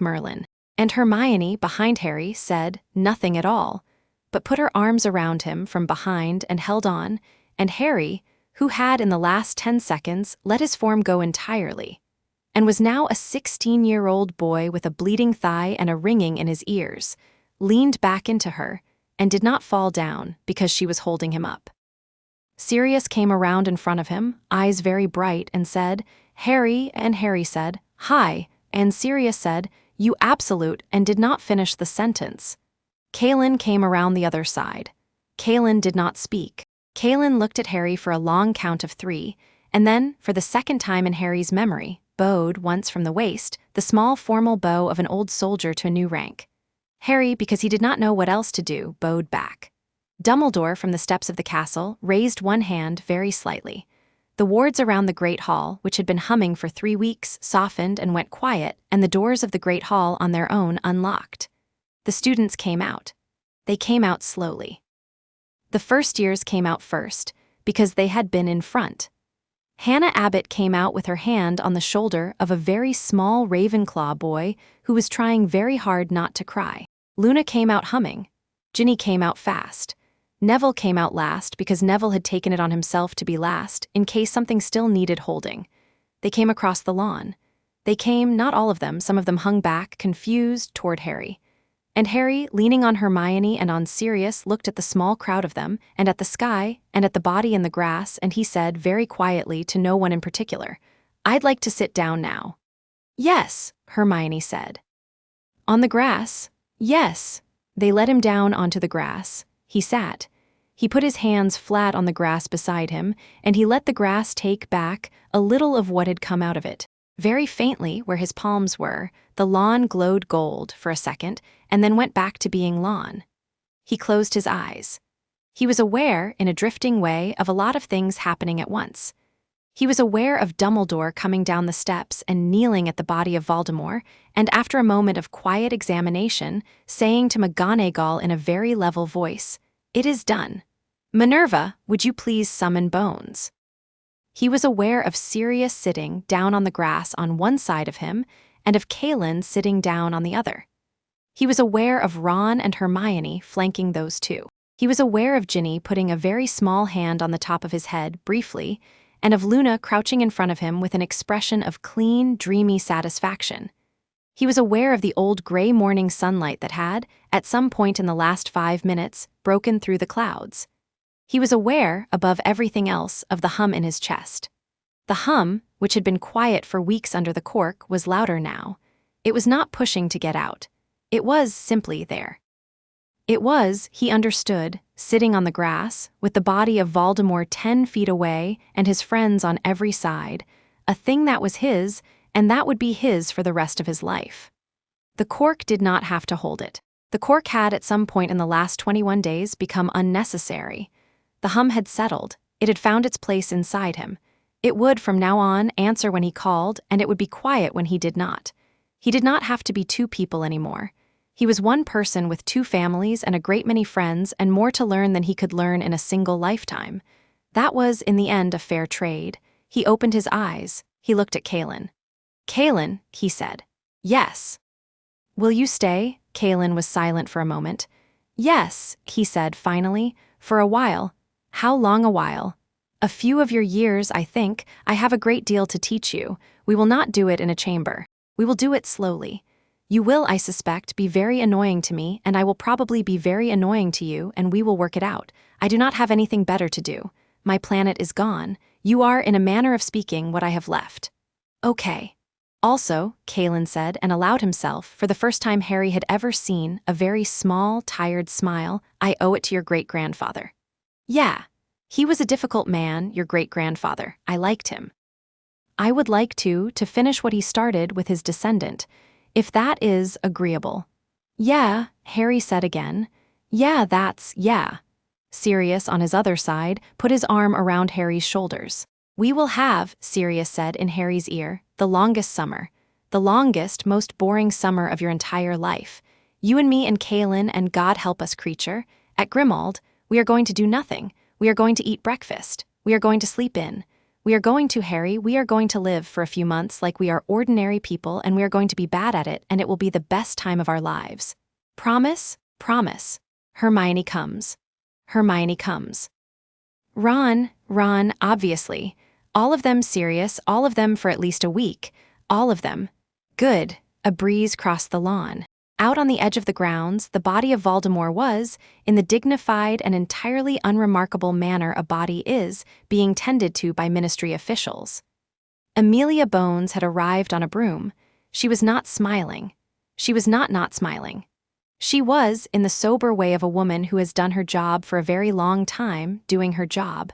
Merlin." And Hermione, behind Harry, said nothing at all, but put her arms around him from behind and held on, and Harry, who had in the last 10 seconds let his form go entirely, and was now a 16-year-old boy with a bleeding thigh and a ringing in his ears, leaned back into her, and did not fall down because she was holding him up. Sirius came around in front of him, eyes very bright, and said, "Harry," and Harry said, "Hi," and Sirius said, "You absolute," and did not finish the sentence. Kalin came around the other side. Kalin did not speak. Kalin looked at Harry for a long count of 3, and then, for the second time in Harry's memory, bowed once from the waist, the small formal bow of an old soldier to a new rank. Harry, because he did not know what else to do, bowed back. Dumbledore, from the steps of the castle, raised one hand very slightly. The wards around the Great Hall, which had been humming for 3 weeks, softened and went quiet, and the doors of the Great Hall on their own unlocked. The students came out. They came out slowly. The first years came out first, because they had been in front. Hannah Abbott came out with her hand on the shoulder of a very small Ravenclaw boy who was trying very hard not to cry. Luna came out humming. Ginny came out fast. Neville came out last because Neville had taken it on himself to be last in case something still needed holding. They came across the lawn. They came, not all of them, some of them hung back, confused, toward Harry. And Harry, leaning on Hermione and on Sirius, looked at the small crowd of them, and at the sky, and at the body in the grass, and he said, very quietly to no one in particular, "I'd like to sit down now." "Yes," Hermione said. "On the grass?" "Yes." They let him down onto the grass. He sat. He put his hands flat on the grass beside him, and he let the grass take back a little of what had come out of it. Very faintly, where his palms were, the lawn glowed gold for a second, and then went back to being lawn. He closed his eyes. He was aware, in a drifting way, of a lot of things happening at once. He was aware of Dumbledore coming down the steps and kneeling at the body of Voldemort, and after a moment of quiet examination, saying to McGonagall in a very level voice, "It is done. Minerva, would you please summon Bones?" He was aware of Sirius sitting down on the grass on one side of him, and of Kalin sitting down on the other. He was aware of Ron and Hermione flanking those two. He was aware of Ginny putting a very small hand on the top of his head, briefly, and of Luna crouching in front of him with an expression of clean, dreamy satisfaction. He was aware of the old gray morning sunlight that had, at some point in the last 5 minutes, broken through the clouds. He was aware, above everything else, of the hum in his chest. The hum, which had been quiet for weeks under the cork, was louder now. It was not pushing to get out. It was simply there. It was, he understood, sitting on the grass, with the body of Voldemort 10 feet away and his friends on every side, a thing that was his, and that would be his for the rest of his life. The cork did not have to hold it. The cork had, at some point in the last 21 days, become unnecessary. The hum had settled. It had found its place inside him. It would, from now on, answer when he called, and it would be quiet when he did not. He did not have to be 2 people anymore. He was one person with 2 families and a great many friends and more to learn than he could learn in a single lifetime. That was, in the end, a fair trade. He opened his eyes. He looked at Kalin. "Kalin," he said. "Yes." "Will you stay?" Kalin was silent for a moment. "Yes," he said finally, "for a while." "How long a while?" "A few of your years, I think. I have a great deal to teach you. We will not do it in a chamber. We will do it slowly. You will, I suspect, be very annoying to me, and I will probably be very annoying to you, and we will work it out. I do not have anything better to do. My planet is gone. You are, in a manner of speaking, what I have left." "Okay." "Also," Kalin said, and allowed himself, for the first time Harry had ever seen, a very small, tired smile, "I owe it to your great-grandfather." "Yeah. He was a difficult man, your great-grandfather. I liked him. I would like to finish what he started with his descendant, if that is agreeable." "Yeah," Harry said again. Yeah. Sirius, on his other side, put his arm around Harry's shoulders. "We will have," Sirius said in Harry's ear, "the longest summer. The longest, most boring summer of your entire life. You and me and Kalin and God help us creature. At Grimmauld, we are going to do nothing. We are going to eat breakfast. We are going to sleep in. We are going to, Harry, we are going to live for a few months like we are ordinary people, and we are going to be bad at it, and it will be the best time of our lives. Promise? Promise." Hermione comes. Hermione comes. Ron, obviously. All of them serious, all of them for at least a week. All of them. Good. A breeze crossed the lawn. Out on the edge of the grounds, the body of Voldemort was, in the dignified and entirely unremarkable manner a body is, being tended to by ministry officials. Amelia Bones had arrived on a broom. She was not smiling. She was not smiling. She was, in the sober way of a woman who has done her job for a very long time, doing her job.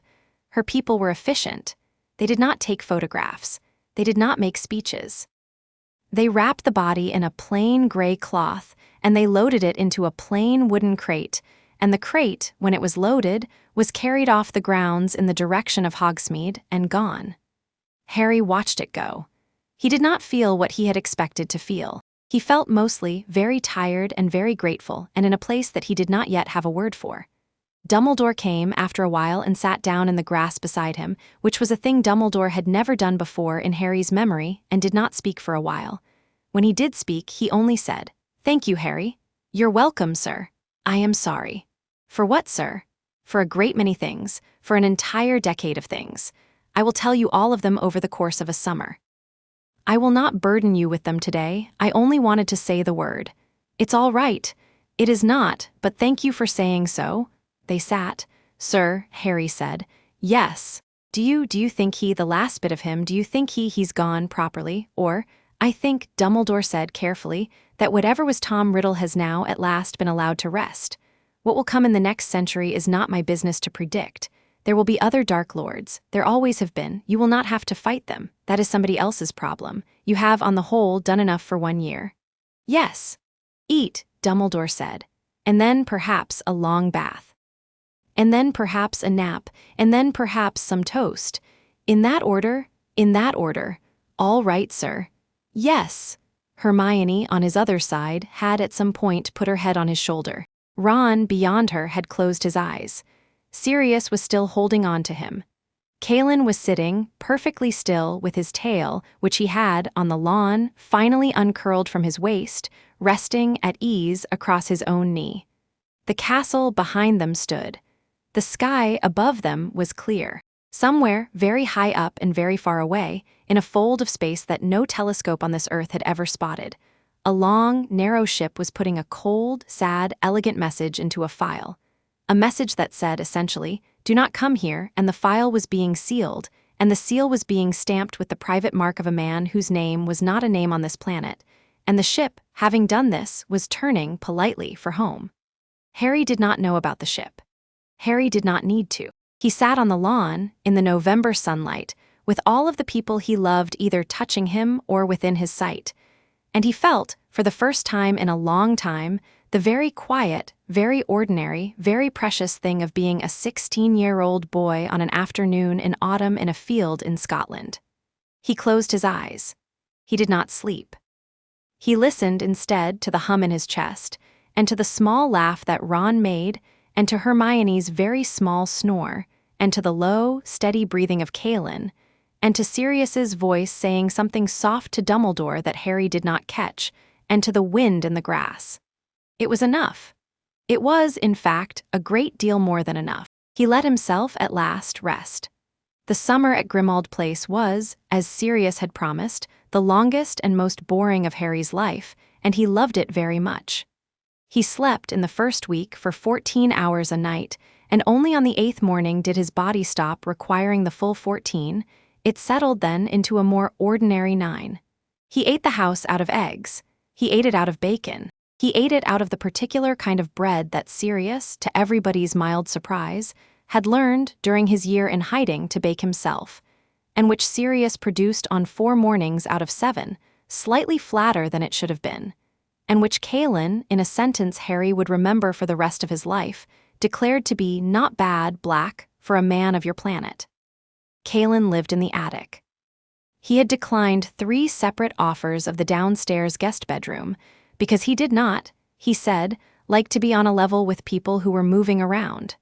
Her people were efficient. They did not take photographs. they did not make speeches. They wrapped the body in a plain gray cloth, and they loaded it into a plain wooden crate, and the crate, when it was loaded, was carried off the grounds in the direction of Hogsmeade and gone. Harry watched it go. He did not feel what he had expected to feel. He felt mostly very tired and very grateful, and in a place that he did not yet have a word for. Dumbledore came after a while and sat down in the grass beside him, which was a thing Dumbledore had never done before in Harry's memory, and did not speak for a while. When he did speak, he only said, "Thank you, Harry." "You're welcome, sir." "I am sorry." "For what, sir?" "For a great many things, for an entire decade of things. I will tell you all of them over the course of a summer. I will not burden you with them today, I only wanted to say the word. It's all right. It is not, but thank you for saying so." They sat. "Sir," Harry said. "Yes. Do you think the last bit of him, do you think he's gone properly, or—" "I think," Dumbledore said carefully, "that whatever was Tom Riddle has now at last been allowed to rest. What will come in the next century is not my business to predict. There will be other Dark Lords. There always have been. You will not have to fight them. That is somebody else's problem. You have, on the whole, done enough for 1 year." "Yes." "Eat," Dumbledore said. "And then, perhaps, a long bath. And then perhaps a nap, and then perhaps some toast. In that order, in that order. All right, sir." "Yes." Hermione, on his other side, had at some point put her head on his shoulder. Ron, beyond her, had closed his eyes. Sirius was still holding on to him. Kalin was sitting, perfectly still, with his tail, which he had, on the lawn, finally uncurled from his waist, resting at ease across his own knee. The castle behind them stood. The sky above them was clear. Somewhere, very high up and very far away, in a fold of space that no telescope on this earth had ever spotted, a long, narrow ship was putting a cold, sad, elegant message into a file. A message that said, essentially, "Do not come here," and the file was being sealed, and the seal was being stamped with the private mark of a man whose name was not a name on this planet, and the ship, having done this, was turning, politely, for home. Harry did not know about the ship. Harry did not need to. He sat on the lawn, in the November sunlight, with all of the people he loved either touching him or within his sight, and he felt, for the first time in a long time, the very quiet, very ordinary, very precious thing of being a 16-year-old boy on an afternoon in autumn in a field in Scotland. He closed his eyes. He did not sleep. He listened instead to the hum in his chest, and to the small laugh that Ron made, and to Hermione's very small snore, and to the low, steady breathing of Kalin, and to Sirius's voice saying something soft to Dumbledore that Harry did not catch, and to the wind in the grass. It was enough. It was, in fact, a great deal more than enough. He let himself at last rest. The summer at Grimmauld Place was, as Sirius had promised, the longest and most boring of Harry's life, and he loved it very much. He slept in the first week for 14 hours a night, and only on the 8th morning did his body stop requiring the full 14. It settled then into a more ordinary 9. He ate the house out of eggs. He ate it out of bacon. He ate it out of the particular kind of bread that Sirius, to everybody's mild surprise, had learned during his year in hiding to bake himself, and which Sirius produced on 4 mornings out of 7, slightly flatter than it should have been, and which Kalin, in a sentence Harry would remember for the rest of his life, declared to be not bad black for a man of your planet. Kalin lived in the attic. He had declined 3 separate offers of the downstairs guest bedroom, because he did not, he said, like to be on a level with people who were moving around.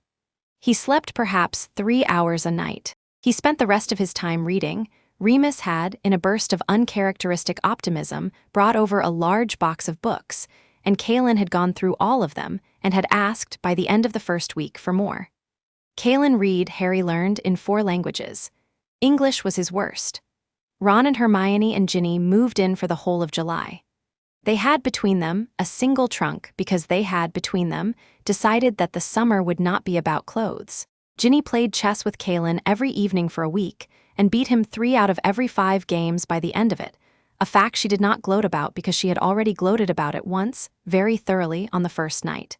He slept perhaps 3 hours a night. He spent the rest of his time reading. Remus had, in a burst of uncharacteristic optimism, brought over a large box of books, and Kalin had gone through all of them and had asked, by the end of the first week, for more. Kalin read, Harry learned, in 4 languages. English was his worst. Ron and Hermione and Ginny moved in for the whole of July. They had between them a single trunk because they had, between them, decided that the summer would not be about clothes. Ginny played chess with Kalin every evening for a week, and beat him 3 out of every 5 games by the end of it, a fact she did not gloat about because she had already gloated about it once, very thoroughly, on the first night.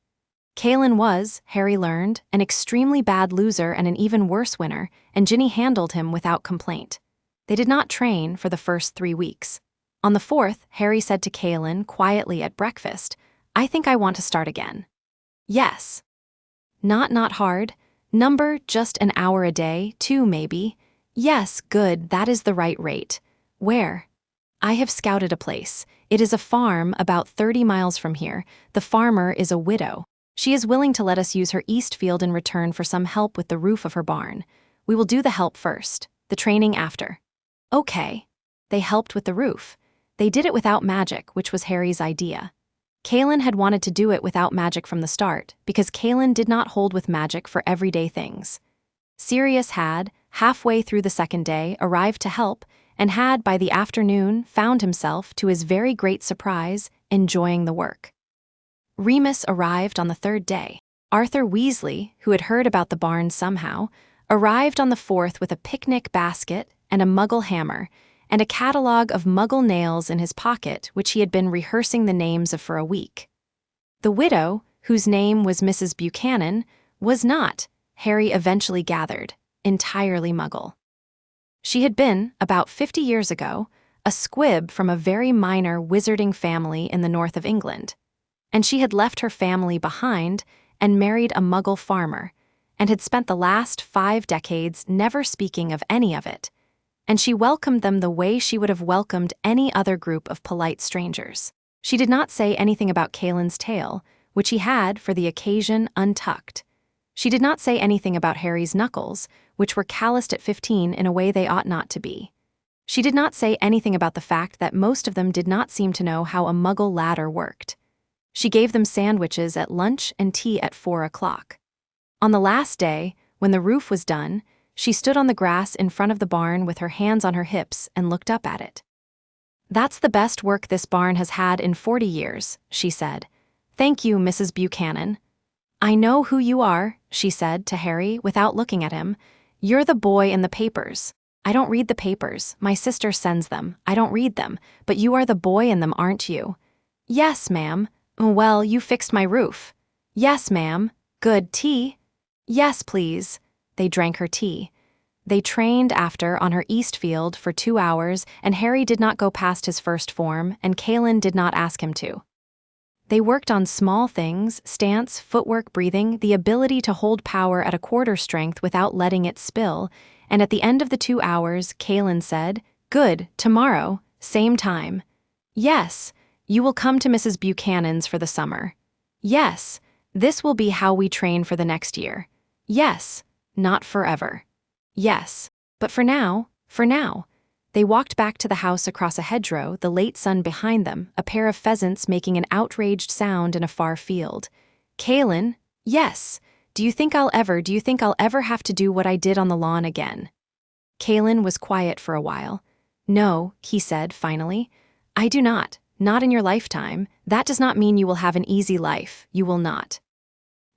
Kalin was, Harry learned, an extremely bad loser and an even worse winner, and Ginny handled him without complaint. They did not train for the first 3 weeks. On the 4th, Harry said to Kalin quietly at breakfast, "I think I want to start again." "Yes." Not hard. Number, just an hour a day, 2 maybe. "Yes, good, that is the right rate." "Where?" "I have scouted a place. It is a farm about 30 miles from here. The farmer is a widow. She is willing to let us use her east field in return for some help with the roof of her barn. We will do the help first, the training after." "Okay." They helped with the roof. They did it without magic, which was Harry's idea. Kalin had wanted to do it without magic from the start, because Kalin did not hold with magic for everyday things. Sirius had, halfway through the second day, arrived to help, and had, by the afternoon, found himself, to his very great surprise, enjoying the work. Remus arrived on the 3rd day. Arthur Weasley, who had heard about the barn somehow, arrived on the 4th with a picnic basket and a Muggle hammer, and a catalogue of Muggle nails in his pocket, which he had been rehearsing the names of for a week. The widow, whose name was Mrs. Buchanan, was not, Harry eventually gathered, entirely Muggle. She had been, about 50 years ago, a squib from a very minor wizarding family in the north of England, and she had left her family behind and married a Muggle farmer, and had spent the last 5 decades never speaking of any of it, and she welcomed them the way she would have welcomed any other group of polite strangers. She did not say anything about Kalin's tail, which he had, for the occasion, untucked. She did not say anything about Harry's knuckles, which were calloused at 15 in a way they ought not to be. She did not say anything about the fact that most of them did not seem to know how a Muggle ladder worked. She gave them sandwiches at lunch and tea at 4 o'clock. On the last day, when the roof was done, she stood on the grass in front of the barn with her hands on her hips and looked up at it. "That's the best work this barn has had in 40 years, she said. "Thank you, Mrs. Buchanan." "I know who you are," she said to Harry without looking at him. "You're the boy in the papers." "I don't read the papers. My sister sends them. I don't read them. But you are the boy in them, aren't you?" "Yes, ma'am." "Well, you fixed my roof." "Yes, ma'am." "Good. Tea?" "Yes, please." They drank her tea. They trained after on her east field for 2 hours, and Harry did not go past his first form, and Kalin did not ask him to. They worked on small things, stance, footwork, breathing, the ability to hold power at a quarter strength without letting it spill, and at the end of the 2 hours, Kalin said, "Good, tomorrow, same time." "Yes, you will come to Mrs. Buchanan's for the summer." "Yes, this will be how we train for the next year." "Yes, not forever." "Yes, but for now, for now." They walked back to the house across a hedgerow, the late sun behind them, a pair of pheasants making an outraged sound in a far field. "Kalin, yes, do you think I'll ever have to do what I did on the lawn again?" Kalin was quiet for a while. "No," he said finally. "I do not in your lifetime. That does not mean you will have an easy life, you will not.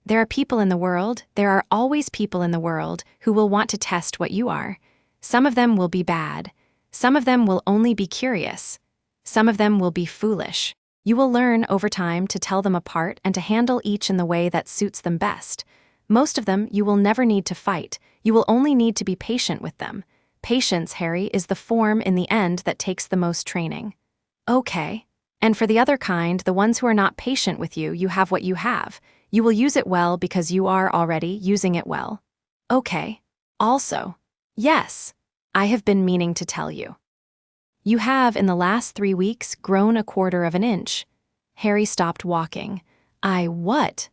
There are always people in the world who will want to test what you are. Some of them will be bad. Some of them will only be curious. Some of them will be foolish. You will learn over time to tell them apart and to handle each in the way that suits them best. Most of them you will never need to fight. You will only need to be patient with them. Patience, Harry, is the form in the end that takes the most training." "Okay. And for the other kind, the ones who are not patient with you, you have what you have. You will use it well because you are already using it well." "Okay. Also, yes, I have been meaning to tell you. You have, in the last 3 weeks, grown a quarter of an inch." Harry stopped walking. What?"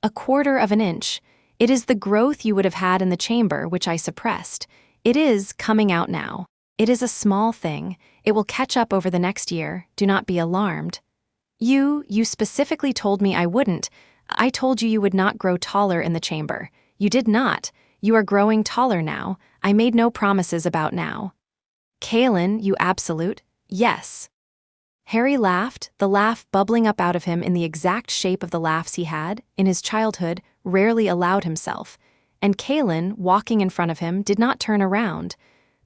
"A quarter of an inch. It is the growth you would have had in the chamber, which I suppressed. It is coming out now. It is a small thing. It will catch up over the next year. Do not be alarmed." You specifically told me I wouldn't. I told you would not grow taller in the chamber. You did not. You are growing taller now. I made no promises about now." "Kalin, you absolute, yes." Harry laughed, the laugh bubbling up out of him in the exact shape of the laughs he had, in his childhood, rarely allowed himself, and Kalin, walking in front of him, did not turn around,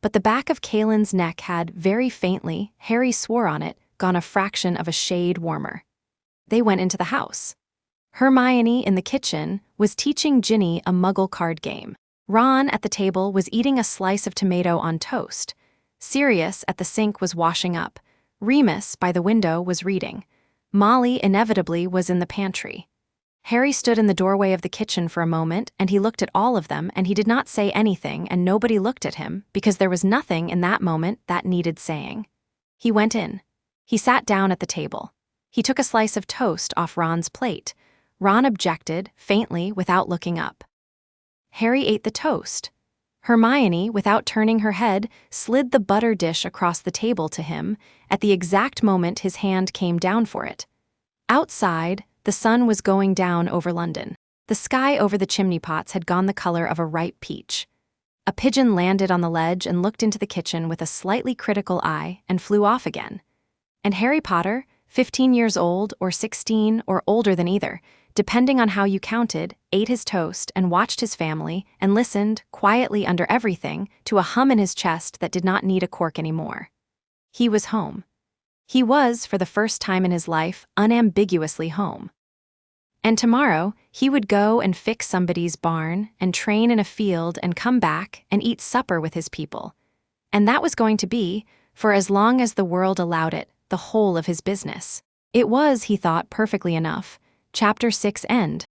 but the back of Kalin's neck had, very faintly, Harry swore on it, gone a fraction of a shade warmer. They went into the house. Hermione, in the kitchen, was teaching Ginny a Muggle card game. Ron, at the table, was eating a slice of tomato on toast. Sirius at the sink was washing up. Remus, by the window, was reading. Molly, inevitably, was in the pantry. Harry stood in the doorway of the kitchen for a moment, and he looked at all of them, and he did not say anything, and nobody looked at him, because there was nothing in that moment that needed saying. He went in. He sat down at the table. He took a slice of toast off Ron's plate. Ron objected, faintly, without looking up. Harry ate the toast. Hermione, without turning her head, slid the butter dish across the table to him at the exact moment his hand came down for it. Outside, the sun was going down over London. The sky over the chimney pots had gone the color of a ripe peach. A pigeon landed on the ledge and looked into the kitchen with a slightly critical eye and flew off again. And Harry Potter, 15 years old or 16 or older than either, depending on how you counted, ate his toast and watched his family and listened, quietly under everything, to a hum in his chest that did not need a cork anymore. He was home. He was, for the first time in his life, unambiguously home. And tomorrow, he would go and fix somebody's barn and train in a field and come back and eat supper with his people. And that was going to be, for as long as the world allowed it, the whole of his business. It was, he thought, perfectly enough. Chapter 6 end.